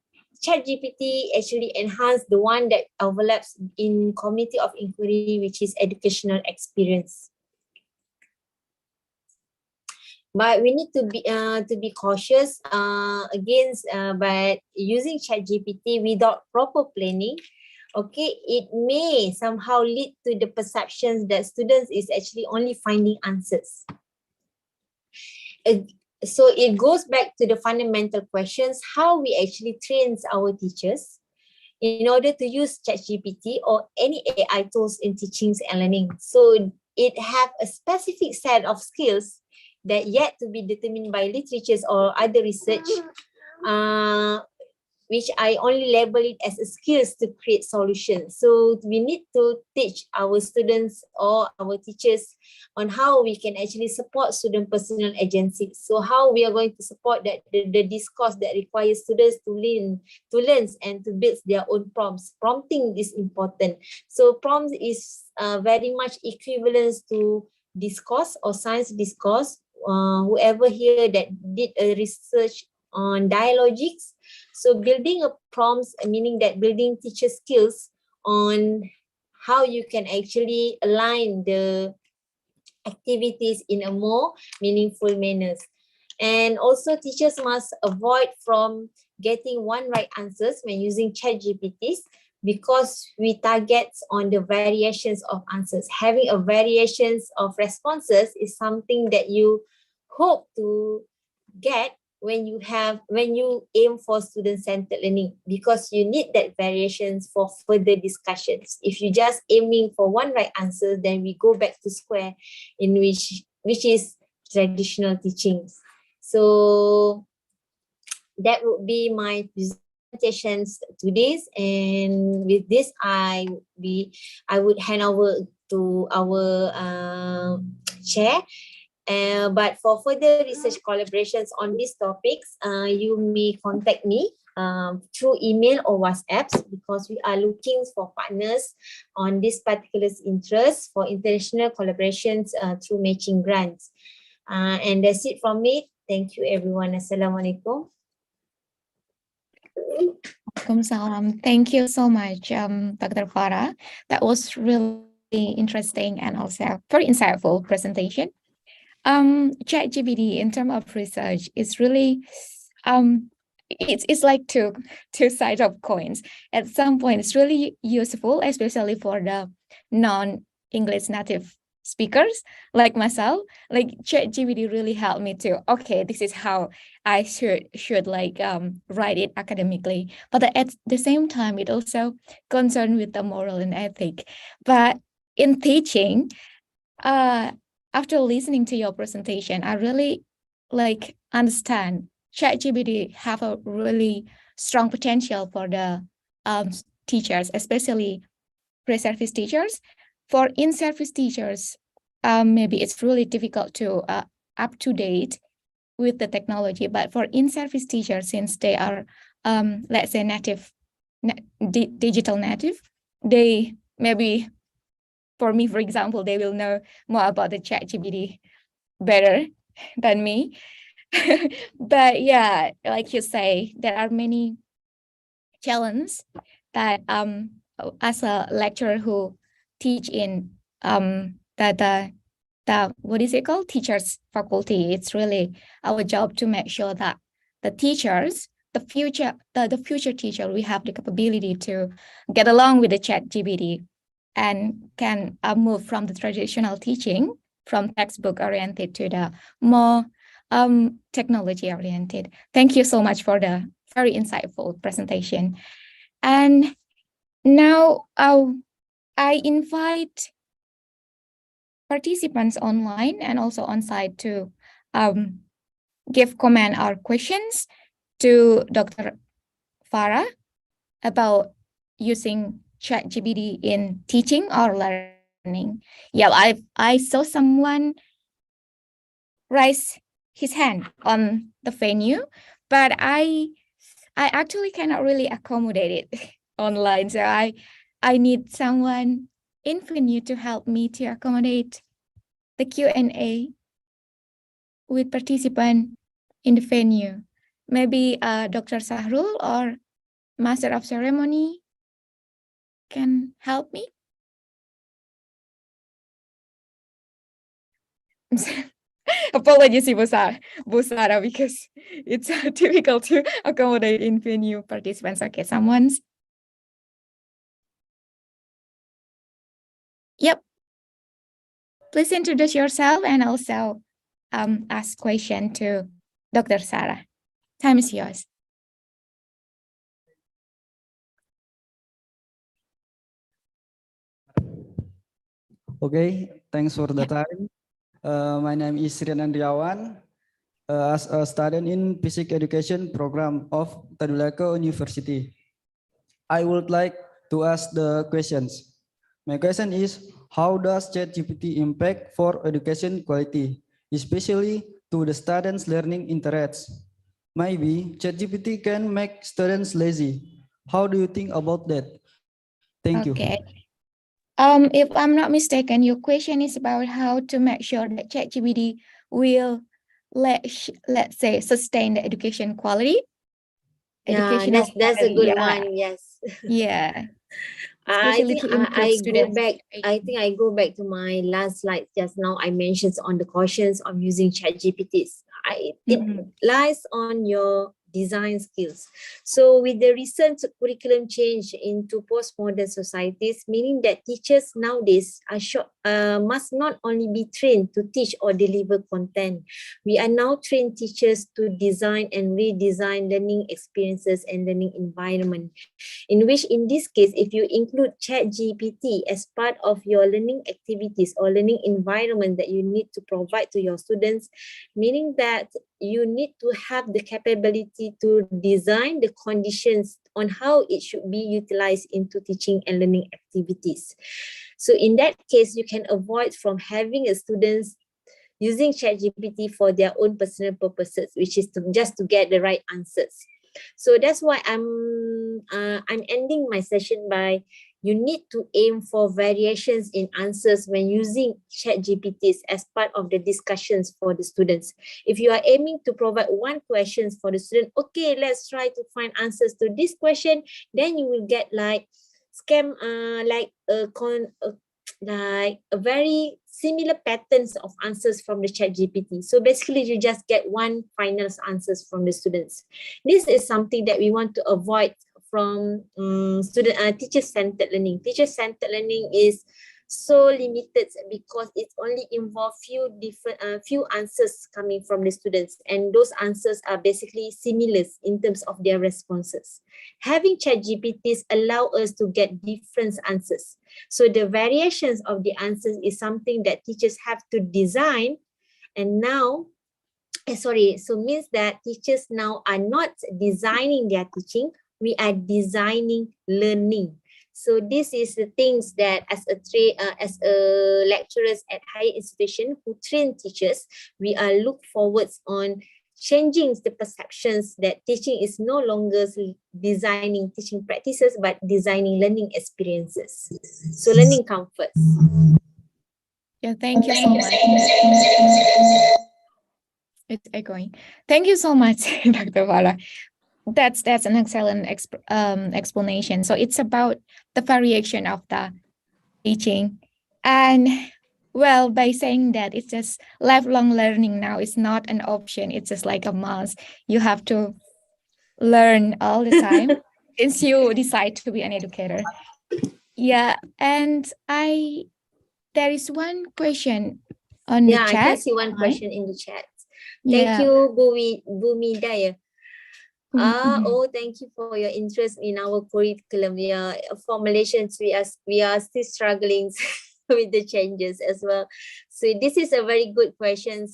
ChatGPT actually enhance the one that overlaps in community of inquiry, which is educational experience. But we need to be cautious against by using ChatGPT without proper planning. Okay, it may somehow lead to the perceptions that students is actually only finding answers. So it goes back to the fundamental questions: how we actually train our teachers in order to use ChatGPT or any AI tools in teachings and learning. So it have a specific set of skills that yet to be determined by literatures or other research, which I only label it as a skills to create solutions. So we need to teach our students or our teachers on how we can actually support student personal agency. So how we are going to support that the discourse that requires students to learn and to build their own prompts. Prompting is important. So prompts is very much equivalent to discourse or science discourse. Whoever here that did a research on dialogics, so building a prompts, meaning that building teacher skills on how you can actually align the activities in a more meaningful manner. And also teachers must avoid from getting one right answers when using ChatGPTs, because we target on the variations of answers. Having a variations of responses is something that you hope to get when you aim for student-centered learning, because you need that variations for further discussions. If you just aiming for one right answer, then we go back to square, in which is traditional teachings. So that would be my presentations to this, and with this I would hand over to our chair. But for further research collaborations on these topics, you may contact me through email or WhatsApps, because we are looking for partners on this particular interest for international collaborations through matching grants. And that's it from me. Thank you, everyone. Assalamualaikum. Waalaikumsalam. Thank you so much, Dr. Farah. That was really interesting and also very insightful presentation. ChatGPT in terms of research is really it's like two sides of coins. At some point, it's really useful, especially for the non-English native speakers like myself. Like ChatGPT really helped me to, okay, this is how I should like write it academically. But at the same time, it also concerned with the moral and ethic. But in teaching, after listening to your presentation, I really like understand ChatGPT have a really strong potential for the teachers, especially pre-service teachers. For in-service teachers, maybe it's really difficult to up to date with the technology. But for in-service teachers, since they are, let's say, digital native, they maybe, for me, for example, they will know more about the ChatGPT better than me. But yeah, like you say, there are many challenges that as a lecturer who teach in the what is it called, teachers faculty, it's really our job to make sure that the teachers, the future teacher, we have the capability to get along with the ChatGPT and can move from the traditional teaching, from textbook oriented to the more technology oriented. Thank you so much for the very insightful presentation. And now I invite participants online and also on site to give comment or questions to Dr. Farah about using ChatGPT in teaching or learning. Yeah, I saw someone raise his hand on the venue, but I actually cannot really accommodate it online. So I need someone in venue to help me to accommodate the Q&A with participant in the venue. Maybe Dr. Sahrul or Master of Ceremony can help me. Apologies, Bu Sarah, because it's difficult to accommodate in venue participants. Okay, someone's. Yep. Please introduce yourself and also ask question to Dr. Sarah. Time is yours. Okay, thanks for the time. My name is Rian Andriawan. As a student in Physics Education program of Tadulako University, I would like to ask the questions. My question is, how does ChatGPT impact for education quality, especially to the students' learning interests? Maybe ChatGPT can make students lazy. How do you think about that? Thank you. Okay. If I'm not mistaken, your question is about how to make sure that ChatGPT will let's say sustain the education quality. Yeah, that's a good one. Yes. Yeah. especially to improve I go students. back. I think I go back to my last slide just now. I mentioned on the cautions of using ChatGPTs. It lies on your design skills. So with the recent curriculum change into postmodern societies, meaning that teachers nowadays must not only be trained to teach or deliver content. We are now trained teachers to design and redesign learning experiences and learning environment, in which in this case, if you include ChatGPT as part of your learning activities or learning environment that you need to provide to your students, meaning that you need to have the capability to design the conditions on how it should be utilized into teaching and learning activities. So in that case, you can avoid from having a students using ChatGPT for their own personal purposes, which is just to get the right answers. So that's why I'm ending my session by, you need to aim for variations in answers when using ChatGPTs as part of the discussions for the students. If you are aiming to provide one question for the student, okay, let's try to find answers to this question, then you will get like like a very similar patterns of answers from the ChatGPT. So basically, you just get one final answers from the students. This is something that we want to avoid from teacher-centered learning. Teacher-centered learning is so limited because it only involves few answers coming from the students, and those answers are basically similar in terms of their responses. Having ChatGPTs allow us to get different answers. So the variations of the answers is something that teachers have to design, and now so means that teachers now are not designing their teaching, we are designing learning. So this is the things that as a lecturers at higher institution who train teachers, we are look forwards on changing the perceptions that teaching is no longer designing teaching practices, but designing learning experiences. So learning comforts. Yeah, thank you so much. It's echoing. Thank you so much, Dr. Vala. That's an excellent explanation. So it's about the variation of the teaching, and well, by saying that it's just lifelong learning now, it's not an option, it's just like a must. You have to learn all the time since you decide to be an educator. Yeah, and there is one question on the Yeah, I chat. can see one question in the chat. Thank Yeah. you, Bumi Daya. Thank you for your interest in our curriculum. Yeah, for Malaysians, we are still struggling with the changes as well. So this is a very good question.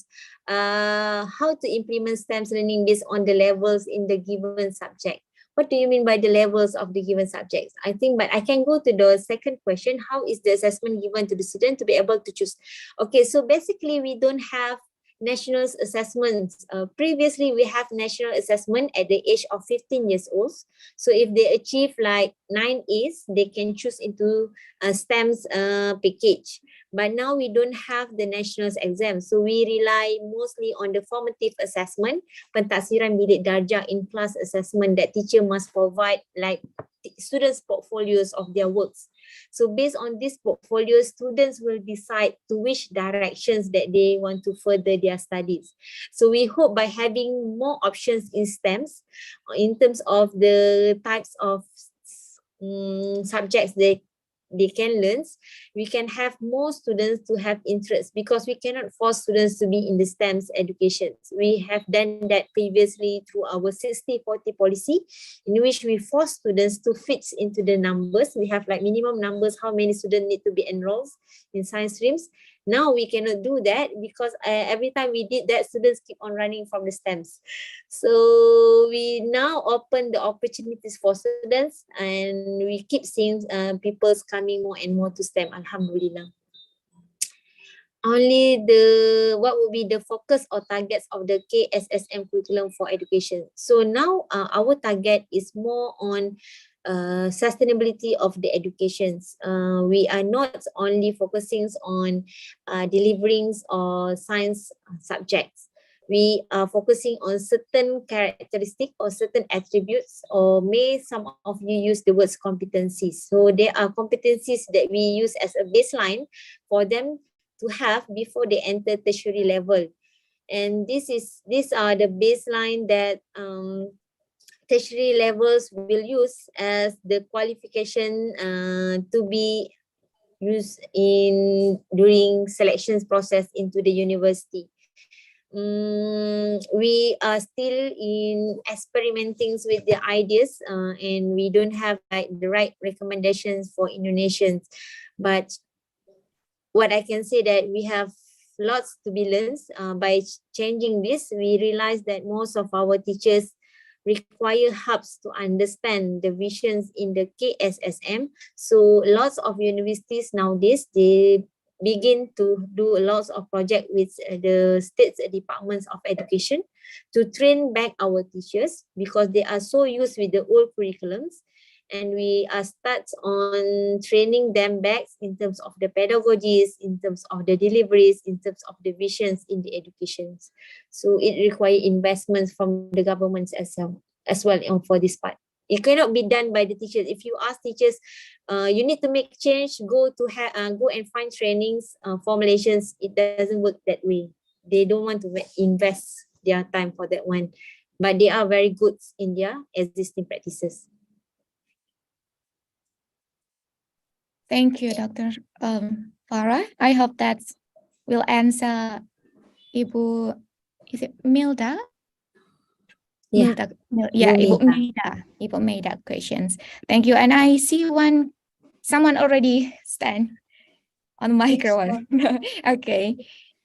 How to implement STEM learning based on the levels in the given subject? What do you mean by the levels of the given subjects? I think, but I can go to the second question. How is the assessment given to the student to be able to choose? Okay, so basically we don't have national assessments. Previously, we have national assessment at the age of 15 years old. So if they achieve like 9 A's, they can choose into a STEM's package. But now we don't have the national exam. So we rely mostly on the formative assessment, pentaksiran bilik darjah in-class assessment that teacher must provide like students' portfolios of their works. So based on this portfolio, students will decide to which directions that they want to further their studies. So we hope by having more options in STEMs, in terms of the types of subjects they can learn, we can have more students to have interest, because we cannot force students to be in the STEMs education. We have done that previously through our 60-40 policy, in which we force students to fit into the numbers. We have like minimum numbers, how many students need to be enrolled in science streams. Now we cannot do that, because every time we did that, students keep on running from the STEMs. So we now open the opportunities for students, and we keep seeing people coming more and more to STEM, alhamdulillah. Only what will be the focus or targets of the KSSM curriculum for education? So now our target is more on sustainability of the educations. We are not only focusing on deliverings or science subjects. we are focusing on certain characteristic or certain attributes, or may some of you use the words competencies. So there are competencies that we use as a baseline for them to have before they enter tertiary level. And these are the baseline that tertiary levels will use as the qualification to be used during selections process into the university. We are still in experimenting with the ideas, and we don't have like the right recommendations for Indonesians. But what I can say that we have lots to be learned. By changing this, we realize that most of our teachers require hubs to understand the visions in the KSSM. So lots of universities nowadays, they begin to do lots of projects with the state departments of education to train back our teachers, because they are so used with the old curriculums. And we are start on training them back in terms of the pedagogies, in terms of the deliveries, in terms of the visions in the educations. So it requires investments from the governments as well for this part. It cannot be done by the teachers. If you ask teachers, you need to make change, go and find trainings, formulations. It doesn't work that way. They don't want to invest their time for that one, but they are very good in their existing practices. Thank you, Dr. Farah. I hope that will answer Ibu, is it Milda? Yeah. Ibu Milda questions. Thank you. And I see someone already stand on the microphone. Okay.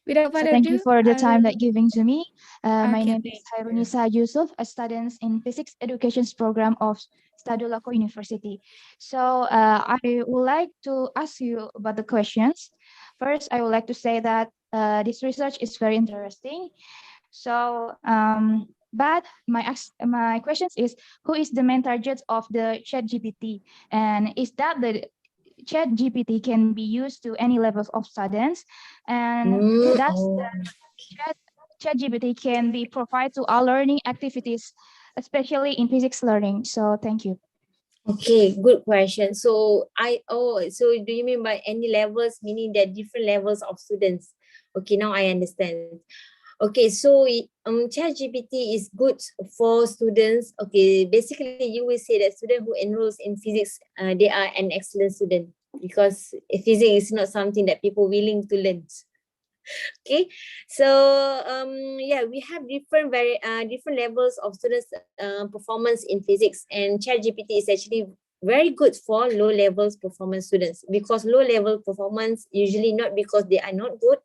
Without further Thank ado, you for the time that giving to me. My Okay, name is Hairunisa Yusuf, a student in Physics Education Program of Stadulako University. So I would like to ask you about the questions. First, I would like to say that this research is very interesting. So, but my questions is, who is the main target of the ChatGPT, and is that the ChatGPT can be used to any levels of students, and does the ChatGPT can be provided to all learning activities, especially in physics learning? So thank you. Okay, good question. So so do you mean by any levels, meaning that different levels of students? Okay, now I understand. Okay, so ChatGPT is good for students. Okay, basically you will say that student who enrolls in physics, they are an excellent student, because physics is not something that people willing to learn. Okay, so yeah, we have different levels of students performance in physics, and ChatGPT is actually very good for low levels performance students, because low level performance usually not because they are not good,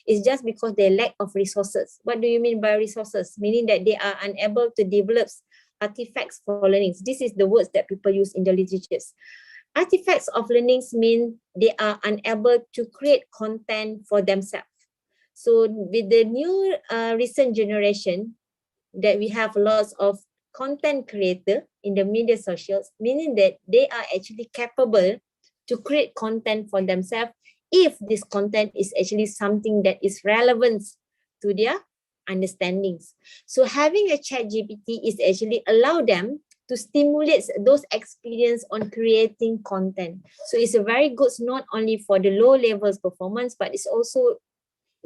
it's just because they lack of resources. What do you mean by resources? Meaning that they are unable to develop artifacts for learnings. This is the words that people use in the literatures. Artifacts of learnings mean they are unable to create content for themselves. So with the new recent generation, that we have lots of content creator in the media socials, meaning that they are actually capable to create content for themselves if this content is actually something that is relevant to their understandings. So having a ChatGPT is actually allow them to stimulate those experience on creating content. So it's a very good not only for the low levels performance, but it's also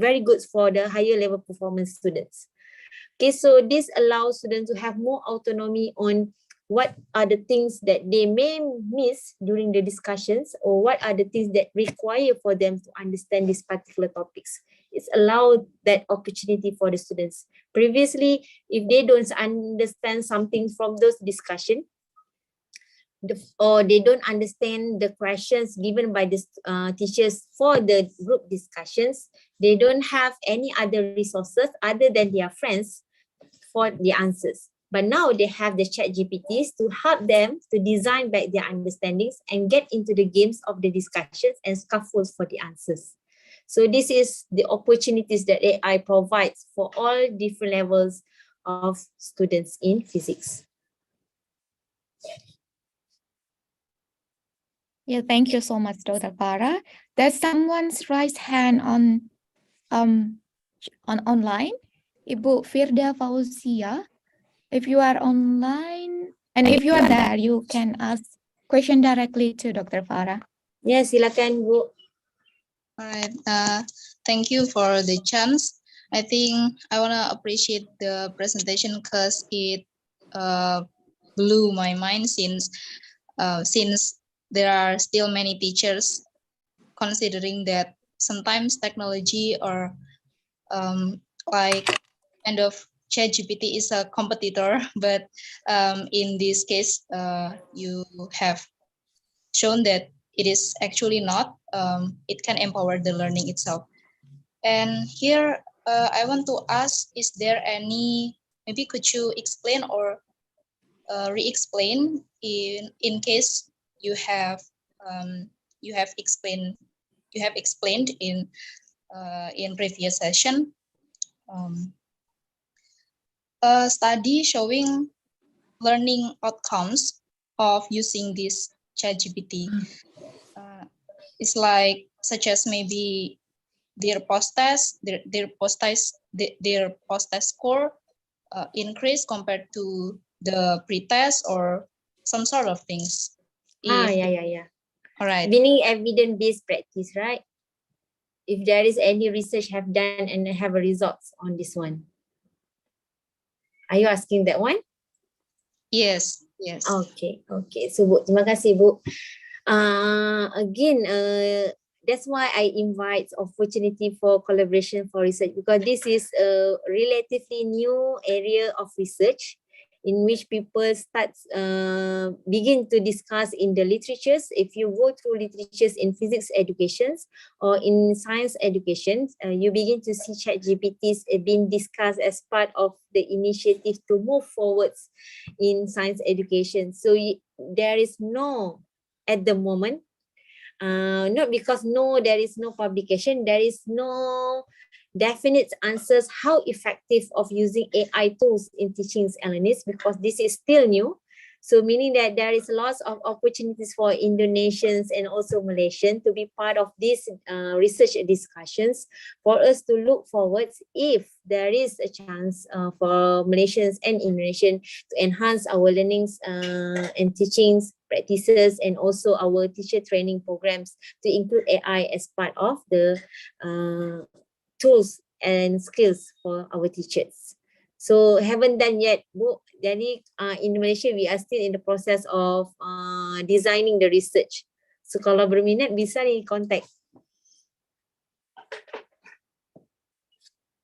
very good for the higher level performance students. Okay, so this allows students to have more autonomy on what are the things that they may miss during the discussions, or what are the things that require for them to understand these particular topics. It's allowed that opportunity for the students. Previously, if they don't understand something from those discussions, or they don't understand the questions given by the teachers for the group discussions, they don't have any other resources other than their friends for the answers. But now they have the ChatGPTs to help them to design back their understandings and get into the games of the discussions and scaffolds for the answers. So this is the opportunities that AI provides for all different levels of students in physics. Yeah, thank you so much, Dr. Farah. There's someone's raised hand on online. Ibu Firda Fauzia. If you are online, and if you are there, you can ask question directly to Dr. Farah. Ya, silakan Bu. Alright, thank you for the chance. I think I wanna appreciate the presentation because it blew my mind since there are still many teachers considering that sometimes technology or like kind of ChatGPT is a competitor, but in this case, you have shown that it is actually not. It can empower the learning itself. And here, I want to ask: is there any? Maybe could you explain or re-explain in case you have you have explained in previous session a study showing learning outcomes of using this ChatGPT. It's like such as maybe their post test, their post test score increase compared to the pre-test or some sort of things. Yeah. All right. Meaning evidence-based practice, right? If there is any research have done and have a results on this one. Are you asking that one? Yes. Okay. So Bu, terima kasih Bu. Again, that's why I invite opportunity for collaboration for research, because this is a relatively new area of research in which people begin to discuss in the literatures. If you go through literatures in physics educations or in science education, you begin to see ChatGPTs being discussed as part of the initiative to move forwards in science education. So there is no, at the moment, not because there is no publication, there is no definite answers how effective of using AI tools in teaching analysis, because this is still new. So meaning that there is lots of opportunities for Indonesians and also Malaysians to be part of these research discussions, for us to look forward if there is a chance for Malaysians and Indonesians to enhance our learnings and teachings practices, and also our teacher training programs to include AI as part of the tools and skills for our teachers. So haven't done yet, Bu. Jadi in Malaysia we are still in the process of designing the research. So kalau berminat bisa ni contact.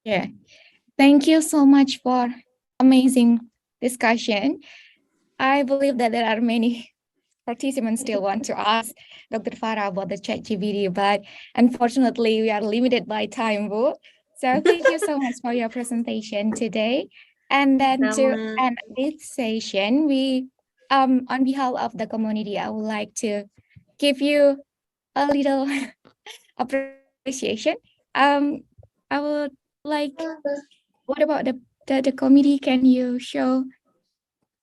Yeah. Thank you so much for amazing discussion. I believe that there are many participants still want to ask Dr. Farah about the ChatGPT, but unfortunately we are limited by time, Bu. So thank you so much for your presentation today. And then to end this session, we on behalf of the community, I would like to give you a little appreciation. I would like, what about the committee? Can you show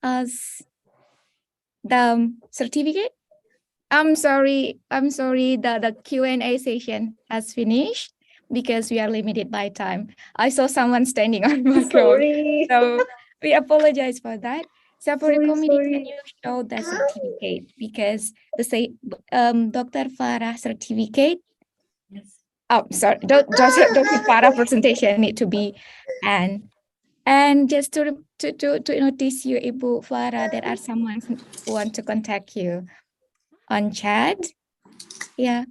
us the certificate? I'm sorry, the Q&A session has finished because we are limited by time. I saw someone standing on my Sorry. so we apologize for that. So for the committee, can you show the certificate? Because Dr. Farah certificate. Yes. Oh, sorry, Dr. Farah presentation need to be and just to notice you, Ibu Farah, there are someone who want to contact you on chat. Yeah.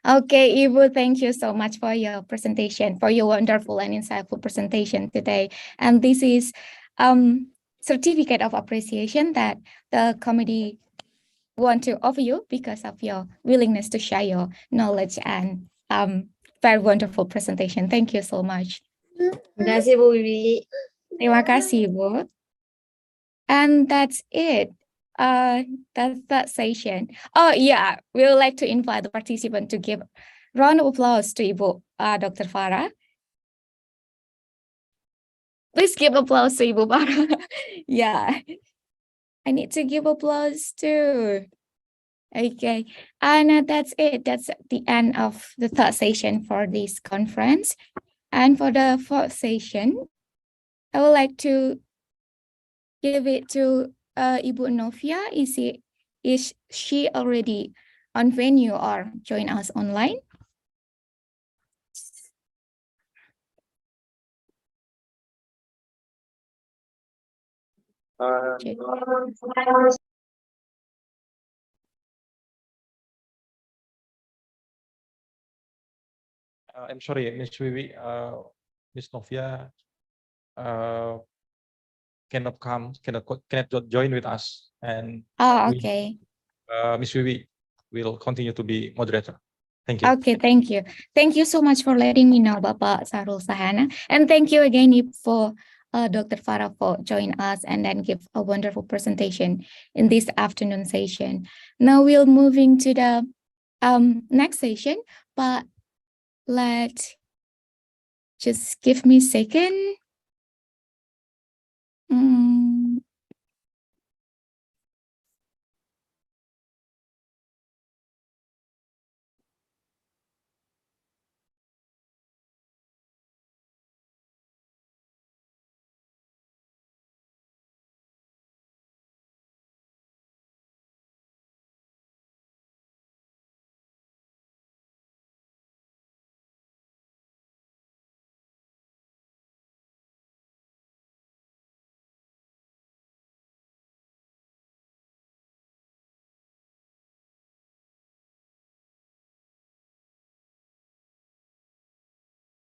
Okay, Ibu, thank you so much for your presentation, for your wonderful and insightful presentation today. And this is certificate of appreciation that the committee want to offer you because of your willingness to share your knowledge and very wonderful presentation. Thank you so much. Terima kasih Bu Wiwi. Terima kasih, Bu. And that's it. That's that session. Oh yeah, we would like to invite the participant to give round of applause to Ibu Dr. Farah. Please give applause to Ibu Farah. Yeah, I need to give applause too. Okay, and that's it. That's the end of the third session for this conference. And for the fourth session, I would like to give it to Ibu Novia. Is she already on venue or join us online? I'm sorry, Miss Wiwi, Miss Novia cannot join with us, and Oh, okay. Miss Wiwi will continue to be moderator. Thank you. Okay, thank you. Thank you so much for letting me know, Bapak Sarul Sahana. And thank you again for Dr. Farah for joining us and then give a wonderful presentation in this afternoon session. Now we're moving to the next session, but just give me a second.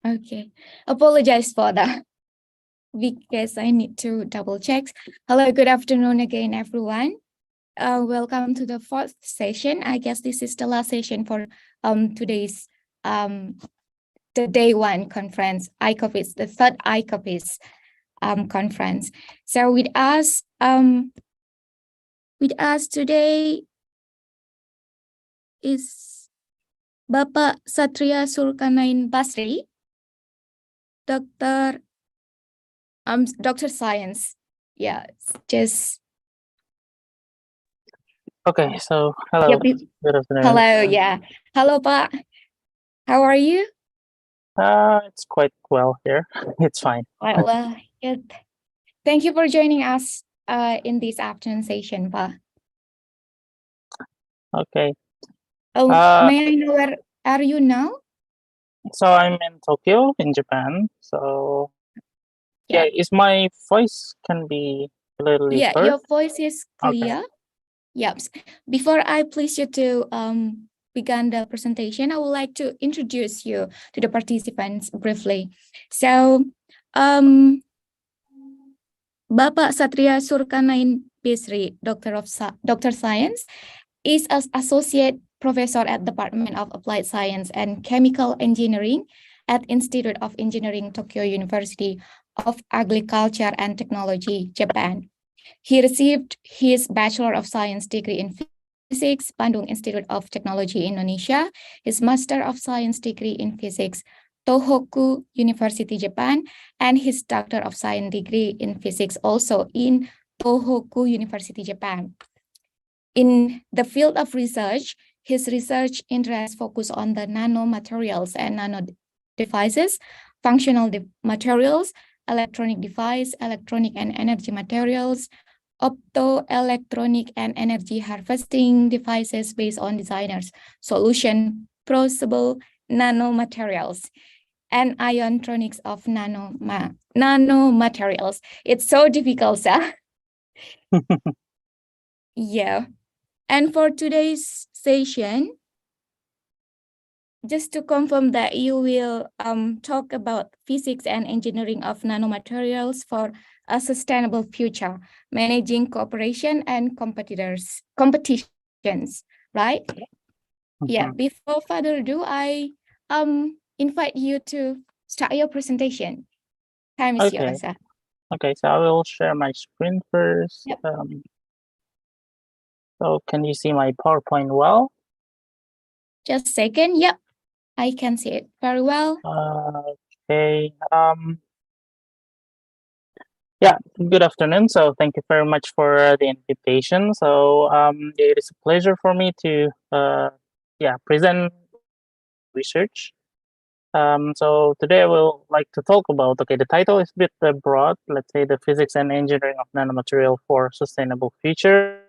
Okay, apologize for that because I need to double check. Hello, good afternoon again, everyone. Welcome to the fourth session. I guess this is the last session for today's the day one conference, ICoPIs, the third ICoPIs conference. So with us today is Bapak Satria Sulkarnain Basri, Dr. Science. Yeah, just Okay, so hello, yep. good afternoon. Hello, yeah. Hello, Pak. How are you? It's quite well here. It's fine. Well, good. Thank you for joining us in this afternoon session, Pak. Okay. Oh, may I know where are you now? So I'm in Tokyo, in Japan. So yeah, is my voice can be clearly Yeah, heard? your voice is Okay. clear. Yep. Before I please you to begin the presentation, I would like to introduce you to the participants briefly. So, Bapak Satria Sulkarnain Bisri, Doctor Science, is an associate professor at Department of Applied Science and Chemical Engineering at Institute of Engineering, Tokyo University of Agriculture and Technology, Japan. He received his Bachelor of Science degree in Physics, Bandung Institute of Technology, Indonesia, his Master of Science degree in Physics, Tohoku University, Japan, and his Doctor of Science degree in Physics also in Tohoku University, Japan. In the field of research, his research interests focus on the nanomaterials and nano devices, functional materials, electronic device, electronic and energy materials, optoelectronic and energy harvesting devices based on designers, solution, processable nanomaterials, and iontronics of nanomaterials. It's so difficult, sir. Yeah. And for today's session, just to confirm that you will talk about physics and engineering of nanomaterials for a sustainable future, managing cooperation and competitions, right? Yeah, before further ado, I invite you to start your presentation. Time is yours, sir. Okay, so I will share my screen first. Yep. So can you see my PowerPoint well? Just a second. Yep, I can see it very well. Okay. Yeah, good afternoon. So thank you very much for the invitation. So it is a pleasure for me to present research. So today I will like to talk about, okay, the title is a bit broad, let's say the physics and engineering of nanomaterial for sustainable future.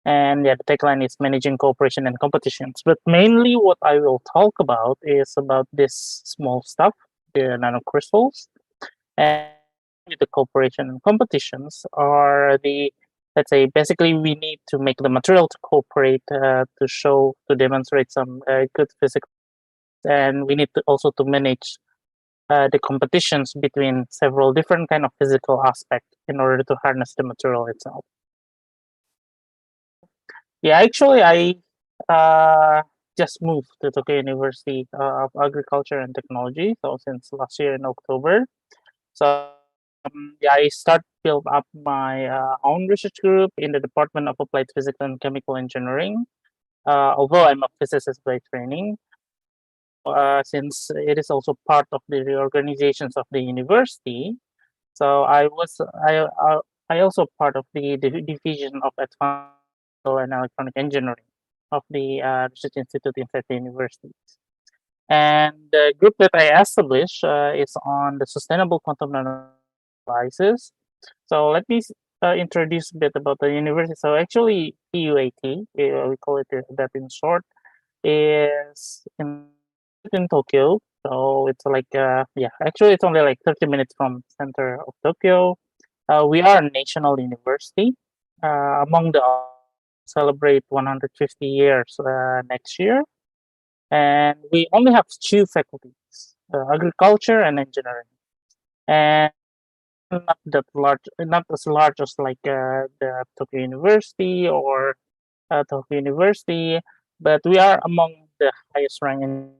And yeah, the tagline is managing cooperation and competitions. But mainly what I will talk about is about this small stuff, the nanocrystals. And with the cooperation and competitions are the, let's say, basically we need to make the material to cooperate to show, to demonstrate some good physics. And we need to also to manage the competitions between several different kind of physical aspects in order to harness the material itself. Yeah, actually, I just moved to Tokyo University of Agriculture and Technology. So since last year in October, so yeah, I start build up my own research group in the Department of Applied Physics and Chemical Engineering. Although I'm a physicist by training, since it is also part of the reorganizations of the university, so I also part of the division of advanced and electronic engineering of the research institute inside the university. And the group that I established is on the sustainable quantum devices. So let me introduce a bit about the university. So actually, PUAT, we call it that in short, is in Tokyo. So it's like yeah, actually it's only like 30 minutes from center of Tokyo. We are a national university. Among the celebrate 150 years next year, and we only have two faculties: agriculture and engineering, and not that large, not as large as like the Tokyo University or Tokyo University, but we are among the highest ranking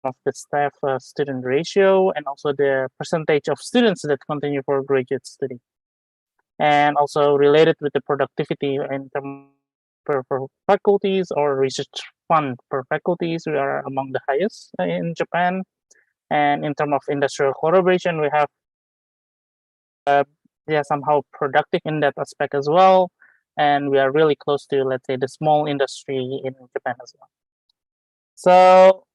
of the staff student ratio and also the percentage of students that continue for graduate study, and also related with the productivity in terms per faculties or research fund per faculties, we are among the highest in Japan. And in terms of industrial collaboration, we have yeah, somehow productive in that aspect as well. And we are really close to, let's say, the small industry in Japan as well. So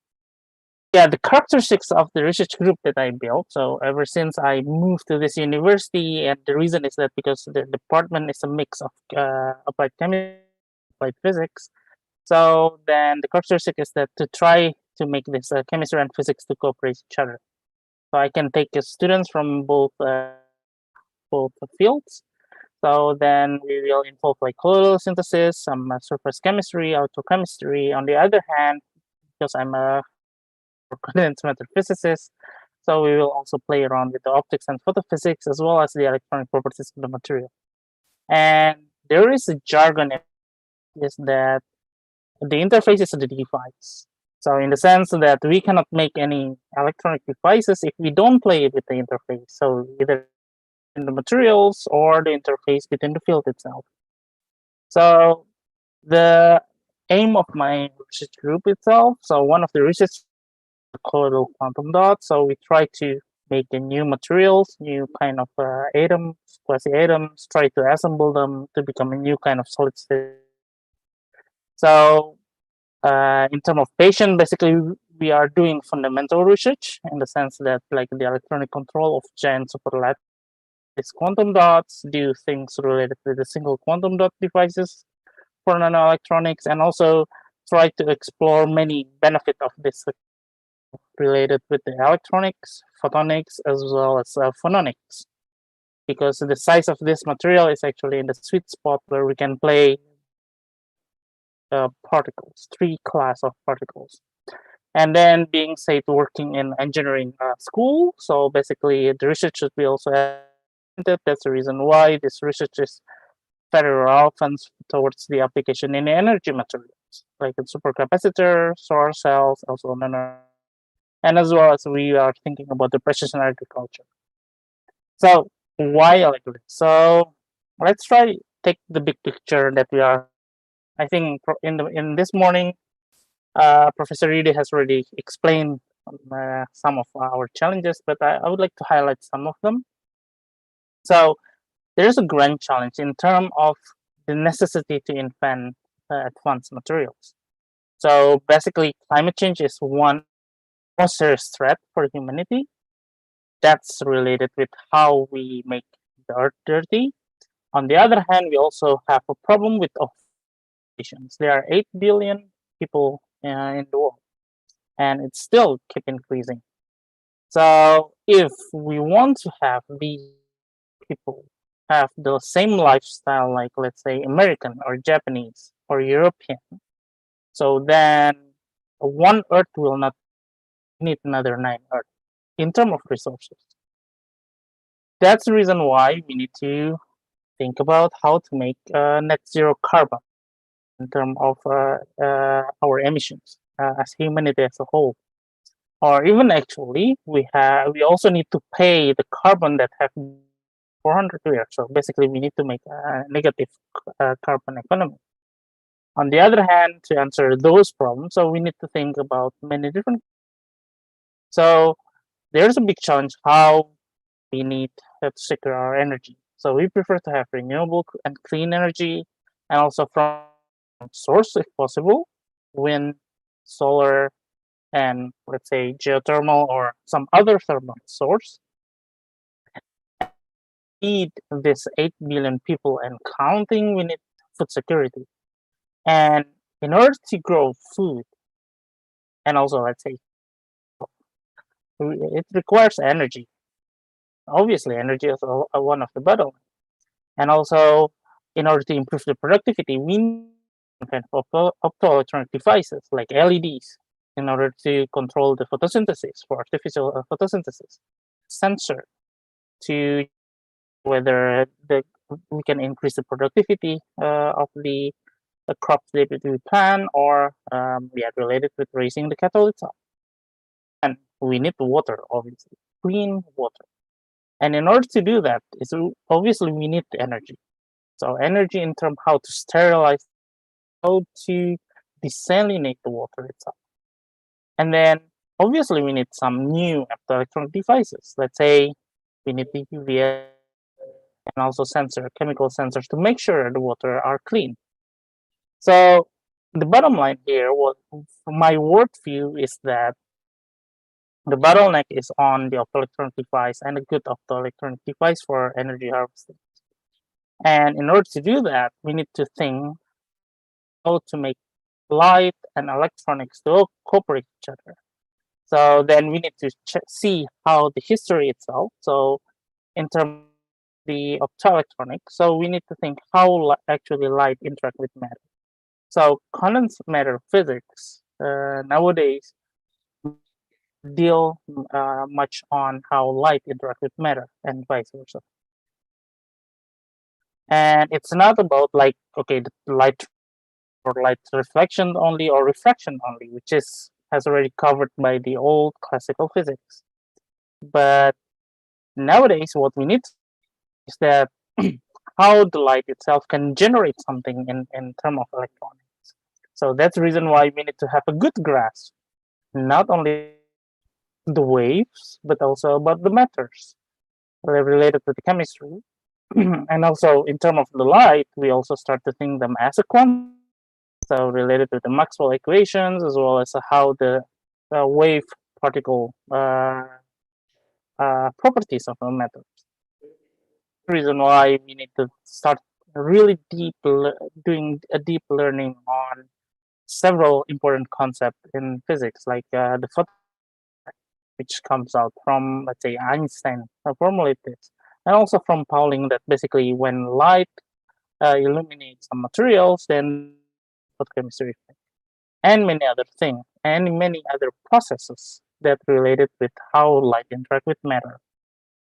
yeah, the characteristics of the research group that I built. So ever since I moved to this university, and the reason is that because the department is a mix of applied chemistry, applied physics. So then the characteristic is that to try to make this chemistry and physics to cooperate each other. So I can take students from both fields. So then we will involve like colloidal synthesis, some surface chemistry, electrochemistry. On the other hand, because I'm a condensed matter physicist, so we will also play around with the optics and photophysics as well as the electronic properties of the material. And there is a jargon is that the interface is the device. So in the sense that we cannot make any electronic devices if we don't play with the interface. So either in the materials or the interface between the field itself. So the aim of my research group itself, so one of the research colloidal quantum dots. So we try to make a new materials, new kind of atoms, quasi atoms, try to assemble them to become a new kind of solid state. So in terms of patient, basically we are doing fundamental research in the sense that like the electronic control of giant superlat these quantum dots, do things related with the single quantum dot devices for nanoelectronics, and also try to explore many benefit of this related with the electronics, photonics, as well as phononics. Because the size of this material is actually in the sweet spot where we can play particles, three class of particles. And then being said working in engineering school, so basically the research should be also that's the reason why this research is very relevant towards the application in energy materials, like in supercapacitor, solar cells, also nano, and as well as we are thinking about the precision agriculture. So why electric? So let's try take the big picture that we are. I think in this morning, Professor Reedy has already explained some of our challenges, but I would like to highlight some of them. So there's a grand challenge in terms of the necessity to invent advanced materials. So basically, climate change is one most serious threat for humanity. That's related with how we make the earth dirty. On the other hand, we also have a problem with populations. There are 8 billion people in the world, and it still keep increasing. So if we want to have these people have the same lifestyle like, let's say, American or Japanese or European, so then one earth will not need another 9 earth in terms of resources. That's the reason why we need to think about how to make net zero carbon in terms of our emissions as humanity as a whole. Or even actually, we also need to pay the carbon that have 400 years. So basically, we need to make a negative carbon economy. On the other hand, to answer those problems, so we need to think about many different. So there's a big challenge how we need to secure our energy. So we prefer to have renewable and clean energy, and also from source if possible, wind, solar, and let's say geothermal or some other thermal source. Feed this 8 billion people and counting, we need food security. And in order to grow food, and also let's say it requires energy. Obviously, energy is one of the bottlenecks. And also, in order to improve the productivity, we need kind of optoelectronic devices like LEDs in order to control the photosynthesis for artificial photosynthesis. Sensor to whether we can increase the productivity of the crops that we plant, or we are related with raising the cattle itself. And we need water, obviously, clean water. And in order to do that, obviously we need energy. So energy in terms how to sterilize, how to desalinate the water itself. And then obviously we need some new optoelectronic devices. Let's say we need the UVS and also chemical sensors to make sure the water are clean. So the bottom line here, my worldview is that the bottleneck is on the optoelectronic device and a good optoelectronic device for energy harvesting. And in order to do that, we need to think how to make light and electronics to cooperate with each other. So then we need to see how the history itself. So in terms of the optoelectronics, so we need to think how actually light interact with matter. So condensed matter physics nowadays deal much on how light interact with matter and vice versa. And it's not about like, okay, the light or light reflection only or refraction only, which has already covered by the old classical physics. But nowadays, what we need is that how the light itself can generate something in terms of electronics. So that's the reason why we need to have a good grasp, not only the waves, but also about the matters related to the chemistry. And also in terms of the light, we also start to think them as a quantum. So related to the Maxwell equations, as well as how the wave particle properties of a matter. Reason why we need to start really doing a deep learning on several important concepts in physics, like the photon, which comes out from, let's say, Einstein formulated this, and also from Pauling, that basically when light illuminates some materials, then photochemistry effect, and many other things, and many other processes that related with how light interact with matter,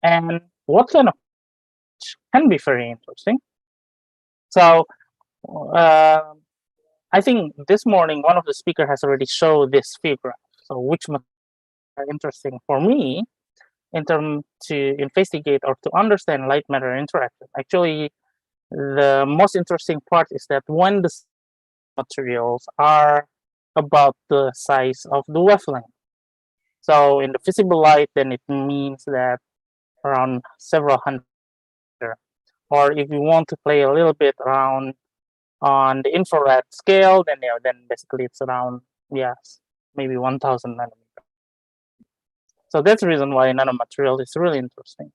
and what kind of can be very interesting. So I think this morning one of the speakers has already showed this figure. So which are interesting for me in terms to investigate or to understand light matter interaction. Actually, the most interesting part is that when the materials are about the size of the wavelength. So in the visible light, then it means that around several hundred. Or if you want to play a little bit around on the infrared scale, then then basically it's around maybe 1,000 nanometer. So that's the reason why nanomaterial is really interesting.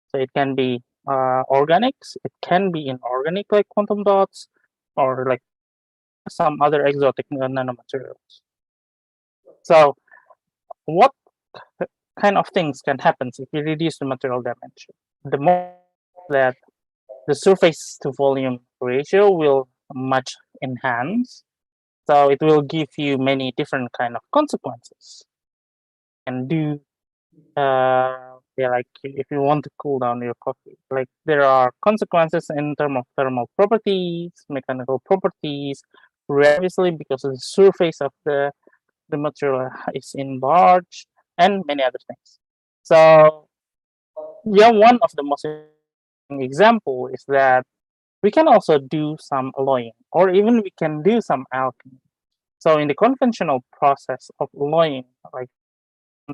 So it can be organics, it can be inorganic like quantum dots, or like some other exotic nanomaterials. So what kind of things can happen if you reduce the material dimension? The more that the surface to volume ratio will much enhance. So it will give you many different kind of consequences. And do like if you want to cool down your coffee, like there are consequences in terms of thermal properties, mechanical properties, obviously because of the surface of the material is enlarged, and many other things. So one of the most example is that we can also do some alloying, or even we can do some alchemy. So in the conventional process of alloying, like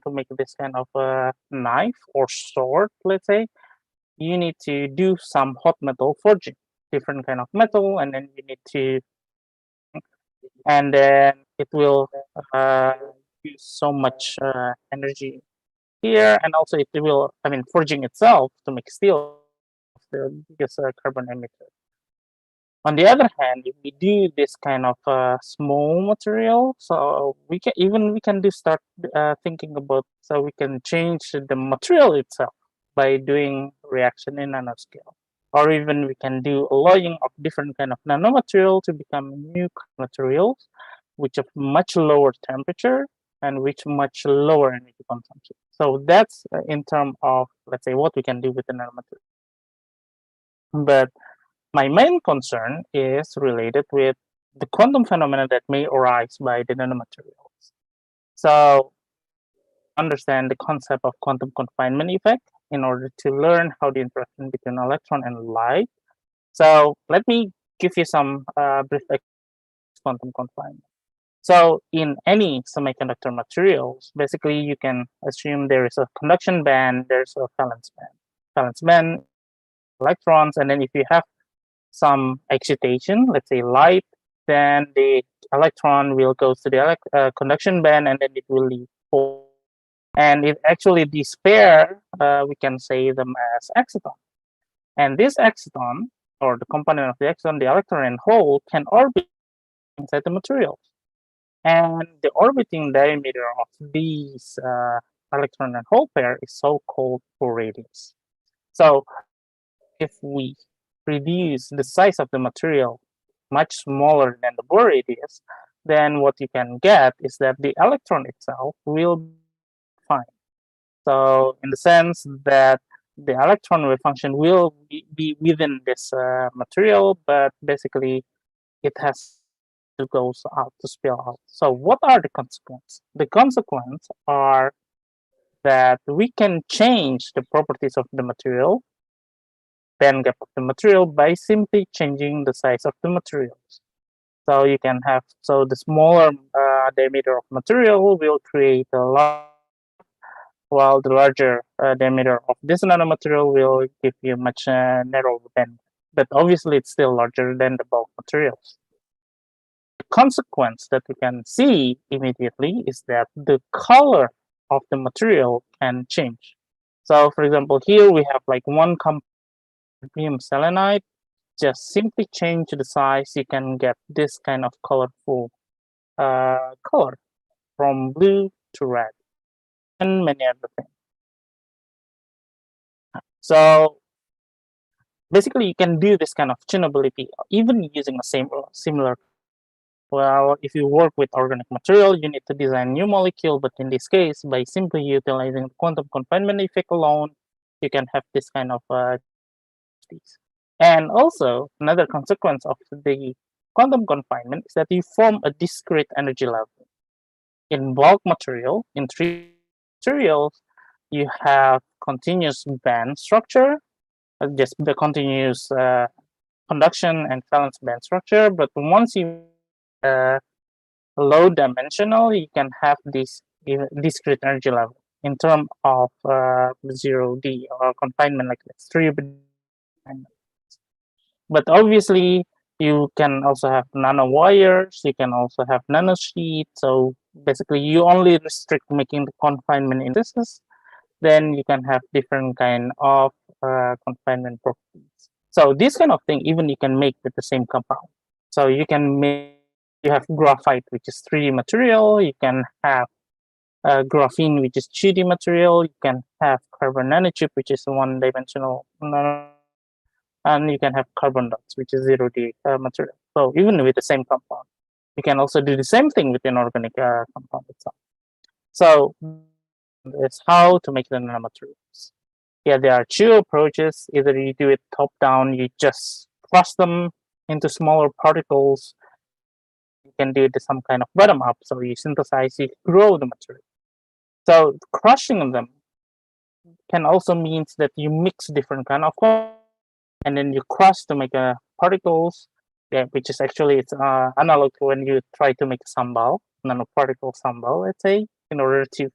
to make this kind of a knife or sword, let's say, you need to do some hot metal forging, different kind of metal, and then you need to, and then it will use so much energy here, and also it will, forging itself to make steel, the biggest carbon emitter. On the other hand, if we do this kind of small material, so we can do start thinking about, so we can change the material itself by doing reaction in nanoscale, or even we can do alloying of different kind of nanomaterial to become new materials, which have much lower temperature and which much lower energy consumption. So that's in terms of, let's say, what we can do with the nanomaterial. But my main concern is related with the quantum phenomena that may arise by the nanomaterials. So understand the concept of quantum confinement effect in order to learn how the interaction between electron and light. So let me give you some brief quantum confinement. So in any semiconductor materials, basically you can assume there is a conduction band, there's a valence band. Valence band, electrons, and then if you have some excitation, let's say light, then the electron will go to the conduction band, and then it will leave. And it actually, this pair, we can say them as exciton. And this exciton, or the component of the exciton, the electron and hole, can orbit inside the materials. And the orbiting diameter of these electron and hole pair is so-called Bohr radius. So if we reduce the size of the material much smaller than the Bohr radius, then what you can get is that the electron itself will be fine. So in the sense that the electron wave function will be within this material, but basically it has to go out, to spill out. So what are the consequences? The consequences are that we can change the properties of the material, band gap of the material, by simply changing the size of the materials. So you can have, so the smaller diameter of material will create a large, while the larger diameter of this nanomaterial will give you much narrower band. But obviously it's still larger than the bulk materials. The consequence that we can see immediately is that the color of the material can change. So for example, here we have like one cadmium selenide. Just simply change the size, you can get this kind of colorful color from blue to red, and many other things. So basically, you can do this kind of tunability even using the same similar. Well, if you work with organic material, you need to design new molecule, but in this case, by simply utilizing the quantum confinement effect alone, you can have this kind of and also another consequence of the quantum confinement is that you form a discrete energy level. In bulk material, in three materials, you have continuous band structure, just the continuous conduction and valence band structure. But once you low dimensional, you can have this discrete energy level in terms of 0D or confinement, like this 3. But obviously, you can also have nanowires, you can also have nanosheets. So basically, you only restrict making the confinement in this, then you can have different kind of confinement properties. So this kind of thing, even you can make with the same compound. So you can make, you have graphite, which is 3D material. You can have graphene, which is 2D material. You can have carbon nanotube, which is one-dimensional, and you can have carbon dots, which is 0D material. So even with the same compound, you can also do the same thing with inorganic compound itself. So it's how to make the nanomaterials. Yeah, there are two approaches. Either you do it top down, you just crush them into smaller particles. You can do it some kind of bottom up. So you synthesize, you grow the material. So crushing them can also means that you mix different kind of and then you crush to make particles. Yeah, which is actually it's analog to when you try to make sambal, nanoparticle sambal, let's say, in order to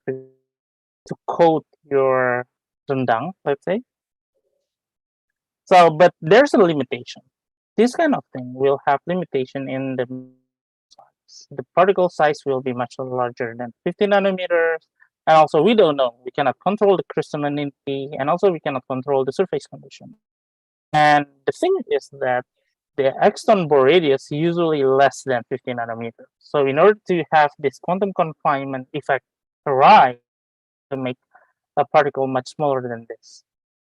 coat your rendang, let's say. So, but there's a limitation. This kind of thing will have limitation in the size. The particle size will be much larger than 50 nanometers. And also, we don't know. We cannot control the crystallinity, and also we cannot control the surface condition. And the thing is that the extern bore radius usually less than 50 nanometers. So in order to have this quantum confinement effect arise, to make a particle much smaller than this.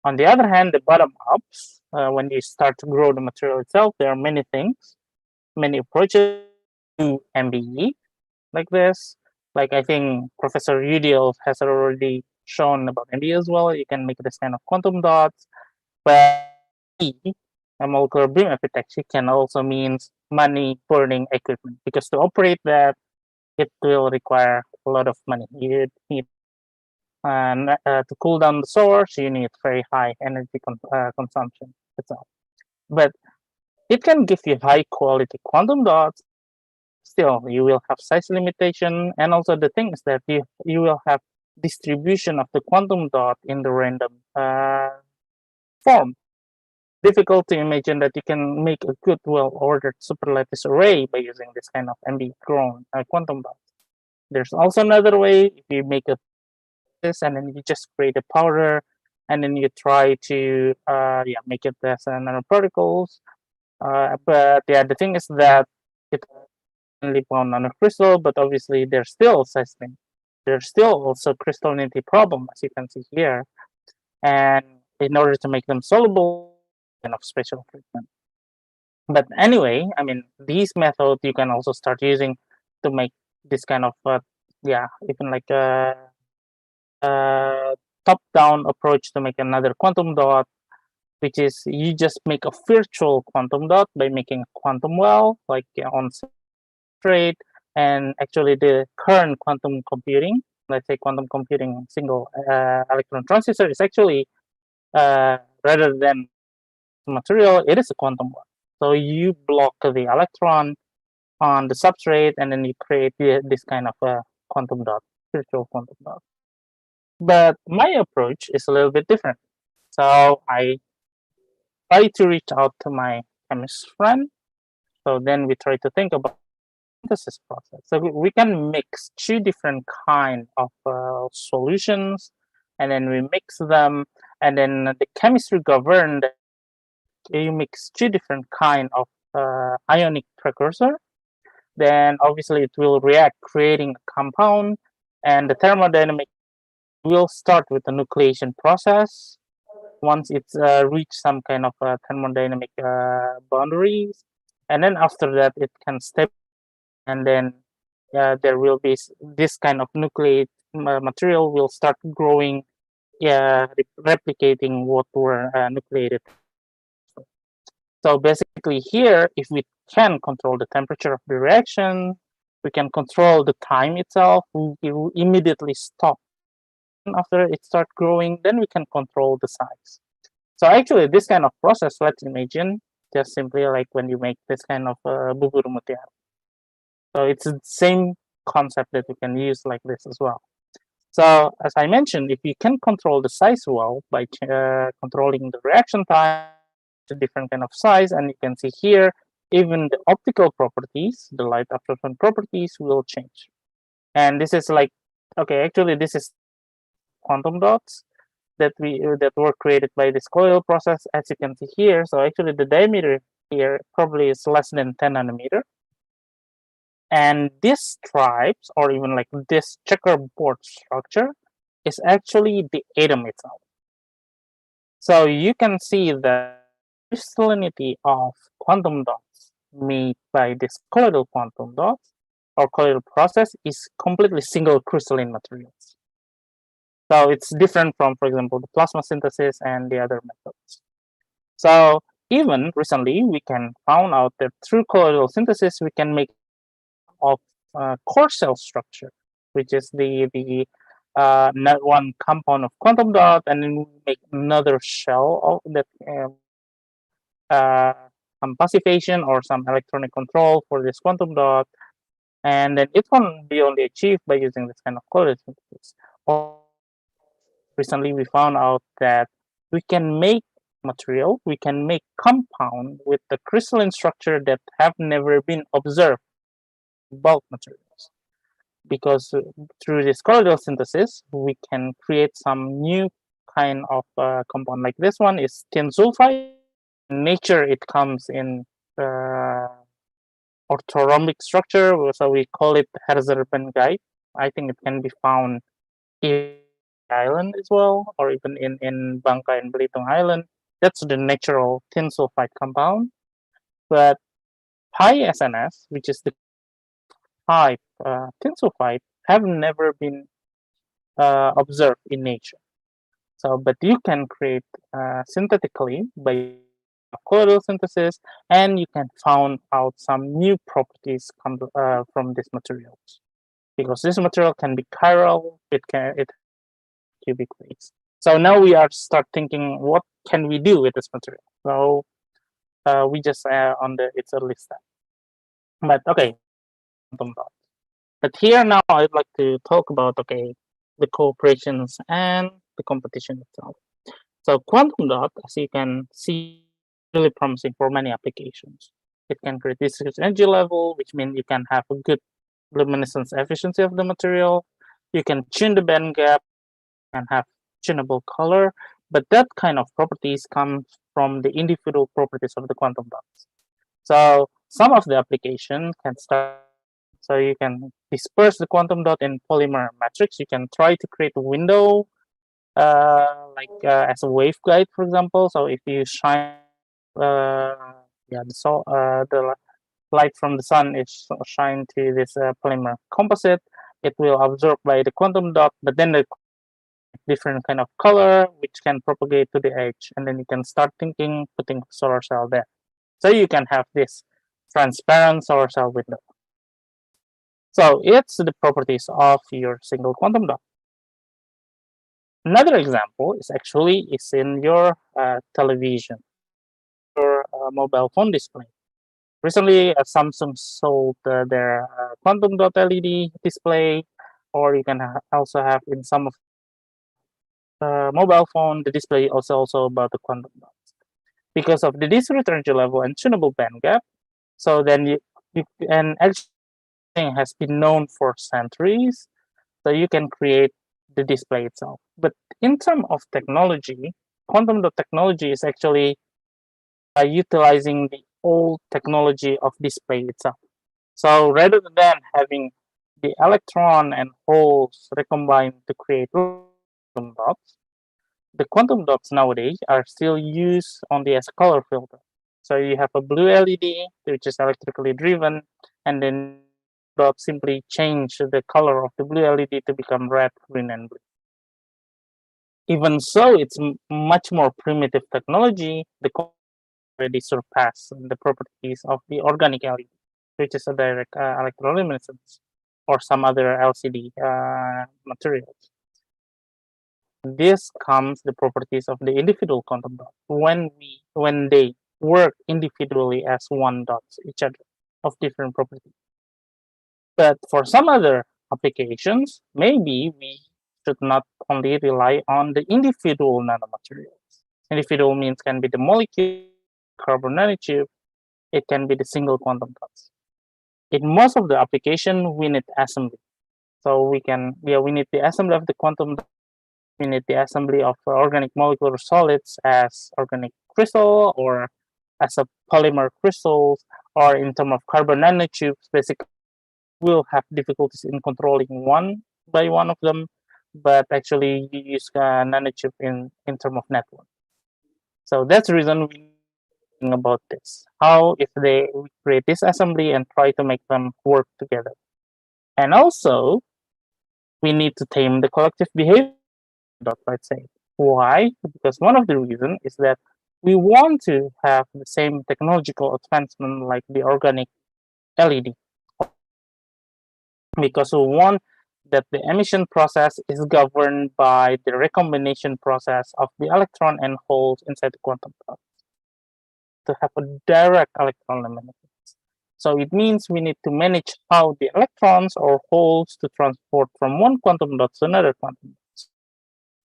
On the other hand, the bottom ups, when you start to grow the material itself, there are many things, many approaches to MBE like this. Like I think Professor Udiel has already shown about MBE as well. You can make this kind of quantum dots, but a molecular beam epitaxy can also means money burning equipment, because to operate that, it will require a lot of money. You need to cool down the source, you need very high energy consumption itself. But it can give you high quality quantum dots. Still, you will have size limitation, and also the thing is that you will have distribution of the quantum dot in the random form. Difficult to imagine that you can make a good, well-ordered superlattice array by using this kind of MB-grown quantum dot. There's also another way. If you make a this and then you just create a powder, and then you try to make it as nanoparticles. But yeah, the thing is that it only bound nanocrystal, but obviously there's still size limit. There's still also crystallinity problem, as you can see here. And in order to make them soluble, kind of special treatment. But anyway, I mean, these methods you can also start using to make this kind of even like a top-down approach to make another quantum dot, which is you just make a virtual quantum dot by making a quantum well, like on substrate. And actually, the current quantum computing, let's say quantum computing single electron transistor, is actually rather than material, it is a quantum well. So you block the electron on the substrate, and then you create this kind of a quantum dot, virtual quantum dot. But my approach is a little bit different. So I try to reach out to my chemist friend. So then we try to think about synthesis process. So we can mix two different kind of solutions, and then we mix them, and then the chemistry governed. You mix two different kind of ionic precursor, then obviously it will react, creating a compound, and the thermodynamic will start with the nucleation process. Once it's reached some kind of thermodynamic boundaries, and then after that it can step, and then there will be this kind of nucleate material will start growing, replicating what were nucleated. So basically here, if we can control the temperature of the reaction, we can control the time itself, we will immediately stop after it starts growing, then we can control the size. So actually this kind of process, let's imagine, just simply like when you make this kind of bubur mutiara. So it's the same concept that you can use like this as well. So as I mentioned, if you can control the size well by controlling the reaction time, the different kind of size, and you can see here, even the optical properties, the light absorption properties will change. And this is like, okay, actually this is quantum dots that were created by this colloidal process, as you can see here. So actually the diameter here probably is less than 10 nanometer. And these stripes, or even like this checkerboard structure, is actually the atom itself. So you can see the crystallinity of quantum dots made by this colloidal quantum dots or colloidal process is completely single crystalline materials. So it's different from, for example, the plasma synthesis and the other methods. So even recently, we can found out that through colloidal synthesis, we can make of core shell structure, which is the not one compound of quantum dot, and then we make another shell of that some passivation or some electronic control for this quantum dot, and then it can be only achieved by using this kind of colloidal synthesis. Or recently, we found out that we can make material, we can make compound with the crystalline structure that have never been observed in bulk materials. Because through this colloidal synthesis, we can create some new kind of compound. Like this one is tin sulfide. In nature, it comes in orthorhombic structure, so we call it Herzerbenzite. I think it can be found in island as well, or even in Bangka and Belitung Island. That's the natural tin sulfide compound. But pi SNS, which is the type tin sulfide, have never been observed in nature. So, but you can create synthetically by colloidal synthesis, and you can find out some new properties from these materials. Because this material can be chiral, it cubic ways. So now we are start thinking, what can we do with this material? So we just on its early step. But okay, but here now I'd like to talk about the cooperations and the competition itself. So quantum dot, as you can see, really promising for many applications. It can create this energy level, which means you can have a good luminescence efficiency of the material. You can tune the band gap and have tunable color, but that kind of properties come from the individual properties of the quantum dots. So some of the application can start. So you can disperse the quantum dot in polymer matrix. You can try to create a window as a waveguide, for example. So if you shine the light from the sun is shine to this polymer composite, it will absorb by the quantum dot, but then the different kind of color which can propagate to the edge, and then you can start thinking putting solar cell there. So you can have this transparent solar cell window. So it's the properties of your single quantum dot. Another example is actually in your television, your mobile phone display. Recently, Samsung sold their quantum dot LED display, or you can also have in some of mobile phone, the display also about the quantum dots. Because of the discrete energy level and tunable band gap, so then you and actually has been known for centuries, so you can create the display itself. But in terms of technology, quantum dot technology is actually utilizing the old technology of display itself. So rather than having the electron and holes recombine to create quantum dots, the quantum dots nowadays are still used only as a color filter. So you have a blue LED, which is electrically driven, and then dots simply change the color of the blue LED to become red, green, and blue. Even so, it's much more primitive technology. The already surpass the properties of the organic LED, which is a direct electroluminescence or some other LCD materials. This comes the properties of the individual quantum dot when they work individually as one dots each other of different properties. But for some other applications, maybe we should not only rely on the individual nanomaterials. Individual means can be the molecule carbon nanotube, it can be the single quantum dots. In most of the application, we need assembly. So we need the assembly of the quantum dots. We need the assembly of organic molecular solids as organic crystal or as a polymer crystals, or in terms of carbon nanotubes. Basically, we'll have difficulties in controlling one by one of them, but actually you use nanotube in terms of network. So that's the reason we think about this. How if they create this assembly and try to make them work together. And also, we need to tame the collective behavior, let's say. Why? Because one of the reasons is that we want to have the same technological advancement like the organic LED. Because we want that the emission process is governed by the recombination process of the electron and holes inside the quantum dot to have a direct electron elimination. So it means we need to manage how the electrons or holes to transport from one quantum dot to another quantum dot.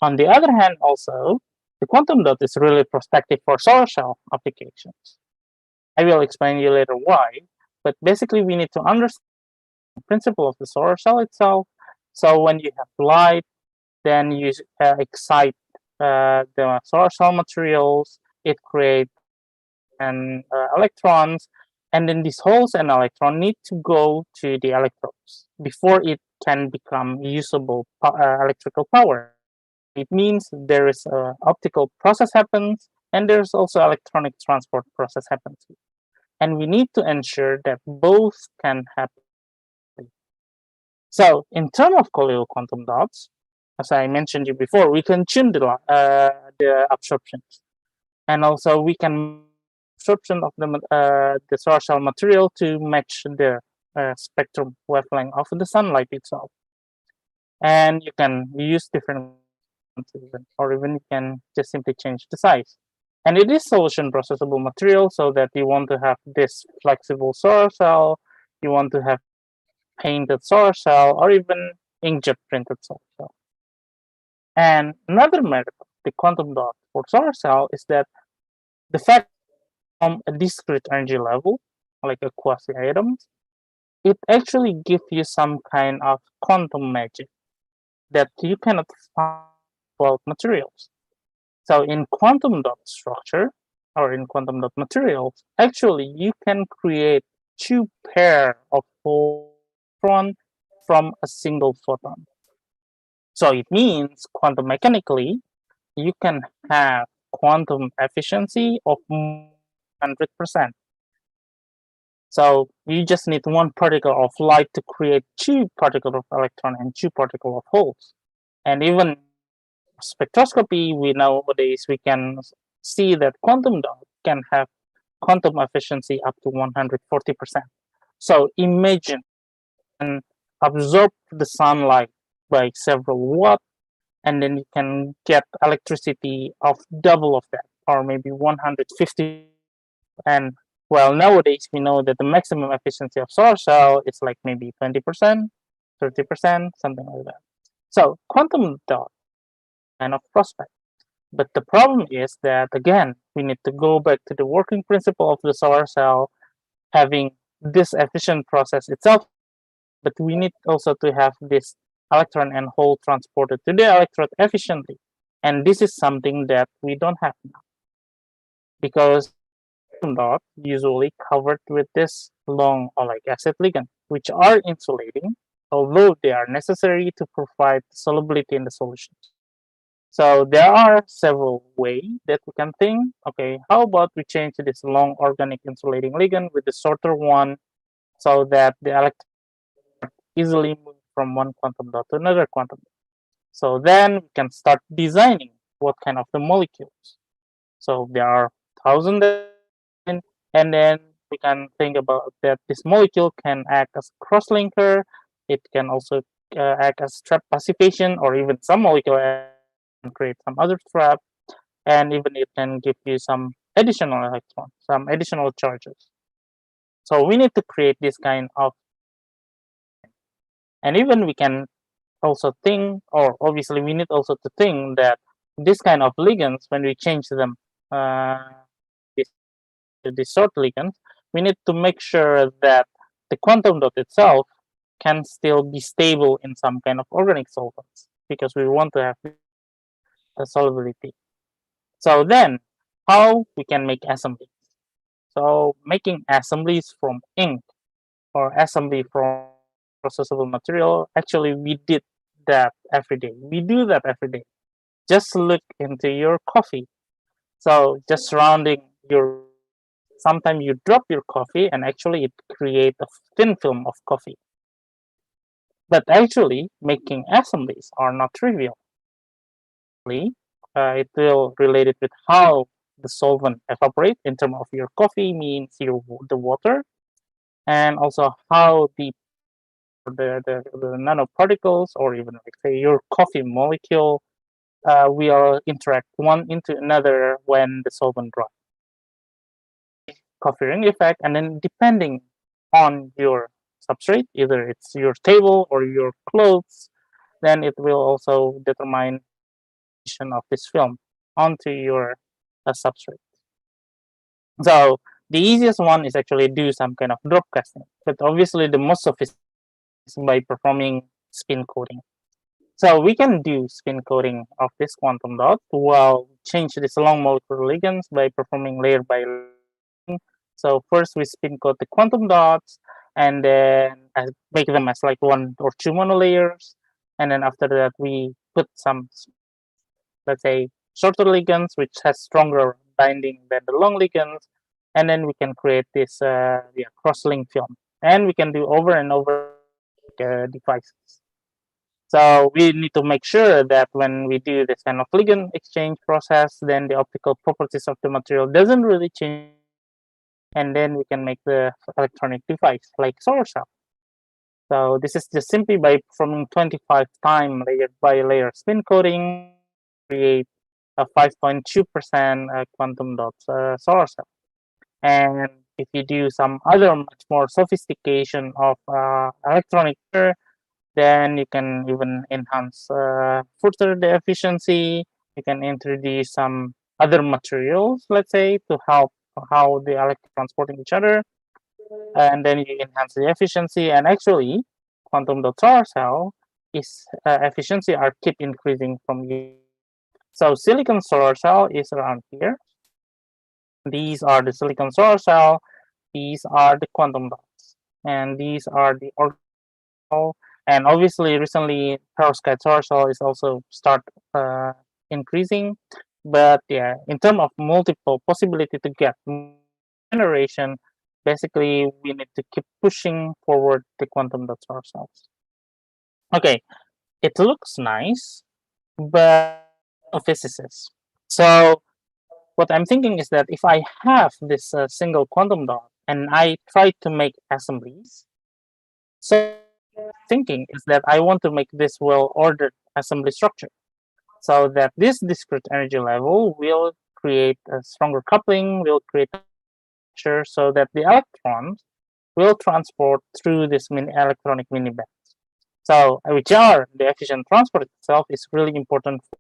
On the other hand, also, the quantum dot is really prospective for solar cell applications. I will explain you later why, but basically we need to understand the principle of the solar cell itself. So when you have light, then you excite the solar cell materials, it creates electrons, and then these holes and electron need to go to the electrodes before it can become usable electrical power. It means there is a optical process happens, and there's also electronic transport process happens. And we need to ensure that both can happen. So in terms of colloidal quantum dots, as I mentioned you before, we can tune the absorptions, and also we can absorption of the solar cell material to match the spectrum wavelength of the sunlight itself. And you can use different, or even you can just simply change the size. And it is solution processable material, so that you want to have this flexible solar cell, you want to have painted solar cell, or even inkjet printed solar cell. And another merit of the quantum dot for solar cell is that the fact from a discrete energy level, like a quasi-atom, it actually gives you some kind of quantum magic that you cannot find about materials. So in quantum dot structure, or in quantum dot materials, actually you can create two pair of electrons from a single photon. So it means quantum mechanically, you can have quantum efficiency of 100%. So you just need one particle of light to create two particles of electron and two particles of holes. And even spectroscopy, we nowadays we can see that quantum dot can have quantum efficiency up to 140%. So imagine and absorb the sunlight by several watts, and then you can get electricity of double of that, or maybe 150. And well, nowadays we know that the maximum efficiency of solar cell is like maybe 20%, 30%, something like that. So quantum dot kind of prospect. But the problem is that again, we need to go back to the working principle of the solar cell having this efficient process itself, but we need also to have this electron and hole transported to the electrode efficiently. And this is something that we don't have now, because dot usually covered with this long oleic acid ligand, which are insulating, although they are necessary to provide solubility in the solutions. So there are several ways that we can think, okay, how about we change this long organic insulating ligand with the shorter one, so that the electron easily move from one quantum dot to another quantum dot. So then we can start designing what kind of the molecules. So there are thousands, and then we can think about that this molecule can act as a crosslinker. It can also act as trap passivation, or even some molecule can create some other trap, and even it can give you some additional electrons, some additional charges. So we need to create this kind of, and even we can also think, or obviously we need also to think that this kind of ligands, when we change them, this the short ligands, we need to make sure that the quantum dot itself can still be stable in some kind of organic solvents because we want to have solubility. So then, how we can make assemblies? So making assemblies from ink or assembly from processable material, actually we did that every day. We do that every day. Just look into your coffee. So just surrounding your, sometimes you drop your coffee and actually it creates a thin film of coffee. But actually making assemblies are not trivial. It will relate it with how the solvent evaporate in terms of your coffee means the water, and also how the nanoparticles or even like say your coffee molecule will interact one into another when the solvent dries. Coffee ring effect, and then depending on your substrate, either it's your table or your clothes, then it will also determine of this film onto your substrate. So the easiest one is actually do some kind of drop casting, but obviously the most sophisticated is by performing spin coating. So we can do spin coating of this quantum dot while change this long molecular ligands by performing layer by layer. So first we spin coat the quantum dots and then make them as like 1 or 2 monolayers. And then after that we put some, let's say, shorter ligands which has stronger binding than the long ligands. And then we can create this cross-link film. And we can do over and over devices. So we need to make sure that when we do this kind of ligand exchange process, then the optical properties of the material doesn't really change. And then we can make the electronic device like solar cell. So this is just simply by performing 25 time layer by layer spin coating, create a 5.2% quantum dot solar cell. And if you do some other much more sophistication of electronic, then you can even enhance further the efficiency. You can introduce some other materials, let's say, to help how the electrons transporting each other, and then you enhance the efficiency. And actually, quantum dot solar cell is efficiency are keep increasing from year. So silicon solar cell is around here. These are the silicon solar cell. These are the quantum dots, and these are the orbital. And obviously, recently, perovskite solar cell is also start increasing. But yeah, in terms of multiple possibility to get generation, basically we need to keep pushing forward the quantum dots ourselves. Okay, it looks nice, but a physicist. So what I'm thinking is that if I have this single quantum dot and I try to make assemblies, so thinking is that I want to make this well-ordered assembly structure so that this discrete energy level will create a stronger coupling, will create a structure so that the electrons will transport through this electronic mini bands. So which are the efficient transport itself is really important for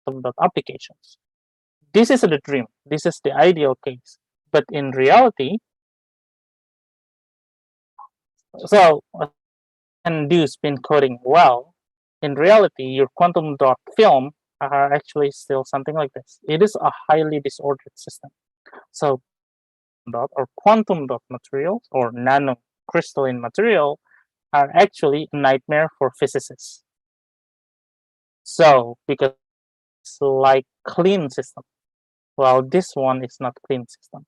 quantum dot applications. This is the dream. This is the ideal case. But in reality, so and do spin coating well, in reality, your quantum dot film are actually still something like this. It is a highly disordered system. So dot or quantum dot materials or nanocrystalline material are actually a nightmare for physicists. So because it's like clean system, while this one is not clean system.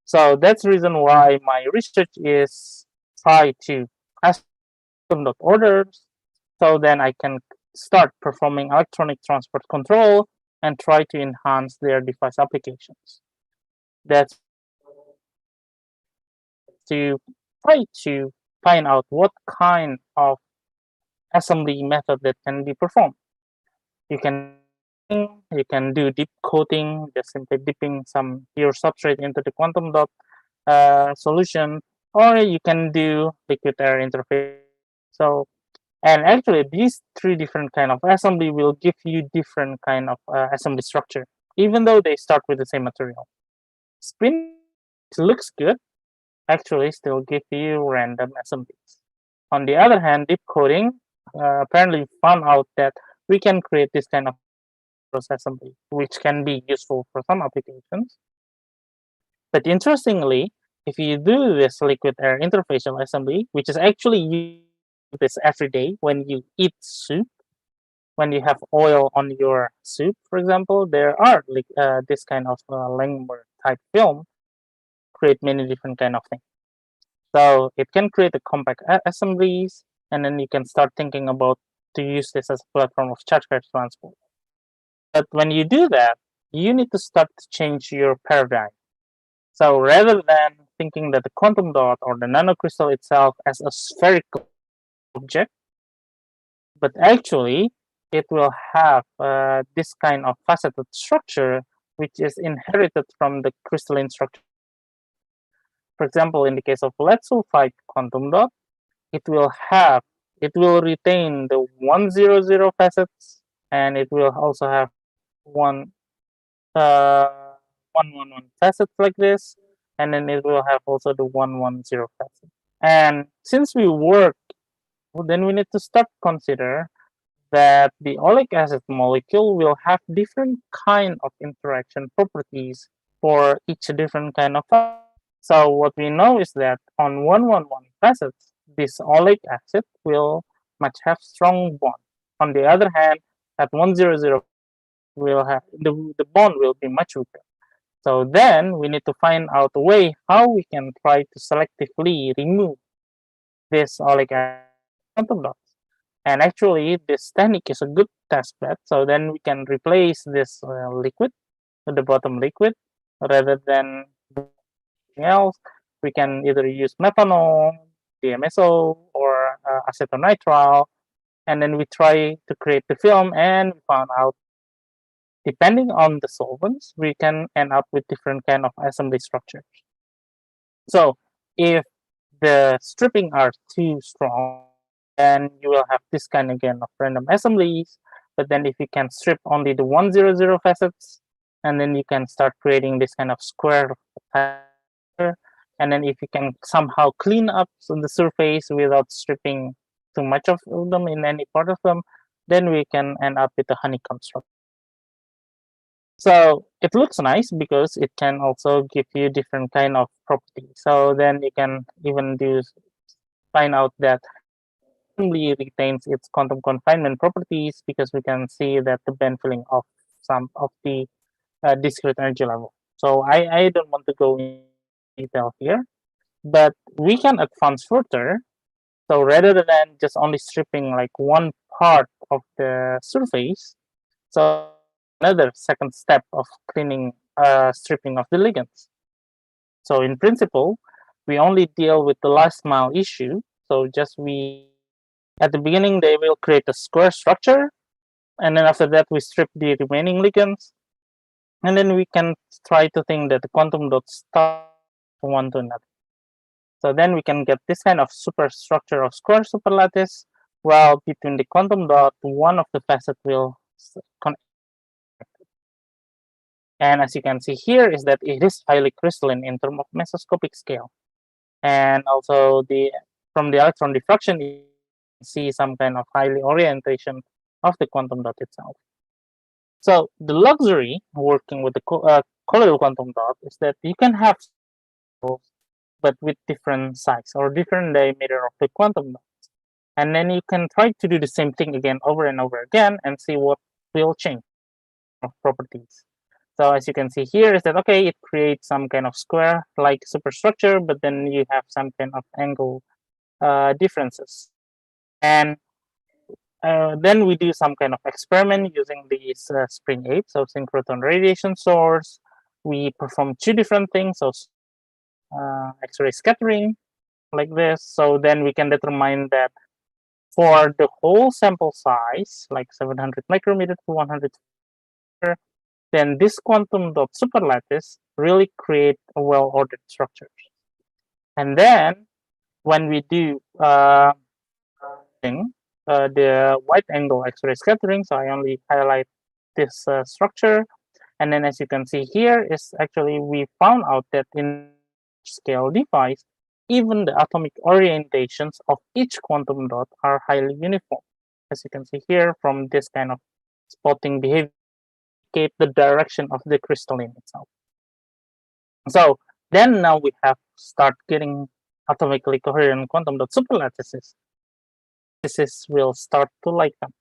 So that's the reason why my research is try to ask dot orders, so then I can start performing electronic transport control and try to enhance their device applications. That's to try to find out what kind of assembly method that can be performed. You can do deep coating, just simply dipping some your substrate into the quantum dot solution, or you can do liquid air interface. So, and actually these 3 different kind of assembly will give you different kind of assembly structure, even though they start with the same material. Spin looks good actually still give you random assemblies. On the other hand, deep coding apparently found out that we can create this kind of assembly, which can be useful for some applications. But interestingly, if you do this liquid air interfacial assembly, which is actually you do this every day when you eat soup, when you have oil on your soup, for example, there are this kind of Langmuir type film create many different kind of things. So it can create a compact assemblies, and then you can start thinking about to use this as a platform of charge carrier transport. But when you do that, you need to start to change your paradigm. So rather than thinking that the quantum dot or the nanocrystal itself as a spherical object, but actually it will have this kind of faceted structure which is inherited from the crystalline structure. For example, in the case of lead sulfide quantum dot, it will retain the 100 facets, and it will also have one 111 facets like this, and then it will have also the 110 facet. And since we work, then we need to start consider that the oleic acid molecule will have different kind of interaction properties for each different kind of facet. So what we know is that on 111 facets, this oleic acid will much have strong bond. On the other hand, at 100 will have the bond will be much weaker. So then we need to find out a way how we can try to selectively remove this oleic acid quantum dots. And actually, this technique is a good test bed. So then we can replace this liquid with the bottom liquid rather than anything else. We can either use methanol, DMSO, or acetonitrile, and then we try to create the film, and we found out depending on the solvents, we can end up with different kind of assembly structures. So if the stripping are too strong, then you will have this kind again of random assemblies. But then if you can strip only the 100 facets, and then you can start creating this kind of square pattern. And then if you can somehow clean up the surface without stripping too much of them in any part of them, then we can end up with a honeycomb structure. So it looks nice because it can also give you different kind of properties. So then you can even find out that assembly retains its quantum confinement properties because we can see that the band filling of some of the discrete energy level. So I don't want to go in detail here, but we can advance further. So rather than just only stripping like one part of the surface, so another second step of cleaning, stripping of the ligands. So in principle, we only deal with the last mile issue. So just at the beginning, they will create a square structure. And then after that, we strip the remaining ligands. And then we can try to think that the quantum dots start one to another. So then we can get this kind of superstructure of square superlattice, while between the quantum dot, one of the facets will connect. And as you can see here is that it is highly crystalline in terms of mesoscopic scale. And also from the electron diffraction, you see some kind of highly orientation of the quantum dot itself. So the luxury working with the colloidal quantum dot is that you can have but with different size or different diameter of the quantum dots. And then you can try to do the same thing again over and over again and see what will change of properties. So as you can see here is that, okay, it creates some kind of square-like superstructure, but then you have some kind of angle differences. And then we do some kind of experiment using these spring 8, so synchrotron radiation source. We perform two different things, so X-ray scattering like this. So then we can determine that for the whole sample size, like 700 micrometer to 100, then this quantum dot superlattice really create a well-ordered structure. And then when we do the wide angle X-ray scattering, so I only highlight this structure. And then as you can see here is actually we found out that in scale device, even the atomic orientations of each quantum dot are highly uniform. As you can see here from this kind of spotting behavior, indicate the direction of the crystalline itself. So then now we have start getting atomically coherent quantum dot superlattices. This will start to like them.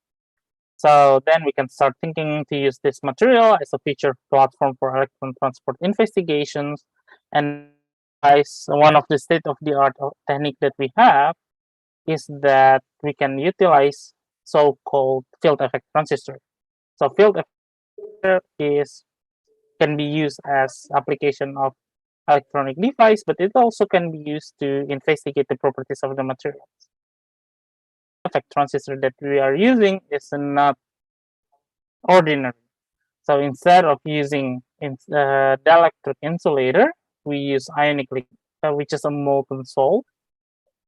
So then we can start thinking to use this material as a feature platform for electron transport investigations. And one of the state-of-the-art technique that we have is that we can utilize so-called field effect transistor. So field effect can be used as application of electronic device, but it also can be used to investigate the properties of the materials. Effect transistor that we are using is not ordinary. So instead of using dielectric insulator, we use ionic liquid, which is a molten salt,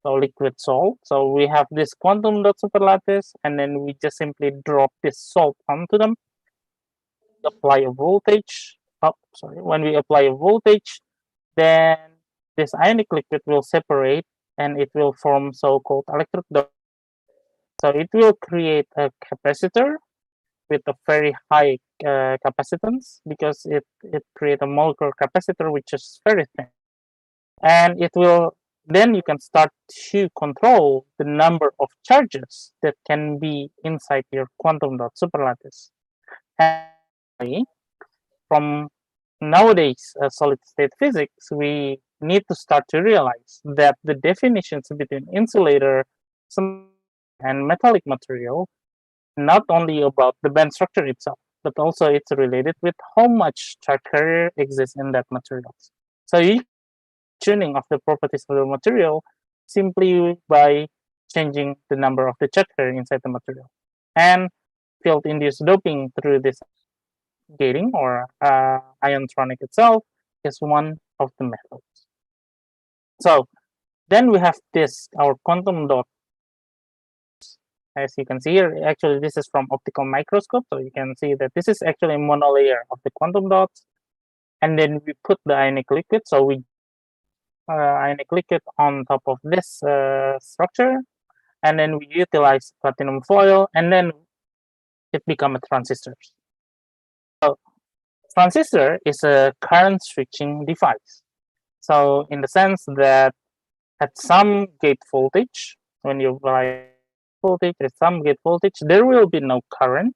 so liquid salt. So we have this quantum dot superlattice, and then we just simply drop this salt onto them, apply a voltage. When we apply a voltage, then this ionic liquid will separate and it will form so-called electric dot. So it will create a capacitor with a very high capacitance because it creates a molecular capacitor which is very thin. And it will, then you can start to control the number of charges that can be inside your quantum dot superlattice. And from nowadays solid state physics, we need to start to realize that the definitions between insulator and metallic material not only about the band structure itself, but also it's related with how much charge carrier exists in that material. So you tuning of the properties of the material simply by changing the number of the charge carrier inside the material. And field induced doping through this gating or iontronic itself is one of the methods. So then we have this, our quantum dot. As you can see here, actually this is from optical microscope. So you can see that this is actually a monolayer of the quantum dots. And then we put the ionic liquid. So we ionic liquid on top of this structure. And then we utilize platinum foil and then it becomes a transistor. So transistor is a current switching device. So in the sense that at some gate voltage, when you apply voltage, at some gate voltage, there will be no current.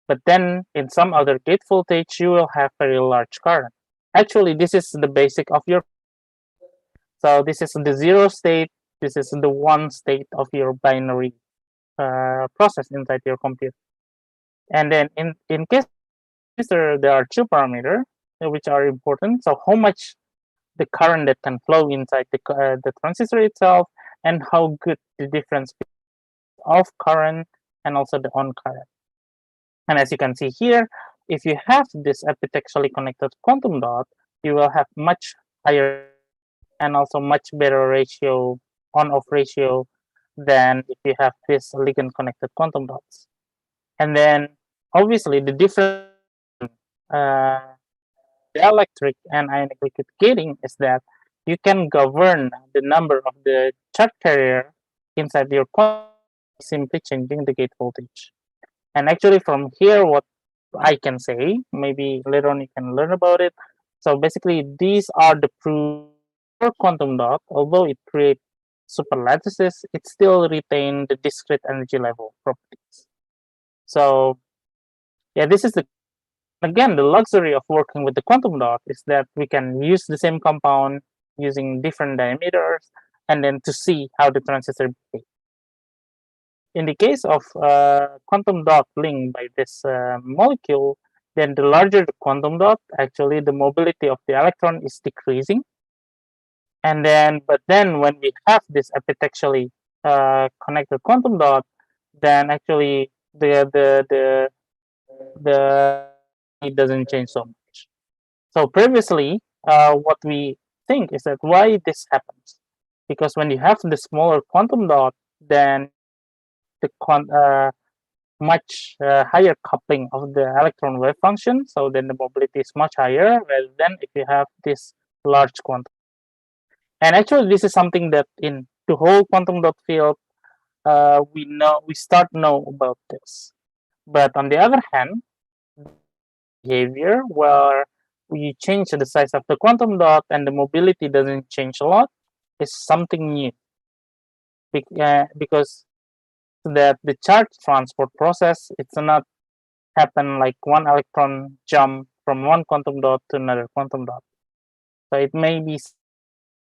But then in some other gate voltage, you will have very large current. Actually, this is the basic of your. So this is the 0 state. This is the 1 state of your binary process inside your computer. And then in case there are 2 parameters which are important. So how much the current that can flow inside the transistor itself, and how good the difference of current and also the on current. And as you can see here, if you have this epitextually connected quantum dot, you will have much higher and also much better ratio, on-off ratio, than if you have this ligand connected quantum dots. And then obviously the difference dielectric and ionic liquid gating is that you can govern the number of the charge carrier inside your quantum simply changing the gate voltage. And actually from here, what I can say, maybe later on you can learn about it. So basically these are the proof for quantum dot, although it creates superlattices, it still retains the discrete energy level properties. So yeah, this is again the luxury of working with the quantum dot is that we can use the same compound using different diameters and then to see how the transistor behaves. In the case of quantum dot linked by this molecule, then the larger the quantum dot, actually the mobility of the electron is decreasing. And then, but then when we have this epitextually connected quantum dot, then actually the it doesn't change so much. So previously, what we think is that why this happens, because when you have the smaller quantum dot, then the much higher coupling of the electron wave function. So then the mobility is much higher rather than if you have this large quantum. And actually, this is something that in the whole quantum dot field, we start know about this. But on the other hand, behavior where we change the size of the quantum dot and the mobility doesn't change a lot is something new. Because that the charge transport process, it's not happen like one electron jump from one quantum dot to another quantum dot. So it may be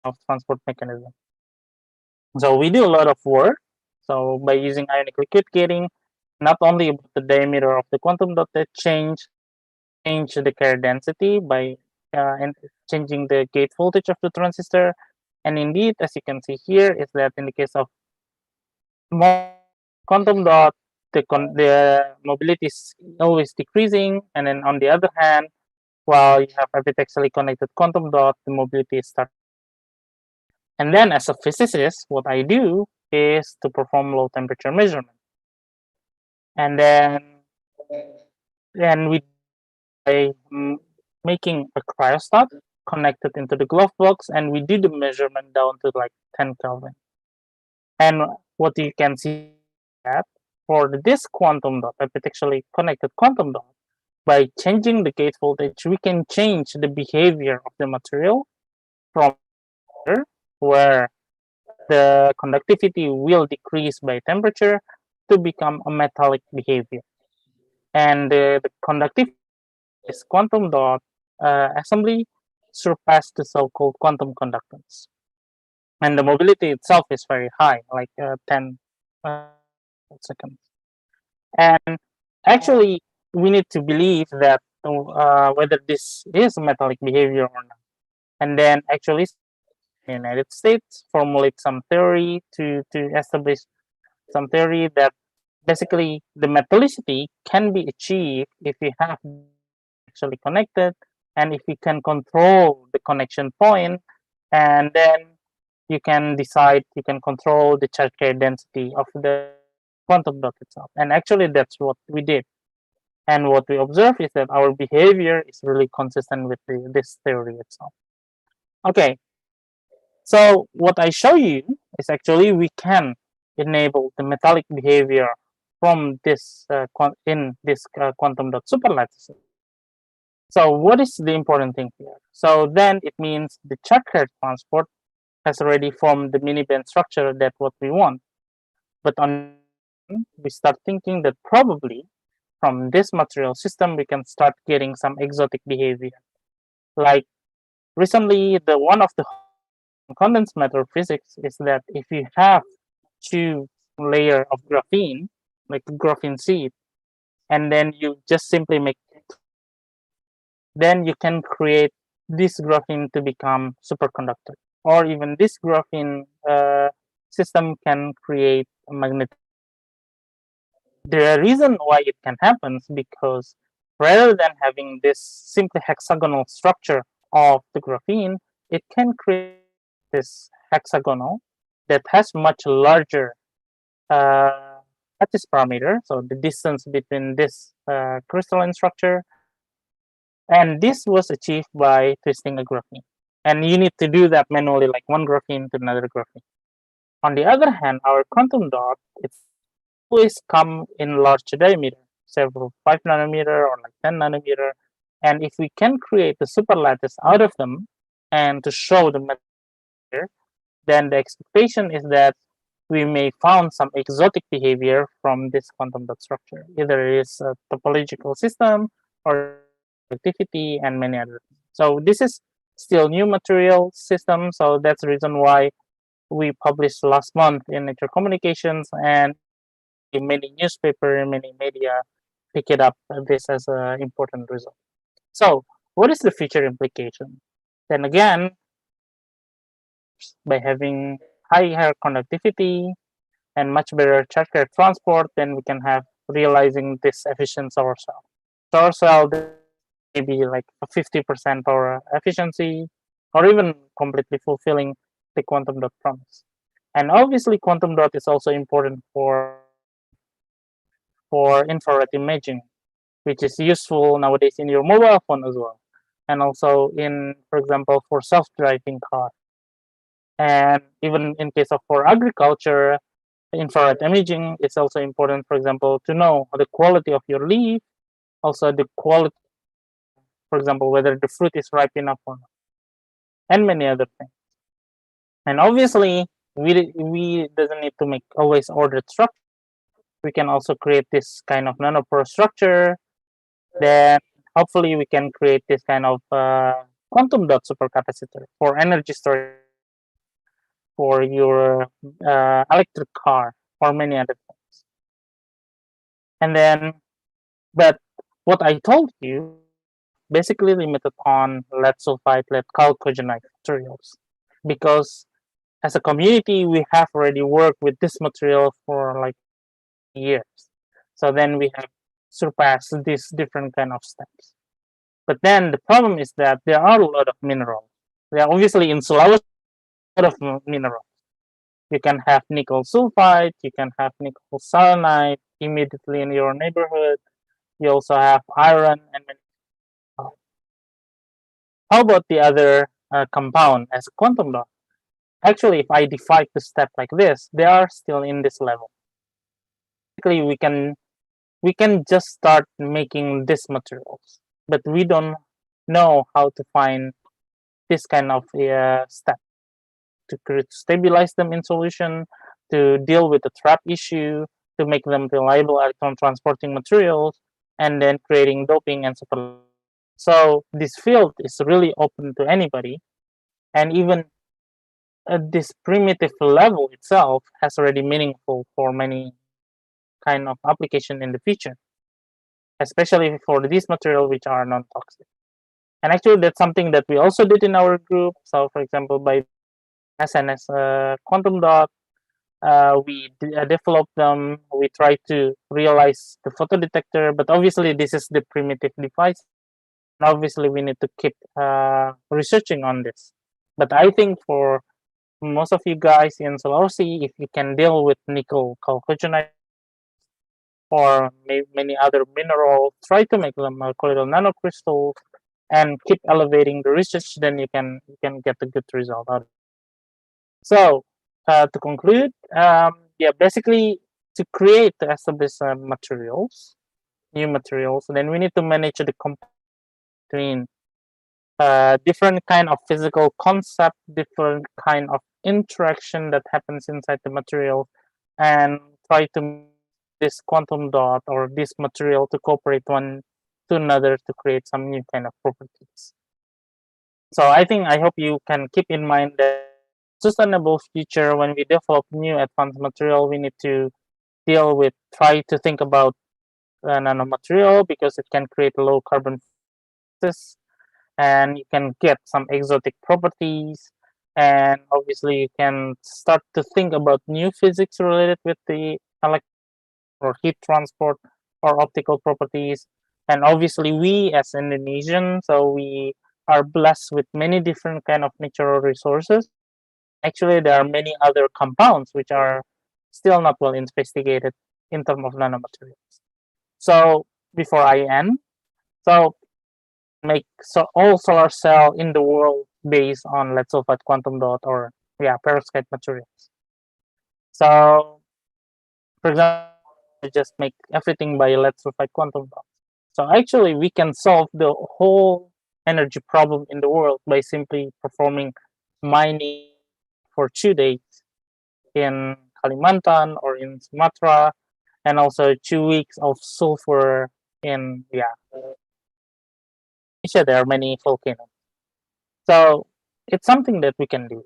of transport mechanism. So we do a lot of work. So by using ionic liquid gating, not only about the diameter of the quantum dot that change the carrier density by and changing the gate voltage of the transistor. And indeed, as you can see here, is that in the case of more quantum dot, the mobility is always decreasing, and then on the other hand, while you have epitaxially connected quantum dot, the mobility starts. And then as a physicist, what I do is to perform low temperature measurement. And then we by making a cryostat connected into the glove box, and we do the measurement down to like 10 Kelvin. And what you can see that for this quantum dot, epitaxially connected quantum dot, by changing the gate voltage, we can change the behavior of the material from where the conductivity will decrease by temperature to become a metallic behavior. And the conductivity of this quantum dot assembly surpassed the so-called quantum conductance. And the mobility itself is very high, like 10 seconds. And actually, we need to believe that whether this is a metallic behavior or not. And then actually, the United States formulate some theory to establish some theory that basically the metallicity can be achieved if we have actually connected and if we can control the connection point, and then you can control the charge carrier density of the quantum dot itself. And actually that's what we did. And what we observe is that our behavior is really consistent with this theory itself. Okay, so what I show you is actually we can enable the metallic behavior from this quantum dot superlattice. So what is the important thing here? So then it means the charge carrier transport has already formed the mini band structure that what we want. But on we start thinking that probably from this material system we can start getting some exotic behavior. Like recently, the one of the condensed matter physics is that if you have two layer of graphene, like a graphene seed, and then you just simply make, then you can create this graphene to become superconductor, or even this graphene system can create a magnetic. The reason why it can happen is because rather than having this simply hexagonal structure of the graphene, it can create this hexagonal that has much larger lattice parameter, so the distance between this crystalline structure, and this was achieved by twisting a graphene. And you need to do that manually, like one graphene to another graphene. On the other hand, our quantum dot, it's always come in large diameter, several 5 nanometer or like 10 nanometer. And if we can create a superlattice out of them and to show the material, then the expectation is that we may found some exotic behavior from this quantum dot structure. Either it is a topological system or activity and many other things. So this is still new material system. So that's the reason why we published last month in Nature Communications, and in many newspaper and many media pick it up this as an important result. So what is the future implication? Then again, by having higher conductivity and much better charge carrier transport, then we can have realizing this efficient solar cell. Solar cell maybe like a 50% power efficiency, or even completely fulfilling the quantum dot promise. And obviously, quantum dot is also important for infrared imaging, which is useful nowadays in your mobile phone as well, and also in, for example, for self-driving car. And even in case of for agriculture, infrared imaging, it's also important, for example, to know the quality of your leaf, also the quality, for example, whether the fruit is ripe enough or not, and many other things. And obviously, we doesn't need to make always ordered structure. We can also create this kind of nanopore structure. Then hopefully we can create this kind of quantum dot supercapacitor for energy storage for your electric car or many other things. And then, but what I told you basically limited on lead sulfide, lead chalcogenide materials, because as a community we have already worked with this material for like years. So then we have surpassed these different kind of steps. But then the problem is that there are a lot of minerals. They are obviously in Sulawesi, a lot of minerals. You can have nickel sulfide, you can have nickel cyanide immediately in your neighborhood. You also have iron and many. How about the other compound as a quantum dot? Actually, if I divide the step like this, they are still in this level. Basically, we can just start making these materials, but we don't know how to find this kind of step to stabilize them in solution, to deal with the trap issue, to make them reliable electron transporting materials, and then creating doping and super. So this field is really open to anybody, and even this primitive level itself has already meaningful for many kind of application in the future, especially for these materials which are non-toxic. And actually, that's something that we also did in our group. So, for example, by SNS quantum dot, we developed them. We try to realize the photodetector, but obviously this is the primitive device. And obviously, we need to keep researching on this. But I think for most of you guys in Sulawesi, if you can deal with nickel chalcogenide or many other minerals, try to make them colloidal nanocrystals and keep elevating the research, then you can get a good result out of it. So to conclude, yeah, basically to create to establish materials, new materials, then we need to manage the between different kind of physical concept, different kind of interaction that happens inside the material, and try to this quantum dot or this material to cooperate one to another to create some new kind of properties. So I hope you can keep in mind that sustainable future, when we develop new advanced material, we need to deal with, try to think about nanomaterial because it can create low carbon and you can get some exotic properties, and obviously you can start to think about new physics related with the electric or heat transport or optical properties. And obviously we as Indonesian, so we are blessed with many different kind of natural resources. Actually, there are many other compounds which are still not well investigated in terms of nanomaterials. So before I end, so make all solar cell in the world based on lead sulfide quantum dot or perovskite materials. So for example, just make everything by lead sulfide quantum dot. So actually we can solve the whole energy problem in the world by simply performing mining for 2 days in Kalimantan or in Sumatra, and also 2 weeks of sulfur in Asia. There are many volcanoes. So it's something that we can do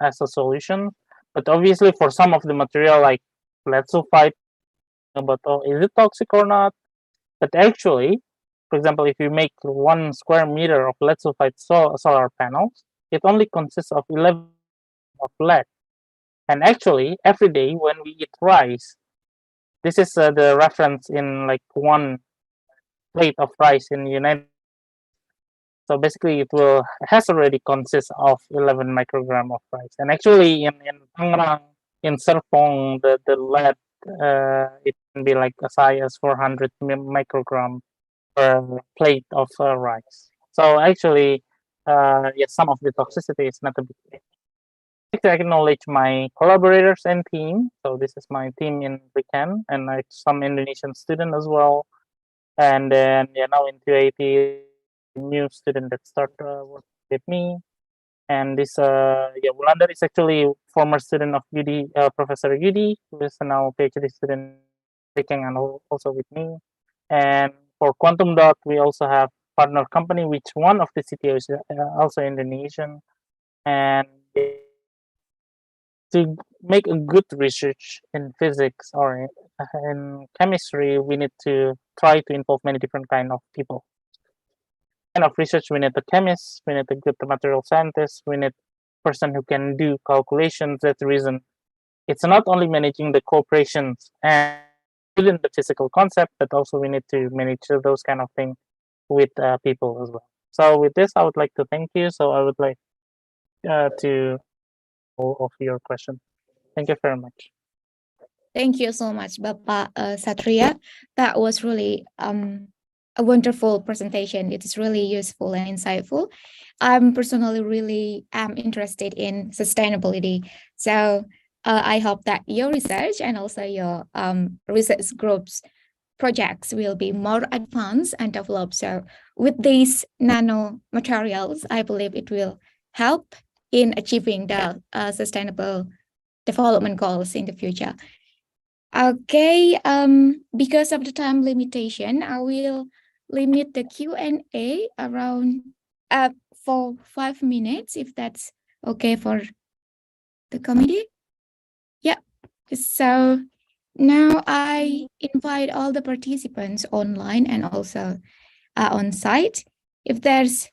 as a solution. But obviously for some of the material like lead sulfide, about is it toxic or not? But actually, for example, if you make 1 square meter of lead sulfide solar panels, it only consists of 11 of lead. And actually, every day when we eat rice, this is the reference in like 1 plate of rice in the United. So basically, it has already consist of 11 microgram of rice. And actually, in Tangerang, in Serpong, the lead it can be like as high as 400 microgram per plate of rice. So actually, yes, some of the toxicity is not a big deal. like to acknowledge my collaborators and team. So this is my team in Britain and like some Indonesian student as well. And then now in 280, new student that start working with me. And this Wulandar is actually former student of UD, Professor UD, who is now PhD student taking and also with me. And for Quantum Dot, we also have partner company, which one of the CTO is also Indonesian. And to make a good research in physics or in chemistry, we need to try to involve many different kind of people. Kind of research, we need a chemist, we need a good material scientist, we need person who can do calculations. That's the reason it's not only managing the corporations and within the physical concept, but also we need to manage those kind of things with people as well. So with this, I would like to thank you. So I would like to all of your questions. Thank you very much. Thank you so much, Bapak Satria. That was really a wonderful presentation. It is really useful and insightful. I'm personally really interested in sustainability. So I hope that your research and also your research groups projects will be more advanced and developed. So with these nano materials, I believe it will help in achieving the sustainable development goals in the future. Okay, because of the time limitation, I will limit the Q&A around for 5 minutes, if that's okay for the committee. Yeah, so now I invite all the participants online and also on site. If there's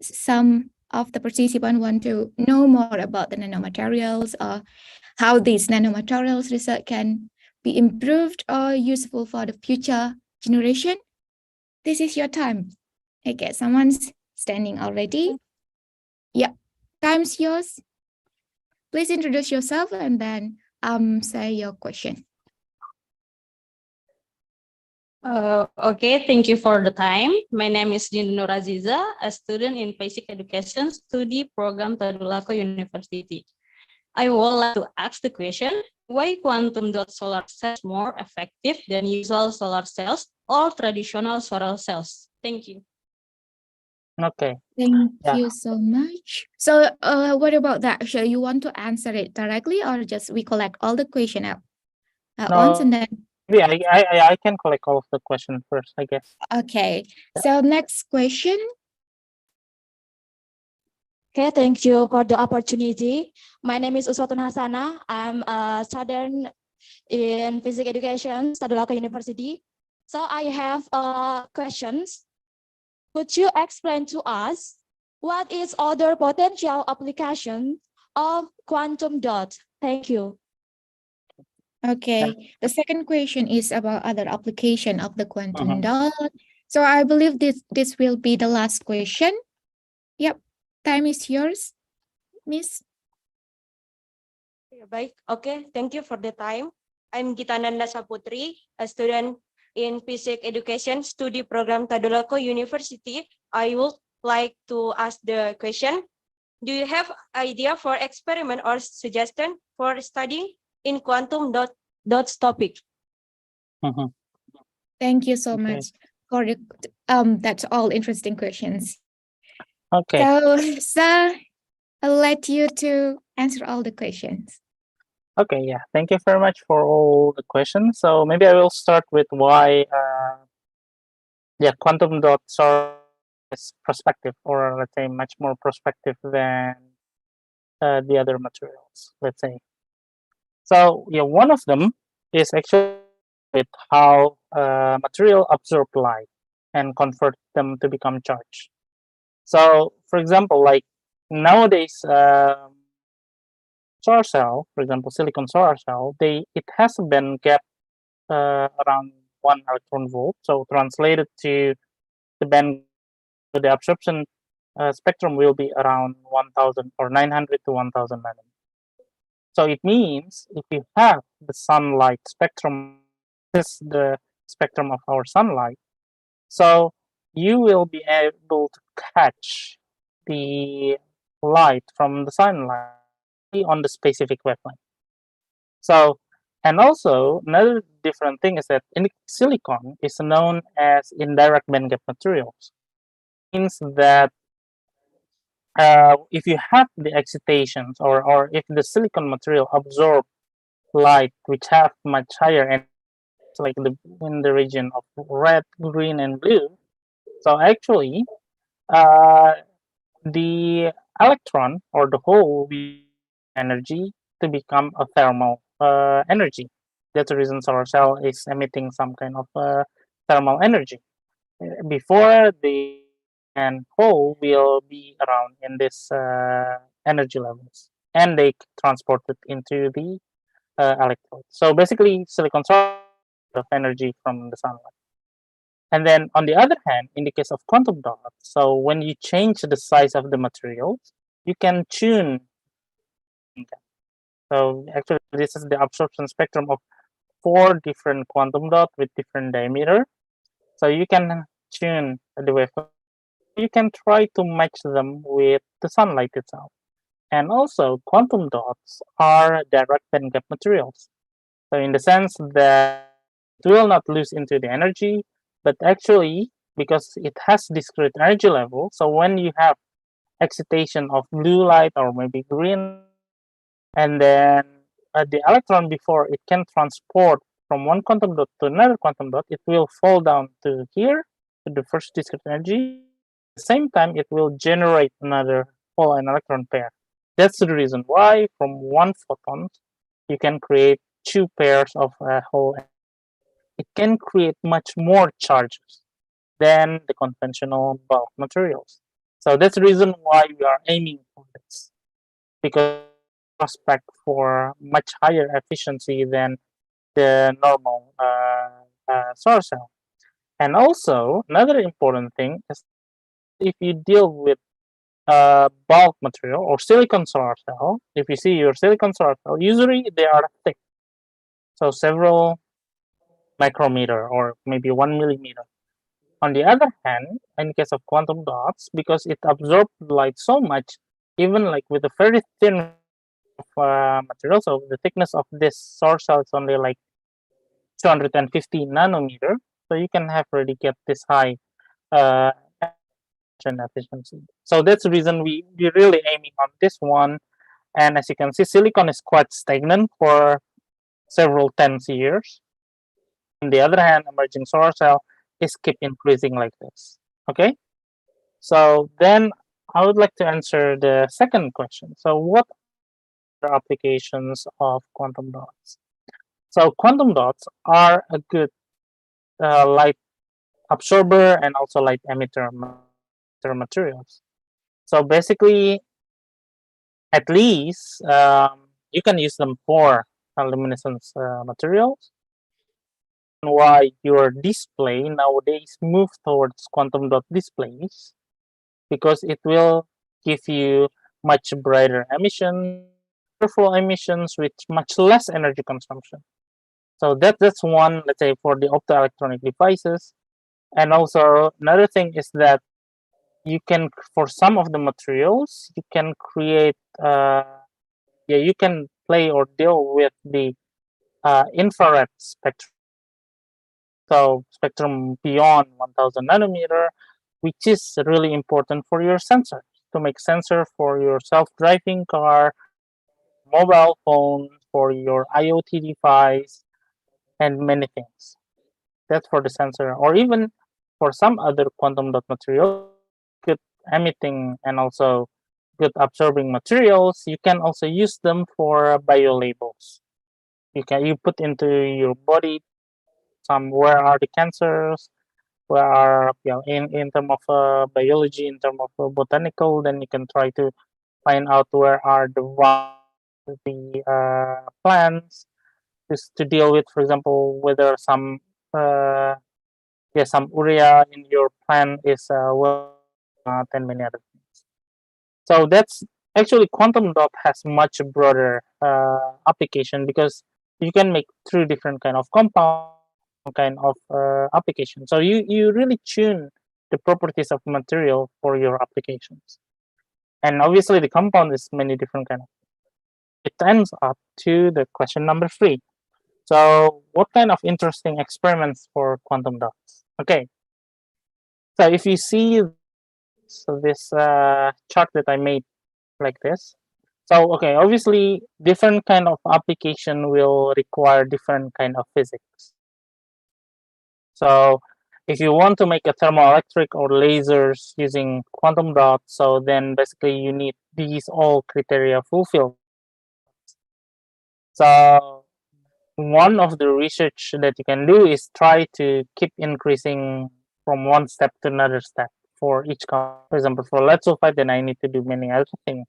some of the participants want to know more about the nanomaterials or how these nanomaterials research can be improved or useful for the future generation, this is your time. Okay, someone's standing already. Yeah, time's yours. Please introduce yourself and then say your question. Okay, thank you for the time. My name is Nur Aziza, a student in Basic Education Study Program Tadulako University. I would like to ask the question, why quantum dot solar cells more effective than usual solar cells or traditional solar cells? Thank you. Okay. Thank Yeah. you so much. So what about that? So you want to answer it directly or just we collect all the question at once and then? Yeah, I can collect all of the questions first, I guess. Okay, so next question. Okay, thank you for the opportunity. My name is Uswatun Hasana. I'm a student in Physics Education, Tadulako University. So I have questions. Could you explain to us what is other potential application of quantum dot? Thank you. Okay, the second question is about other application of the quantum dot. So I believe this will be the last question. Yep, time is yours, Miss. Baik, okay, thank you for the time. I'm Gitananda Saputri, a student in Physics Education Study Program Tadulako University. I would like to ask the question, do you have idea for experiment or suggestion for studying in quantum dots topic? Thank you so much for the that's all interesting questions. Okay. So I'll let you to answer all the questions. Okay, yeah. Thank you very much for all the questions. So maybe I will start with why quantum dots are prospective, or let's say much more prospective than the other materials, let's say. So yeah, one of them is actually with how material absorb light and convert them to become charge. So for example, like nowadays, solar cell, for example, silicon solar cell, it has a band gap around 1 electron volt. So translated to the band, the absorption spectrum will be around 1000 or 900 to 1000 nanometers. So it means if you have the sunlight spectrum, this is the spectrum of our sunlight, so you will be able to catch the light from the sunlight on the specific wavelength. So, and also another different thing is that in silicon is known as indirect bandgap materials. Means that if you have the excitations or if the silicon material absorb light which have much higher energy, like in the region of red, green, and blue. So actually, the electron or the hole will energy to become a thermal energy. That's the reason solar cell is emitting some kind of thermal energy. Before the and hole will be around in this energy levels, and they transport it into the electrode. So basically, silicon source of energy from the sunlight. And then on the other hand, in the case of quantum dots, so when you change the size of the materials, you can tune. So actually, this is the absorption spectrum of 4 different quantum dots with different diameter. So you can tune the wavelength. You can try to match them with the sunlight itself. And also, quantum dots are direct bandgap materials. So in the sense that it will not lose into the energy, but actually, because it has discrete energy level, so when you have excitation of blue light or maybe green, and then the electron before it can transport from one quantum dot to another quantum dot, it will fall down to here, to the first discrete energy. At the same time, it will generate another hole and electron pair. That's the reason why from one photon, you can create 2 pairs of hole. It can create much more charges than the conventional bulk materials. So that's the reason why we are aiming for this, because prospect for much higher efficiency than the normal solar cell. And also another important thing is if you deal with bulk material or silicon solar cell, if you see your silicon solar cell, usually they are thick, so several micrometer or maybe 1 millimeter. On the other hand, in case of quantum dots, because it absorbs light so much, even like with a very thin material, so the thickness of this source cell is only like 250 nanometer, so you can have already get this high efficiency. So that's the reason we're really aiming on this one. And as you can see, silicon is quite stagnant for several tens years. On the other hand, emerging solar cell is keep increasing like this. Okay, so then I would like to answer the second question. So what are applications of quantum dots? So quantum dots are a good light absorber and also light emitter materials. So basically, at least you can use them for luminescence materials. Why your display nowadays move towards quantum dot displays, because it will give you much brighter emission, powerful emissions with much less energy consumption. So that's one, let's say, for the optoelectronic devices. And also another thing is that you can, for some of the materials, you can create, you can play or deal with the infrared spectrum. So spectrum beyond 1000 nanometer, which is really important for your sensor, to make sensor for your self-driving car, mobile phone, for your IoT device, and many things. That's for the sensor, or even for some other quantum dot material, good emitting and also good absorbing materials. You can also use them for biolabels. You put into your body some where are the cancers, where are in terms of biology, in terms of botanical, then you can try to find out where are the plants, just to deal with, for example, whether some some urea in your plant is well, and many other things. So that's actually quantum dot has much broader application, because you can make 3 different kind of compound kind of application. So you really tune the properties of material for your applications. And obviously the compound is many different kind of. it ends up to the question number 3. So what kind of interesting experiments for quantum dots? Okay. So if you see this chart that I made like this. So, okay, obviously different kind of application will require different kind of physics. So if you want to make a thermoelectric or lasers using quantum dots, so then basically you need these all criteria fulfilled. So one of the research that you can do is try to keep increasing from one step to another step for each compound. For example, for lead sulfide, then I need to do many other things.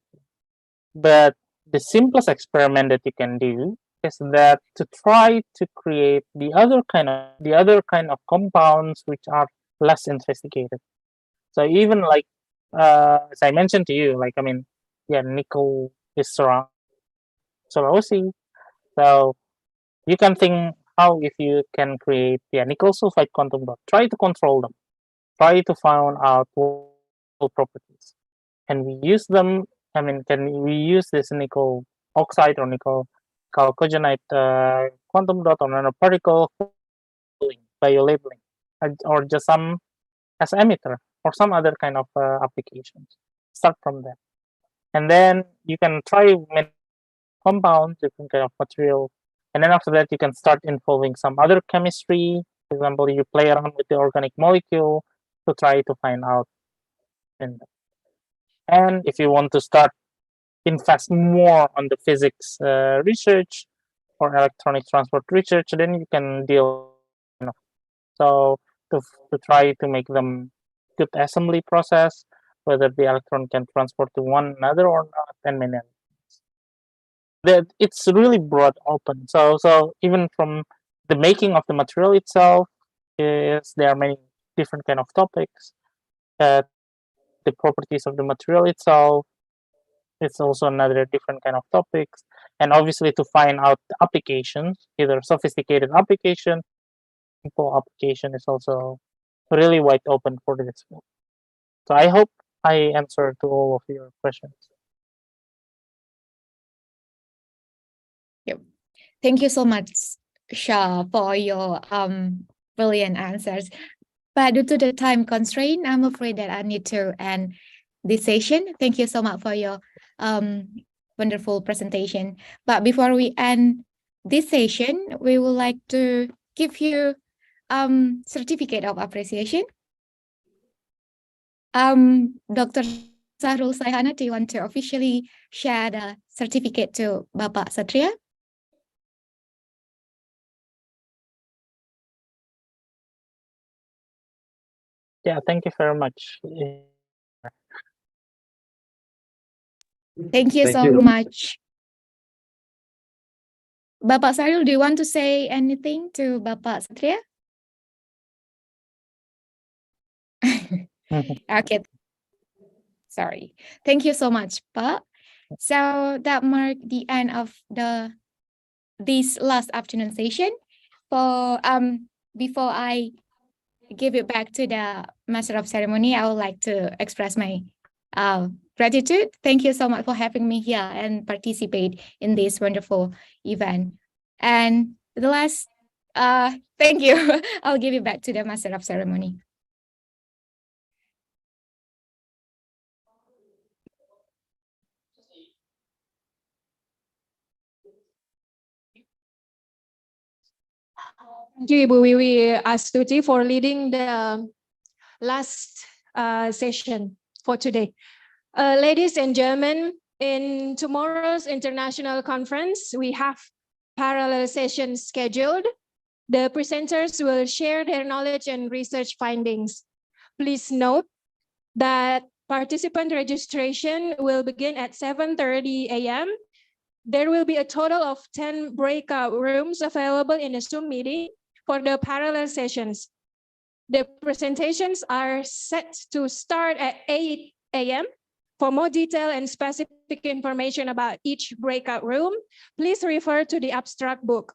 But the simplest experiment that you can do is that to try to create the other kind of compounds which are less investigated. So even like as I mentioned to you, like I mean, yeah, nickel is around Sulawesi. So you can think how if you can create nickel sulfide quantum dot, try to control them, try to find out what properties. Can we use them? I mean, can we use this nickel oxide or nickel chalcogenide quantum dot or nanoparticle biolabeling, or just some as emitter or some other kind of applications? Start from there, and then you can try many compounds, different kind of material, and then after that you can start involving some other chemistry. For example, you play around with the organic molecule to try to find out. And if you want to start invest more on the physics research or electronic transport research, then you can deal, so to try to make them good assembly process, whether the electron can transport to one another or not, and many others. That it's really broad open. So even from the making of the material itself, is there are many different kind of topics. The properties of the material itself, it's also another different kind of topics, and obviously to find out the applications, either sophisticated application, simple application is also really wide open for this field. So I hope I answered to all of your questions. Yep. Thank you so much, Shah, for your brilliant answers. But due to the time constraint, I'm afraid that I need to end this session. Thank you so much for your wonderful presentation. But before we end this session, we would like to give you certificate of appreciation. Dr. Sahrul Saihana, do you want to officially share the certificate to Bapak Satria? Yeah, thank you very much. Thank you so much. Bapak Sahrul, do you want to say anything to Bapak Satria? Okay. Sorry. Thank you so much, Pak. So that marked the end of this last afternoon session. For before I give it back to the Master of Ceremony, I would like to express my gratitude. Thank you so much for having me here and participate in this wonderful event. And the last, thank you. I'll give it back to the Master of Ceremony. Thank you, Ibu Wiwi Astuti, for leading the last session for today. Ladies and gentlemen, in tomorrow's international conference, we have parallel sessions scheduled. The presenters will share their knowledge and research findings. Please note that participant registration will begin at 7:30 a.m. There will be a total of 10 breakout rooms available in a Zoom meeting for the parallel sessions. The presentations are set to start at 8 a.m. For more detail and specific information about each breakout room, please refer to the abstract book.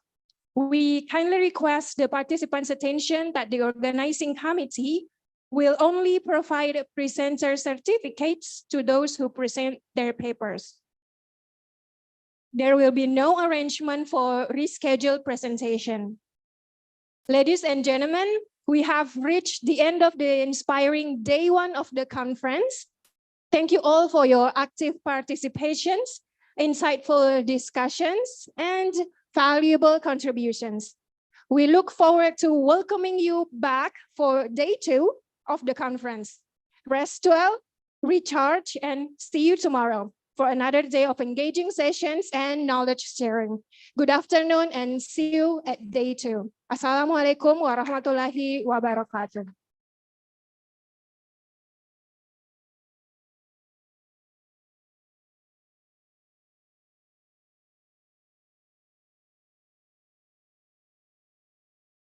We kindly request the participants' attention that the organizing committee will only provide presenter certificates to those who present their papers. There will be no arrangement for rescheduled presentation. Ladies and gentlemen, we have reached the end of the inspiring day one of the conference. Thank you all for your active participations, insightful discussions, and valuable contributions. We look forward to welcoming you back for day 2 of the conference. Rest well, recharge, and see you tomorrow for another day of engaging sessions and knowledge sharing. Good afternoon and see you at day 2. Assalamualaikum warahmatullahi wabarakatuh.